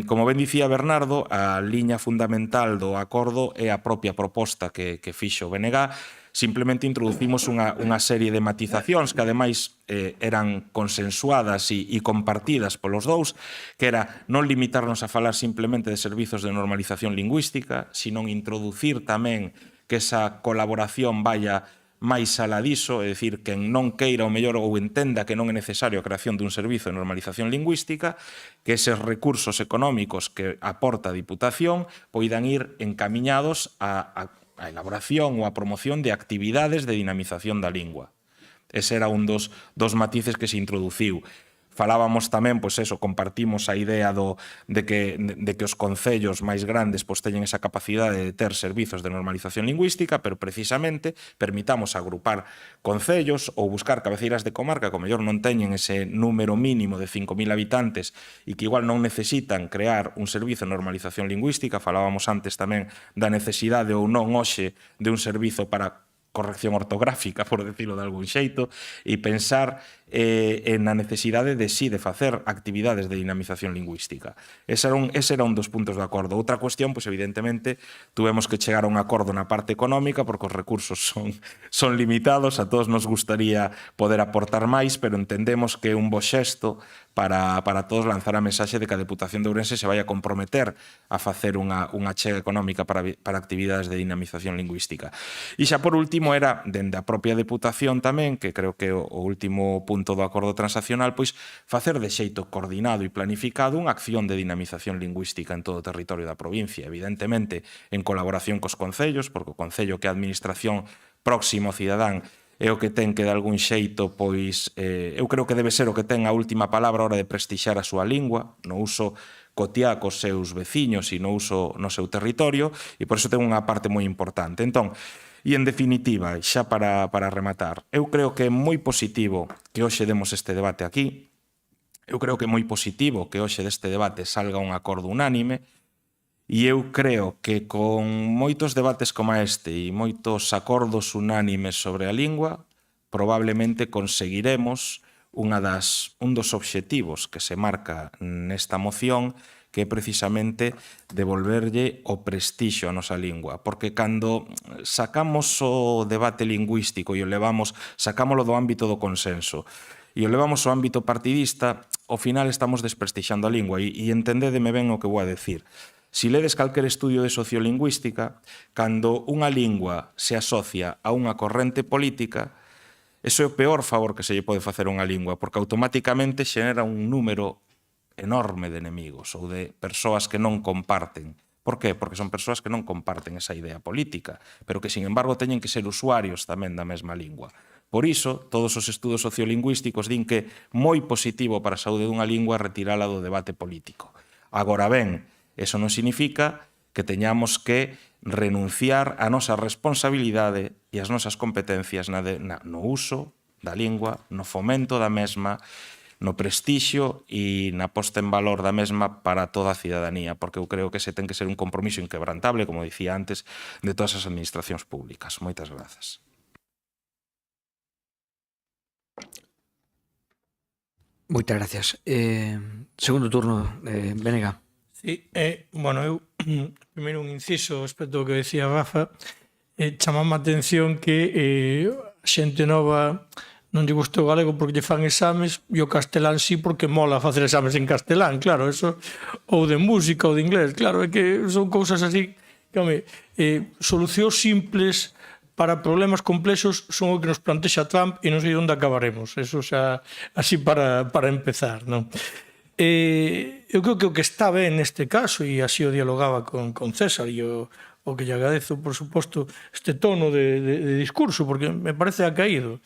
Como ben dicía Bernardo, a liña fundamental do acordo é a propia proposta que fixo o BNG. Simplemente introducimos unha serie de matizacións que ademais eran consensuadas e compartidas polos dous, que era non limitarnos a falar simplemente de servizos de normalización lingüística, sino introducir tamén que esa colaboración vaya máis aladiso, é dicir, que non queira o mellor ou entenda que non é necesario a creación dun servizo de normalización lingüística, que eses recursos económicos que aporta a Diputación poidan ir encamiñados a elaboración ou a promoción de actividades de dinamización da lingua. Ese era un dos matices que se introduciu. Falábamos tamén, pois eso, compartimos a idea de que os concellos máis grandes pois teñen esa capacidade de ter servizos de normalización lingüística, pero precisamente permitamos agrupar concellos ou buscar cabeceiras de comarca que ao mellor non teñen ese número mínimo de 5.000 habitantes e que igual non necesitan crear un servizo de normalización lingüística. Falábamos antes tamén da necesidade ou non hoxe de un servizo para corrección ortográfica, por decirlo de algún xeito, e pensar na necesidade de sí, de facer actividades de dinamización lingüística. Ese era un dos puntos de acordo. Outra cuestión, pois evidentemente, tuvemos que chegar a un acordo na parte económica porque os recursos son limitados, a todos nos gustaría poder aportar máis, pero entendemos que é un bo xesto para todos lanzar a mensaxe de que a Deputación de Ourense se vai a comprometer a facer unha chega económica para actividades de dinamización lingüística. E xa por último era, dende a propia Deputación tamén, que creo que o último punto do acordo transaccional, pois facer de xeito coordinado e planificado unha acción de dinamización lingüística en todo o territorio da provincia, evidentemente en colaboración cos concellos, porque o concello que é a administración próxima ao cidadán é o que ten que de algún xeito, pois eu creo que debe ser o que ten a última palabra a hora de prestixar a súa lingua, no uso cotiá cos seus veciños e no uso no seu territorio, e por iso ten unha parte moi importante. Entón, e en definitiva, xa para rematar, eu creo que é moi positivo que hoxe demos este debate aquí, eu creo que é moi positivo que hoxe deste debate salga un acordo unánime, e eu creo que con moitos debates como este e moitos acordos unánimes sobre a lingua, probablemente conseguiremos un dos obxectivos que se marca nesta moción, que é precisamente devolverlle o prestixio a nosa lingua, porque cando sacamos o debate lingüístico e o sacámoslo do ámbito do consenso e o levamos ao ámbito partidista, ao final estamos desprestixando a lingua e entendédeme ben o que vou a decir. Si ledes calquer estudio de sociolingüística, cando unha lingua se asocia a unha corrente política, iso é o peor favor que se lle pode facer a unha lingua, porque automáticamente xenera un número enorme de enemigos ou de persoas que non comparten. Por qué? Porque son persoas que non comparten esa idea política, pero que, sin embargo, teñen que ser usuarios tamén da mesma lingua. Por iso, todos os estudos sociolingüísticos din que moi positivo para a saúde dunha lingua retirala do debate político. Agora ben, eso non significa que teñamos que renunciar á nosa responsabilidade e ás nosas competencias no uso da lingua, no fomento da mesma, no prestixio e na posta en valor da mesma para toda a cidadanía, porque eu creo que ese ten que ser un compromiso inquebrantable, como dicía antes, de todas as administracións públicas. Moitas grazas. Moitas gracias. Segundo turno, Bénega. Sí, bueno, eu primeiro un inciso respecto ao que decía Rafa, chamame a atención que a xente nova non lle gusta o galego porque lle fan exames e o castelán sí porque mola facer exames en castelán, claro, eso, ou de música ou de inglés, claro, é que son cousas así que, home, solucións simples para problemas complexos son o que nos plantexa Trump e non sei onde acabaremos, eso xa así para empezar, non? Eu creo que o que está ben neste caso, e así o dialogaba con César, e o que lle agradezo, por suposto, este tono de discurso, porque me parece acaído,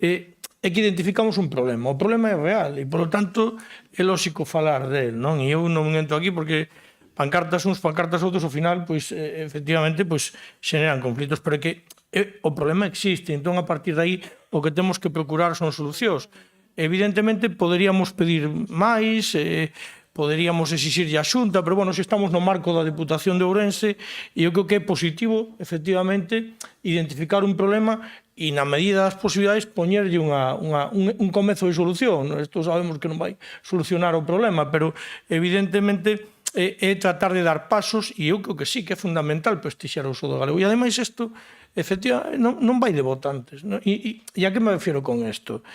é que identificamos un problema. O problema é real, e, polo tanto, é lóxico falar del, non? E eu non entro aquí porque pancartas uns, pancartas outros, ao final, pois, efectivamente, pois, xeneran conflitos, pero é que o problema existe, entón, a partir de aí, o que temos que procurar son solucións. Evidentemente, poderíamos pedir máis, poderíamos exixirlle a Xunta, pero, bueno, se estamos no marco da Deputación de Ourense, e eu creo que é positivo, efectivamente, identificar un problema e, na medida das posibilidades, poñerlle un comezo de solución. Isto sabemos que non vai solucionar o problema, pero, evidentemente, é tratar de dar pasos, e eu creo que sí, que é fundamental prestixiar o uso do galego. E, ademais, isto efectivamente non vai de votantes, non? E a que me refiro con isto?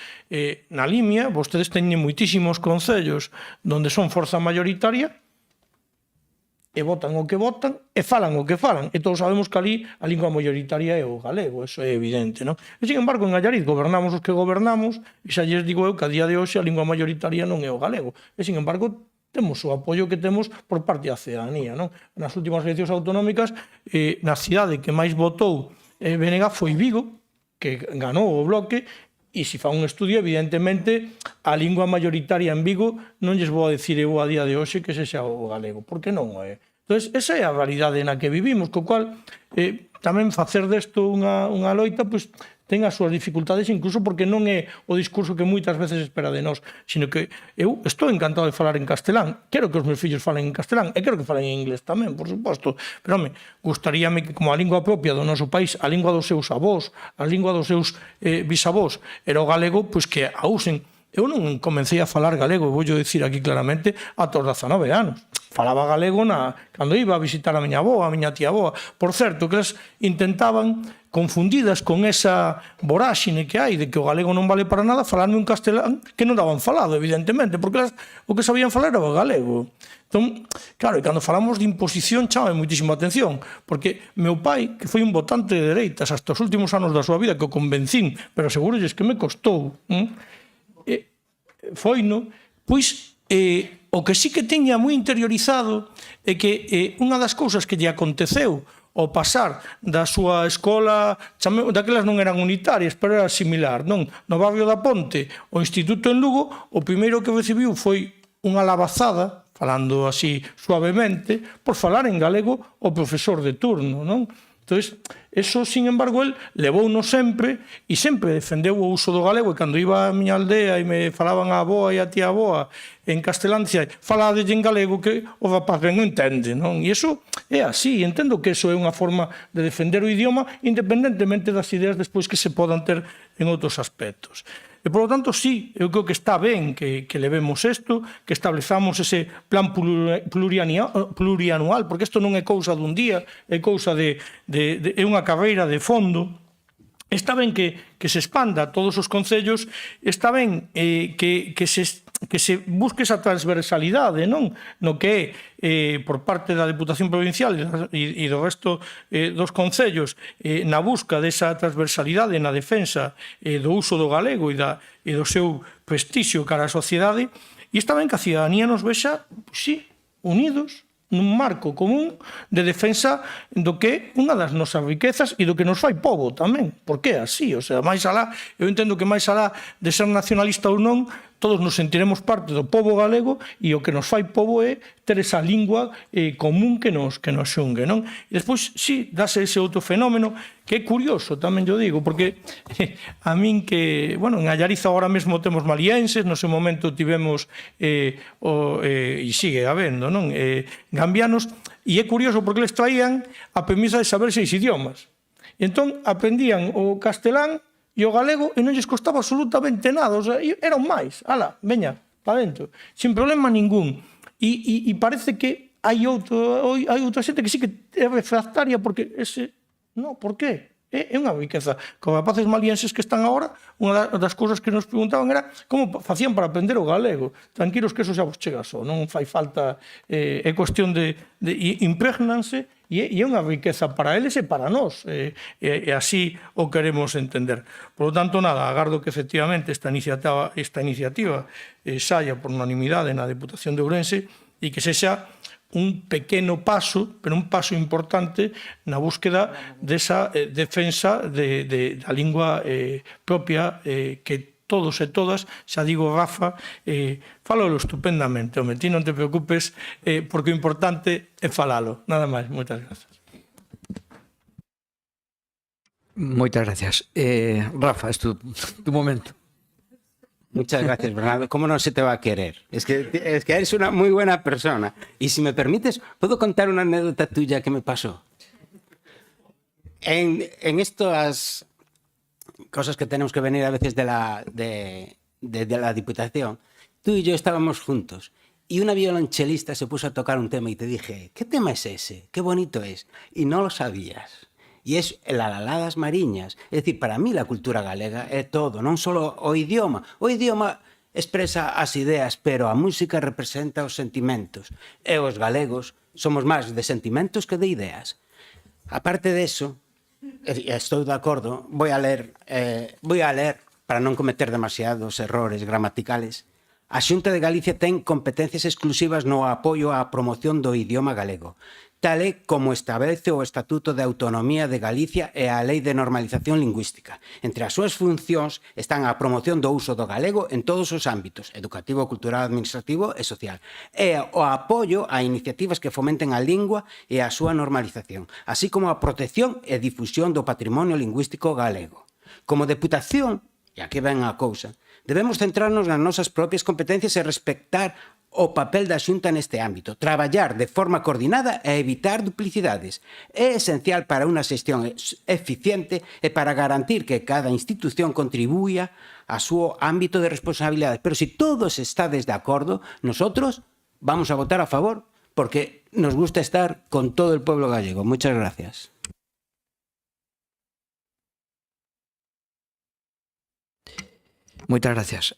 Na Limia, vostedes teñen moitísimos concellos onde son forza mayoritaria e votan o que votan e falan o que falan. E todos sabemos que ali a lingua mayoritaria é o galego, eso é evidente, non? E, sin embargo, en Allariz gobernamos os que gobernamos e xa lles digo eu que a día de hoxe a lingua mayoritaria non é o galego. E, sin embargo, temos o apoio que temos por parte da cidadanía, non? Nas últimas eleccións autonómicas, na cidade que máis votou Bénega foi Vigo, que ganou o Bloque, e se fa un estudio, evidentemente, a lingua mayoritaria en Vigo non lles vou a decir eu a día de hoxe que sexa o galego, porque non é. Entón, esa é a realidade na que vivimos, co cual tamén facer desto unha loita, pois, ten as súas dificultades, incluso porque non é o discurso que moitas veces espera de nós, sino que eu estou encantado de falar en castelán, quero que os meus fillos falen en castelán, e quero que falen en inglés tamén, por suposto, pero, home, gustaríame que, como a lingua propia do noso país, a lingua dos seus avós, a lingua dos seus bisavós, era o galego, pois que a usen. Eu non comecei a falar galego, vou dicir aquí claramente, ata os 19 anos. Falaba galego cando iba a visitar a miña avó, a miña tía avó. Por certo, que elas intentaban, confundidas con esa voráxine que hai de que o galego non vale para nada, falarme un castelán que non daban falado, evidentemente, porque elas o que sabían falar era o galego. Entón, claro, e cando falamos de imposición chama moitísima atención, porque meu pai, que foi un votante de dereitas hasta os últimos anos da súa vida, que o convencín, pero segurolles que me costou, foino, pois o que sí que teña moi interiorizado é que unha das cousas que lle aconteceu ao pasar da súa escola, daquelas non eran unitarias, pero era similar, non? No barrio da Ponte, o instituto en Lugo, o primeiro que recibiu foi unha labazada, falando así suavemente, por falar en galego o profesor de turno, non? Entón, eso, sin embargo, el levouno sempre e sempre defendeu o uso do galego, e cando iba a miña aldea e me falaban a avoa e a tía avoa en castelán, dicía, faladelle en galego que o rapaz ben non entende, non? E iso é así, entendo que iso é unha forma de defender o idioma independentemente das ideas despois que se podan ter en outros aspectos. E, por lo tanto, sí, eu creo que está ben que levemos isto, que establezamos ese plan plurianual, porque isto non é cousa dun día, é cousa é unha carreira de fondo. Está ben que se expanda a todos os concellos, está ben que se busque esa transversalidade, non? No que é por parte da Deputación Provincial e do resto dos concellos na busca desa transversalidade na defensa do uso do galego e do seu prestixio cara á sociedade, e está ben que a cidadanía nos vexa, sí, unidos nun marco común de defensa do que é unha das nosas riquezas e do que nos fai pobo tamén, porque é así, o sea, máis alá, eu entendo que máis alá de ser nacionalista ou non, todos nos sentiremos parte do pobo galego e o que nos fai pobo é ter esa lingua común que nos xungue, non? E despois, sí, dáse ese outro fenómeno que é curioso, tamén yo digo, porque a min que, bueno, en Allariza agora mesmo temos malienses, no seu momento tivemos, e sigue habendo, non? Gambianos, e é curioso porque eles traían a premisa de saber 6 idiomas. E entón aprendían o castelán e o galego e non lles costaba absolutamente nada, o sea, eran máis, ala, veña, para dentro, sin problema ningún. E parece que hai outra xente que sí que é refractaria porque ese, non, por qué? É unha riqueza. Con rapaces malienses que están agora, unha das cousas que nos preguntaban era como facían para aprender o galego. Tranquilos que eso xa vos chega só, non fai falta, é cuestión de imprégnanse e é unha riqueza para eles e para nós, e así o queremos entender. Por lo tanto, nada, agardo que efectivamente esta iniciativa saia por unanimidade na Deputación de Ourense e que sexa un pequeno paso, pero un paso importante na búsqueda desa defensa da lingua propia que todos e todas, xa digo Rafa, falalo estupendamente, home, ti non te preocupes porque o importante é falalo, nada máis, moitas grazas. Moitas gracias. Rafa, es tu momento. Muchas gracias, Bernardo. ¿Cómo no se te va a querer? Es que eres una muy buena persona. Y si me permites, ¿puedo contar una anécdota tuya que me pasó? En estas cosas que tenemos que venir a veces de la Diputación, tú y yo estábamos juntos y una violonchelista se puso a tocar un tema y te dije, ¿qué tema es ese? Qué bonito es. Y no lo sabías. E é la Laladas Mariñas. É dicir, para mí la cultura galega é todo, non só o idioma. O idioma expresa as ideas, pero a música representa os sentimentos. E os galegos somos máis de sentimentos que de ideas. Aparte de eso, estou de acordo, voy a leer para non cometer demasiados errores gramaticales. A Xunta de Galicia ten competencias exclusivas no apoio á promoción do idioma galego, tal e como establece o Estatuto de Autonomía de Galicia e a Lei de Normalización Lingüística. Entre as súas funcións están a promoción do uso do galego en todos os ámbitos, educativo, cultural, administrativo e social, e o apoio a iniciativas que fomenten a lingua e a súa normalización, así como a protección e difusión do patrimonio lingüístico galego. Como Deputación, e aquí ven a cousa, debemos centrarnos nas nosas propias competencias e respectar o papel da Xunta neste ámbito, traballar de forma coordinada e evitar duplicidades. É esencial para unha xestión eficiente e para garantir que cada institución contribuya a súa ámbito de responsabilidade. Pero se todos estades de acordo, nosotros vamos a votar a favor porque nos gusta estar con todo el pueblo gallego. Muchas gracias. Moitas gracias.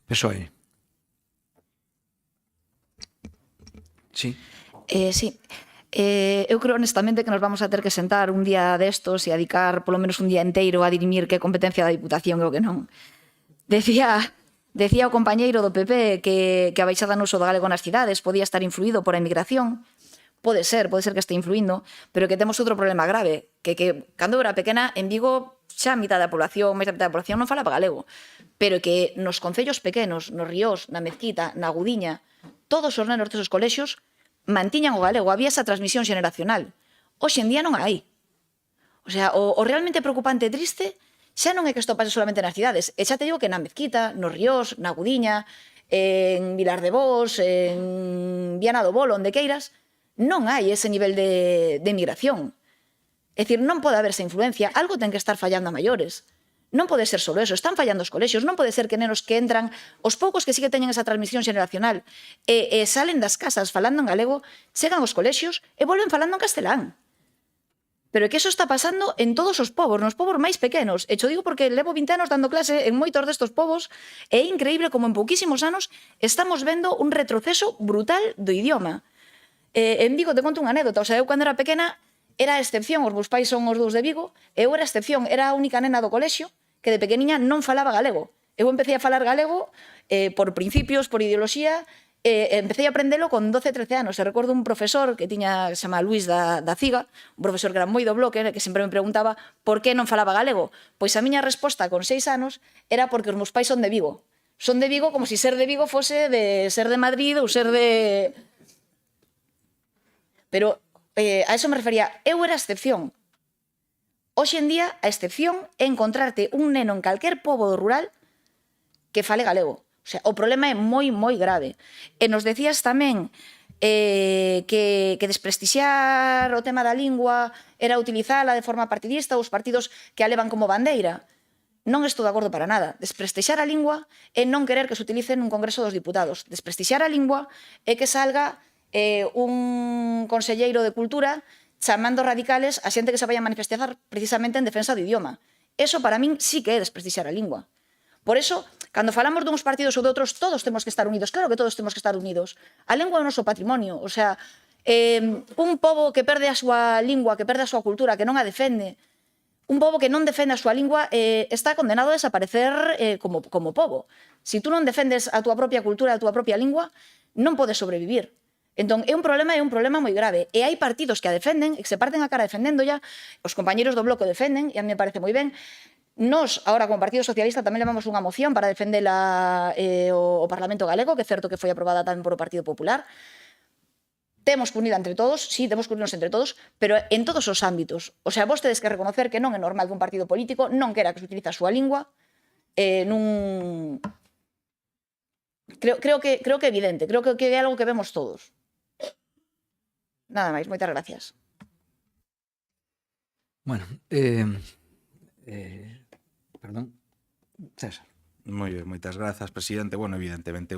PSOE. Sí. Sí. Eu creo honestamente que nos vamos a ter que sentar un día destos e dedicar polo menos un día inteiro a dirimir que competencia da Diputación e o que non. Decía o compañeiro do PP que a baixada no uso do galego nas cidades podía estar influído por a emigración. Pode ser que este influindo, pero que temos outro problema grave, que cando eu era pequena en Vigo xa a mitad da población, máis da mitad da población non falaba galego, pero que nos concellos pequenos, nos Ríos, na Mezquita, na Gudiña, todos os nenos desos colexios mantiñan o galego, había esa transmisión xeneracional. Hoxe en día non hai. O sea, o realmente preocupante e triste xa non é que isto pase solamente nas cidades, e xa te digo que na Mezquita, nos Ríos, na Gudiña, en Vilar de Bos, en Viana do Bolo, onde queiras, non hai ese nivel de migración. É dicir, non pode haber esa influencia, algo ten que estar fallando a maiores. Non pode ser só eso, están fallando os colexios, non pode ser que nenos que entran, os poucos que sí que teñen esa transmisión xeneracional e salen das casas falando en galego, chegan aos colexios e volven falando en castelán. Pero é que eso está pasando en todos os povos, nos povos máis pequenos. E xo digo porque levo 20 anos dando clase en moitos destos povos e é increíble como en pouquísimos anos estamos vendo un retroceso brutal do idioma. En Vigo te conto unha anécdota, o sea, eu cando era pequena era a excepción, os meus pais son os dous de Vigo, e eu era a excepción, era a única nena do colexio que de pequeniña non falaba galego. Eu empecé a falar galego por principios, por ideoloxía, empecé a aprendelo con 12-13 anos. E recordo un profesor que tiña, se chama Luis da Ciga, un profesor que era moi do bloque, que sempre me preguntaba por que non falaba galego. Pois a miña resposta con 6 anos era porque os meus pais son de Vigo. Son de Vigo como se ser de Vigo fose de ser de Madrid ou ser de... Pero a eso me refería. Eu era a excepción. Hoxe en día, a excepción é encontrarte un neno en calquer pobo rural que fale galego. O sea, o problema é moi, moi grave. E nos decías tamén que desprestixiar o tema da lingua era utilizala de forma partidista, os partidos que a levan como bandeira. Non estou de acordo para nada. Desprestixiar a lingua é non querer que se utilice nun Congreso dos Diputados. Desprestixiar a lingua é que salga un conselleiro de Cultura chamando radicales a xente que se vai a manifestar precisamente en defensa do idioma. Eso para min sí que é desprestixiar a lingua. Por eso, cando falamos duns partidos ou de outros, todos temos que estar unidos. Claro que todos temos que estar unidos. A lingua é o noso patrimonio. O sea, un pobo que perde a súa lingua, que perde a súa cultura, que non a defende, un pobo que non defende a súa lingua está condenado a desaparecer como pobo. Se tú non defendes a túa propia cultura, a túa propia lingua, non podes sobrevivir. Entón, é un problema moi grave. E hai partidos que a defenden, e que se parten a cara defendéndolla, os compañeros do Bloque defenden, e a mí me parece moi ben. Nos, agora, como Partido Socialista, tamén levamos unha moción para defendela o Parlamento Galego, que é certo que foi aprobada tamén por o Partido Popular. Temos que unir entre todos, sí, temos que unirnos entre todos, pero en todos os ámbitos. O sea, vos tedes que reconocer que non é normal que un partido político non quera que se utilice a súa lingua nun... Creo que é evidente, creo que é algo que vemos todos. Nada máis, moitas gracias. Bueno, perdón, César. Moi ben, moitas grazas, presidente. Bueno, evidentemente,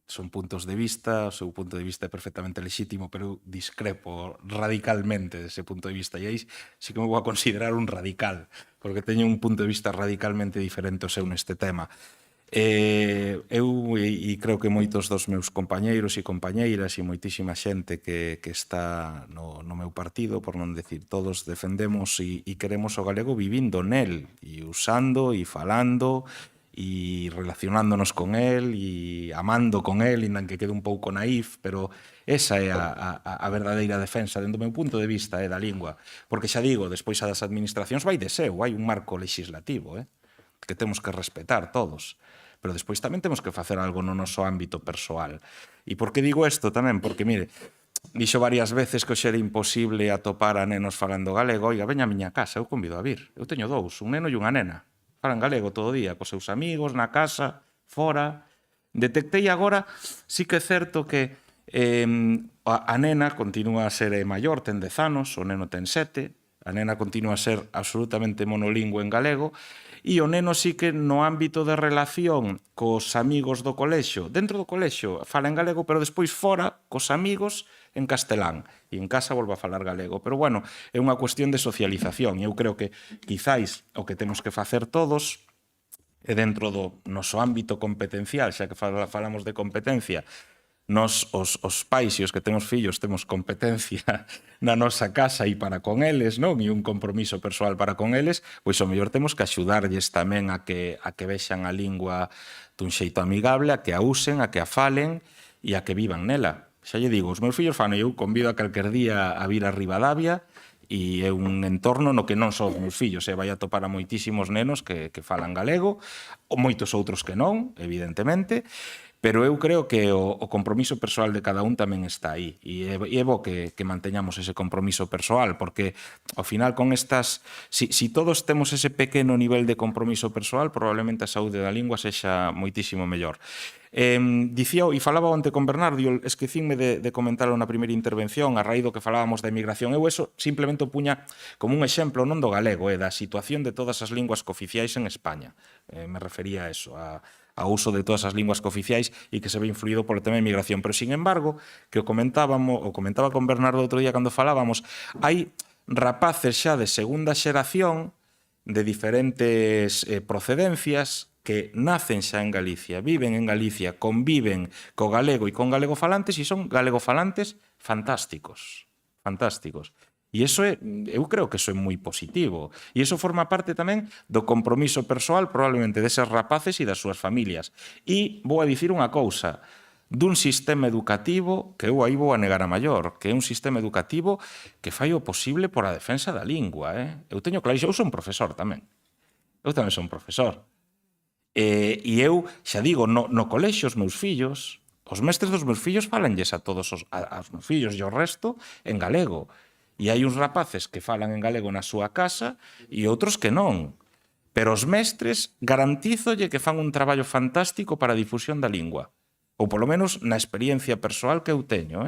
son puntos de vista, o seu punto de vista é perfectamente lexítimo, pero eu discrepo radicalmente dese punto de vista. E aí sí que me vou a considerar un radical, porque teño un punto de vista radicalmente diferente ao seu neste tema. Eu e creo que moitos dos meus compañeiros e compañeiras e moitísima xente que está no meu partido, por non decir todos, defendemos e queremos o galego vivindo nel e usando e falando e relacionándonos con el e amando con el, indan que quede un pouco naif, pero esa é a verdadeira defensa dentro do meu punto de vista da lingua, porque xa digo, despois a das administracións vai de seu, hai un marco legislativo que temos que respetar todos, pero despois tamén temos que facer algo no noso ámbito persoal. E por que digo isto tamén? Porque, mire, dixo varias veces que hoxe era imposible atopar a nenos falando galego. Oiga, veña a miña casa, eu convido a vir. Eu teño dous, un neno e unha nena. Falan galego todo o día, cos seus amigos, na casa, fora. Detectei agora, sí que é certo que a nena continúa a ser maior, ten 10 anos, o neno ten 7, a nena continúa a ser absolutamente monolingüe en galego, e o neno sí que no ámbito de relación cos amigos do colexio, dentro do colexio fala en galego, pero despois fora cos amigos en castelán, e en casa volve a falar galego. Pero bueno, é unha cuestión de socialización, e eu creo que quizáis o que temos que facer todos é dentro do noso ámbito competencial, xa que falamos de competencia, nos, os pais e os que temos fillos, temos competencia na nosa casa e para con eles, non? E un compromiso persoal para con eles, pois o mellor temos que axudarlles tamén a que vexan a lingua dun xeito amigable, a que a usen, a que a falen e a que vivan nela. Xa lle digo, os meus fillos fan, eu convido a calquer día a vir a Ribadavia, e é un entorno no que non só os meus fillos, vai a topar a moitísimos nenos que falan galego, ou moitos outros que non, evidentemente, pero eu creo que o compromiso persoal de cada un tamén está aí, e é bo que manteñamos ese compromiso persoal, porque ao final con estas, si todos temos ese pequeno nivel de compromiso persoal, probablemente a saúde da lingua sexa moitísimo mellor. Dicía, e falaba onte con Bernardo, e esquecinme de comentarlo na primeira intervención, a raíz do que falábamos da emigración. Eu eso simplemente o puña como un exemplo non do galego, da situación de todas as linguas cooficiais en España. Me refería a eso, ao uso de todas as linguas cooficiais e que se ve influído polo tema da emigración. Pero, sin embargo, que o comentaba con Bernardo outro día cando falábamos, hai rapaces xa de segunda xeración de diferentes procedencias que nacen xa en Galicia, viven en Galicia, conviven co galego e con galegofalantes e son galegofalantes fantásticos. Fantásticos. E iso eu creo que iso é moi positivo. E iso forma parte tamén do compromiso persoal probablemente deses rapaces e das súas familias. E vou a dicir unha cousa, dun sistema educativo que eu aí vou a negar a maior, que é un sistema educativo que fai o posible por a defensa da lingua. Eu teño clarísimo, eu son profesor tamén. Eu tamén son profesor. E eu, xa digo, no colexio os meus fillos, os mestres dos meus fillos falanlles a todos aos meus fillos e o resto en galego. E hai uns rapaces que falan en galego na súa casa e outros que non. Pero os mestres garantízolle que fan un traballo fantástico para a difusión da lingua. Ou polo menos na experiencia persoal que eu teño.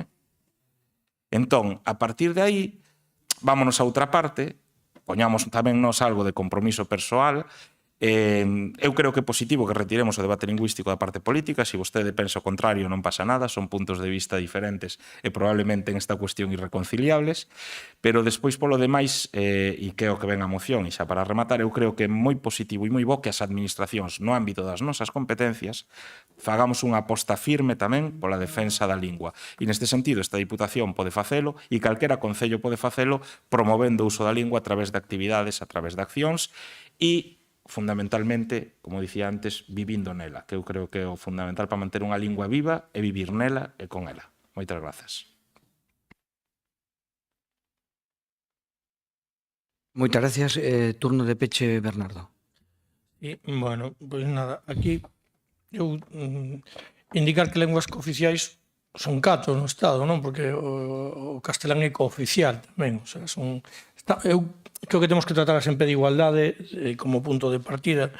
Entón, a partir de aí, vámonos a outra parte, poñamos tamén nos algo de compromiso persoal. Eu creo que é positivo que retiremos o debate lingüístico da parte política. Se vostede pensa o contrario, non pasa nada, son puntos de vista diferentes e probablemente en esta cuestión irreconciliables, pero despois polo demais, e que é o que ven a moción, e xa para rematar, eu creo que é moi positivo e moi bo que as administracións no ámbito das nosas competencias fagamos unha aposta firme tamén pola defensa da lingua. E neste sentido, esta Diputación pode facelo e calquera concello pode facelo promovendo o uso da lingua a través de actividades, a través de accións e fundamentalmente, como dicía antes, vivindo nela, que eu creo que é o fundamental para manter unha lingua viva e vivir nela e con ela. Moitas grazas. Moitas gracias. Turno de peche, Bernardo. Bueno, pois nada, aquí eu indicar que linguas cooficiais son 4 no Estado, non? Porque o castelán é cooficial tamén, o sea, son... Eu creo que temos que tratar sempre de igualdade como punto de partida.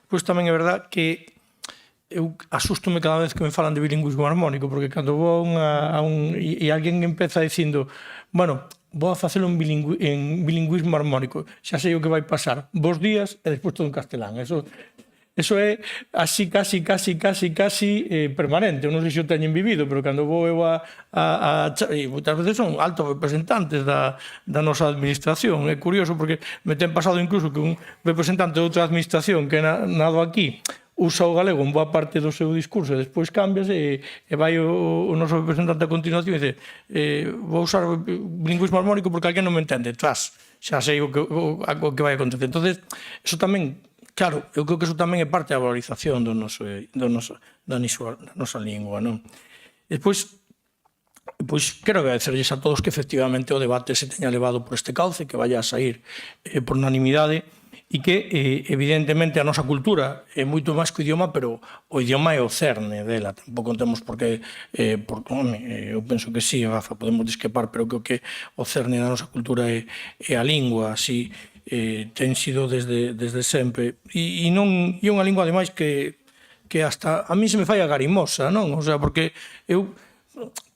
Pois tamén é verdad que eu asústome cada vez que me falan de bilingüismo armónico, porque cando vou a un... e alguén empeza dicindo, bueno, vou a facelo en bilingüismo armónico, xa sei o que vai pasar, bos días e despois todo en castelán. Eso é así casi permanente. Eu non sei se o teñen vivido, pero cando vou eu e moitas veces son altos representantes da nosa administración. É curioso porque me ten pasado incluso que un representante de outra administración que nado aquí usa o galego en boa parte do seu discurso e despois cambias e vai o noso representante a continuación e dice vou usar o bilingüismo armónico porque alguén non me entende. Tras, xa sei o que vai acontecer. Entonces, eso tamén... Claro, eu creo que eso tamén é parte da valorización da nosa lingua, non? Despois, quero agradecerles a todos que efectivamente o debate se teña levado por este cauce, que vaya a sair por unanimidade e que, evidentemente, a nosa cultura é moito máis que o idioma, pero o idioma é o cerne dela. Tampouco temos por que... eu penso que sí, Rafa, podemos disquepar, pero creo que o cerne da nosa cultura é a lingua, así... ten sido desde sempre e non é unha lingua ademais que hasta a mí se me fai agarimosa, non? O sea, porque eu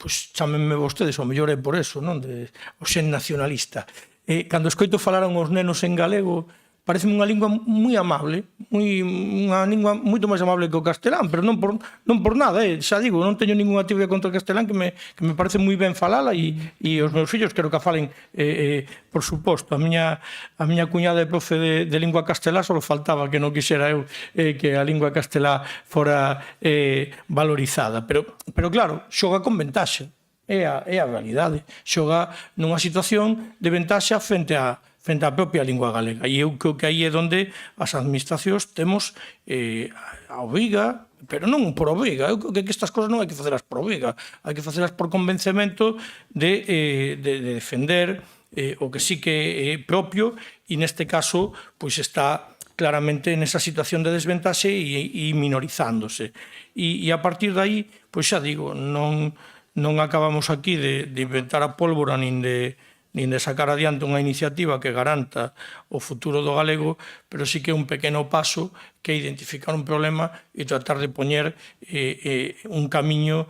chámenme vostedes, o mellor é por eso, non? O xen nacionalista. Cando escoito falaron os nenos en galego, pareceme unha lingua moi amable, unha lingua moito máis amable que o castelán, pero non por nada, xa digo, non teño ninguna actividade contra o castelán, que me parece moi ben falala e os meus fillos quero que a falen, por suposto. A miña cuñada é profe de lingua castelá, só faltaba que non quixera eu que a lingua castelá fora valorizada, pero claro, xoga con ventaxe, é a realidade, xoga nunha situación de ventaxa frente á propia lingua galega. E eu creo que aí é onde as administracións temos a obriga, pero non por obriga. Eu creo que estas cosas non hai que facelas por obriga, hai que facelas por convencemento de defender o que sí que é propio e neste caso pois está claramente nesa situación de desventaxe e minorizándose. E a partir de aí, pois xa digo, non acabamos aquí de inventar a pólvora nin de nin de sacar adiante unha iniciativa que garanta o futuro do galego, pero sí que é un pequeno paso que é identificar un problema e tratar de poñer un camiño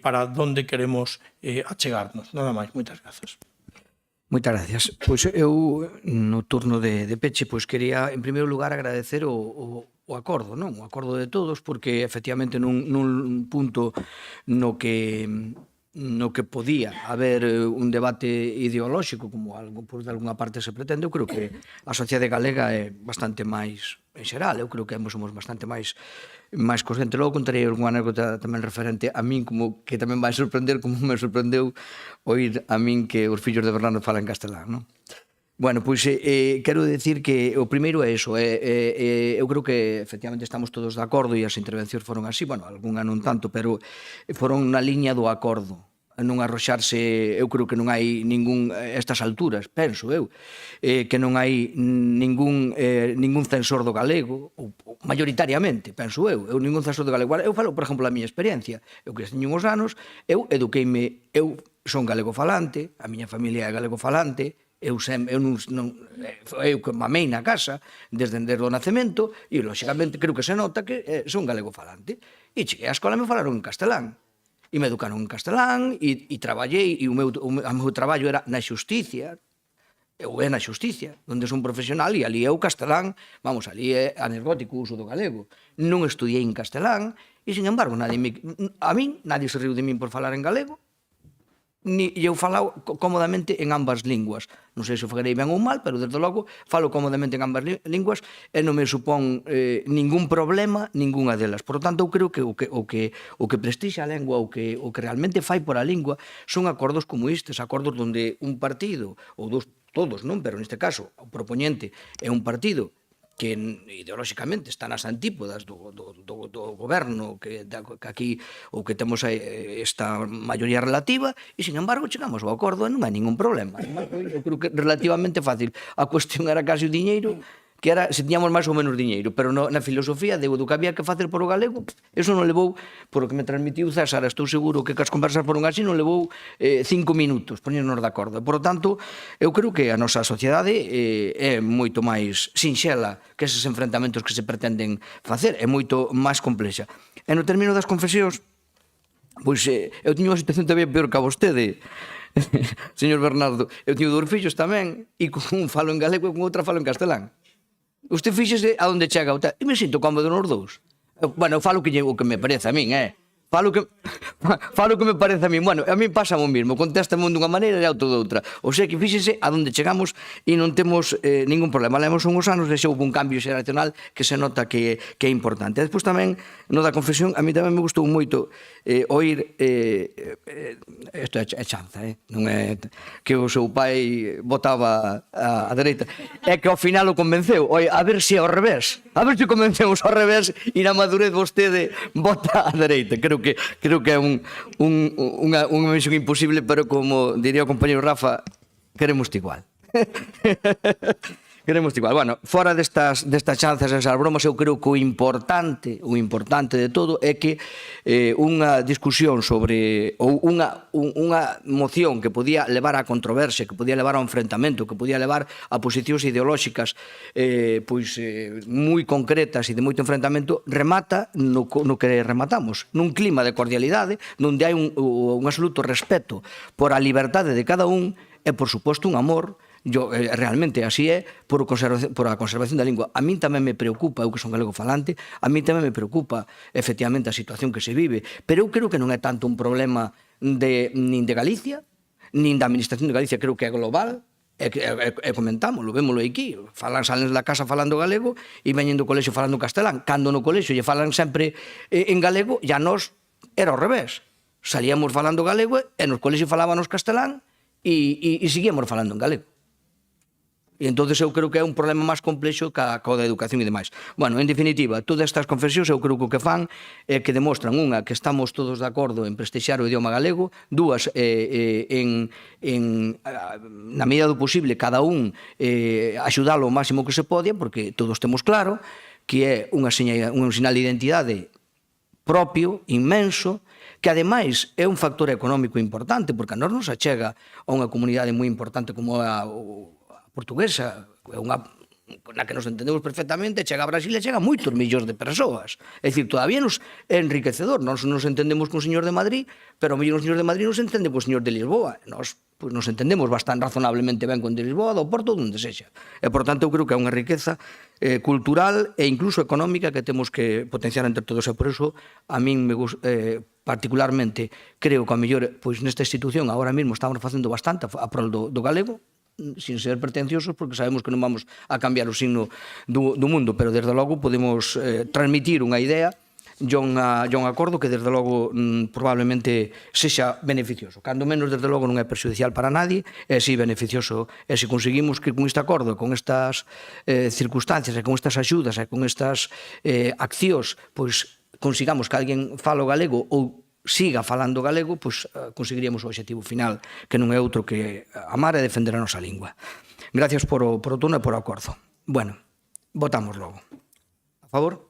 para onde queremos achegarnos. Nada máis, moitas grazas. Moitas gracias. Pois eu, no turno de peche, pois quería, en primeiro lugar, agradecer o acordo, non? O acordo de todos, porque, efectivamente, nun punto no que podía haber un debate ideolóxico, como algo, por de alguna parte se pretende, eu creo que a sociedade galega é bastante máis, en xeral, eu creo que somos bastante máis conscientes. Logo contarei algunha anécdota tamén referente a min, como que tamén vai sorprender, como me sorprendeu oír a min que os fillos de Bernardo falan castelán, non? Bueno, pois quero decir que o primeiro é iso, eu creo que efectivamente estamos todos de acordo e as intervencións foron así, bueno, algunha non tanto, pero foron na liña do acordo, non arroxarse, eu creo que non hai ningún, estas alturas, penso eu, que non hai ningún censor do galego, ou mayoritariamente, penso eu ningún censor do galego. Eu falo, por exemplo, a miña experiencia, eu que teño uns anos, eu eduqueime, eu son galego falante, a miña familia é galego falante, eu que mamei na casa desde o nacemento e, lóxicamente, creo que se nota que son galego falante. E cheguei á escola e me falaron en castelán. E me educaron en castelán e traballei, e o meu traballo era na xusticia, na xusticia, onde son profesional, e ali é o castelán, vamos, ali é anecdótico o uso do galego. Non estudiei en castelán, e, sin embargo, a min nadie se riu de min por falar en galego, e eu falo cómodamente en ambas linguas. Non sei se o farei ben ou mal, pero desde logo falo cómodamente en ambas linguas e non me supón ningún problema ningunha delas. Por lo tanto, eu creo que o que prestixa a lengua, o que realmente fai por a lingua, son acordos como estes, acordos onde un partido, ou todos, non? Pero neste caso, o propoñente é un partido que ideolóxicamente está nas antípodas do goberno que aquí ou que temos esta maioría relativa e, sin embargo, chegamos ao acordo e non hai ningún problema. Eu creo que é relativamente fácil. A cuestión era casi o diñeiro, que era se tiñamos máis ou menos diñeiro, pero na filosofía do que había que facer por o galego, eso non levou, por o que me transmitiu César, estou seguro que as conversas foron así, non levou 5 minutos, poñernos de acordo. Por lo tanto, eu creo que a nosa sociedade é moito máis sinxela que eses enfrentamentos que se pretenden facer, é moito máis complexa. E no término das confesións, pois eu tiño unha situación tamén peor que a vostede, señor Bernardo. Eu tiño 2 fillos tamén, e con un falo en galego e con outra falo en castelán. Usted fíxese a onde chega o tal. E me sinto cómodo nos dous. Bueno, falo o que me parece a min, Falo que me parece a min. Bueno, a min pasa o mismo. Contéstame dunha maneira e outro doutra. O sea que fíxese a onde chegamos e non temos ningún problema. Lemos unhos anos e xa houve un cambio xeracional que se nota que é importante. Despois tamén, no da confesión, a mí tamén me gustou moito oír, isto é chanza, non é que o seu pai votaba a dereita, é que ao final o convenceu. A ver se é ao revés, a ver se convencemos ao revés e na madurez vostede vota a dereita. Creo que é unha misión imposible, pero como diría o compañero Rafa, queremos igual. Queremos igual. Bueno, fora destas chanzas e esas bromas, eu creo que o importante de todo é que unha discusión sobre, ou unha moción que podía levar á controversia, que podía levar ao enfrentamento, que podía levar a posicións ideolóxicas moi concretas e de moito enfrentamento, remata no que rematamos, nun clima de cordialidade, onde hai un absoluto respeto por a liberdade de cada un e, por suposto, un amor. Realmente así é por a conservación da lingua. A min tamén me preocupa, eu que son galego falante, a min tamén me preocupa efectivamente a situación que se vive, pero eu creo que non é tanto un problema nin de Galicia, nin da Administración de Galicia, creo que é global, e comentámoslo, vémoslo aquí, salen da casa falando galego e veñen do colexio falando castelán. Cando no colexio lle falan sempre en galego, e a nós era ao revés. Salíamos falando galego e nos colexios falábamos castelán e seguíamos falando en galego. E entonces eu creo que é un problema máis complexo que o da educación e demais. Bueno, en definitiva, todas estas confesións eu creo que o que fan é que demostran, unha, que estamos todos de acordo en prestixiar o idioma galego, dúas, na medida do posible, cada un axudalo o máximo que se pode, porque todos temos claro que é un sinal de identidade propio, inmenso, que ademais é un factor económico importante, porque a nós nos achega a unha comunidade moi importante como a portuguesa, é unha na que nos entendemos perfectamente, chega a Brasil e chega a moitos millóns de persoas. É dicir, todavía nos é enriquecedor. Nós nos entendemos con o señor de Madrid, pero a mellor o señor de Madrid nos entende con o señor de Lisboa. Nós pues, nos entendemos bastante razonablemente ben con de Lisboa, do Porto, onde sexa. E, por tanto, eu creo que é unha riqueza cultural e incluso económica que temos que potenciar entre todos. E por eso, a min me gusta, particularmente, creo que a mellor, pois nesta institución, agora mesmo estamos facendo bastante a prol do galego, sin ser pretenciosos, porque sabemos que non vamos a cambiar o signo do mundo, pero desde logo podemos transmitir unha idea e un acordo que desde logo probablemente sexa beneficioso. Cando menos desde logo non é perxudicial para nadie, é si beneficioso, e se conseguimos que con este acordo, con estas circunstancias e con estas axudas e con estas accións, pois consigamos que alguén fala o galego ou siga falando galego, pois conseguiríamos o obxectivo final, que non é outro que amar e defender a nosa lingua. Gracias por o turno e por o acordo. Bueno, votamos logo. A favor?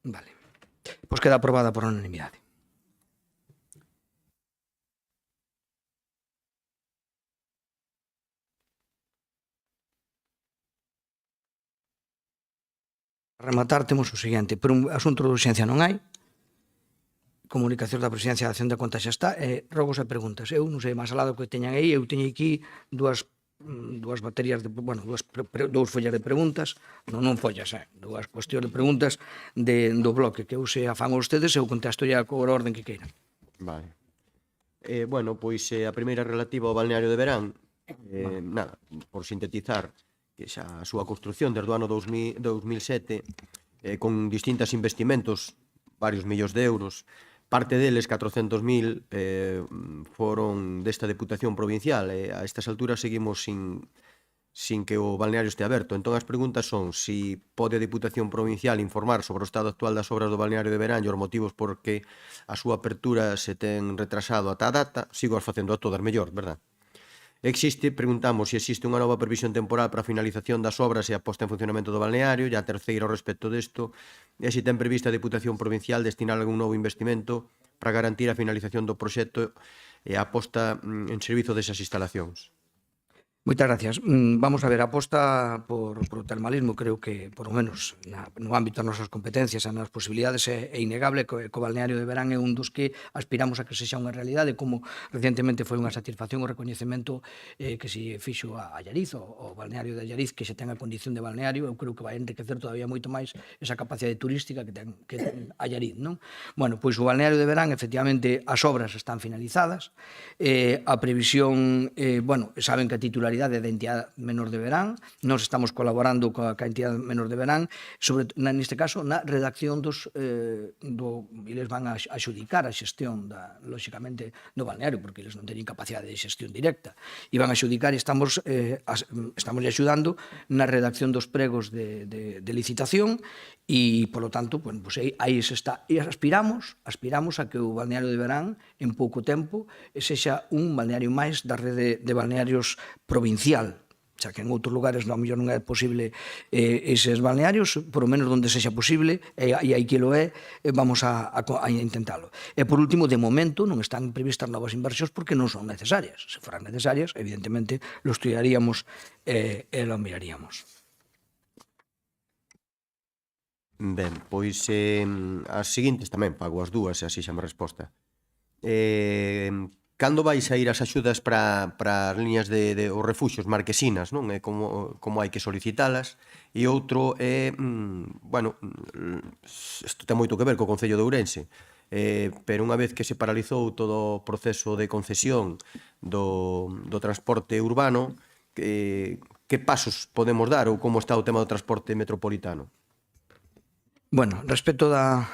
Vale. Pois queda aprobada por unanimidade. Para rematar, temos o seguinte. Por un asunto de urxencia non hai. Comunicación da Presidencia da Acción de Contas xa está, rogos e preguntas. Eu non sei, máis alado que teñan aí, eu teño aquí dúas baterías, dous follas de preguntas, non follas, dúas cuestións de preguntas do bloque, que eu se afan a ustedes, eu contesto ya co orden que queiran. Vale. Bueno, pois a primeira relativa ao balneario de verán, nada, por sintetizar, que xa a súa construción desde o ano 2007, con distintos investimentos, varios millóns de euros, parte deles, 400.000, foron desta Deputación Provincial, e a estas alturas seguimos sin que o balneario este aberto. Entón as preguntas son si pode a Deputación Provincial informar sobre o estado actual das obras do balneario de verán e os motivos por que a súa apertura se ten retrasado ata a data. Sigo as facendo a todas mellor, verdad? Preguntamos se existe unha nova previsión temporal para a finalización das obras e a posta en funcionamento do balneario, e a terceira ao respecto desto, e se ten prevista a Deputación Provincial destinar algún novo investimento para garantir a finalización do proxecto e a posta en servizo desas instalacións. Moitas gracias. Vamos a ver, a aposta por o termalismo, creo que, por lo menos, no ámbito das nosas competencias e nas posibilidades, é innegable que o balneario de verán é un dos que aspiramos a que sexa unha realidade, como recientemente foi unha satisfacción o recoñecemento que se fixo a Allariz, o balneario de Allariz, que se ten a condición de balneario. Eu creo que vai enriquecer todavía moito máis esa capacidade turística que ten Allariz, non? Bueno, pois o balneario de verán, efectivamente, as obras están finalizadas, a previsión, bueno, saben que a titularidade da entidade menor de verán, nós estamos colaborando coa entidade menor de verán, neste caso, na redacción eles van a axudicar a xestión, lóxicamente, do balneario, porque eles non teñen capacidade de xestión directa, e van a axudicar e estamos axudando na redacción dos pregos de licitación e, polo tanto, aí se está. E aspiramos a que o balneario de verán, en pouco tempo, sexa un balneario máis da rede de balnearios provincial, xa que en outros lugares non mellor non é posible eses balnearios, por lo menos onde sexa posible, e aí que lo é, vamos a intentalo. E por último, de momento non están previstas novas inversións porque non son necesarias. Se foran necesarias, evidentemente, lo estudiaríamos e lo miraríamos. Ben, pois as seguintes tamén pago as dúas, e así xa me resposta. Cando vais a ir as axudas para as liñas de os refuxios marquesinas, non? Como hai que solicitalas. E outro é, bueno, isto ten moito que ver co Concello de Ourense, pero unha vez que se paralizou todo o proceso de concesión do transporte urbano, que pasos podemos dar ou como está o tema do transporte metropolitano? Bueno, respecto da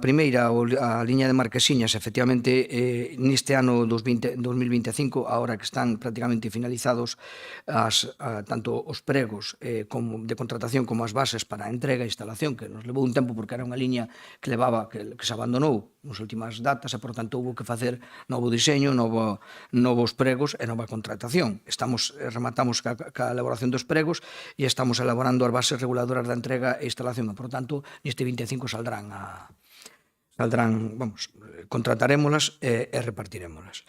primeira, a liña de Marquesiñas, efectivamente, neste ano 2025, agora que están prácticamente finalizados tanto os pregos de contratación como as bases para a entrega e instalación, que nos levou un tempo porque era unha liña que se abandonou nas últimas datas e, por tanto, houve que facer novo diseño, novos pregos e nova contratación. Rematamos ca elaboración dos pregos e estamos elaborando as bases reguladoras da entrega e instalación, e, por tanto, neste 25 saldrán saldrán, vamos, contratarémolas e repartirémolas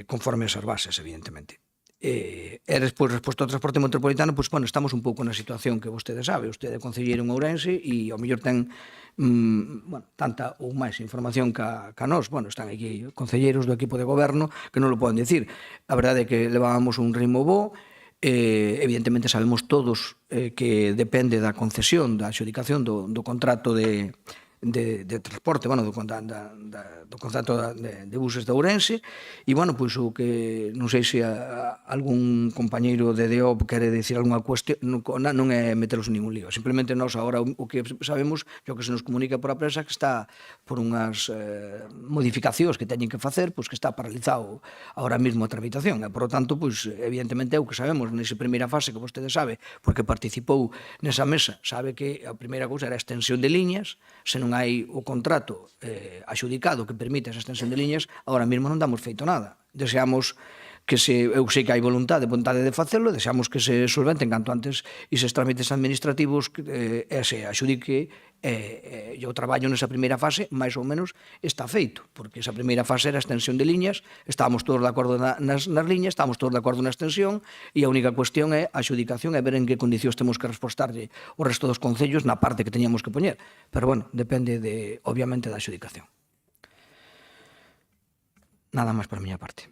conforme esas bases, evidentemente. E despois, respecto ao transporte metropolitano, pois, bueno, estamos un pouco na situación que vostede sabe. Vostede é concelleiro en Ourense e ao mellor ten bueno, tanta ou máis información ca nós. Bueno, están aquí concelleiros do equipo de goberno que non lo poden decir. A verdade é que levábamos un ritmo bo. Evidentemente sabemos todos que depende da concesión, da adxudicación do contrato de transporte, bueno, do contrato de buses de Ourense, e, bueno, pois o que non sei se algún compañeiro de DO quere dicir algunha cuestión, non é meteros en ningún lío, simplemente nós agora o que sabemos é o que se nos comunica por a prensa que está por unhas modificacións que teñen que facer, pois que está paralizado ahora mesmo a tramitación, e, por lo tanto, pois, evidentemente é o que sabemos nesa primeira fase que vostede sabe, porque participou nesa mesa, sabe que a primeira cousa era a extensión de liñas, se non hai o contrato axudicado que permite esa extensión de liñas, agora mesmo non damos feito nada. Deseamos que eu sei que hai vontade de facelo, deseamos que se solventen canto antes eses trámites administrativos e se axudique e o traballo nesa primeira fase máis ou menos está feito, porque esa primeira fase era a extensión de liñas, estábamos todos de acordo nas liñas, estábamos todos de acordo na extensión e a única cuestión é a axudicación e ver en que condicións temos que respostarlle o resto dos concellos na parte que teñamos que poñer, pero bueno, depende obviamente da axudicación. Nada máis por a miña parte.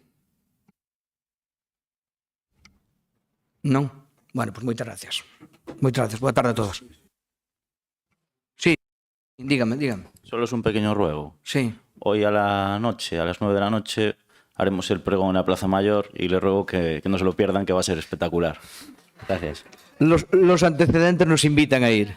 Non? Bueno, pois moitas gracias. Moitas gracias. Boa tarde a todos. Sí, dígame. Solo es un pequeño ruego. Sí. Hoy a la noche, a las 9 de la noche, haremos el pregón en la Plaza Mayor y le ruego que no se lo pierdan, que va a ser espectacular. Gracias. Los antecedentes nos invitan a ir.